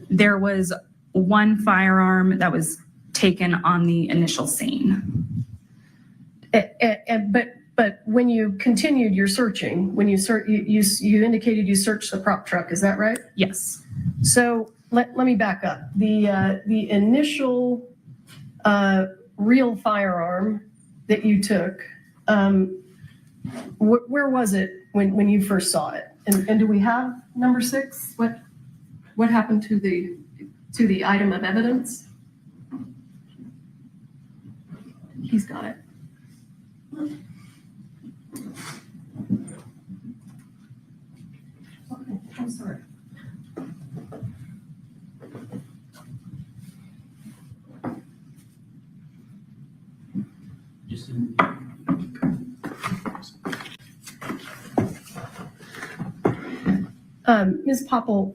There was one firearm that was taken on the initial scene. But when you continued your searching, when you indicated you searched the prop truck, is that right? Yes. So let me back up. The initial real firearm that you took, where was it when you first saw it? And do we have number 6? What happened to the item of evidence? He's got it. Okay, I'm sorry. Ms. Popple,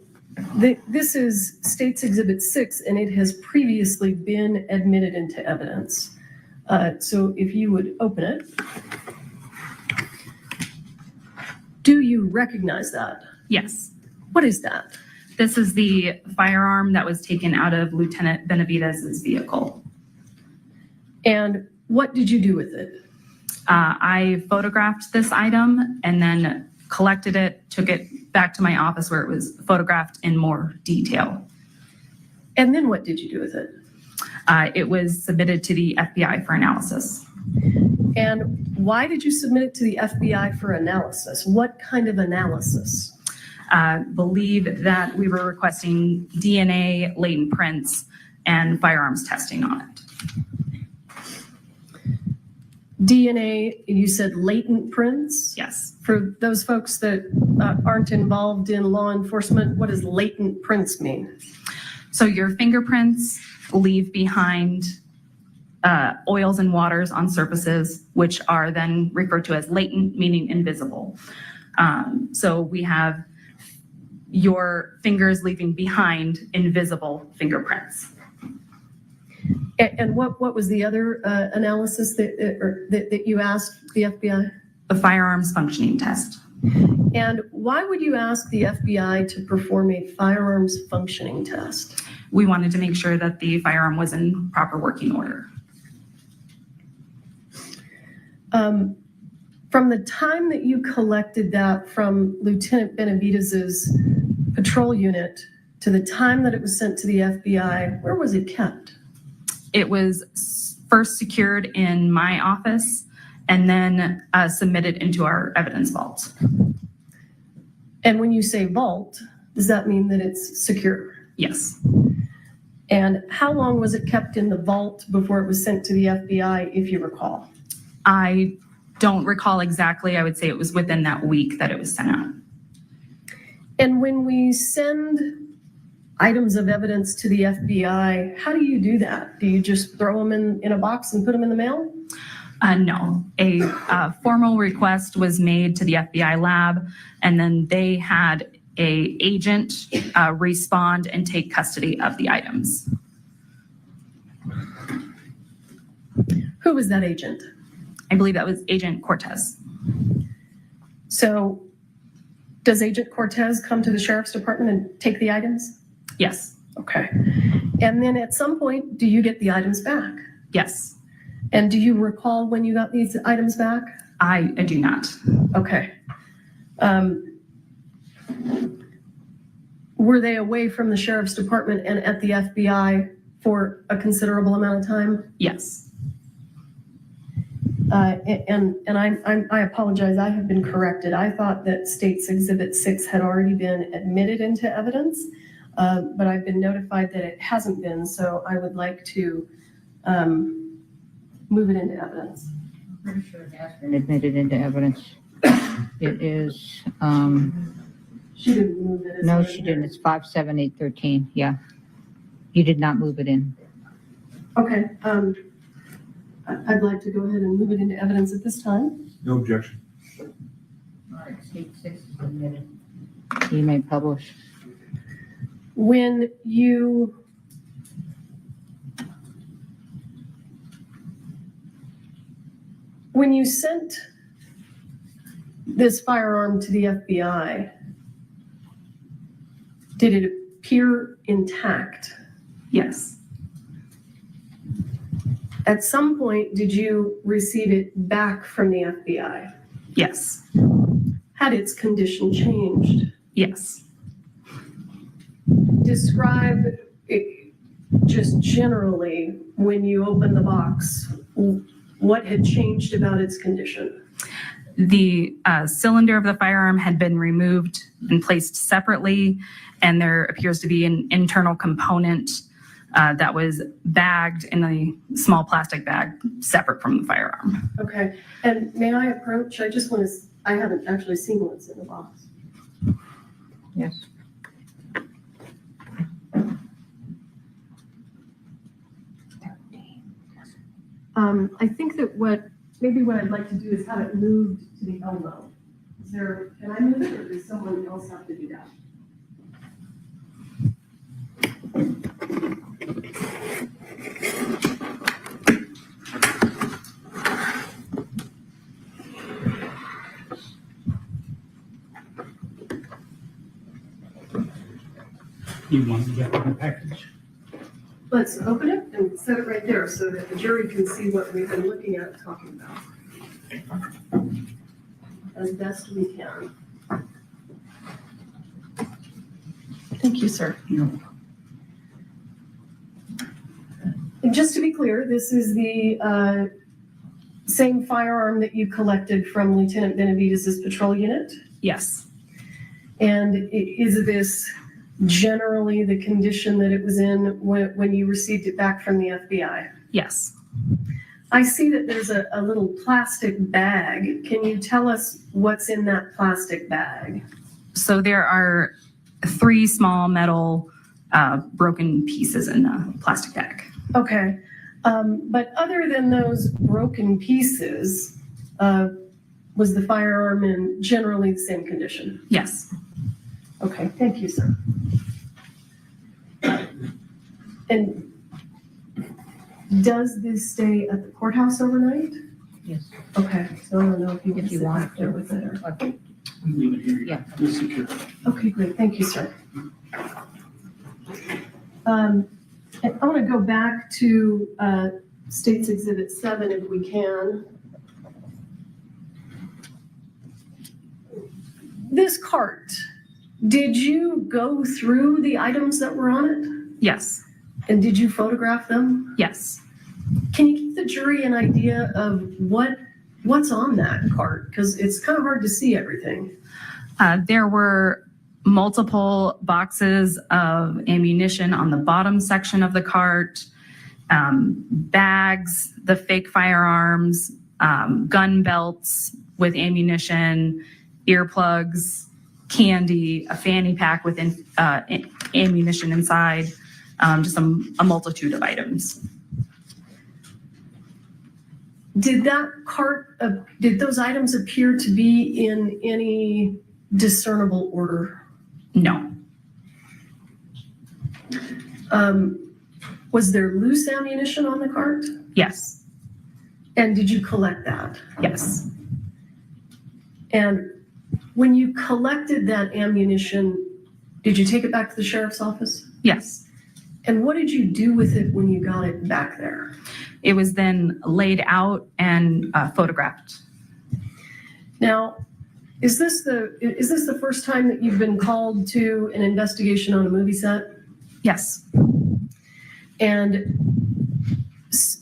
this is State's Exhibit 6, and it has previously been admitted into evidence. So if you would open it. Do you recognize that? Yes. What is that? This is the firearm that was taken out of Lieutenant Benavidez's vehicle. And what did you do with it? I photographed this item and then collected it, took it back to my office where it was photographed in more detail. And then what did you do with it? It was submitted to the FBI for analysis. And why did you submit it to the FBI for analysis? What kind of analysis? Believe that we were requesting DNA, latent prints, and firearms testing on it. DNA, you said latent prints? Yes. For those folks that aren't involved in law enforcement, what does latent prints mean? So your fingerprints leave behind oils and waters on surfaces, which are then referred to as latent, meaning invisible. So we have your fingers leaving behind invisible fingerprints. And what was the other analysis that you asked the FBI? The firearms functioning test. And why would you ask the FBI to perform a firearms functioning test? We wanted to make sure that the firearm was in proper working order. From the time that you collected that from Lieutenant Benavidez's patrol unit to the time that it was sent to the FBI, where was it kept? It was first secured in my office and then submitted into our evidence vault. And when you say vault, does that mean that it's secure? Yes. And how long was it kept in the vault before it was sent to the FBI, if you recall? I don't recall exactly. I would say it was within that week that it was sent out. And when we send items of evidence to the FBI, how do you do that? Do you just throw them in a box and put them in the mail? No, a formal request was made to the FBI lab, and then they had an agent respond and take custody of the items. Who was that agent? I believe that was Agent Cortez. So does Agent Cortez come to the Sheriff's Department and take the items? Yes. Okay. And then at some point, do you get the items back? Yes. And do you recall when you got these items back? I do not. Okay. Were they away from the Sheriff's Department and at the FBI for a considerable amount of time? Yes. And I apologize, I have been corrected. I thought that State's Exhibit 6 had already been admitted into evidence, but I've been notified that it hasn't been, so I would like to move it into evidence. I'm pretty sure it has been admitted into evidence. It is She didn't move it. No, she didn't. It's 57813. Yeah. You did not move it in. Okay, I'd like to go ahead and move it into evidence at this time. No objection. All right, state 6 is admitted. You may publish. When you sent this firearm to the FBI, did it appear intact? Yes. At some point, did you receive it back from the FBI? Yes. Had its condition changed? Yes. Describe it just generally when you opened the box, what had changed about its condition? The cylinder of the firearm had been removed and placed separately, and there appears to be an internal component that was bagged in a small plastic bag separate from the firearm. Okay, and may I approach? I just want to, I haven't actually seen what's in the box. Yes. I think that maybe what I'd like to do is have it moved to the elbow. Can I move it, or does someone else have to do that? You want to get the package? Let's open it and set it right there so that the jury can see what we've been looking at and talking about as best we can. Thank you, sir. And just to be clear, this is the same firearm that you collected from Lieutenant Benavidez's patrol unit? Yes. And is this generally the condition that it was in when you received it back from the FBI? Yes. I see that there's a little plastic bag. Can you tell us what's in that plastic bag? So there are 3 small metal broken pieces in the plastic bag. Okay. But other than those broken pieces, was the firearm in generally the same condition? Yes. Okay, thank you, sir. And does this stay at the courthouse overnight? Yes. Okay, so I don't know if you can If you sit want back there to. with it or. Okay. Leave it here. Yeah. We'll secure it. Okay, great, thank you, sir. And I want to go back to State's Exhibit 7 if we can. This cart, did you go through the items that were on it? Yes. And did you photograph them? Yes. Can you give the jury an idea of what's on that cart? Because it's kind of hard to see everything. There were multiple boxes of ammunition on the bottom section of the cart, bags, the fake firearms, gun belts with ammunition, earplugs, candy, a fanny pack with ammunition inside, just a multitude of items. Did that cart, did those items appear to be in any discernible order? No. Was there loose ammunition on the cart? Yes. And did you collect that? Yes. And when you collected that ammunition, did you take it back to the sheriff's office? Yes. And what did you do with it when you got it back there? It was then laid out and photographed. Now, is this the first time that you've been called to an investigation on a movie set? Yes. And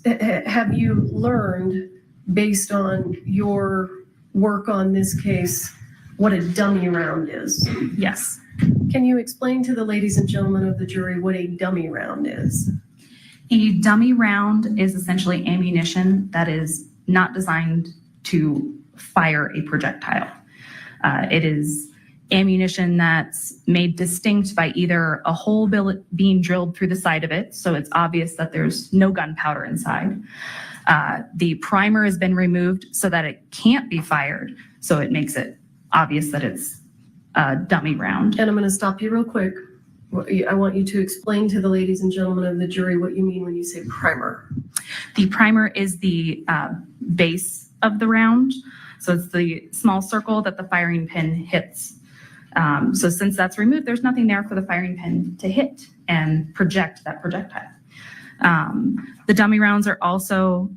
have you learned, based on your work on this case, what a dummy round is? Yes. Can you explain to the ladies and gentlemen of the jury what a dummy round is? A dummy round is essentially ammunition that is not designed to fire a projectile. It is ammunition that's made distinct by either a hole being drilled through the side of it, so it's obvious that there's no gunpowder inside. The primer has been removed so that it can't be fired, so it makes it obvious that it's a dummy round. And I'm going to stop you real quick. I want you to explain to the ladies and gentlemen of the jury what you mean when you say primer. The primer is the base of the round. So it's the small circle that the firing pin hits. So since that's removed, there's nothing there for the firing pin to hit and project that projectile. The dummy rounds are also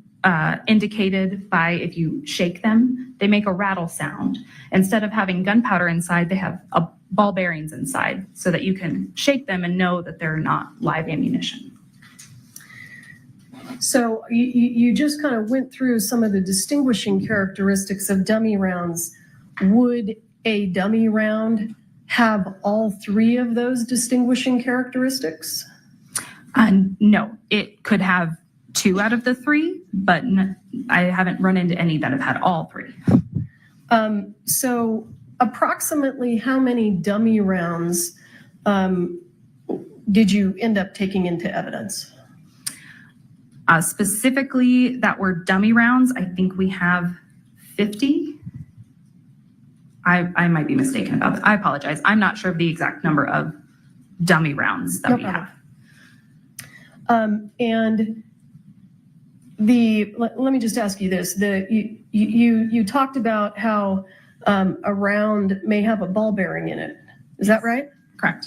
indicated by, if you shake them, they make a rattle sound. Instead of having gunpowder inside, they have ball bearings inside so that you can shake them and know that they're not live ammunition. So you just kind of went through some of the distinguishing characteristics of dummy rounds. Would a dummy round have all three of those distinguishing characteristics? No, it could have 2 out of the 3, but I haven't run into any that have had all 3. So approximately how many dummy rounds did you end up taking into evidence? Specifically that were dummy rounds, I think we have 50. I might be mistaken about that. I apologize. I'm not sure of the exact number of dummy rounds that we have. And let me just ask you this. You talked about how a round may have a ball bearing in it. Is that right? Correct.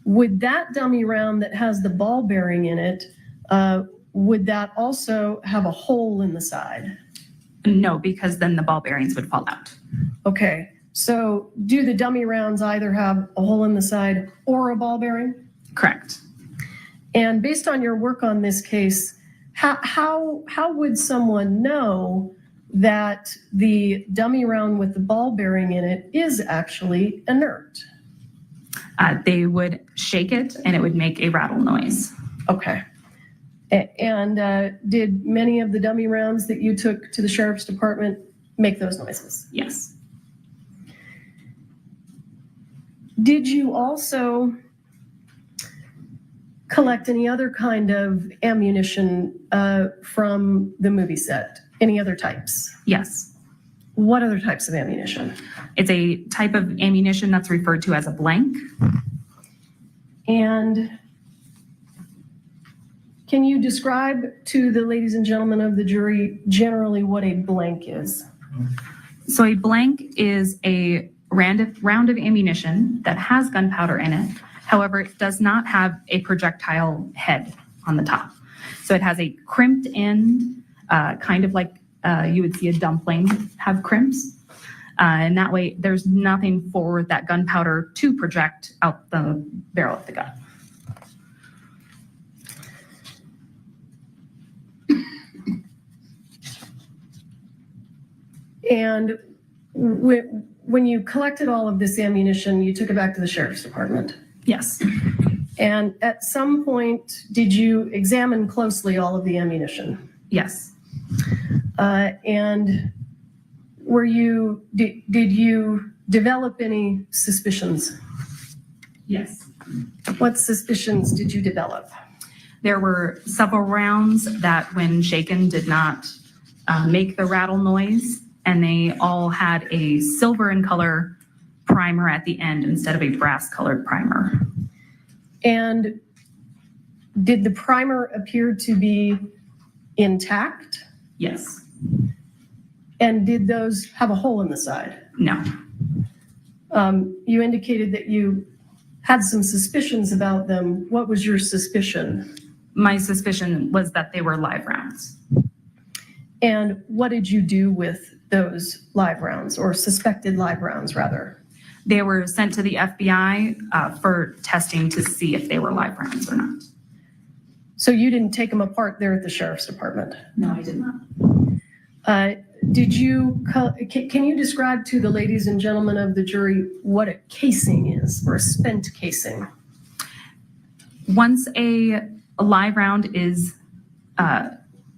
Would that dummy round that has the ball bearing in it, would that also have a hole in the side? No, because then the ball bearings would fall out. Okay. So do the dummy rounds either have a hole in the side or a ball bearing? Correct. And based on your work on this case, how would someone know that the dummy round with the ball bearing in it is actually inert? They would shake it and it would make a rattle noise. Okay. And did many of the dummy rounds that you took to the sheriff's department make those noises? Yes. Did you also collect any other kind of ammunition from the movie set? Any other types? Yes. What other types of ammunition? It's a type of ammunition that's referred to as a blank. And can you describe to the ladies and gentlemen of the jury generally what a blank is? So a blank is a round of ammunition that has gunpowder in it. However, it does not have a projectile head on the top. So it has a crimped end, kind of like you would see a dumpling have crimps. And that way there's nothing for that gunpowder to project out the barrel of the gun. And when you collected all of this ammunition, you took it back to the sheriff's department? Yes. And at some point, did you examine closely all of the ammunition? Yes. And did you develop any suspicions? Yes. What suspicions did you develop? There were several rounds that, when shaken, did not make the rattle noise, and they all had a silver in color primer at the end instead of a brass colored primer. And did the primer appear to be intact? Yes. And did those have a hole in the side? No. You indicated that you had some suspicions about them. What was your suspicion? My suspicion was that they were live rounds. And what did you do with those live rounds, or suspected live rounds, rather? They were sent to the FBI for testing to see if they were live rounds or not. So you didn't take them apart there at the sheriff's department? No, I did not. Can you describe to the ladies and gentlemen of the jury what a casing is, or a spent casing? Once a live round is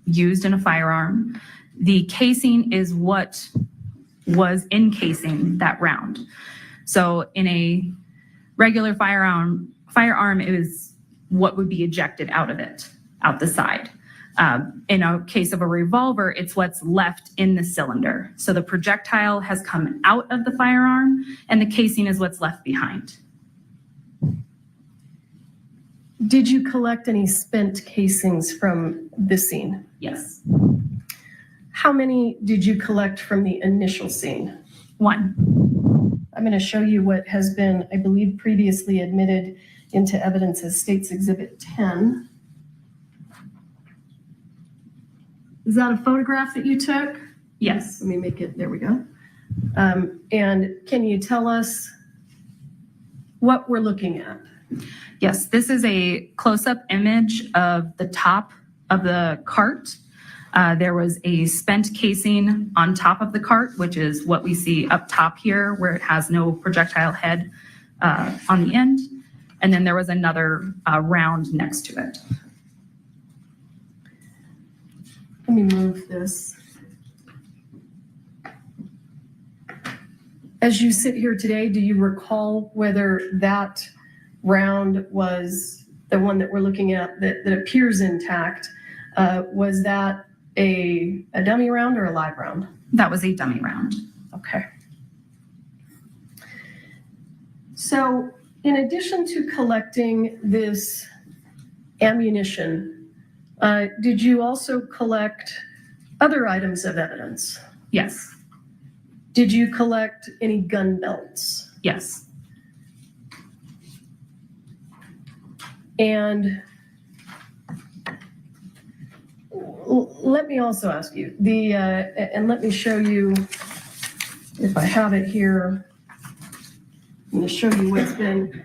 used in a firearm, the casing is what was encasing that round. So in a regular firearm is what would be ejected out of it, out the side. In a case of a revolver, it's what's left in the cylinder. So the projectile has come out of the firearm and the casing is what's left behind. Did you collect any spent casings from the scene? Yes. How many did you collect from the initial scene? 1. I'm going to show you what has been, I believe, previously admitted into evidence as State's Exhibit 10. Is that a photograph that you took? Yes. Let me make it, there we go. And can you tell us what we're looking at? Yes, this is a close-up image of the top of the cart. There was a spent casing on top of the cart, which is what we see up top here, where it has no projectile head on the end. And then there was another round next to it. Let me move this. As you sit here today, do you recall whether that round was the one that we're looking at that appears intact? Was that a dummy round or a live round? That was a dummy round. Okay. So in addition to collecting this ammunition, did you also collect other items of evidence? Yes. Did you collect any gun belts? Yes. And let me also ask you, and let me show you, if I have it here, I'm going to show you what's been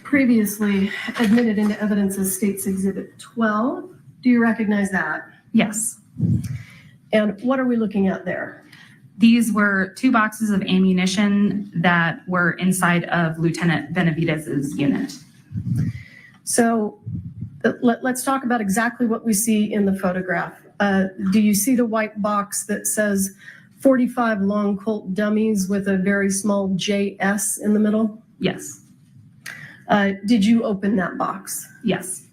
previously admitted into evidence as State's Exhibit 12. Do you recognize that? Yes. And what are we looking at there? These were 2 boxes of ammunition that were inside of Lieutenant Benavidez's unit. So let's talk about exactly what we see in the photograph. Do you see the white box that says 45 long Colt dummies with a very small JS in the middle? Yes. Did you open that box? Yes.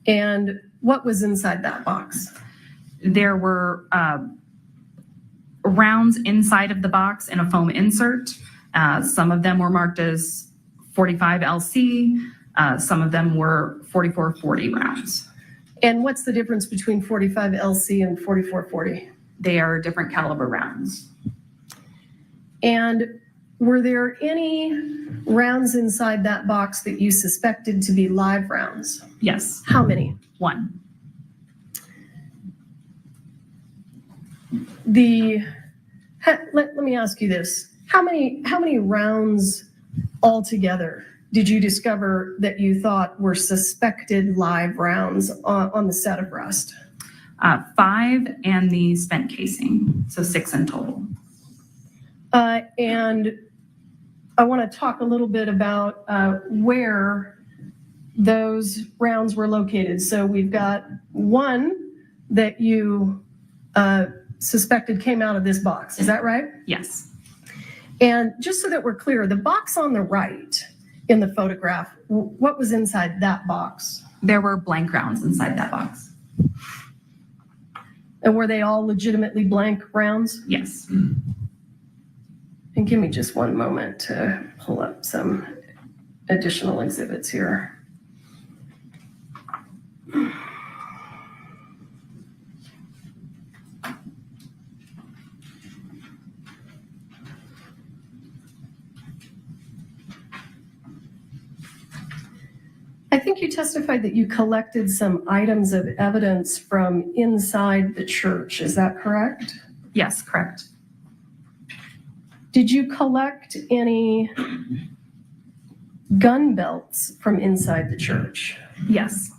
And what was inside that box? There were rounds inside of the box in a foam insert. Some of them were marked as 45 LC. Some of them were 4440 rounds. And what's the difference between 45 LC and 4440? They are different caliber rounds. And were there any rounds inside that box that you suspected to be live rounds? Yes. How many? 1. Let me ask you this. How many rounds altogether did you discover that you thought were suspected live rounds on the set of Rust? 5 and the spent casing, so 6 in total. And I want to talk a little bit about where those rounds were located. So we've got 1 that you suspected came out of this box. Is that right? Yes. And just so that we're clear, the box on the right in the photograph, what was inside that box? There were blank rounds inside that box. And were they all legitimately blank rounds? Yes. And give me just one moment to pull up some additional exhibits here. I think you testified that you collected some items of evidence from inside the church. Is that correct? Yes, correct. Did you collect any gun belts from inside the church? Yes.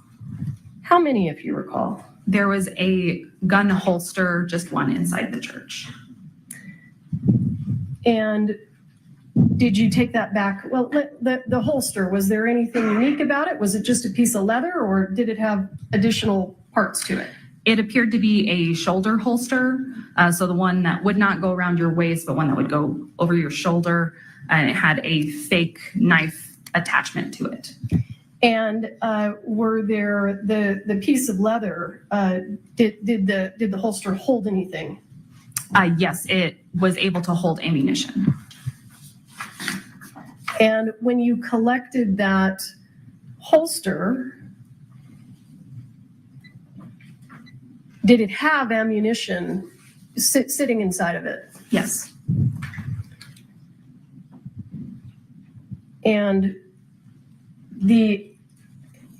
How many, if you recall? There was a gun holster, just 1 inside the church. And did you take that back? Well, the holster, was there anything unique about it? Was it just a piece of leather or did it have additional parts to it? It appeared to be a shoulder holster, so the one that would not go around your waist, but one that would go over your shoulder, and it had a fake knife attachment to it. And were there the piece of leather? Did the holster hold anything? Yes, it was able to hold ammunition. And when you collected that holster, did it have ammunition sitting inside of it? Yes. And the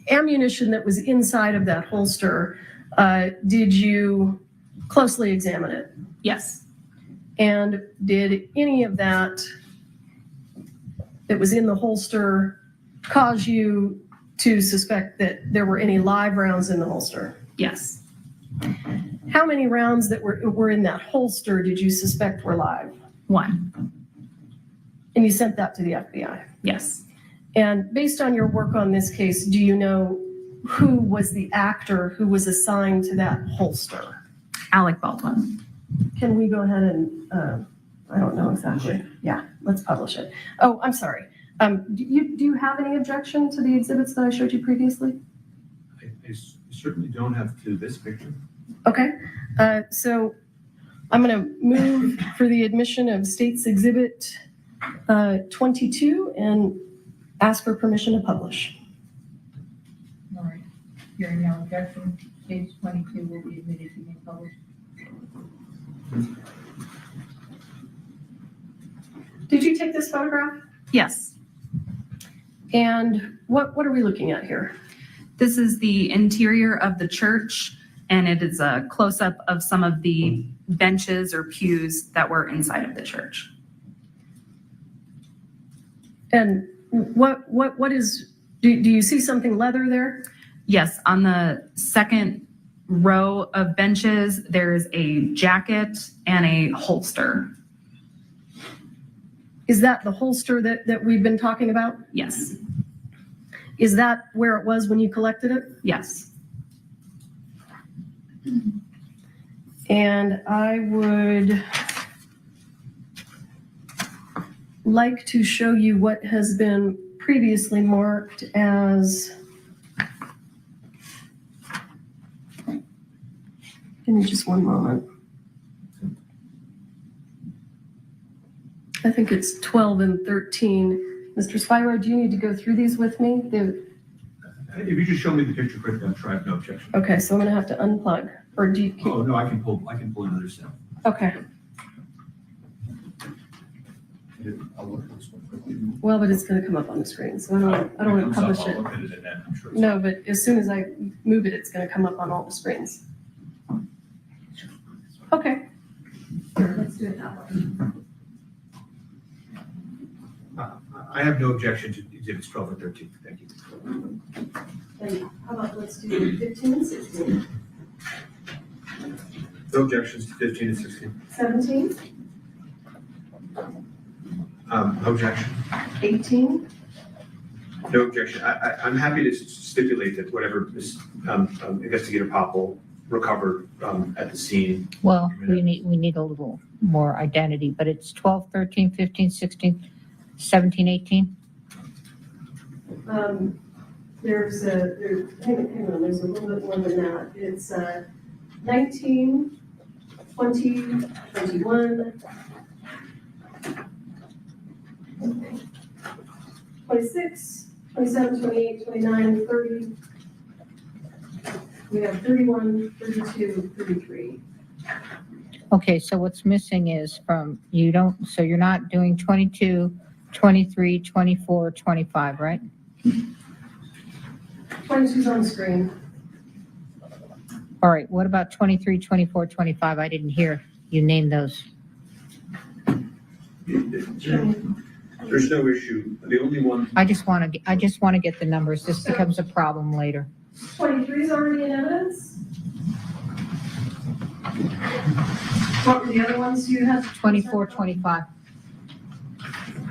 ammunition that was inside of that holster, did you closely examine it? Yes. And did any of that was in the holster cause you to suspect that there were any live rounds in the holster? Yes. How many rounds that were in that holster did you suspect were live? 1. And you sent that to the FBI? Yes. And based on your work on this case, do you know who was the actor who was assigned to that holster? Alec Baldwin. Can we go ahead and, I don't know exactly. Yeah, let's publish it. Oh, I'm sorry. Do you have any objection to the exhibits that I showed you previously? I certainly don't have to this picture. Okay, so I'm going to move for the admission of State's Exhibit 22 and ask for permission to publish. All right. Hearing no objection, case 22 will be admitted to be published. Did you take this photograph? Yes. And what are we looking at here? This is the interior of the church, and it is a close-up of some of the benches or pews that were inside of the church. And what is, do you see something leather there? Yes, on the second row of benches, there's a jacket and a holster. Is that the holster that we've been talking about? Yes. Is that where it was when you collected it? Yes. And I would like to show you what has been previously marked as, give me just one moment. I think it's 12 and 13. Mr. Spiro, do you need to go through these with me? If you just show me the picture quickly, I'm sure I have no objection. Okay, so I'm gonna have to unplug, or do you? Oh, no, I can pull another cell. Okay, I'll look at this one quickly. well, but it's gonna come up on the screen, so I don't wanna publish it. I'll look at it and then I'm sure it's- No, but as soon as I move it, it's gonna come up on all the screens. Okay. Here, let's do it that way. I have no objection to exhibits 12 and 13. Thank you. And how about let's do 15 and 16? No objections to 15 and 16. 17? No objection. 18? No objection. I'm happy to stipulate that whatever this investigator Popple recovered at the scene. Well, we need a little more identity, but it's 12, 13, 15, 16, 17, 18. There's hang on, there's a little bit more than that. It's 19, 20, 21, 26, 27, 28, 29, 30. We have 31, 32, 33. Okay, so what's missing is so you're not doing 22, 23, 24, 25, right? 22's on the screen. All right, what about 23, 24, 25? I didn't hear you name those. There's no issue. The only one. I just want to get the numbers. This becomes a problem later. 23 is already in evidence. What were the other ones you had? 24, 25.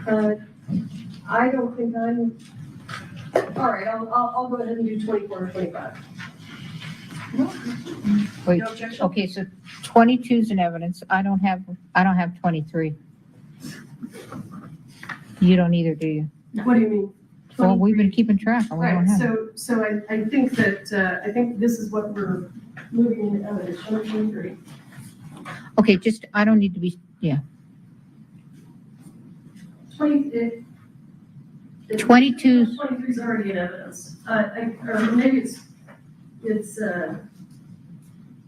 I don't think I'm, all right, I'll go ahead and do 24 or 25. Wait, No objection? okay, so 22 is in evidence. I don't have 23. You don't either, do you? What do you mean? Well, we've been keeping track and we don't Right, have. so I think that, I think this is what we're moving into evidence, 23. Okay, just, I don't need to be, yeah. 22 is already in evidence. Or maybe it's,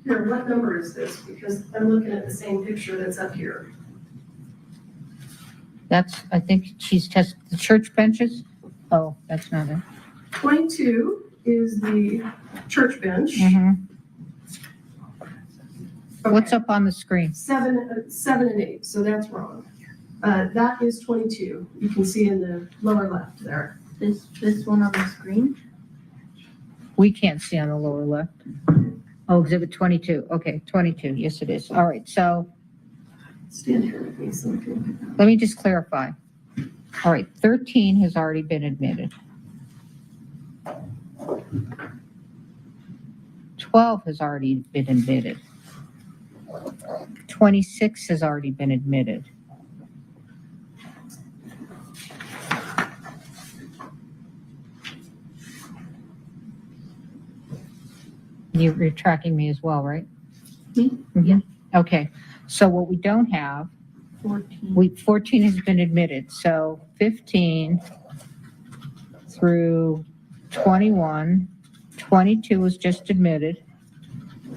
here, what number is this? Because I'm looking at the same picture that's up here. That's, I think she's tested the church benches. Oh, that's not it. 22 is the church bench. Mhm. What's up on the screen? 7 and 8, so that's wrong. That is 22. You can see in the lower left there. This one on the screen? We can't see on the lower left. Oh, exhibit 22. Okay, 22. Yes, it is. All right, so Stand here with me so I can. let me just clarify. All right, 13 has already been admitted. 12 has already been admitted. 26 has already been admitted. You're tracking me as well, right? Me? Mhm. Okay, so what we don't have, 14 has been admitted, so 15 through 21, 22 was just admitted.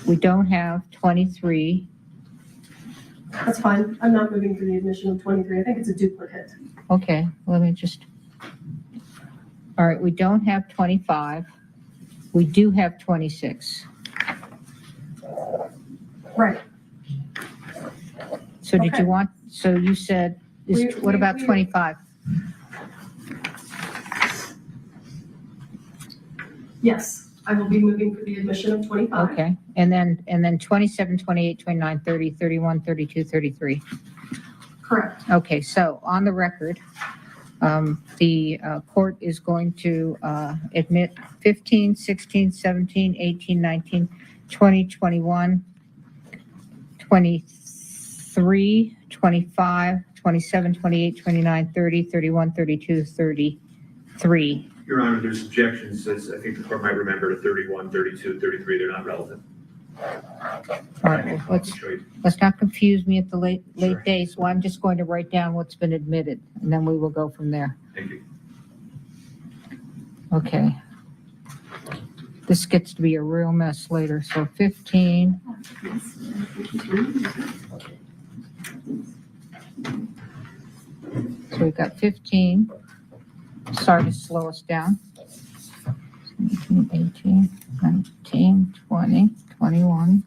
We don't have 23. That's fine. I'm not moving for the admission of 23. I think it's a duplicate. Okay, let me just. All right, we don't have 25. We do have 26. Right. So did Okay. you want, so you said, what about 25? Yes, I will be moving for the admission of 25. Okay, and then 27, 28, 29, 30, 31, 32, 33. Correct. Okay, so on the record, the court is going to admit 15, 16, 17, 18, 19, 20, 21, 23, 25, 27, 28, 29, 30, 31, 32, 33. Your Honor, there's objections, as I think the court might remember, to 31, 32, 33, they're not relevant. All right, well, let's not confuse me at the late day, so I'm just going to write down what's been admitted, and then we will go from there. Thank you. Okay. This gets to be a real mess later, so 15. So we've got 15. Sorry to slow us down. 17, 18, 19, 20, 21,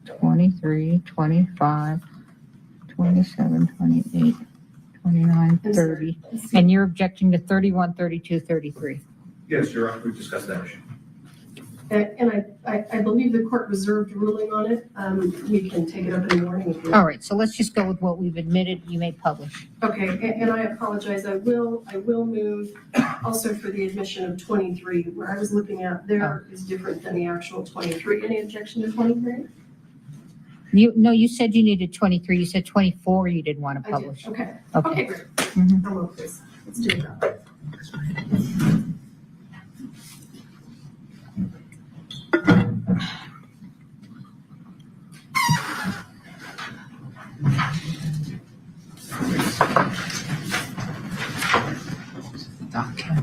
23, 25, 27, 28, 29, 30. And you're objecting to 31, 32, 33. Yes, Your Honor, we've discussed that issue. And I believe the court reserved ruling on it. We can take it up in the morning if you All right, so let's just go with what we've admitted. You may publish. Okay, and I apologize. I will move also for the admission of 23. Where I was looking at there is different than the actual 23. Any objection to 23? No, you said you needed 23. You said 24 you didn't want to I did. publish. Okay. Okay. Okay, great. Mhm. I'll move this. Let's do that. Okay.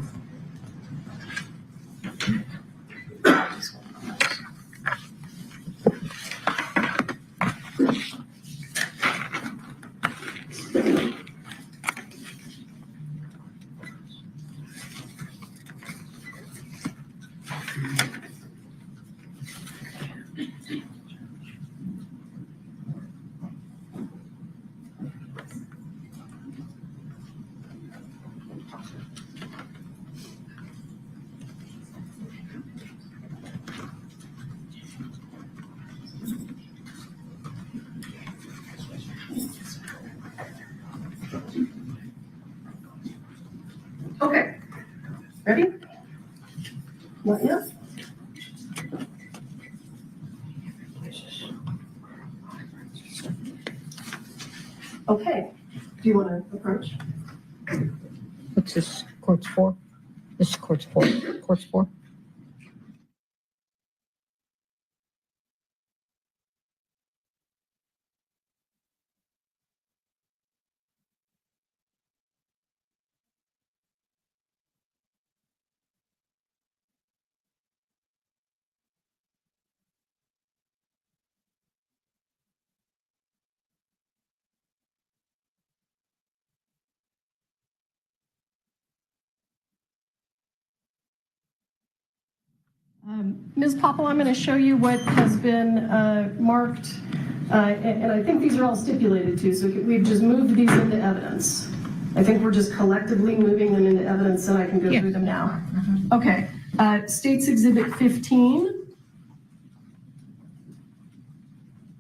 Okay. Ready? Not yet? Okay, do you want to approach? What's this, court's for? This is court's for. Court's for? Ms. Popple, I'm going to show you what has been marked, and I think these are all stipulated too, so we've just moved these into evidence. I think we're just collectively moving them into evidence, and I can go through them now. Okay, State's Exhibit 15.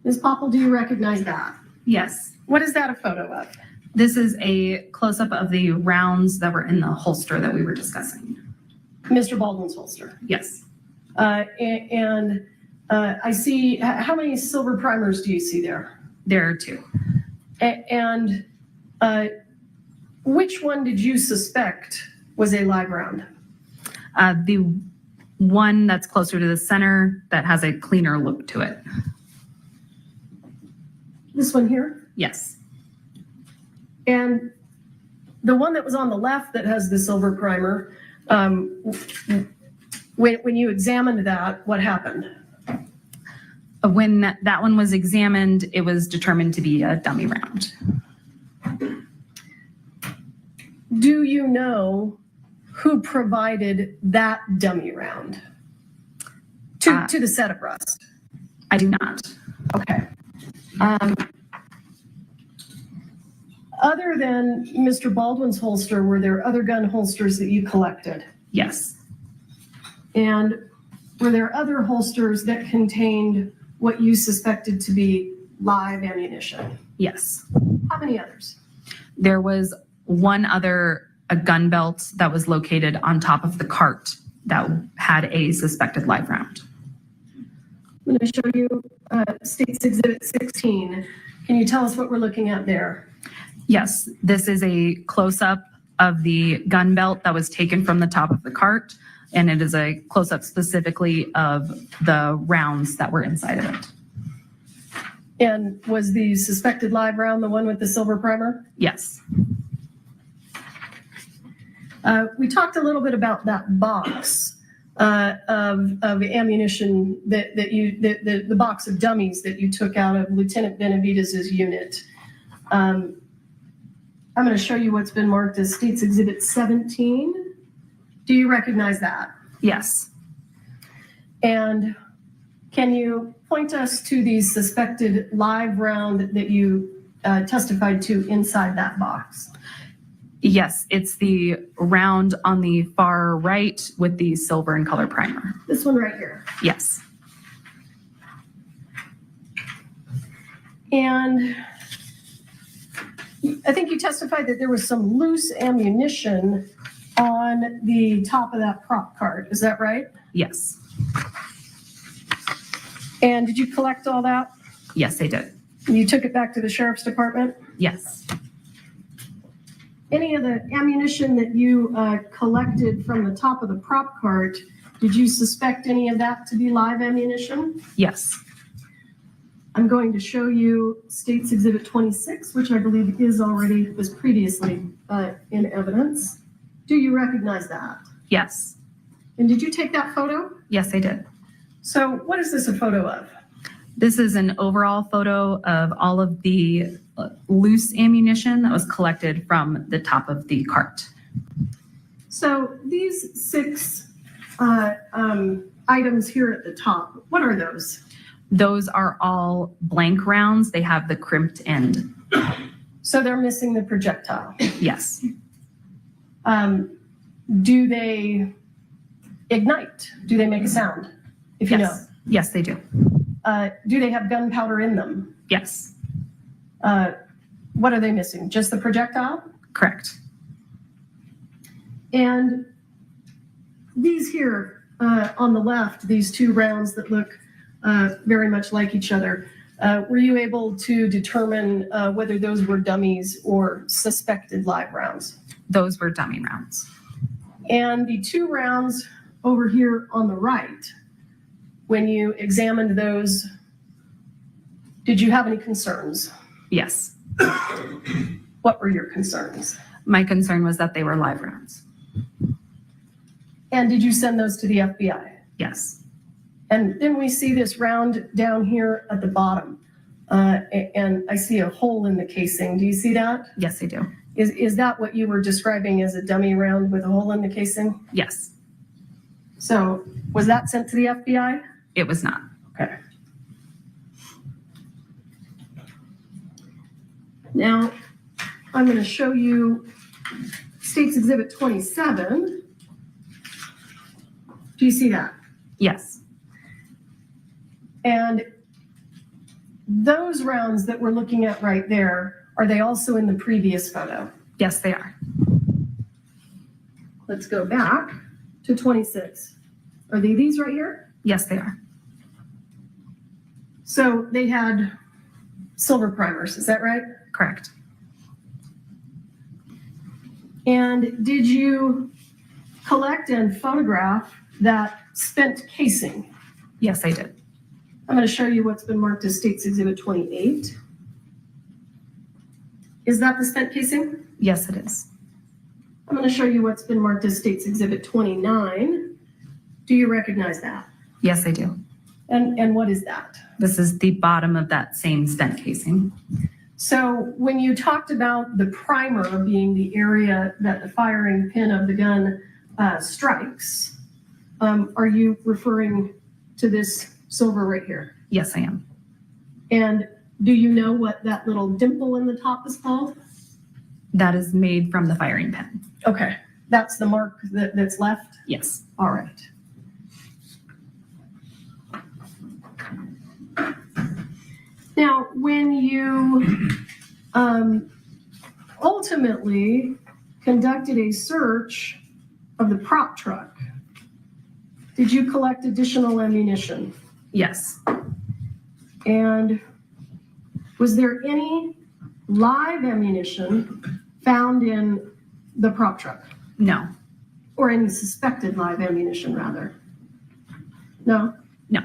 Ms. Popple, do you recognize that? Yes. What is that a photo of? This is a close-up of the rounds that were in the holster that we were discussing. Mr. Baldwin's holster. Yes. I see, how many silver primers do you see there? There are 2. And which one did you suspect was a live round? The one that's closer to the center that has a cleaner look to it. This one here? Yes. And the one that was on the left that has the silver primer, when you examined that, what happened? When that one was examined, it was determined to be a dummy round. Do you know who provided that dummy round to the setup rust? I do not. Okay. Other than Mr. Baldwin's holster, were there other gun holsters that you collected? Yes. And were there other holsters that contained what you suspected to be live ammunition? Yes. How many others? There was one other, a gun belt that was located on top of the cart that had a suspected live round. I'm going to show you State's Exhibit 16. Can you tell us what we're looking at there? Yes, this is a close-up of the gun belt that was taken from the top of the cart, and it is a close-up specifically of the rounds that were inside of it. And was the suspected live round the one with the silver primer? Yes. We talked a little bit about that box of ammunition the box of dummies that you took out of Lieutenant Benavidez's unit. I'm going to show you what's been marked as State's Exhibit 17. Do you recognize that? Yes. And can you point us to the suspected live round that you testified to inside that box? Yes, it's the round on the far right with the silver and color primer. This one right here. Yes. And I think you testified that there was some loose ammunition on the top of that prop cart. Is that right? Yes. And did you collect all that? Yes, they did. You took it back to the sheriff's department? Yes. Any of the ammunition that you collected from the top of the prop cart, did you suspect any of that to be live ammunition? Yes. I'm going to show you State's Exhibit 26, which I believe was previously in evidence. Do you recognize that? Yes. And did you take that photo? Yes, I did. So what is this a photo of? This is an overall photo of all of the loose ammunition that was collected from the top of the cart. So these 6 items here at the top, what are those? Those are all blank rounds. They have the crimped end. So they're missing the projectile. Yes. Do they ignite? Do they make a sound? If you know. Yes, they do. Do they have gunpowder in them? Yes. What are they missing? Just the projectile? Correct. And these here on the left, these 2 rounds that look very much like each other. Were you able to determine whether those were dummies or suspected live rounds? Those were dummy rounds. And the 2 rounds over here on the right, when you examined those, did you have any concerns? Yes. What were your concerns? My concern was that they were live rounds. And did you send those to the FBI? Yes. And then we see this round down here at the bottom. And I see a hole in the casing. Do you see that? Yes, I do. Is that what you were describing as a dummy round with a hole in the casing? Yes. So was that sent to the FBI? It was not. Okay. Now, I'm going to show you State's Exhibit 27. Do you see that? Yes. And those rounds that we're looking at right there, are they also in the previous photo? Yes, they are. Let's go back to 26. Are they these right here? Yes, they are. So they had silver primers, is that right? Correct. And did you collect and photograph that spent casing? Yes, I did. I'm going to show you what's been marked as State's Exhibit 28. Is that the spent casing? Yes, it is. I'm going to show you what's been marked as State's Exhibit 29. Do you recognize that? Yes, I do. And what is that? This is the bottom of that same spent casing. So when you talked about the primer being the area that the firing pin of the gun strikes, are you referring to this silver right here? Yes, I am. And do you know what that little dimple in the top is called? That is made from the firing pin. Okay, that's the mark that's left? Yes. All right. Now, when you ultimately conducted a search of the prop truck, did you collect additional ammunition? Yes. And was there any live ammunition found in the prop truck? No. Or any suspected live ammunition, rather? No? No.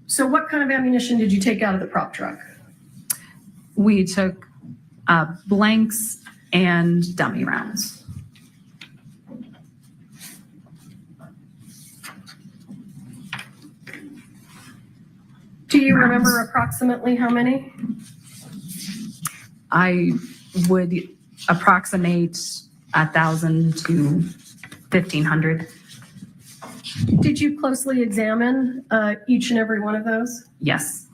So what kind of ammunition did you take out of the prop truck? We took blanks and dummy rounds. Do you remember approximately how many? I would approximate 1,000 to 1,500. Did you closely examine each and every one of those? Yes.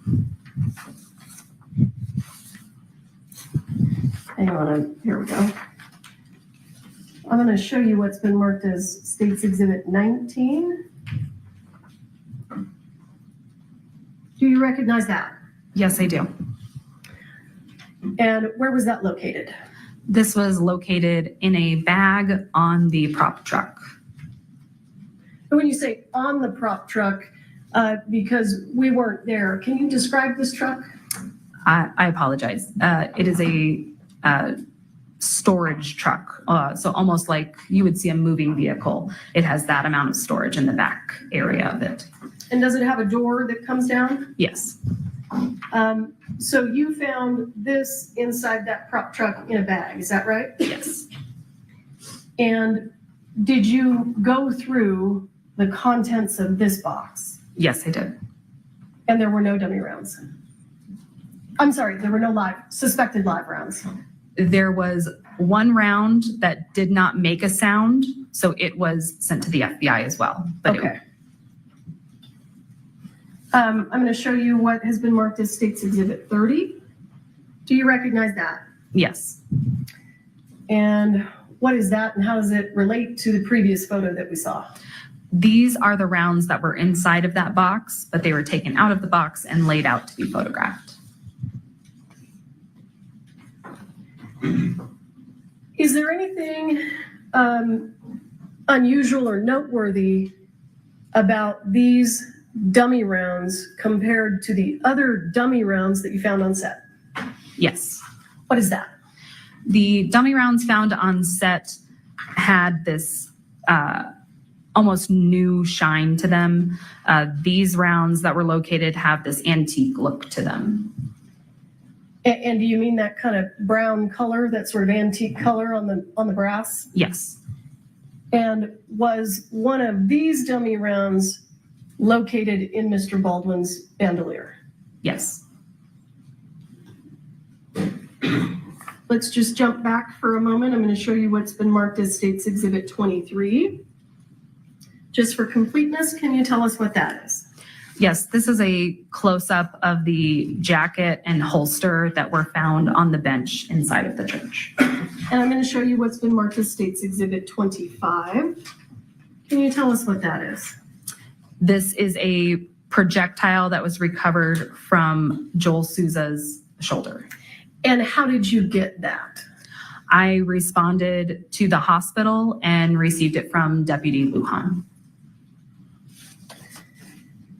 Hang on, here we go. I'm going to show you what's been marked as State's Exhibit 19. Do you recognize that? Yes, I do. And where was that located? This was located in a bag on the prop truck. And when you say on the prop truck, because we weren't there, can you describe this truck? I apologize. It is a storage truck. So almost like you would see a moving vehicle. It has that amount of storage in the back area of it. And does it have a door that comes down? Yes. So you found this inside that prop truck in a bag, is that right? Yes. And did you go through the contents of this box? Yes, I did. And there were no dummy rounds? I'm sorry, there were no suspected live rounds? There was one round that did not make a sound, so it was sent to the FBI as well. But okay. I'm going to show you what has been marked as State's Exhibit 30. Do you recognize that? Yes. And what is that and how does it relate to the previous photo that we saw? These are the rounds that were inside of that box, but they were taken out of the box and laid out to be photographed. Is there anything unusual or noteworthy about these dummy rounds compared to the other dummy rounds that you found on set? Yes. What is that? The dummy rounds found on set had this almost new shine to them. These rounds that were located have this antique look to them. And do you mean that kind of brown color, that sort of antique color on the brass? Yes. And was one of these dummy rounds located in Mr. Baldwin's bandolier? Yes. Let's just jump back for a moment. I'm going to show you what's been marked as State's Exhibit 23. Just for completeness, can you tell us what that is? Yes, this is a close-up of the jacket and holster that were found on the bench inside of the church. And I'm going to show you what's been marked as State's Exhibit 25. Can you tell us what that is? This is a projectile that was recovered from Joel Souza's shoulder. And how did you get that? I responded to the hospital and received it from Deputy Lujan.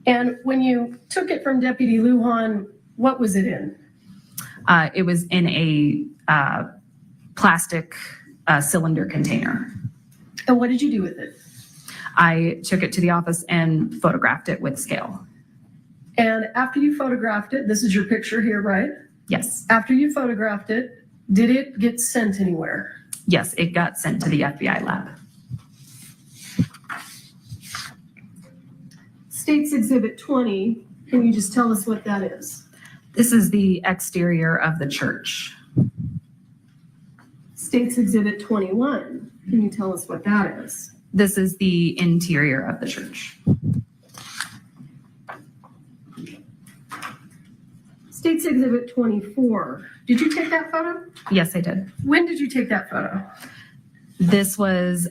And when you took it from Deputy Lujan, what was it in? It was in a plastic cylinder container. And what did you do with it? I took it to the office and photographed it with scale. And after you photographed it, this is your picture here, right? Yes. After you photographed it, did it get sent anywhere? Yes, it got sent to the FBI lab. State's Exhibit 20, can you just tell us what that is? This is the exterior of the church. State's Exhibit 21, can you tell us what that is? This is the interior of the church. State's Exhibit 24, did you take that photo? Yes, I did. When did you take that photo? This was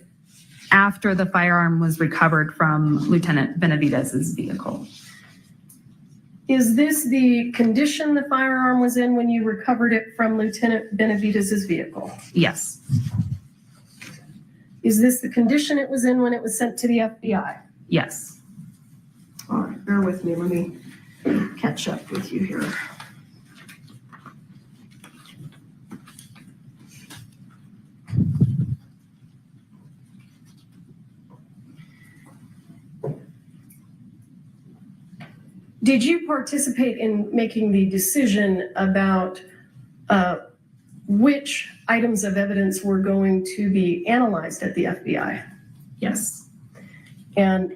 after the firearm was recovered from Lieutenant Benavidez's vehicle. Is this the condition the firearm was in when you recovered it from Lieutenant Benavidez's vehicle? Yes. Is this the condition it was in when it was sent to the FBI? Yes. All right, bear with me. Let me catch up with you here. Did you participate in making the decision about which items of evidence were going to be analyzed at the FBI? Yes. And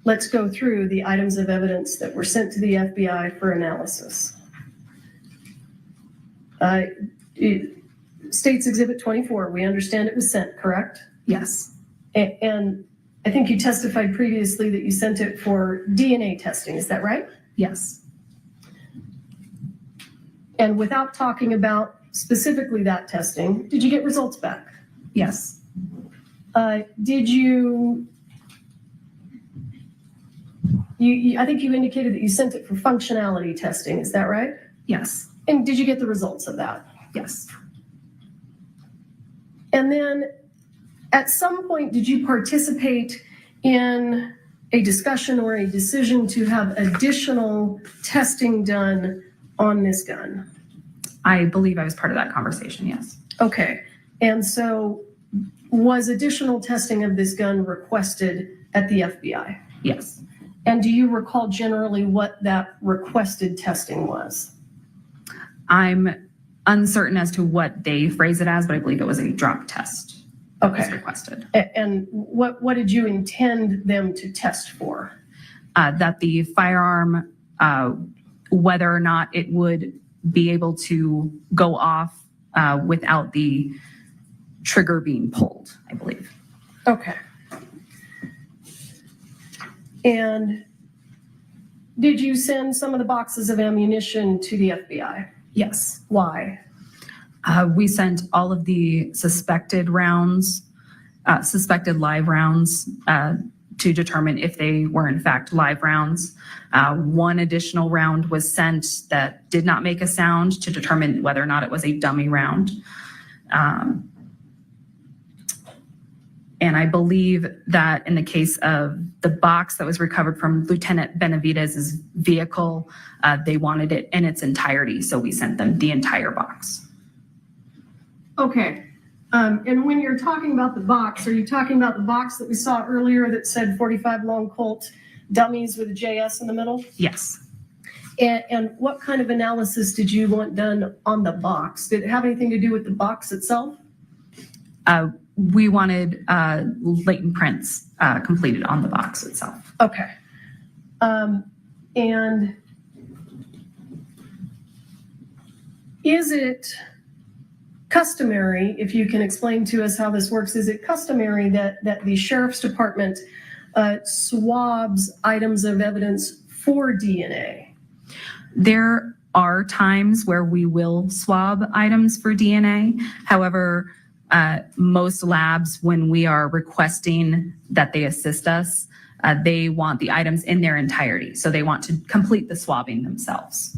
let's go through the items of evidence that were sent to the FBI for analysis. State's Exhibit 24, we understand it was sent, correct? Yes. And I think you testified previously that you sent it for DNA testing, is that right? Yes. And without talking about specifically that testing, did you get results back? Yes. Did you, I think you indicated that you sent it for functionality testing, is that right? Yes. And did you get the results of that? Yes. And then at some point, did you participate in a discussion or a decision to have additional testing done on this gun? I believe I was part of that conversation, yes. Okay. And so was additional testing of this gun requested at the FBI? Yes. And do you recall generally what that requested testing was? I'm uncertain as to what they phrase it as, but I believe it was a drop test. Okay. Was requested. And what did you intend them to test for? That the firearm, whether or not it would be able to go off without the trigger being pulled, I believe. Okay. And did you send some of the boxes of ammunition to the FBI? Yes. Why? We sent all of the suspected rounds, suspected live rounds, to determine if they were in fact live rounds. One additional round was sent that did not make a sound to determine whether or not it was a dummy round. And I believe that in the case of the box that was recovered from Lieutenant Benavidez's vehicle, they wanted it in its entirety. So we sent them the entire box. Okay. And when you're talking about the box, are you talking about the box that we saw earlier that said 45 long Colt dummies with a JS in the middle? Yes. And what kind of analysis did you want done on the box? Did it have anything to do with the box itself? We wanted latent prints completed on the box itself. Okay. And is it customary, if you can explain to us how this works, is it customary that the Sheriff's Department swabs items of evidence for DNA? There are times where we will swab items for DNA. However, most labs, when we are requesting that they assist us, they want the items in their entirety. So they want to complete the swabbing themselves.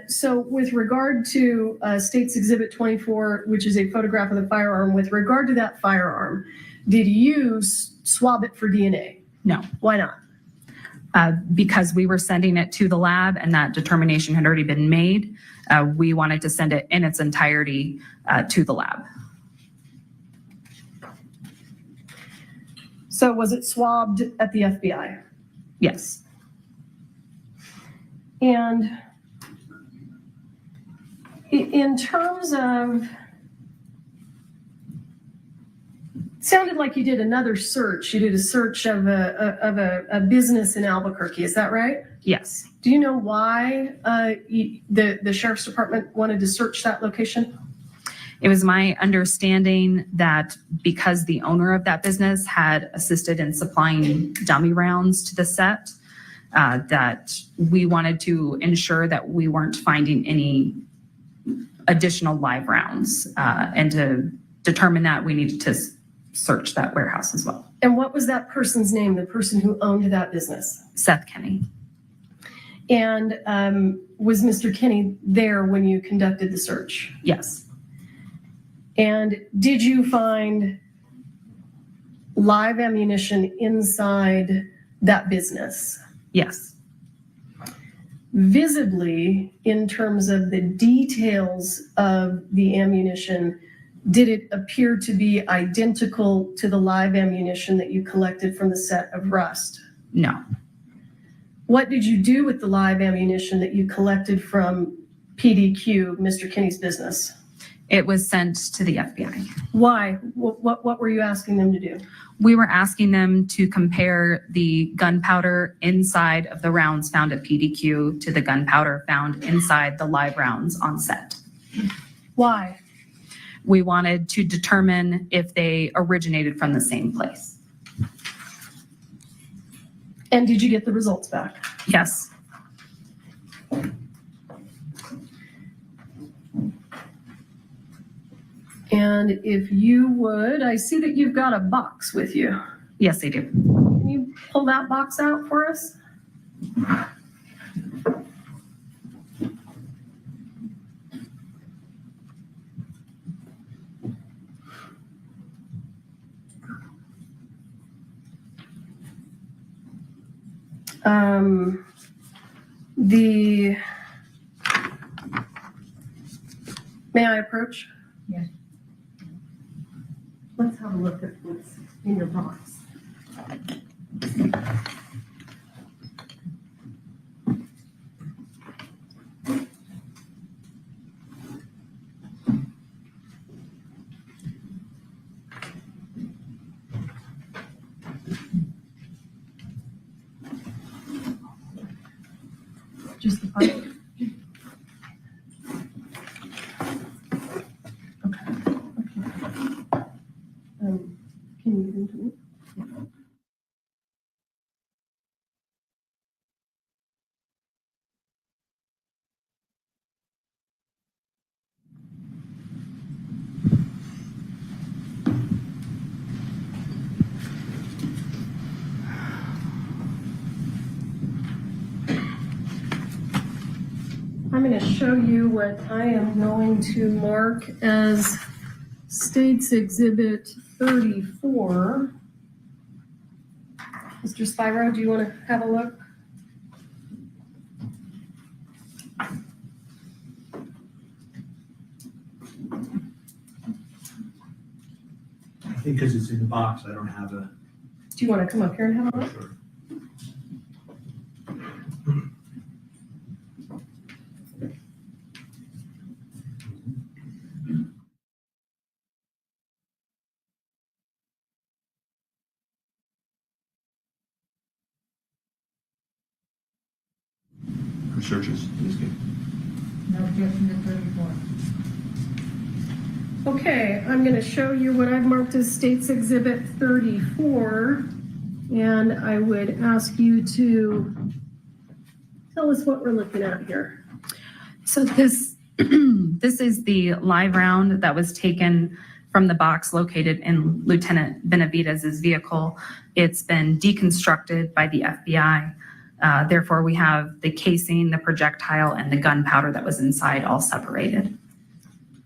So with regard to State's Exhibit 24, which is a photograph of the firearm, with regard to that firearm, did you swab it for DNA? No. Why not? Because we were sending it to the lab and that determination had already been made, we wanted to send it in its entirety to the lab. So was it swabbed at the FBI? Yes. And in terms of, it sounded like you did another search. You did a search of a business in Albuquerque. Is that right? Yes. Do you know why the Sheriff's Department wanted to search that location? It was my understanding that because the owner of that business had assisted in supplying dummy rounds to the set, that we wanted to ensure that we weren't finding any additional live rounds. And to determine that, we needed to search that warehouse as well. And what was that person's name, the person who owned that business? Seth Kenny. And was Mr. Kenny there when you conducted the search? Yes. And did you find live ammunition inside that business? Yes. Visibly, in terms of the details of the ammunition, did it appear to be identical to the live ammunition that you collected from the set of Rust? No. What did you do with the live ammunition that you collected from PDQ, Mr. Kenny's business? It was sent to the FBI. Why? What were you asking them to do? We were asking them to compare the gunpowder inside of the rounds found at PDQ to the gunpowder found inside the live rounds on set. Why? We wanted to determine if they originated from the same place. And did you get the results back? Yes. And if you would, I see that you've got a box with you. Yes, I do. Can you pull that box out for us? May I approach? Yes. Let's have a look at what's in your box. Just the pipe? Can you get into it? I'm going to show you what I am going to mark as State's Exhibit 34. Mr. Spyro, do you want to have a look? I think because it's in the box, I don't have a. Do you want to come up here and have a look? For searches, please give. No objection to 34. Okay, I'm going to show you what I've marked as State's Exhibit 34, and I would ask you to tell us what we're looking at here. So this this is the live round that was taken from the box located in Lieutenant Benavidez's vehicle. It's been deconstructed by the FBI. Therefore, we have the casing, the projectile, and the gunpowder that was inside all separated.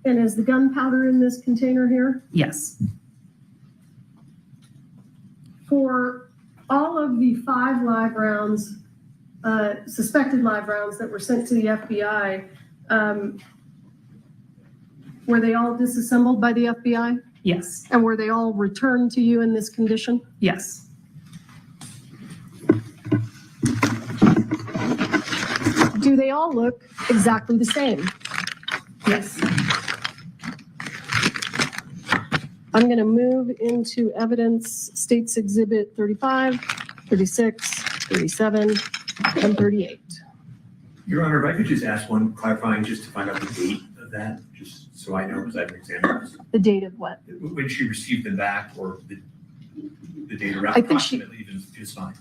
And is the gunpowder in this container here? Yes. For all of the 5 live rounds, suspected live rounds that were sent to the FBI, were they all disassembled by the FBI? Yes. And were they all returned to you in this condition? Yes. Do they all look exactly the same? Yes. I'm going to move into evidence States Exhibit 35, 36, 37, and 38. Your Honor, if I could just ask one clarifying, just to find out the date of that, just so I know, because I haven't examined this. The date of what? When she received them back, or the date around, I think she- approximately is fine.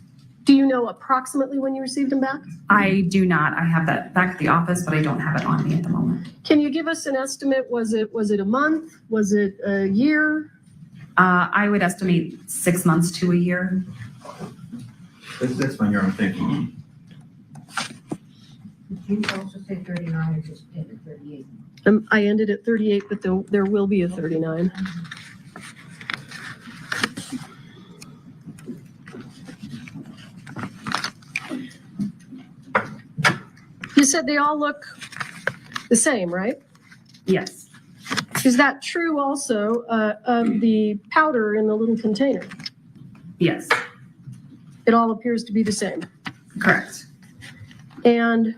Do you know approximately when you received them back? I do not. I have that back at the office, but I don't have it on me at the moment. Can you give us an estimate? Was it a month? Was it a year? I would estimate 6 months to a year. That's fine, Your Honor, thank you. Did you also say 39 or just did it 38? I ended at 38, but there will be a 39. You said they all look the same, right? Yes. Is that true also of the powder in the little container? Yes. It all appears to be the same. Correct. And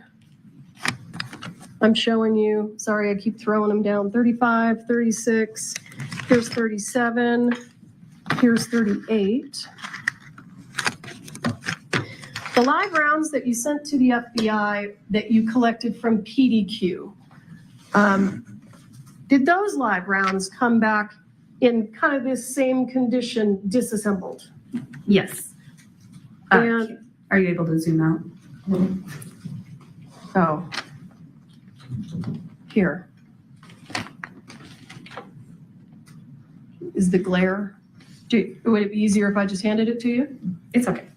I'm showing you, sorry, I keep throwing them down, 35, 36, here's 37, here's 38. The live rounds that you sent to the FBI that you collected from PDQ, did those live rounds come back in kind of this same condition, disassembled? Yes. And Are you able to zoom out? oh, here. Is the glare, would it be easier if I just handed it to you? It's okay.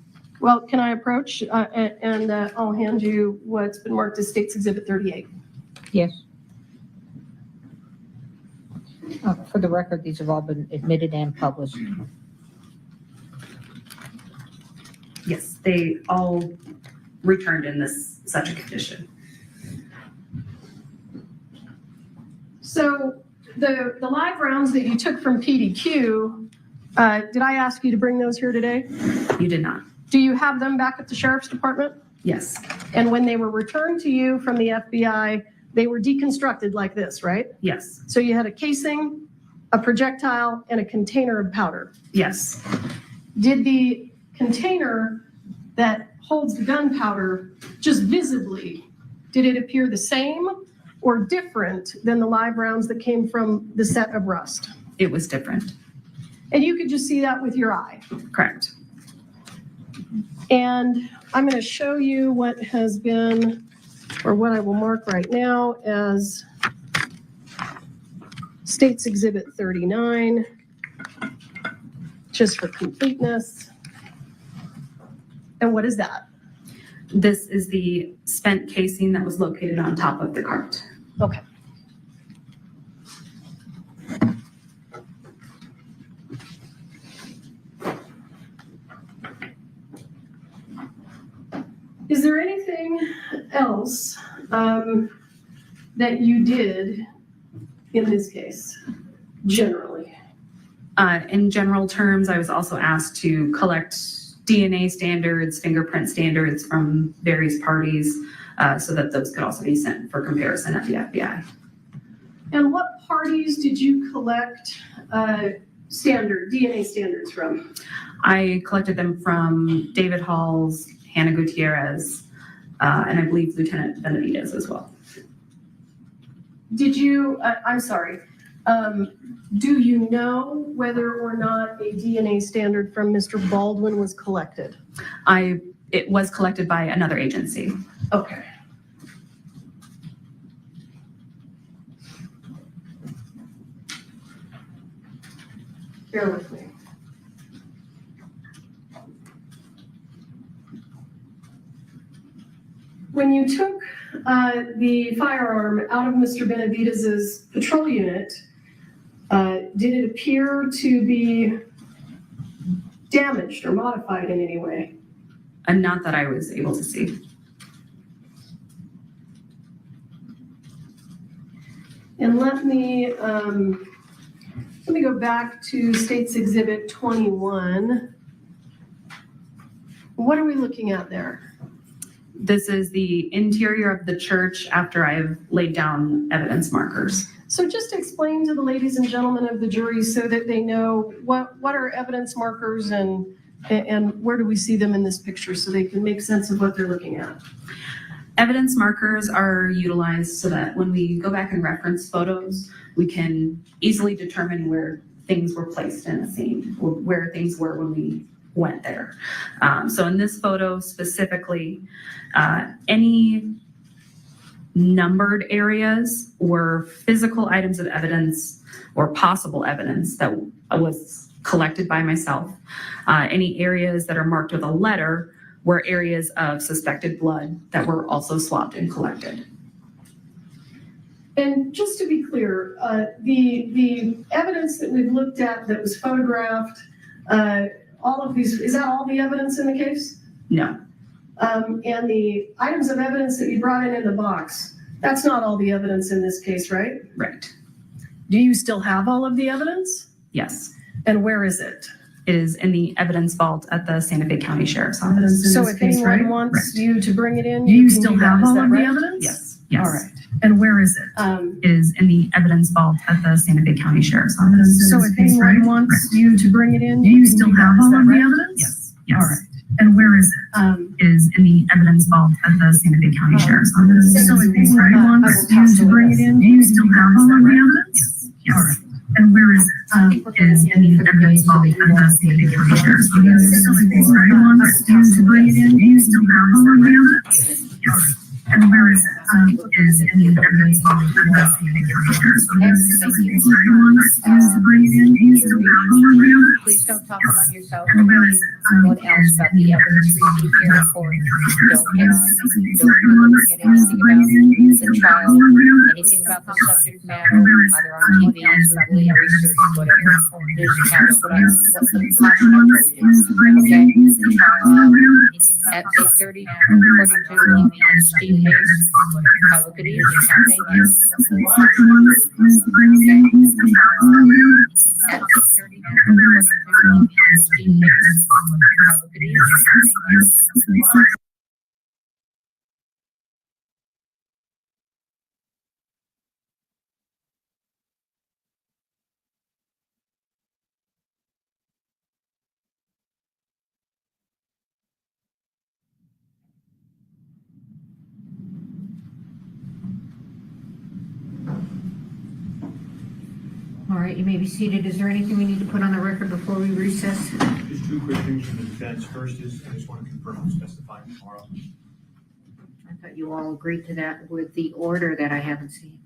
Well, can I approach and I'll hand you what's been marked as State's Exhibit 38. Yes. For the record, these have all been admitted and published. Yes, they all returned in such a condition. So the live rounds that you took from PDQ, did I ask you to bring those here today? You did not. Do you have them back at the Sheriff's Department? Yes. And when they were returned to you from the FBI, they were deconstructed like this, right? Yes. So you had a casing, a projectile, and a container of powder. Yes. Did the container that holds the gunpowder just visibly, did it appear the same or different than the live rounds that came from the set of Rust? It was different. And you could just see that with your eye. Correct. And I'm going to show you what has been, or what I will mark right now as State's Exhibit 39, just for completeness. And what is that? This is the spent casing that was located on top of the cart. Okay. anything else that you did in this case, generally? In general terms, I was also asked to collect DNA standards, fingerprint standards from various parties so that those could also be sent for comparison at the FBI. And what parties did you collect DNA standards from? I collected them from David Halls, Hannah Gutierrez, and I believe Lieutenant Benavidez as well. Did you, I'm sorry, do you know whether or not a DNA standard from Mr. Baldwin was collected? It was collected by another agency. Okay. Bear with me. When you took the firearm out of Mr. Benavidez's patrol unit, did it appear to be damaged or modified in any way? And not that I was able to see. And let me go back to State's Exhibit 21. What are we looking at there? This is the interior of the church after I've laid down evidence markers. So just explain to the ladies and gentlemen of the jury so that they know what are evidence markers and where do we see them in this picture so they can make sense of what they're looking at. Evidence markers are utilized so that when we go back and reference photos, we can easily determine where things were placed in a scene, or where things were when we went there. So in this photo specifically, any numbered areas were physical items of evidence or possible evidence that was collected by myself. Any areas that are marked with a letter were areas of suspected blood that were also swabbed and collected. And just to be clear, the evidence that we've looked at that was photographed, all of these, is that all the evidence in the case? No. And the items of evidence that you brought in the box, that's not all the evidence in this case, right? Right. Do you still have all of the evidence? Yes. And where is it? It is in the evidence vault at the Santa Fe County Sheriff's Office. So if anyone wants you to bring it in, Do you you can still do that. have Is all that of the right? evidence? Yes. Yes. All right. And where is it? It is in the evidence vault at the Santa Fe County Sheriff's Office. So if anyone wants you to bring it in, Do you can still do that. have Is all that of the right? evidence? Yes. Yes. All right. And where is it? It is in the evidence vault at the Santa Fe County Sheriff's Office. So if anyone I wants you to bring it in, Do you still have all of the right? evidence? Yes. Yes. All right. And where is it? It is in the evidence vault at the Santa Fe County Sheriff's Office. So if anyone wants you to bring it in, do you still have all of the evidence? Yes. And where is it? It is in the evidence vault at the Santa Fe County Sheriff's Office. So if anyone wants you to bring it in, do you still have all of the evidence? Please don't talk about yourself And or where is it? anyone else about the evidence we keep here for. Don't hit on, don't be looking at anything about the child, anything about the subject matter, either on TV, verbally, research, whatever. News accounts, what the caution I told you. Okay? At 8:30, according to Steve Hayes, how look at it, thank you. At 8:30, according to Steve Hayes, how look at it, thank you. All right, you may be seated. Is there anything we need to put on the record before we recess? Just two quick things from the defense. First is, I just want to confirm I'm testifying tomorrow. I thought you all agreed to that with the order that I haven't seen.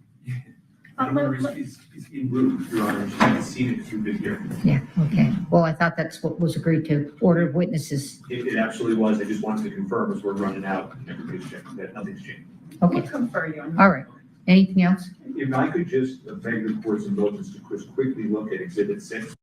It's in room, Your Honor. You haven't seen it if you've been here. Yeah, okay. Well, I thought that's what was agreed to, order of witnesses. It absolutely was. I just wanted to confirm as we're running out. Everybody's checking that nothing's changed. Okay, confer you on. all right. Anything else? If I could just beg the court's indulgence to quickly look at Exhibit 6.